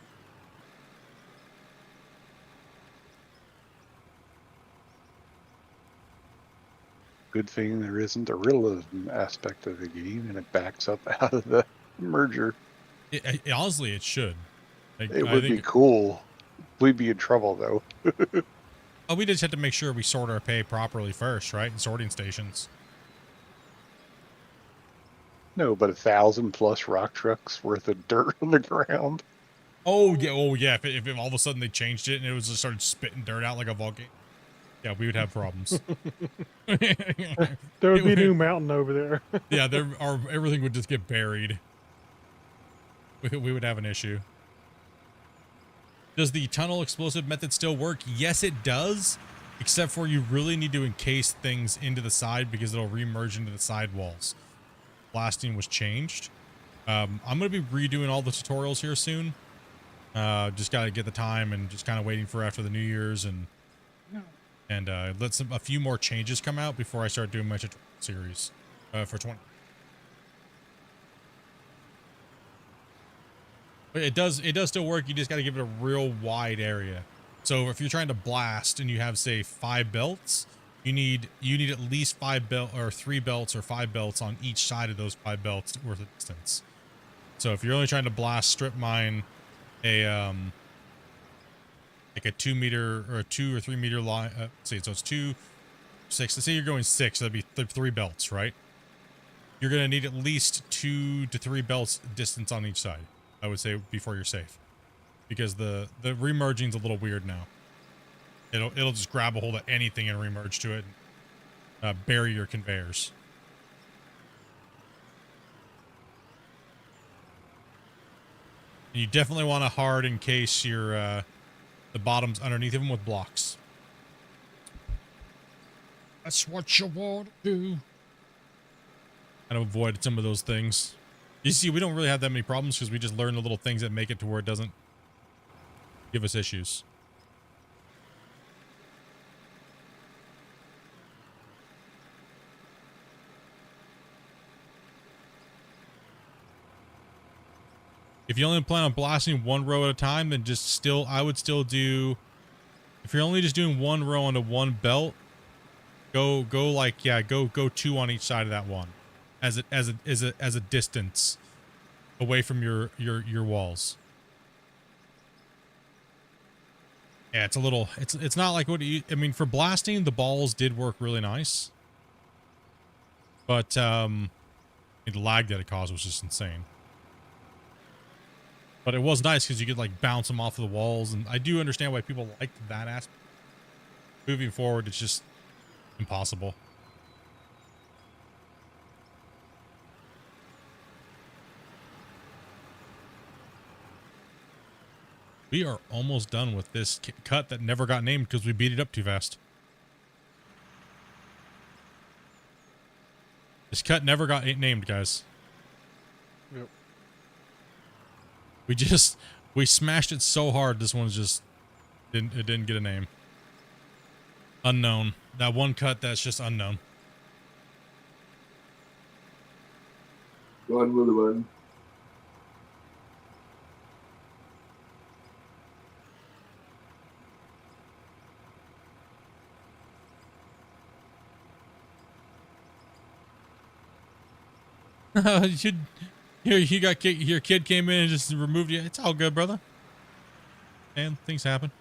Good thing there isn't a realism aspect of the game, and it backs up out of the merger. Honestly, it should. Like, It would be cool. We'd be in trouble, though. Oh, we just had to make sure we sort our pay properly first, right? In sorting stations. No, but 1,000+ rock trucks worth of dirt on the ground. Oh yeah. If all of a sudden they changed it and it was just started spitting dirt out like a volcano, yeah, we would have problems. There would be a new mountain over there. Yeah, everything would just get buried. We would have an issue. Does the tunnel explosive method still work? Yes, it does. Except for you really need to encase things into the side because it'll remerge into the side walls. Blasting was changed. I'm going to be redoing all the tutorials here soon. Just got to get the time and just kind of waiting for after the New Year's and let a few more changes come out before I start doing my tutorial series for 20. But it does still work. You just got to give it a real wide area. So if you're trying to blast and you have, say, 5 belts, you need at least 3 belts or 5 belts on each side of those 5 belts worth of distance. So if you're only trying to blast strip mine like a 2 meter or a 2 or 3 meter line, so it's 2, 6. Let's say you're going 6, that'd be 3 belts, right? You're gonna need at least 2 to 3 belts distance on each side, I would say, before you're safe, because the remerging's a little weird now. It'll just grab a hold of anything and remerge to it, and bury your conveyors. And you definitely want to hard encase your the bottoms underneath them with blocks. That's what you want to do. Kind of avoid some of those things. You see, we don't really have that many problems because we just learn the little things that make it to where it doesn't give us issues. If you only plan on blasting 1 row at a time, then I would still do, if you're only just doing 1 row onto 1 belt, Go like, yeah, go 2 on each side of that one, as a distance away from your walls. Yeah, it's a little, it's not like what you, I mean, for blasting, the balls did work really nice, but the lag that it caused was just insane. But it was nice because you could like bounce them off of the walls, and I do understand why people liked that aspect. Moving forward, it's just impossible. We are almost done with this cut that never got named because we beat it up too fast. This cut never got named, guys. Yep. We smashed it so hard. This one's just didn't get a name. Unknown. That one cut that's just unknown. One with the one. Your kid came in and just removed you. It's all good, brother. Man, things happen.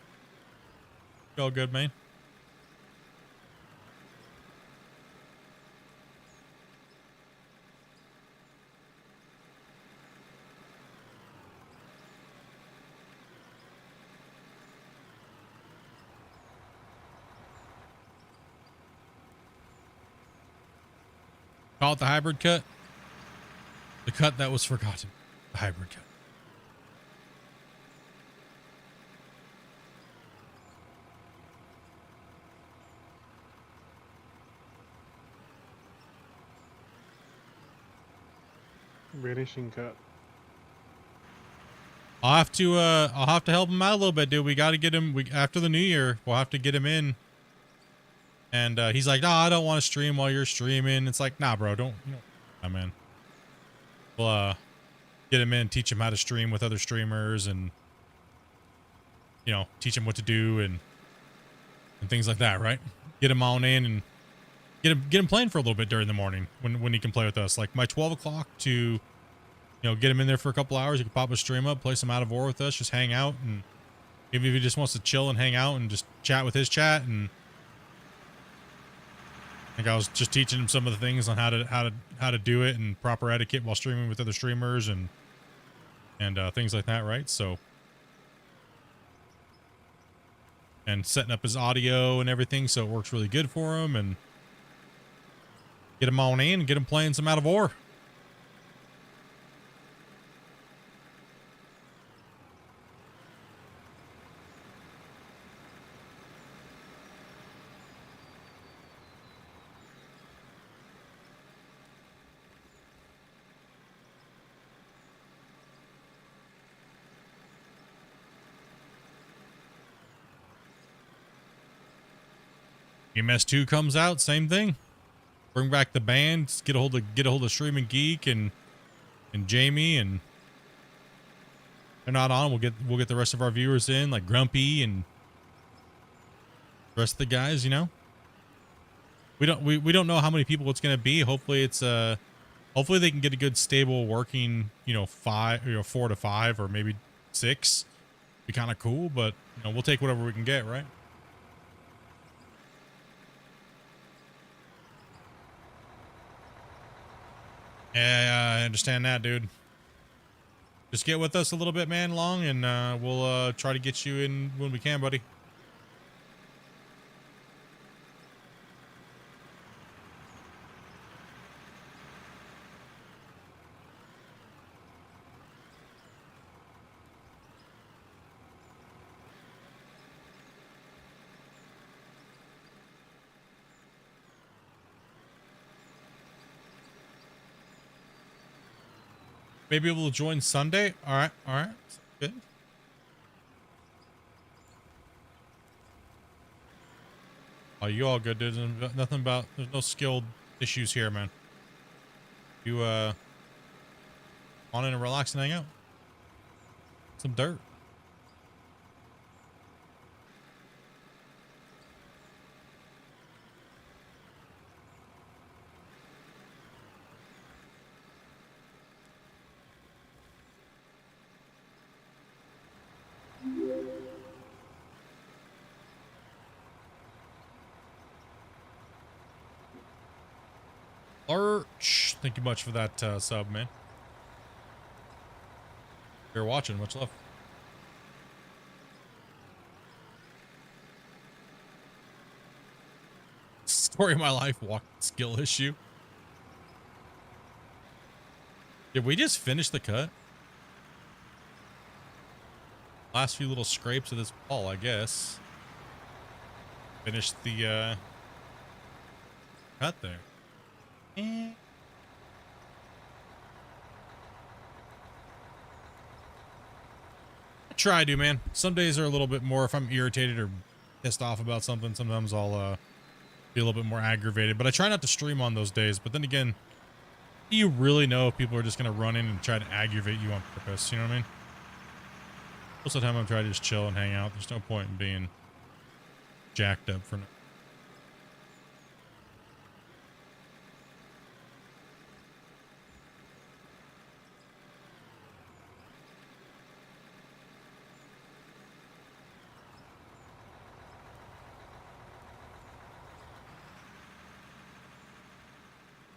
It's all good, man. Call it the hybrid cut. The cut that was forgotten. The hybrid cut. Vanishing cut. I'll have to help him out a little bit, dude. We got to get him. After the new year, we'll have to get him in. And he's like, "No, I don't want to stream while you're streaming." It's like, "Nah, bro, don't. Nah, man. We'll get him in, teach him how to stream with other streamers, and teach him what to do and things like that, right? Get him on in and get him playing for a little bit during the morning when he can play with us. Like my 12 o'clock to get him in there for a couple hours. He can pop a stream up, play some Out of War with us, just hang out, and maybe if he just wants to chill and hang out and just chat with his chat. And like I was just teaching him some of the things on how to do it and proper etiquette while streaming with other streamers and things like that, right? So, and setting up his audio and everything so it works really good for him, and get him on in and get him playing some Out of War. MS2 comes out, same thing. Bring back the band, get a hold of Streaming Geek and Jamie, and they're not on. We'll get the rest of our viewers in, like Grumpy and the rest of the guys. We don't know how many people it's gonna be. Hopefully it's hopefully they can get a good stable working 4 to 5 or maybe 6. Be kind of cool, but we'll take whatever we can get, right? Yeah, I understand that, dude. Just get with us a little bit, man, long, and we'll try to get you in when we can, buddy. Maybe we'll join Sunday. All right. Good. Oh, you all good, dude. There's no skilled issues here, man. You on in and relax and hang out. Some dirt. Arch, thank you much for that sub, man. You're watching. Much love. Story of my life, walking skill issue. Did we just finish the cut? Last few little scrapes of this wall, I guess. Finish the cut there. I try to, man. Some days are a little bit more, if I'm irritated or pissed off about something, sometimes I'll be a little bit more aggravated, but I try not to stream on those days. But then again, do you really know if people are just going to run in and try to aggravate you on purpose? You know what I mean? Most of the time I'm trying to just chill and hang out. There's no point in being jacked up for no.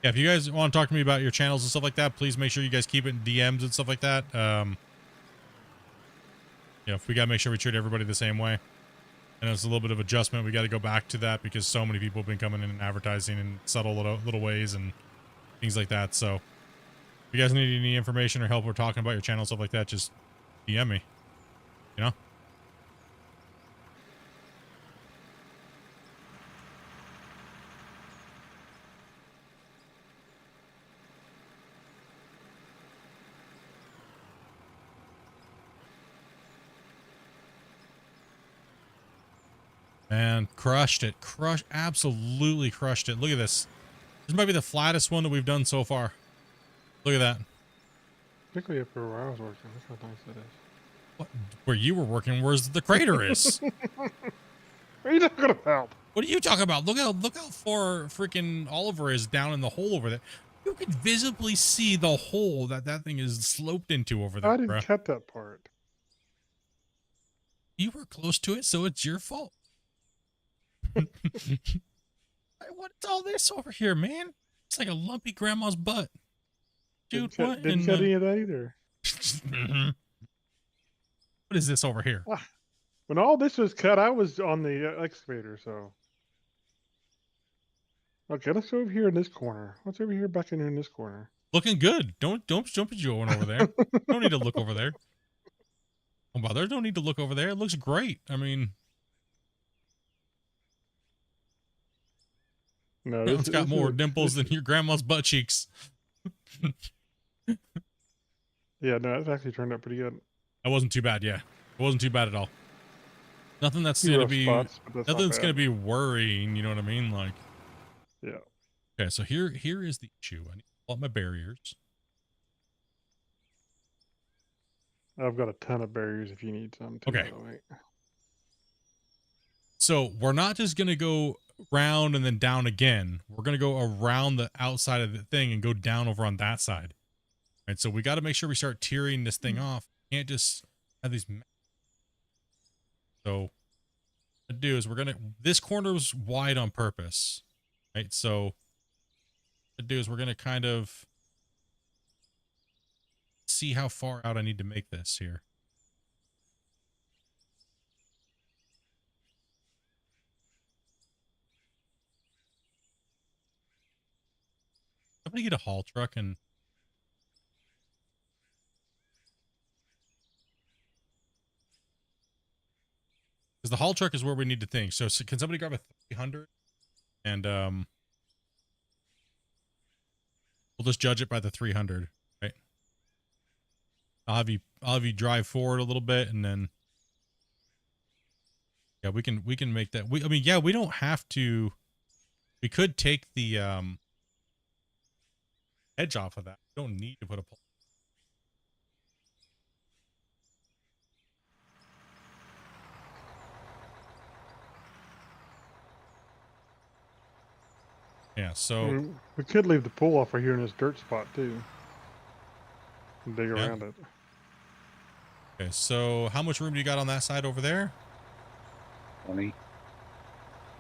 Yeah, if you guys want to talk to me about your channels and stuff like that, please make sure you guys keep it in DMs and stuff like that. You know, if we got to make sure we treat everybody the same way. And it's a little bit of adjustment. We got to go back to that because so many people have been coming in and advertising in subtle little ways and things like that. So if you guys need any information or help or talking about your channel, stuff like that, just DM me, you know? Man, crushed it. Absolutely crushed it. Look at this. This might be the flattest one that we've done so far. Look at that. Particularly up where I was working. Look how nice that is. What? Where you were working, where's the crater is? What are you talking about? What are you talking about? Look how far freaking Oliver is down in the hole over there. You can visibly see the hole that thing is sloped into over there, I didn't bro. cut that part. You were close to it, so it's your fault. What's all this over here, man? It's like a lumpy grandma's butt. Dude, what? Didn't cut any of that either. What is this over here? When all this was cut, I was on the excavator, so. Okay, let's go over here in this corner. What's over here back in this corner? Looking good. Don't jump at you one over there. Don't need to look over there. Oh, bother. Don't need to look over there. It looks great. I mean, No, it's got more dimples than your grandma's butt cheeks. Yeah, no, it's actually turned out pretty good. That wasn't too bad. Yeah, it wasn't too bad at all. Nothing that's Few gonna rough be spots, but that's not nothing that's gonna bad. be worrying. You know what I mean? Like, Yeah. okay, so here is the issue. I need to pull up my barriers. I've got a ton of barriers if you need some. Too, Okay. by the way. So we're not just gonna go round and then down again. We're gonna go around the outside of the thing and go down over on that side. Right. So we got to make sure we start tearing this thing off. Can't just have these. So what to do is this corner was wide on purpose, right? So what to do is we're gonna kind of see how far out I need to make this here. Somebody get a haul truck and because the haul truck is where we need to think. So can somebody grab a 300 and we'll just judge it by the 300, right? I'll have you drive forward a little bit and then yeah, we can make that. I mean, yeah, we don't have to. We could take the edge off of that. We don't need to put a pole. Yeah, so we could leave the pool off right here in this dirt spot too. And dig around it. Okay, so how much room do you got on that side over there? 20.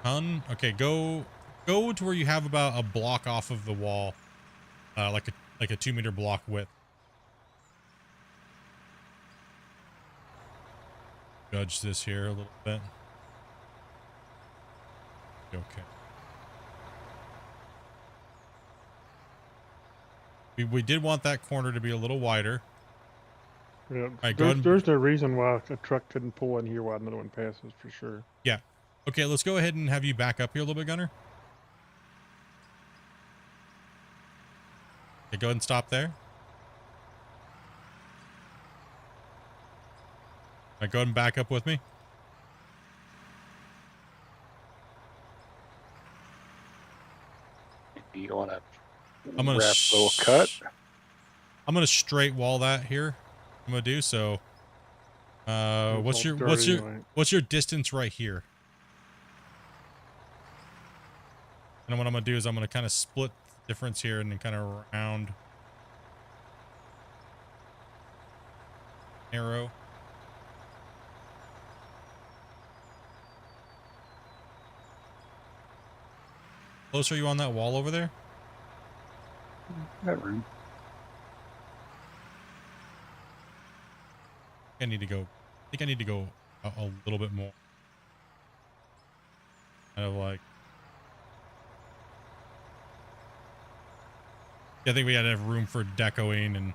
Ton. Okay, go go to where you have about a block off of the wall, like a 2 meter block width. Judge this here a little bit. Okay. We did want that corner to be a little wider. Yeah, right, go ahead and- there's no reason why a truck couldn't pull in here while another one passes, for sure. Yeah. Okay, let's go ahead and have you back up here a little bit, Gunner. Okay, go ahead and stop there. All right, go ahead and back up with me. You want to I'm gonna wrap a little cut? I'm gonna straight wall that here. I'm gonna do so. It's What's all your dirty anyway. what's your distance right here? And what I'm gonna do is I'm gonna kind of split the difference here and then kind of round arrow. Close are you on that wall over there? That room. I need to go. I think I need to go a little bit more. Kind of like. Yeah, I think we gotta have room for decoing and.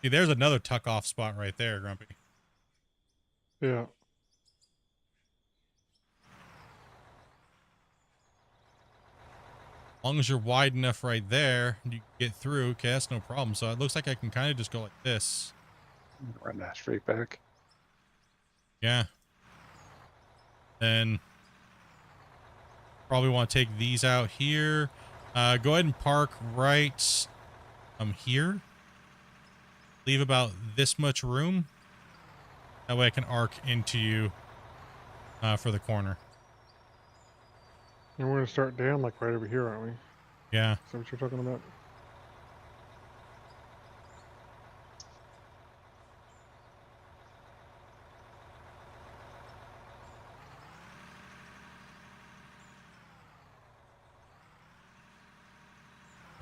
See, there's another tuck off spot right there, Grumpy. Yeah. As long as you're wide enough right there, you can get through. Okay, that's no problem. So it looks like I can kind of just go like this. Run that straight back. Yeah. Then probably want to take these out here. Go ahead and park right here. Leave about this much room. That way I can arc into you for the corner. And we're going to start down like right over here, aren't we? Yeah. Is that what you're talking about?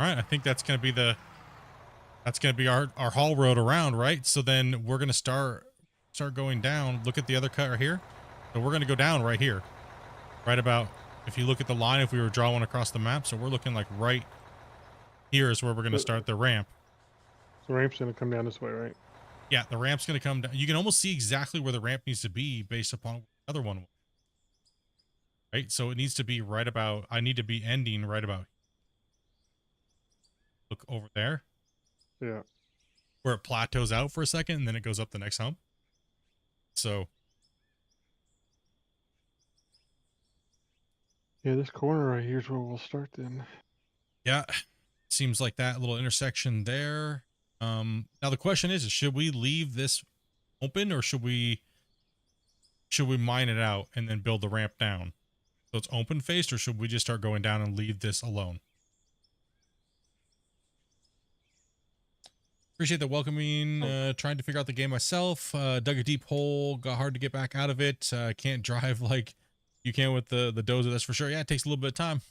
All right, I think that's going to be our haul road around, right? So then we're going to start going down. Look at the other cut right here. So we're going to go down right here. Right about, if you look at the line, if we were drawing across the map, so we're looking like right here is where we're going to start the ramp. The ramp's going to come down this way, right? Yeah, the ramp's going to come down. You can almost see exactly where the ramp needs to be based upon the other one. Right? So it needs to be right about, I need to be ending right about. Look over there. Yeah. Where it plateaus out for a second and then it goes up the next hump. So. Yeah, this corner right here is where we'll start then. Yeah. Seems like that little intersection there. Now the question is should we leave this open or should we mine it out and then build the ramp down? So it's open faced, or should we just start going down and leave this alone? Appreciate the welcoming. Trying to figure out the game myself. Dug a deep hole. Got hard to get back out of it. Can't drive like you can with the dozer. That's for sure. Yeah, it takes a little bit of time.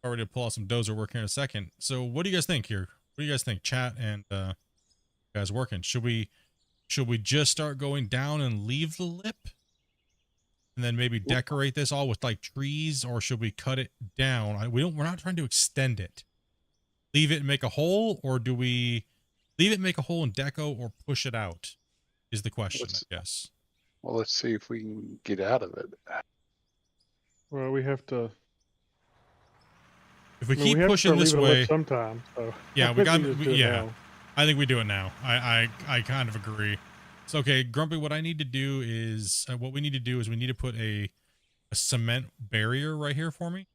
Already to pull out some dozer work here in a second. So what do you guys think here? What do you guys think, chat and guys working? Should we just start going down and leave the lip, and then maybe decorate this all with like trees, or should we cut it down? We're not trying to extend it. Leave it and make a hole, or do we leave it, make a hole and deco, or push it out? Is the question, I guess. Well, let's see if we can get out of it. Well, we have to. If we I mean, keep we have to pushing start this leaving it way, lit sometime. So yeah, I we think got. just do it Yeah, now. I think we do it now. I kind of agree. So okay, Grumpy, what I need to do is what we need to do is we need to put a cement barrier right here for me.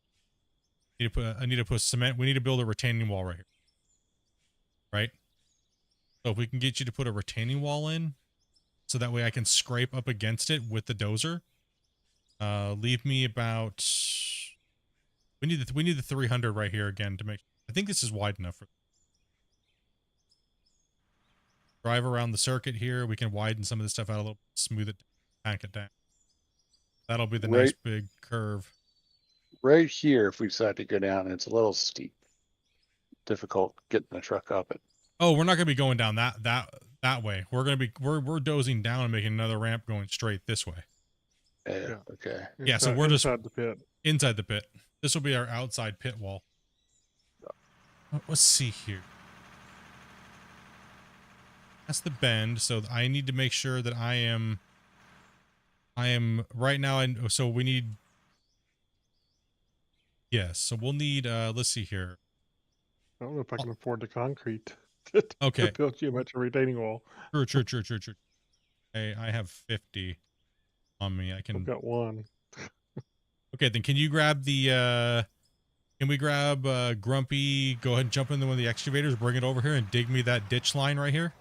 I need to put cement. We need to build a retaining wall right here. Right. So if we can get you to put a retaining wall in, so that way I can scrape up against it with the dozer, Leave me about. We need the 300 right here again to make. I think this is wide enough for. Drive around the circuit here. We can widen some of this stuff out a little, smooth it, pack it down. That'll be the nice big curve. Right here, if we decide to go down, it's a little steep. Difficult getting the truck up it. Oh, we're not gonna be going down that way. We're dozing down and making another ramp going straight this way. Yeah. Okay. Yeah, so we're just inside the pit. Inside the pit. This will be our outside pit wall. Let's see here. That's the bend. So I need to make sure that I am right now. So we need. Yes. So we'll need. Let's see here. I don't know if I can afford the concrete. Okay. To build you a much retaining wall. True. Hey, I have 50 on me. I can. I've got one. Okay, then can you grab the can we grab Grumpy, go ahead and jump into one of the excavators, bring it over here and dig me that ditch line right here?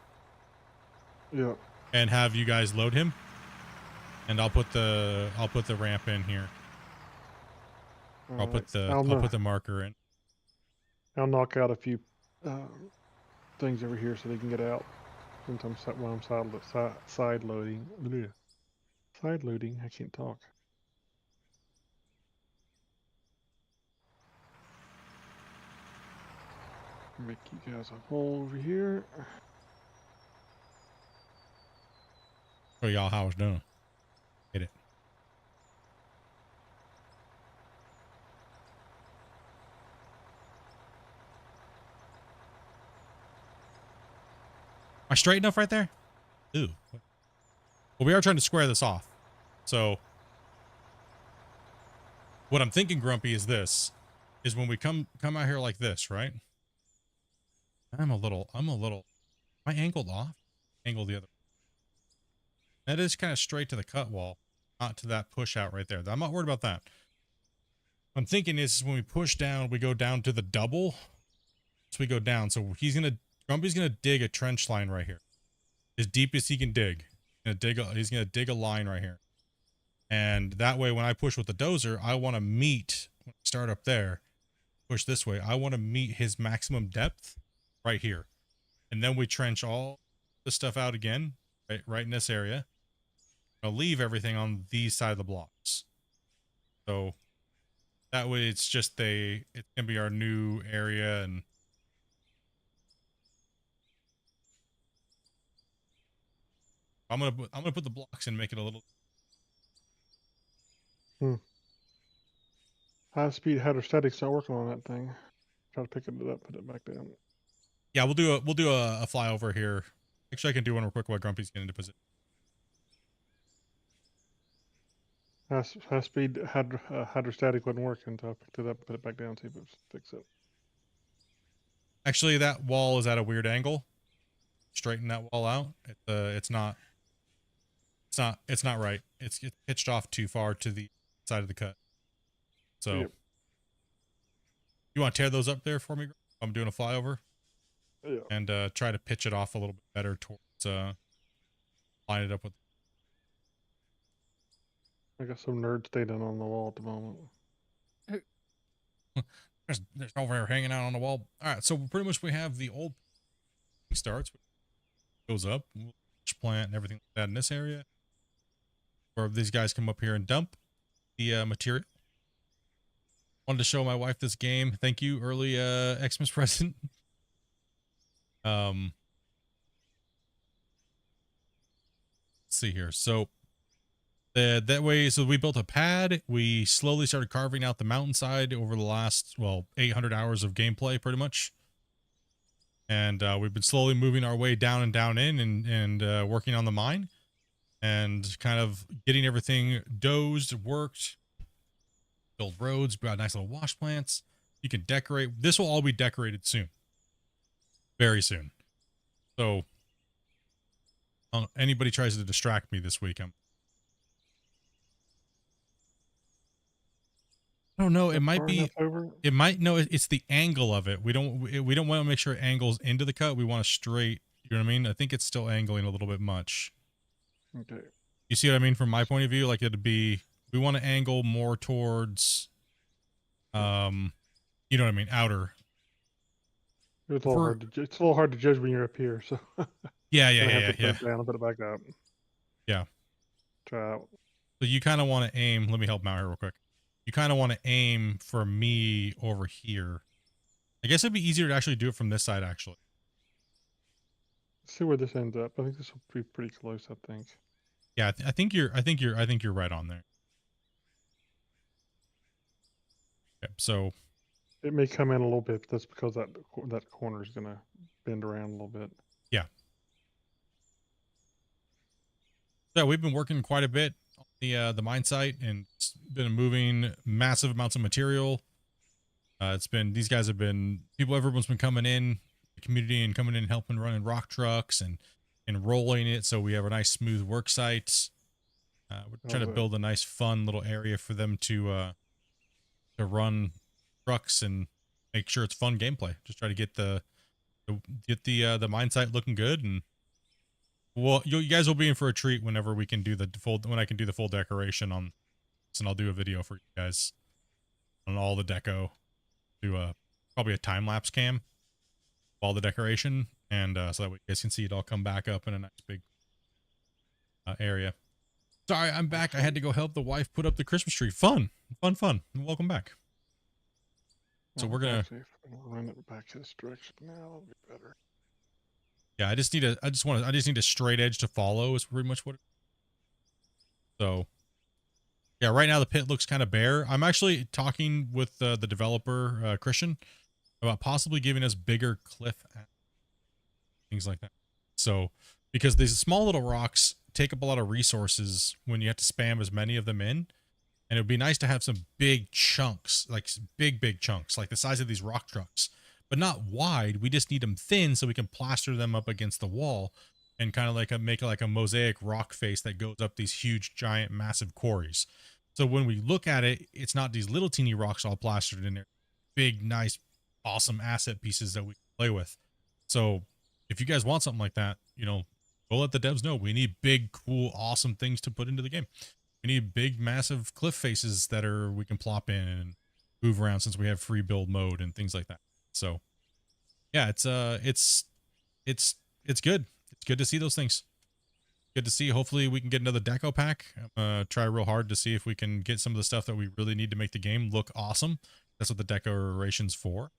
Yeah. And have you guys load him? And I'll put the ramp in here. I'll put the marker in. I'll knock out a few things over here so they can get out. Since I'm side loading. Bleh. Side loading, I can't talk. Make you guys a hole over here. Show y'all how it's done. Get it. Am I straight enough right there? Ooh. Well, we are trying to square this off. So what I'm thinking, Grumpy, is this. Is when we come out here like this, right? I'm a little, am I angled off? Angle the other. That is kind of straight to the cut wall, not to that push out right there. I'm not worried about that. What I'm thinking is when we push down, we go down to the double. So we go down. So Grumpy's gonna dig a trench line right here. As deep as he can dig. He's gonna dig a line right here. And that way, when I push with the dozer, I want to meet, when I start up there, push this way, I want to meet his maximum depth right here. And then we trench all the stuff out again, right in this area. I'll leave everything on these side of the blocks. So that way it's just it's gonna be our new area. And I'm gonna put the blocks in, make it a little. High speed hydrostatic, start working on that thing. Try to pick it up, put it back down. Yeah, we'll do a flyover here. Actually, I can do one real quick while Grumpy's getting into position. High speed hydrostatic wouldn't work until I picked it up, put it back down, see if it fix it. Actually, that wall is at a weird angle. Straighten that wall out. It's not right. It's pitched off too far to the side of the cut. So Yep. You want to tear those up there for me? I'm doing a flyover. Yeah. And try to pitch it off a little bit better towards line it up with. I got some nerd standing on the wall at the moment. There's over there hanging out on the wall. All right, so pretty much we have the old starts, goes up, plant and everything like that in this area. Or these guys come up here and dump the material. Wanted to show my wife this game. Thank you, early Xmas present. Let's see here. So that way, so we built a pad. We slowly started carving out the mountainside over the last, 800 hours of gameplay, pretty much. And we've been slowly moving our way down and down in and working on the mine and kind of getting everything dozed, worked, build roads, got nice little wash plants. You can decorate. This will all be decorated soon. Very soon. So anybody tries to distract me this week, I don't know. It might be. It might. No, it's the angle of it. We don't want to make sure it angles into the cut. We want to straight. You know what I mean? I think it's still angling a little bit much. Okay. You see what I mean from my point of view? Like it'd be we want to angle more towards, you know what I mean, outer. It's a little hard to it's a little hard to judge when you're up here, so Yeah, gonna have to yeah. put it down and put it back up. Yeah. Try out. So you kind of want to aim. Let me help him out here real quick. You kind of want to aim for me over here. I guess it'd be easier to actually do it from this side, actually. Let's see where this ends up. I think this will be pretty close. I think. Yeah, I think you're right on there. Yep. So It may come in a little bit. But that's because that corner is gonna bend around a little bit. yeah. So we've been working quite a bit on the mine site, and it's been moving massive amounts of material. These guys have been everyone's been coming in the community and coming in and helping running rock trucks and rolling it, so we have a nice smooth work site. We're trying to build a nice fun little area for them to run trucks and make sure it's fun gameplay. Just try to get the mine site looking good, and well, you guys will be in for a treat whenever we can do when I can do the full decoration on this, and I'll do a video for you guys on all the deco. Do probably a time-lapse cam of all the decoration, and so that way you guys can see it all come back up in a nice big area. Sorry, I'm back. I had to go help the wife put up the Christmas tree. Fun. Welcome back. So we're gonna run it back this direction now. It'll be better. Yeah, I just need a straight edge to follow is pretty much what it is. So yeah, right now the pit looks kind of bare. I'm actually talking with the developer, Christian, about possibly giving us bigger cliff things like that. So, because these small little rocks take up a lot of resources when you have to spam as many of them in. And it would be nice to have some big chunks, like big chunks, like the size of these rock trucks, but not wide. We just need them thin so we can plaster them up against the wall and kind of like make like a mosaic rock face that goes up these huge, giant, massive quarries. So when we look at it, it's not these little teeny rocks all plastered in there. Big, nice, awesome asset pieces that we can play with. So if you guys want something like that, you know, go let the devs know. We need big, cool, awesome things to put into the game. We need big, massive cliff faces that we can plop in and move around, since we have free build mode and things like that. So yeah, it's good. It's good to see those things. Good to see. Hopefully we can get another deco pack. I'm gonna try real hard to see if we can get some of the stuff that we really need to make the game look awesome. That's what the decoration's for.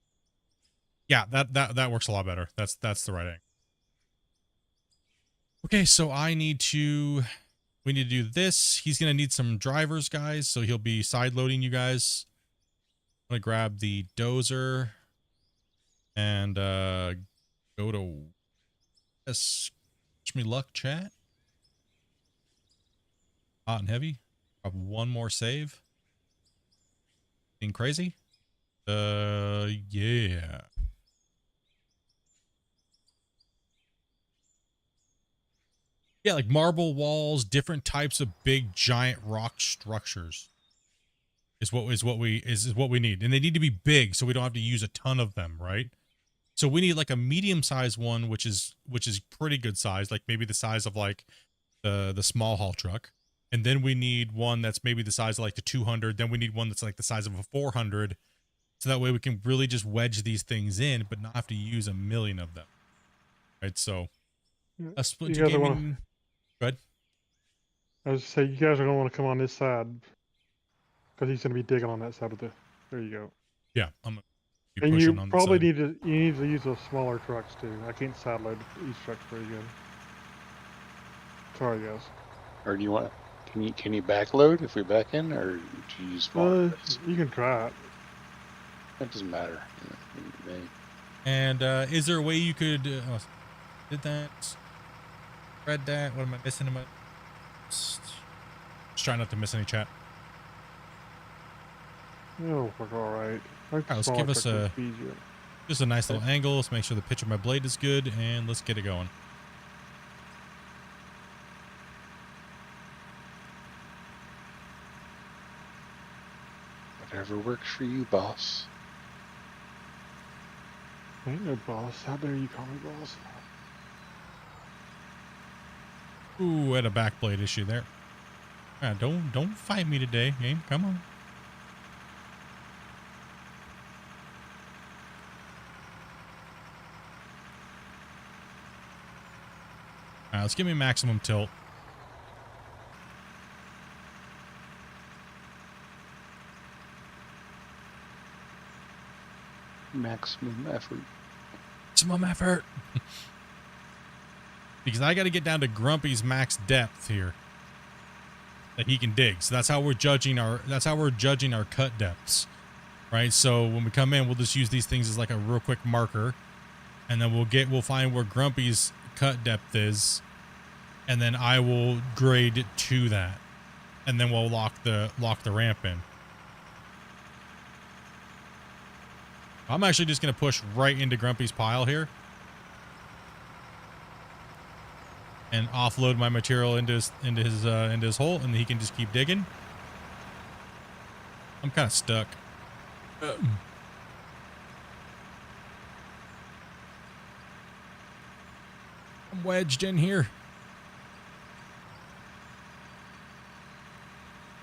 Yeah, that works a lot better. That's the right angle. Okay, so we need to do this. He's gonna need some drivers, guys, so he'll be side loading you guys. I'm gonna grab the dozer and go to wish me luck, chat. Hot and heavy. Grab one more save. Being crazy. Yeah. Yeah, like marble walls, different types of big giant rock structures is what we need. And they need to be big so we don't have to use a ton of them, right? So we need like a medium-sized one, which is pretty good size, like maybe the size of like the small haul truck. And then we need one that's maybe the size of like the 200. Then we need one that's like the size of a 400. So that way we can really just wedge these things in, but not have to use a million of them. Right? So a Splitintwo Gaming. Go ahead. I was say you guys are gonna want to come on this side because he's gonna be digging on that side of the. There you go. Yeah, I'm gonna be and pushing you on probably the side. need to use those smaller trucks too. I can't side load each truck's very good. Sorry, guys. Or do you want? Can you backload if we back in, or do you use smaller? You can try it. That doesn't matter. And is there a way you could did that? Read that? What am I missing in my? Just trying not to miss any chat. It'll work all right. All right, let's give us just a nice little angle. Let's make sure the pitch of my blade is good, and let's get it going. Whatever works for you, boss. Ain't no boss. How dare you call me boss? Ooh, had a back blade issue there. Yeah, don't fight me today, game. Come on. All right, let's give me maximum tilt. Maximum effort. Maximum effort. Because I got to get down to Grumpy's max depth here that he can dig. So that's how we're judging our cut depths, right? So when we come in, we'll just use these things as like a real quick marker, and then we'll find where Grumpy's cut depth is, and then I will grade to that, and then we'll lock the ramp in. I'm actually just going to push right into Grumpy's pile here and offload my material into his hole, and he can just keep digging. I'm kind of stuck. I'm wedged in here.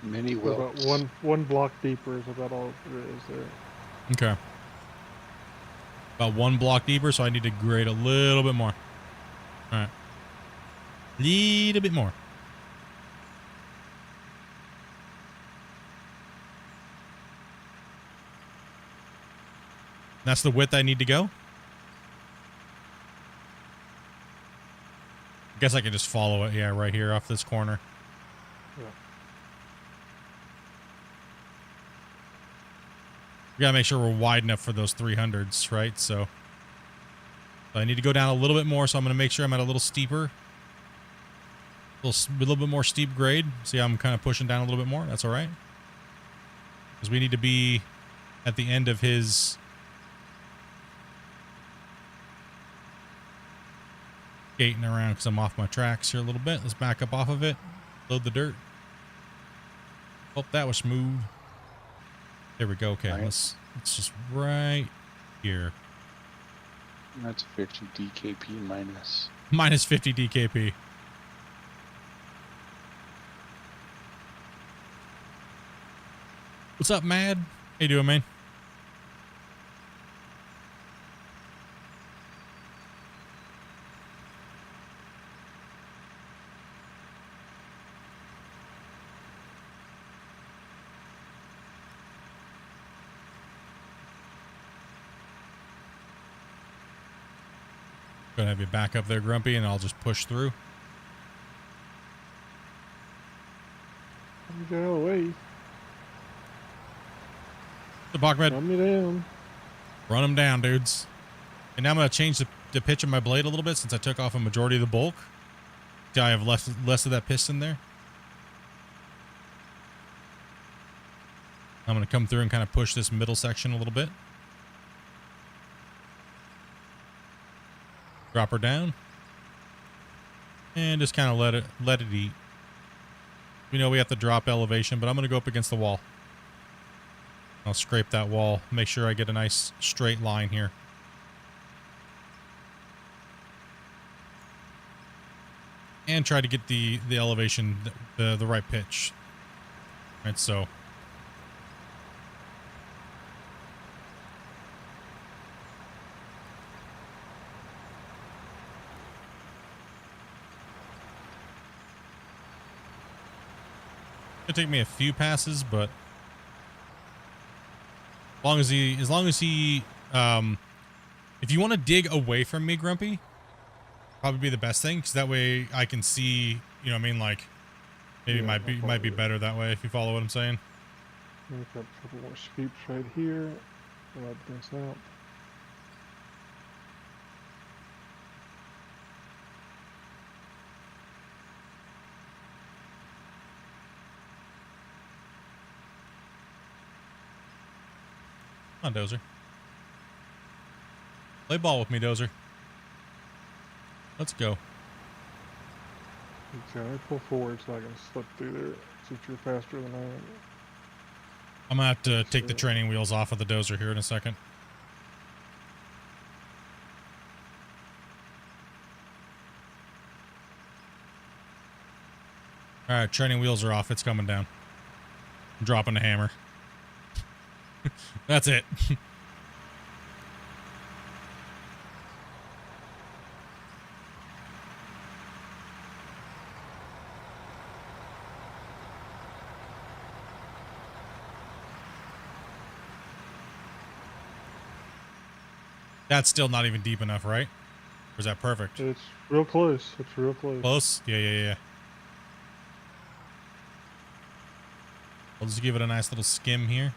Many We're welts. about one block deeper is about all there is there. Okay. About 1 block deeper, so I need to grade a little bit more. All right. Little bit more. That's the width I need to go? I guess I can just follow it, yeah, right here off this corner. Yeah. We gotta make sure we're wide enough for those 300s, right? So I need to go down a little bit more, so I'm gonna make sure I'm at a little steeper. A little bit more steep grade. See how I'm kind of pushing down a little bit more? That's all right. Because we need to be at the end of his skating around because I'm off my tracks here a little bit. Let's back up off of it. Load the dirt. Hope that was smooth. There we go. Okay, Nice. let's just right here. That's 50 DKP minus. Minus 50 DKP. What's up, Mad? How you doing, man? Gonna have you back up there, Grumpy, and I'll just push through. You get out of the way. The Bachmed. Run me down. Run them down, dudes. And now I'm going to change the pitch of my blade a little bit since I took off a majority of the bulk. See how I have less of that piston there? I'm going to come through and kind of push this middle section a little bit. Drop her down. And just kind of let it eat. We know we have to drop elevation, but I'm going to go up against the wall. I'll scrape that wall, make sure I get a nice straight line here. And try to get the elevation, the right pitch. Right, so. It'll take me a few passes, but as long as he, if you want to dig away from me, Grumpy, probably be the best thing, because that way I can see, you know what I mean, like, maybe Yeah, it might be better that way, if you follow what I'm saying. Make up a couple more sweeps right here. Let this out. Come on, Dozer. Play ball with me, Dozer. Let's go. Okay, pull forward so I can slip through there since you're faster than I am. I'm going to have to take the training wheels off of the Dozer here in a second. All right, training wheels are off. It's coming down. I'm dropping the hammer. That's it. That's still not even deep enough, right? Or is that perfect? It's real close. It's real close. Close? Yeah. I'll just give it a nice little skim here.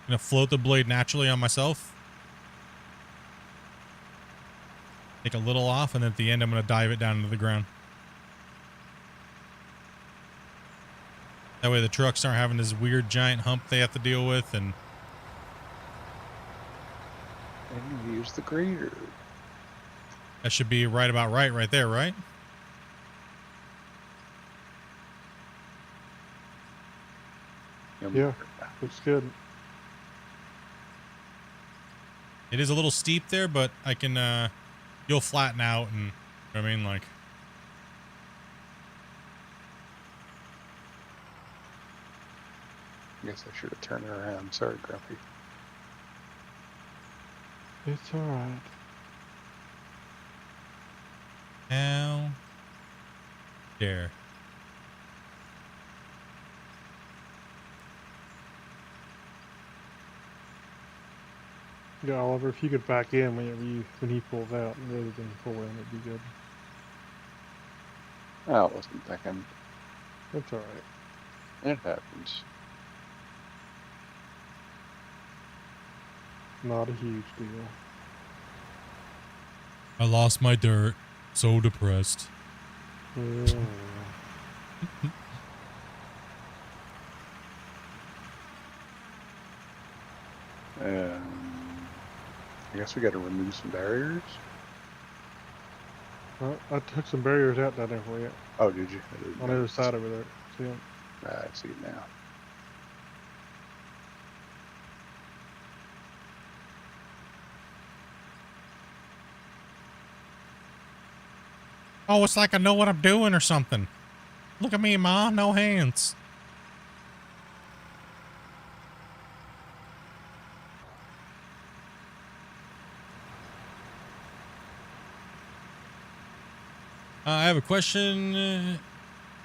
Gonna float the blade naturally on myself. Take a little off, and then at the end, I'm gonna dive it down into the ground. That way the trucks aren't having this weird giant hump they have to deal with, and And use the grader. that should be right about right there, right? Yeah, looks good. It is a little steep there, but I can, you'll flatten out, and, you know what I mean, like, I guess I should have turned it around. Sorry, Grumpy. It's all right. now, there. Yeah, Oliver, if you could back in when he pulls out rather than pull in, it'd be good. Oh, I wasn't thinking. That's all right. It happens. Not a huge deal. I lost my dirt. So depressed. Yeah. I guess we got to remove some barriers. Well, I took some barriers out down there for you. Oh, did you? I didn't On the other notice. side over there. See 'em? I see it now. Oh, it's like I know what I'm doing or something. Look at me, Ma. No hands. I have a question that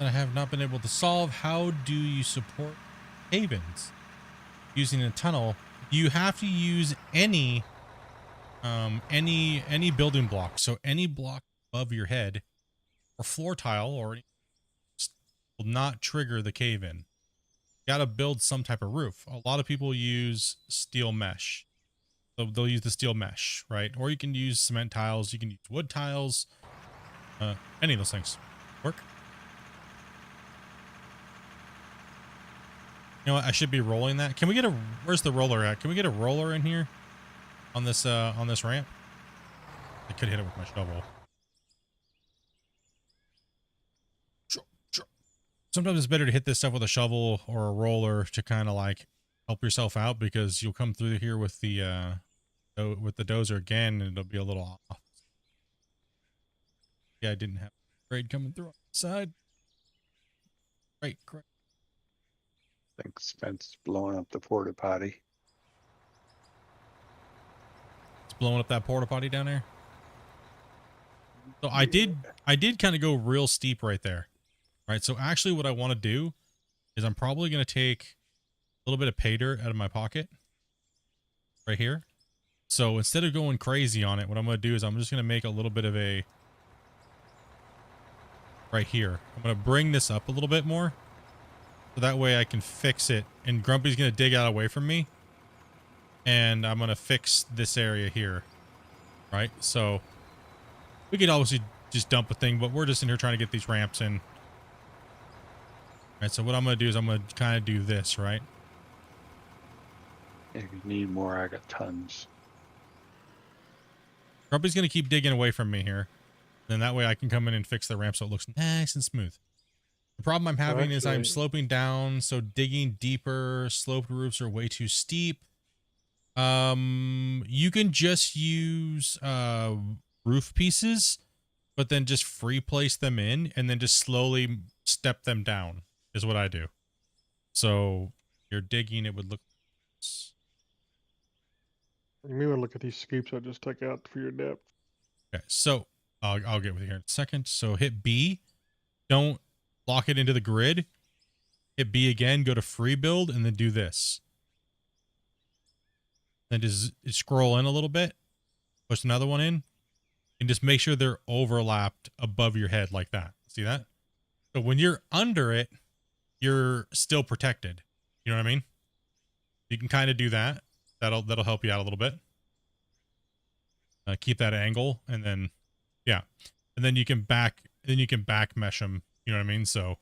I have not been able to solve. How do you support cave-ins using a tunnel? You have to use any building block. So any block above your head or floor tile or will not trigger the cave-in. You got to build some type of roof. A lot of people use steel mesh. So they'll use the steel mesh, right? Or you can use cement tiles. You can use wood tiles. Any of those things work. You know what? I should be rolling that. Can we get a, where's the roller at? Can we get a roller in here on this ramp? I could hit it with my shovel. Sometimes it's better to hit this stuff with a shovel or a roller to kind of like help yourself out, because you'll come through here with the dozer again and it'll be a little off. Yeah, I didn't have grade coming through on the side. Right, correct. I think Spence blowing up the porta potty. It's blowing up that porta potty down there. So I did kind of go real steep right there. Right. So actually what I want to do is I'm probably going to take a little bit of pay dirt out of my pocket right here. So instead of going crazy on it, what I'm going to do is I'm just going to make a little bit of a right here. I'm going to bring this up a little bit more. So that way I can fix it, and Grumpy's going to dig out away from me, and I'm going to fix this area here. Right. So we could obviously just dump a thing, but we're just in here trying to get these ramps in. All right, so what I'm going to do is I'm going to kind of do this, right? If you need more, I got tons. Grumpy's going to keep digging away from me here. Then that way I can come in and fix the ramp so it looks nice and smooth. The problem I'm having is I'm sloping down, so digging deeper, sloped roofs are way too steep. You can just use roof pieces but then just free place them in and then just slowly step them down is what I do. So you're digging, it would look. You may want to look at these scoops I just took out for your depth. Okay, so I'll get with you here in a second. So hit B, don't lock it into the grid. Hit B again, go to free build, and then do this. Then just scroll in a little bit, push another one in, and just make sure they're overlapped above your head like that. See that? So when you're under it, you're still protected. You know what I mean? You can kind of do that. That'll help you out a little bit. Keep that angle, and then yeah, and then you can back mesh them. You know what I mean? So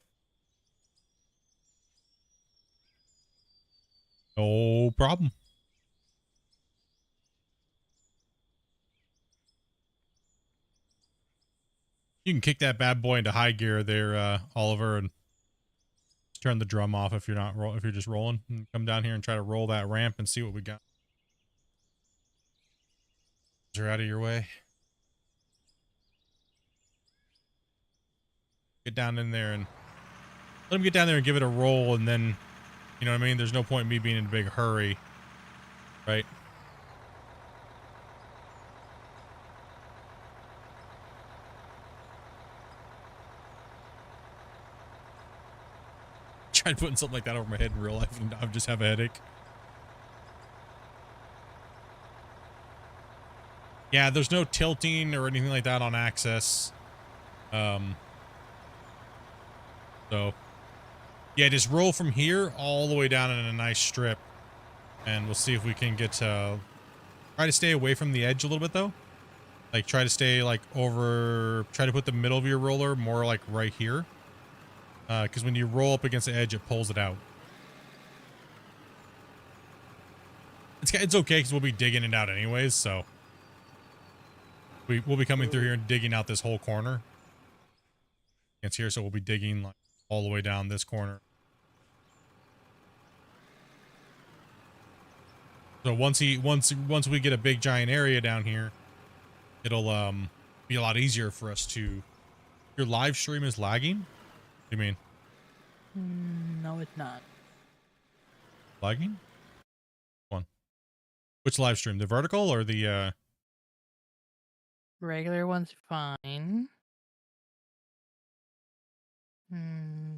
no problem. You can kick that bad boy into high gear there, Oliver, and turn the drum off if you're not if you're just rolling. And come down here and try to roll that ramp and see what we got. Are out of your way. Get down in there and let him get down there and give it a roll, and then, you know what I mean? There's no point in me being in a big hurry, right? Tried putting something like that over my head in real life and I just have a headache. Yeah, there's no tilting or anything like that on access. So yeah, just roll from here all the way down in a nice strip, and we'll see if we can get try to stay away from the edge a little bit though. Like try to stay like try to put the middle of your roller more like right here. Because when you roll up against the edge, it pulls it out. It's okay because we'll be digging it out anyways, so we'll be coming through here and digging out this whole corner. It's here, so we'll be digging like all the way down this corner. So once we get a big giant area down here, it'll be a lot easier for us to. Your live stream is lagging? What do you mean? No, it's not. Lagging? One. Which live stream? The vertical or the Regular one's fine. Hmm.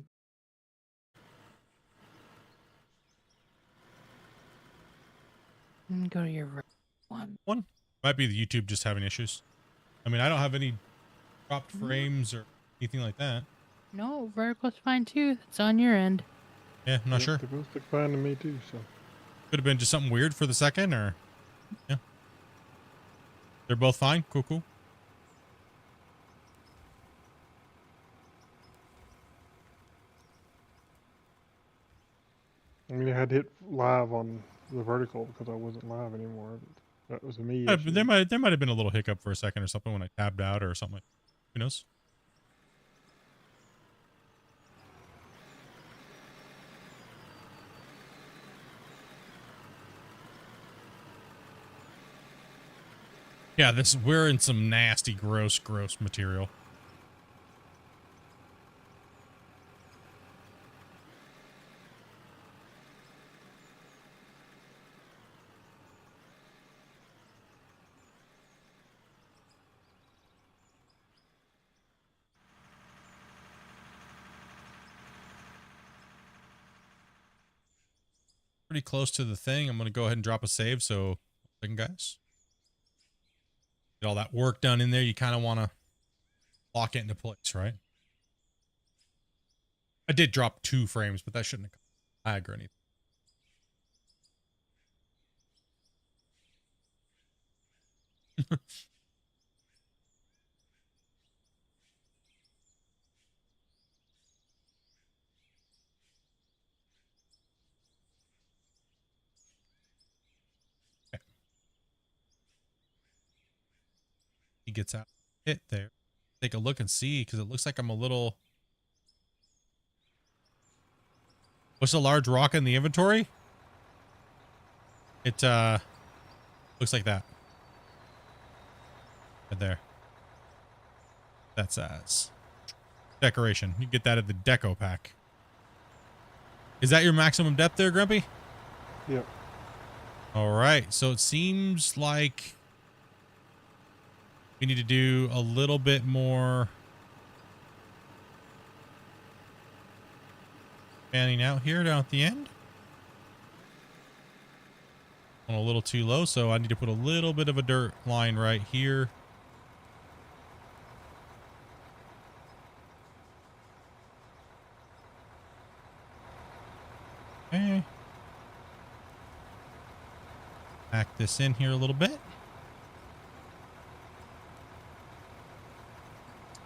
Go to your one. Might be the YouTube just having issues. I mean, I don't have any dropped frames or anything like that. No, vertical's fine too. It's on your end. Yeah, I'm not sure. They both look fine to me too. So Could have been just something weird for the second, or yeah. They're both fine. Cool. I mean, I had to hit live on the vertical because I wasn't live anymore. But that was a me issue. There might have been a little hiccup for a second or something when I tabbed out or something. Who knows? Yeah, we're in some nasty, gross material. Pretty close to the thing. I'm going to go ahead and drop a save. So, second, guys. Get all that work done in there. You kind of want to lock it into place, right? I did drop 2 frames, but that shouldn't have lag or anything. Okay. He gets out hit there. Take a look and see, because it looks like I'm a little. What's a large rock in the inventory? It looks like that. Right there. That's as decoration. You get that at the deco pack. Is that your maximum depth there, Grumpy? Yep. All right. So it seems like we need to do a little bit more fanning out here down at the end. A little too low, so I need to put a little bit of a dirt line right here. Okay. Back this in here a little bit.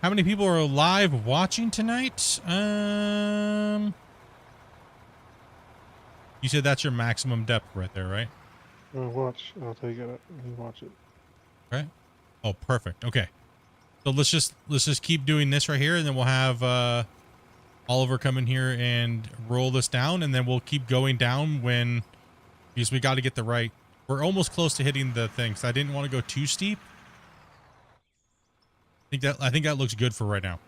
How many people are live watching tonight? You said that's your maximum depth right there, right? Watch. I'll take it. You watch it. Okay. Oh, perfect. Okay. So let's just keep doing this right here, and then we'll have Oliver come in here and roll this down, and then we'll keep going down when, because we got to get the right. We're almost close to hitting the thing, so I didn't want to go too steep. I think that looks good for right now.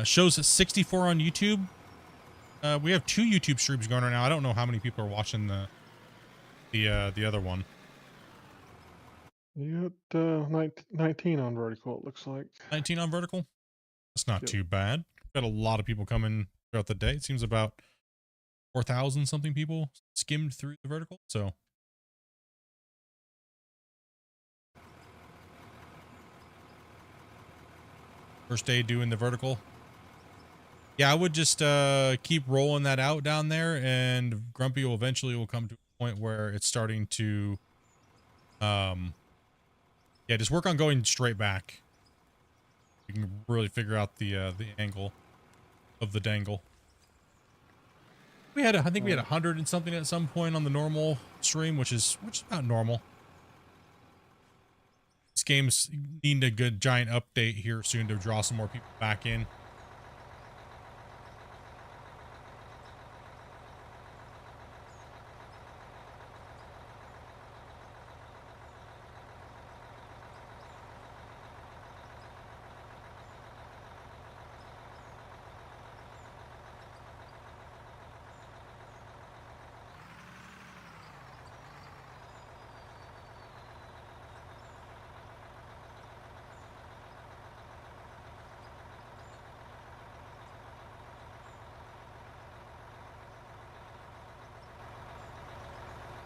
Shows 64 on YouTube. We have 2 YouTube streams going right now. I don't know how many people are watching the other one. You got 19 on vertical, it looks like. 19 on vertical? That's not Yep. too bad. Got a lot of people coming throughout the day. It seems about 4,000 something people skimmed through the vertical. So first day doing the vertical. Yeah, I would just keep rolling that out down there, and Grumpy will eventually come to a point where it's starting to yeah, just work on going straight back. You can really figure out the angle of the dangle. I think we had 100 and something at some point on the normal stream, which is about normal. This game's needing a good giant update here soon to draw some more people back in.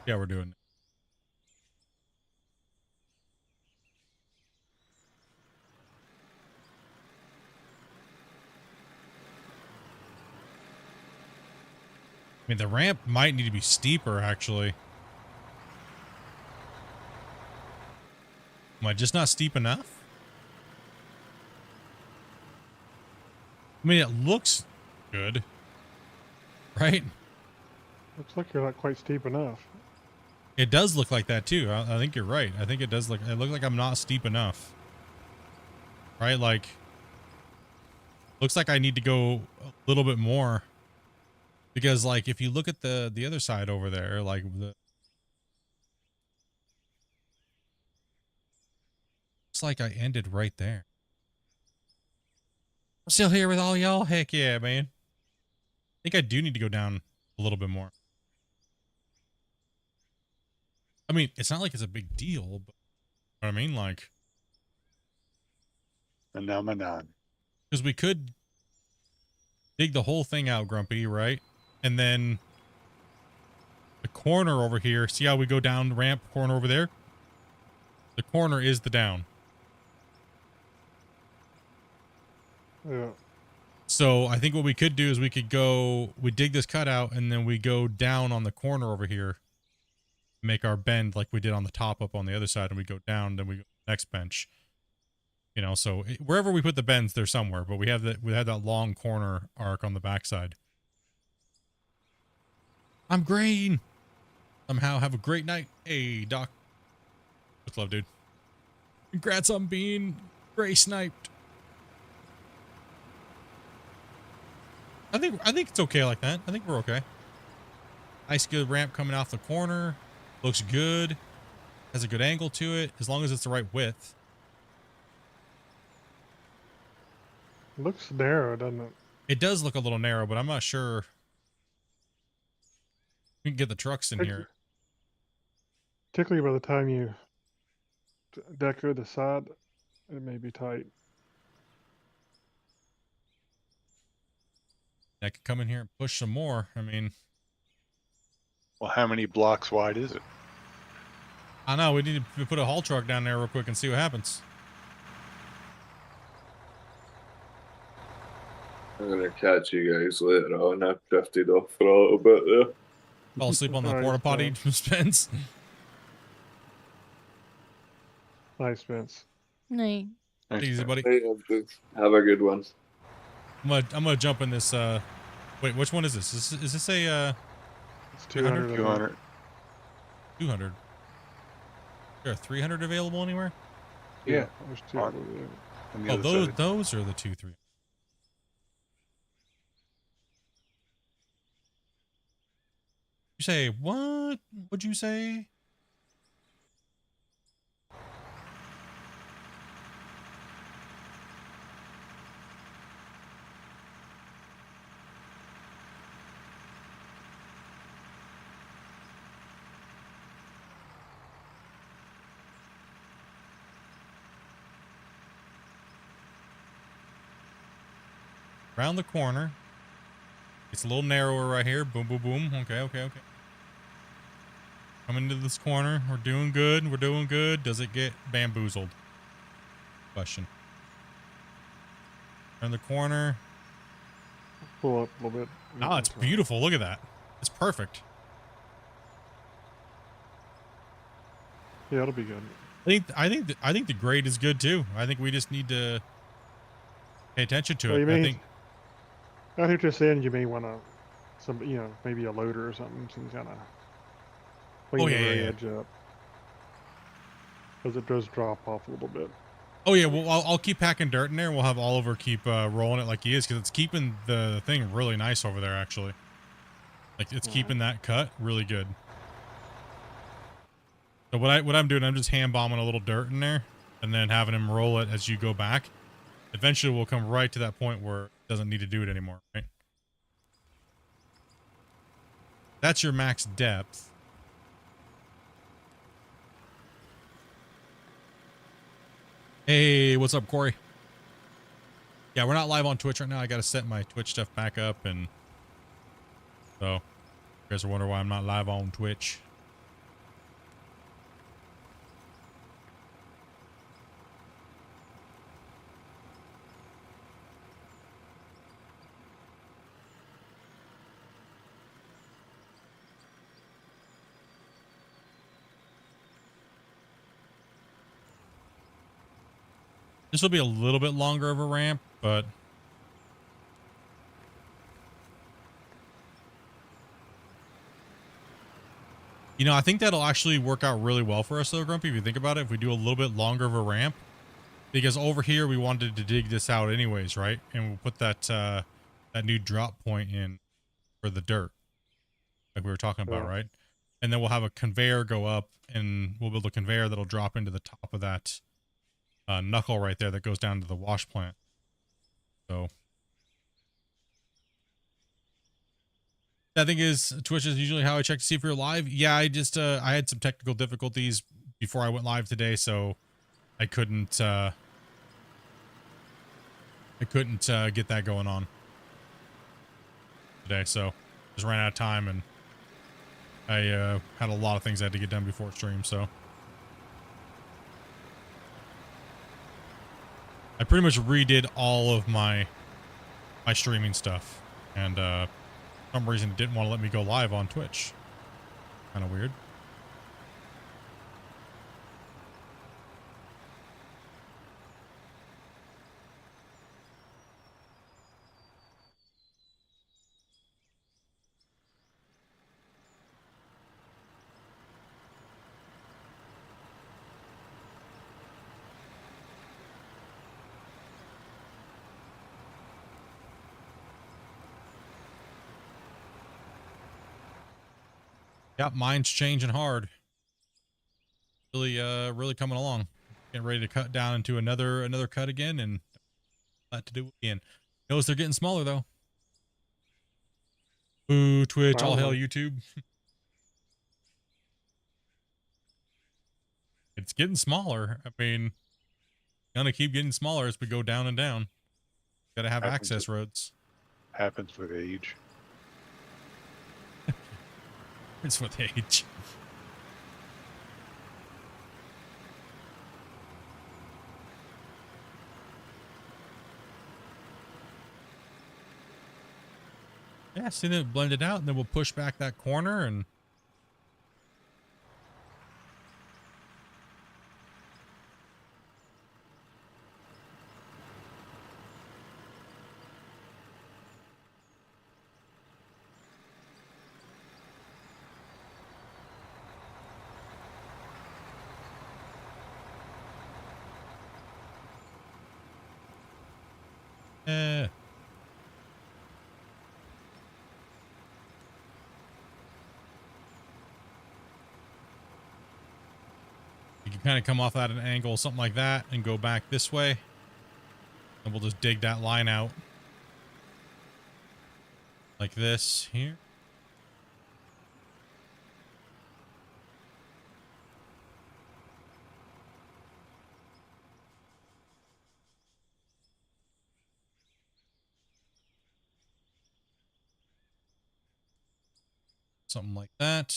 Yeah, we're doing it. I mean, the ramp might need to be steeper, actually. Am I just not steep enough? I mean, it looks good, right? Looks like you're not quite steep enough. It does look like that too. I think you're right. I think it does look. It looks like I'm not steep enough, right? Like, looks like I need to go a little bit more, because like if you look at the other side over there, like looks like I ended right there. I'm still here with all y'all. Heck yeah, man. I think I do need to go down a little bit more. I mean, it's not like it's a big deal, but you know what I mean, like, Phenomenon. because we could dig the whole thing out, Grumpy, right? And then the corner over here, see how we go down the ramp corner over there? The corner is the down. Yeah. So I think what we could do is we dig this cutout, and then we go down on the corner over here, make our bend like we did on the top up on the other side, and we go down, then we go to the next bench. You know, so wherever we put the bends, they're somewhere, but we have that long corner arc on the backside. I'm green. Somehow have a great night. Hey, Doc. Much love, dude. Congrats on being gray sniped. I think it's okay like that. I think we're okay. Nice good ramp coming off the corner. Looks good. Has a good angle to it, as long as it's the right width. Looks narrow, doesn't it? It does look a little narrow, but I'm not sure we can get the trucks in here. Particularly by the time you deco the side, it may be tight. I could come in here and push some more. I mean, Well, how many blocks wide is it? I know we need to put a haul truck down there real quick and see what happens. I'm gonna catch you guys later on. I've drifted off for a little bit there. Fall asleep on the Alright, porta potty, Spence. Nice, Spence. Night. Thanks, Easy, man. buddy. Hey, have a good one. I'm gonna jump in this. Wait, which one is this? Is this a It's 200? 200. 200. 200? Is there a 300 available anywhere? Yeah. There's 200 there. On the Oh, other side. those are the 2-3. You say what? What'd you say? Around the corner. It's a little narrower right here. Boom, boom, boom. Okay. Coming into this corner. We're doing good. We're doing good. Does it get bamboozled? Question. Turn the corner. Pull up a little bit. Oh, it's beautiful. Look at that. It's perfect. Yeah, it'll be good. I think the grade is good too. I think we just need to pay attention to Well, it. you may- I think Out here just saying you may want to, maybe a loader or something, some kind of clean the very edge up. Because it does drop off a little bit. Oh yeah, well I'll keep packing dirt in there and we'll have Oliver keep rolling it like he is, because it's keeping the thing really nice over there actually. Like it's keeping that cut really good. So what I'm doing, I'm just hand bombing a little dirt in there and then having him roll it as you go back. Eventually we'll come right to that point where it doesn't need to do it anymore, right? That's your max depth. Hey, what's up, Corey? Yeah, we're not live on Twitch right now. I got to set my Twitch stuff back up, and so you guys are wondering why I'm not live on Twitch. This will be a little bit longer of a ramp, but you know, I think that'll actually work out really well for us though, Grumpy, if you think about it, if we do a little bit longer of a ramp. Because over here we wanted to dig this out anyways, right? And we'll put that that new drop point in for the dirt. Like we were talking about, right? And then we'll have a conveyor go up and we'll build a conveyor that'll drop into the top of that knuckle right there that goes down to the wash plant. So that thing is, Twitch is usually how I check to see if you're live. Yeah, I just I had some technical difficulties before I went live today, so I couldn't get that going on today. So just ran out of time, and I had a lot of things I had to get done before stream. So I pretty much redid all of my streaming stuff, and for some reason it didn't want to let me go live on Twitch. Kind of weird. Yeah, mine's changing hard. Really, really coming along. Getting ready to cut down into another cut again, and lot to do again. Notice they're getting smaller though. Ooh, Twitch, all hell Finally. YouTube. It's getting smaller. I mean, gonna keep getting smaller as we go down and down. Gotta have Happens access roads. Happens with age. It's with age. Yeah, see that blend it out, and then we'll push back that corner and you can kind of come off at an angle, something like that, and go back this way. And we'll just dig that line out. Like this here. Something like that.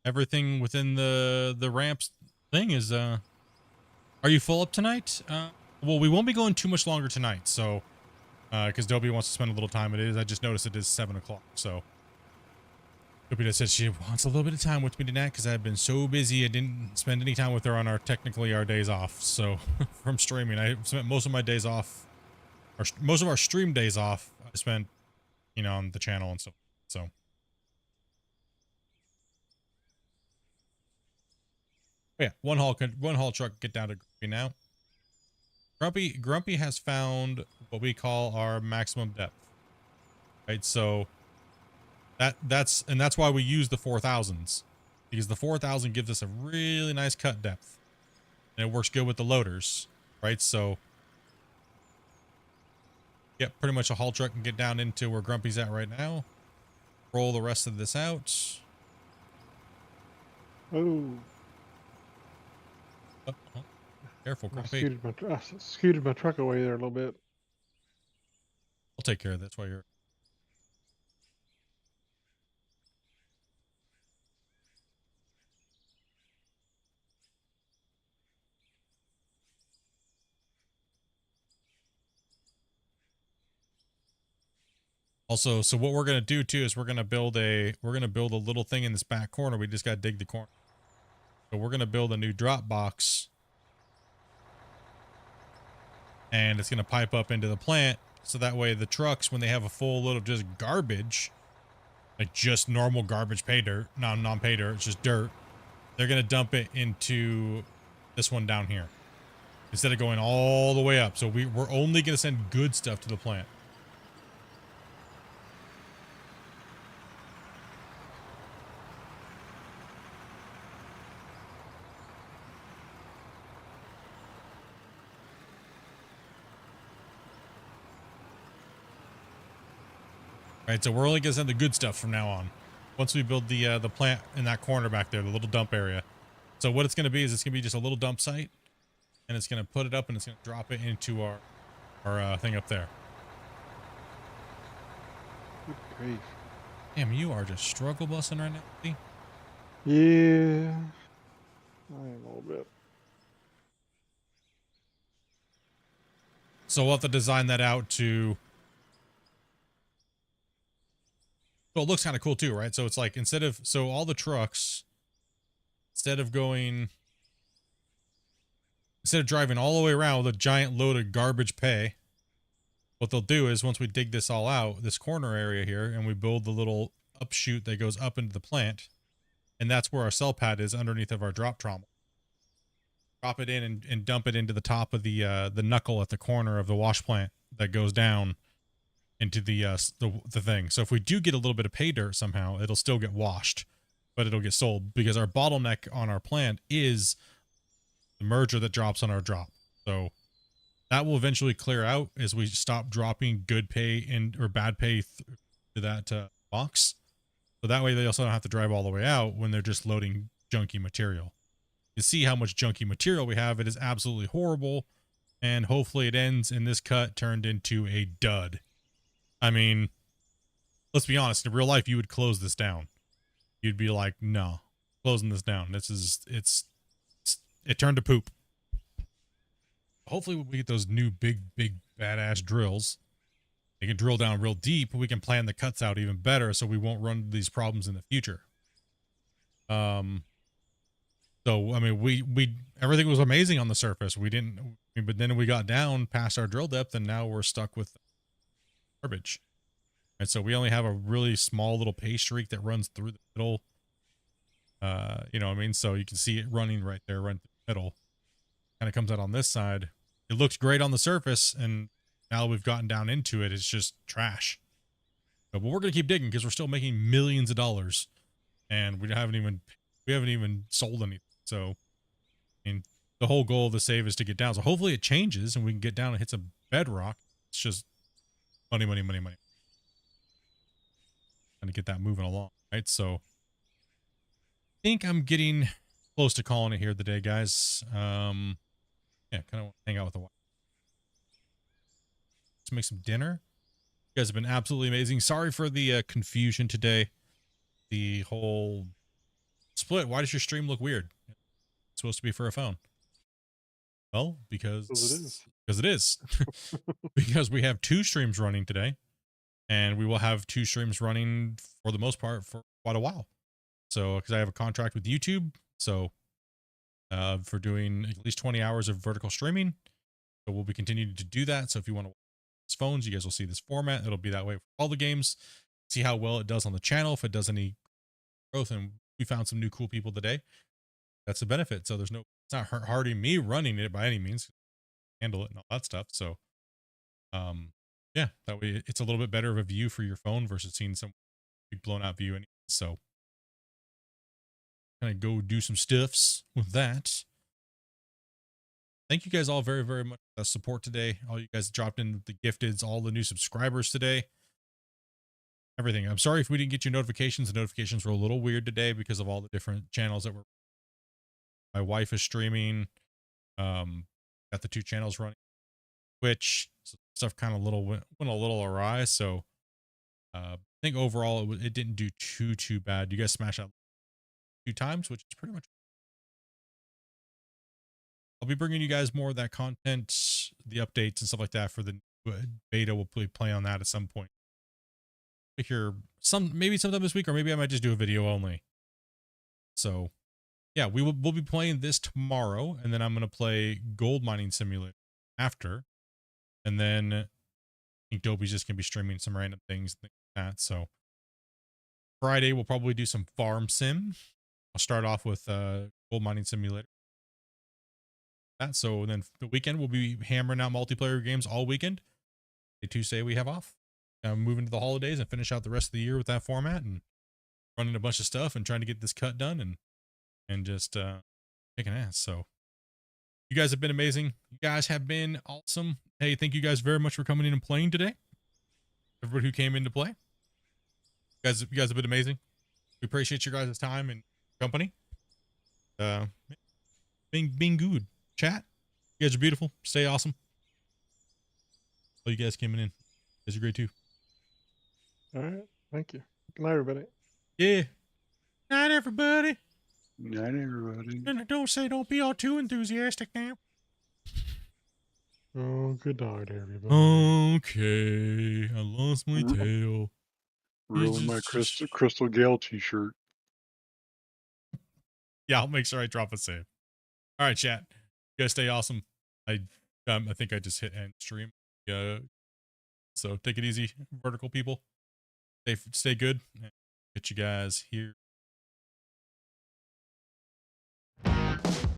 Everything within the ramps thing is are you full up tonight? Well, we won't be going too much longer tonight, so because Dobie wants to spend a little time. It is, I just noticed it is 7 o'clock, so Dobie just said she wants a little bit of time with me tonight because I've been so busy I didn't spend any time with her on our days off. So from streaming, I spent most of my days off, or most of our stream days off I spent, you know, on the channel and so. Yeah, one haul truck get down to Grumpy now. Grumpy has found what we call our maximum depth. Right, so that's why we use the 4000s, because the 4000 gives us a really nice cut depth, and it works good with the loaders, right? So yeah, pretty much a haul truck can get down into where Grumpy's at right now. Roll the rest of this out. Oh, Careful, I Grumpy. scooted my truck away there a little bit. I'll take care of this while you're. Also, so what we're gonna do too is we're gonna build a little thing in this back corner. We just gotta dig the corner. So we're gonna build a new drop box, and it's gonna pipe up into the plant. So that way the trucks, when they have a full load of just garbage, like just normal garbage pay dirt, non-pay dirt, it's just dirt, they're gonna dump it into this one down here instead of going all the way up. So we're only gonna send good stuff to the plant. Right, so we're only gonna send the good stuff from now on. Once we build the plant in that corner back there, the little dump area. So what it's gonna be is it's gonna be just a little dump site, and it's gonna put it up and it's gonna drop it into our thing up there. Good grief. Damn, you are just struggle busting right now. See? Yeah, I am a little bit. So we'll have to design that out to. Well, it looks kind of cool too, right? So it's like so all the trucks, instead of driving all the way around with a giant load of garbage pay, what they'll do is once we dig this all out, this corner area here, and we build the little upshoot that goes up into the plant, and that's where our cell pad is underneath of our drop trommel. Drop it in and dump it into the top of the knuckle at the corner of the wash plant that goes down into the thing. So if we do get a little bit of pay dirt somehow, it'll still get washed, but it'll get sold because our bottleneck on our plant is the merger that drops on our drop. So that will eventually clear out as we stop dropping good pay or bad pay to that box. So that way they also don't have to drive all the way out when they're just loading junky material. You see how much junky material we have. It is absolutely horrible. And hopefully it ends in this cut turned into a dud. I mean, let's be honest. In real life, you would close this down. You'd be like, no, closing this down. It turned to poop. Hopefully we get those new big badass drills. They can drill down real deep. We can plan the cuts out even better so we won't run into these problems in the future. So, I mean, we everything was amazing on the surface. But then we got down past our drill depth and now we're stuck with garbage. And so we only have a really small little pay streak that runs through the middle. You know what I mean? So you can see it running right there, right through the middle. Kind of comes out on this side. It looks great on the surface, and now we've gotten down into it, it's just trash. But we're gonna keep digging because we're still making millions of dollars, and we haven't even sold anything. So, I mean, the whole goal of the save is to get down. So hopefully it changes and we can get down and hit some bedrock. It's just money. Trying to get that moving along, right? So, I think I'm getting close to calling it here today, guys. Yeah, kind of want to hang out with the wife. Let's make some dinner. You guys have been absolutely amazing. Sorry for the confusion today. The whole split. Why does your stream look weird? It's supposed to be for a phone. Well, because it is. Because we have 2 streams running today, and we will have 2 streams running for the most part for quite a while. So, because I have a contract with YouTube, so for doing at least 20 hours of vertical streaming. So we'll be continuing to do that. So if you want to watch phones, you guys will see this format. It'll be that way for all the games. See how well it does on the channel, if it does any growth. And we found some new cool people today. That's a benefit. So it's not hurting me running it by any means. Handle it and all that stuff. So yeah, that way it's a little bit better of a view for your phone versus seeing some big blown out view. So kind of go do some stuffs with that. Thank you guys all very much for the support today. All you guys dropped in the gifteds, all the new subscribers today. Everything. I'm sorry if we didn't get your notifications. The notifications were a little weird today because of all the different channels that were. My wife is streaming. Got the 2 channels running. Twitch. So stuff kind of went a little awry. So I think overall it didn't do too bad. You guys smashed out 2 times, which is pretty much. I'll be bringing you guys more of that content, the updates and stuff like that for the beta. We'll play on that at some point. Maybe sometime this week, or maybe I might just do a video only. So yeah, we'll be playing this tomorrow, and then I'm going to play Gold Mining Simulator after. And then I think Dobie's just going to be streaming some random things like that. So Friday, we'll probably do some Farm Sim. I'll start off with Gold Mining Simulator. So then the weekend, we'll be hammering out multiplayer games all weekend. Tuesday, we have off. Moving to the holidays and finish out the rest of the year with that format and running a bunch of stuff and trying to get this cut done and just kicking ass. So you guys have been amazing. You guys have been awesome. Hey, thank you guys very much for coming in and playing today. Everybody who came in to play. You guys have been amazing. We appreciate your guys' time and company. Being good. Chat. You guys are beautiful. Stay awesome. All you guys coming in. You guys are great too. All right. Thank you. Good night, everybody. Yeah. Night, everybody. Night, everybody. And don't be all too enthusiastic now. Oh, good night, everybody. Okay. I lost my tail. Ruined my Crystal Gale t-shirt. Yeah, I'll make sure I drop a save. All right, chat. You guys stay awesome. I think I just hit end stream. So take it easy, vertical people. Stay good. Get you guys here.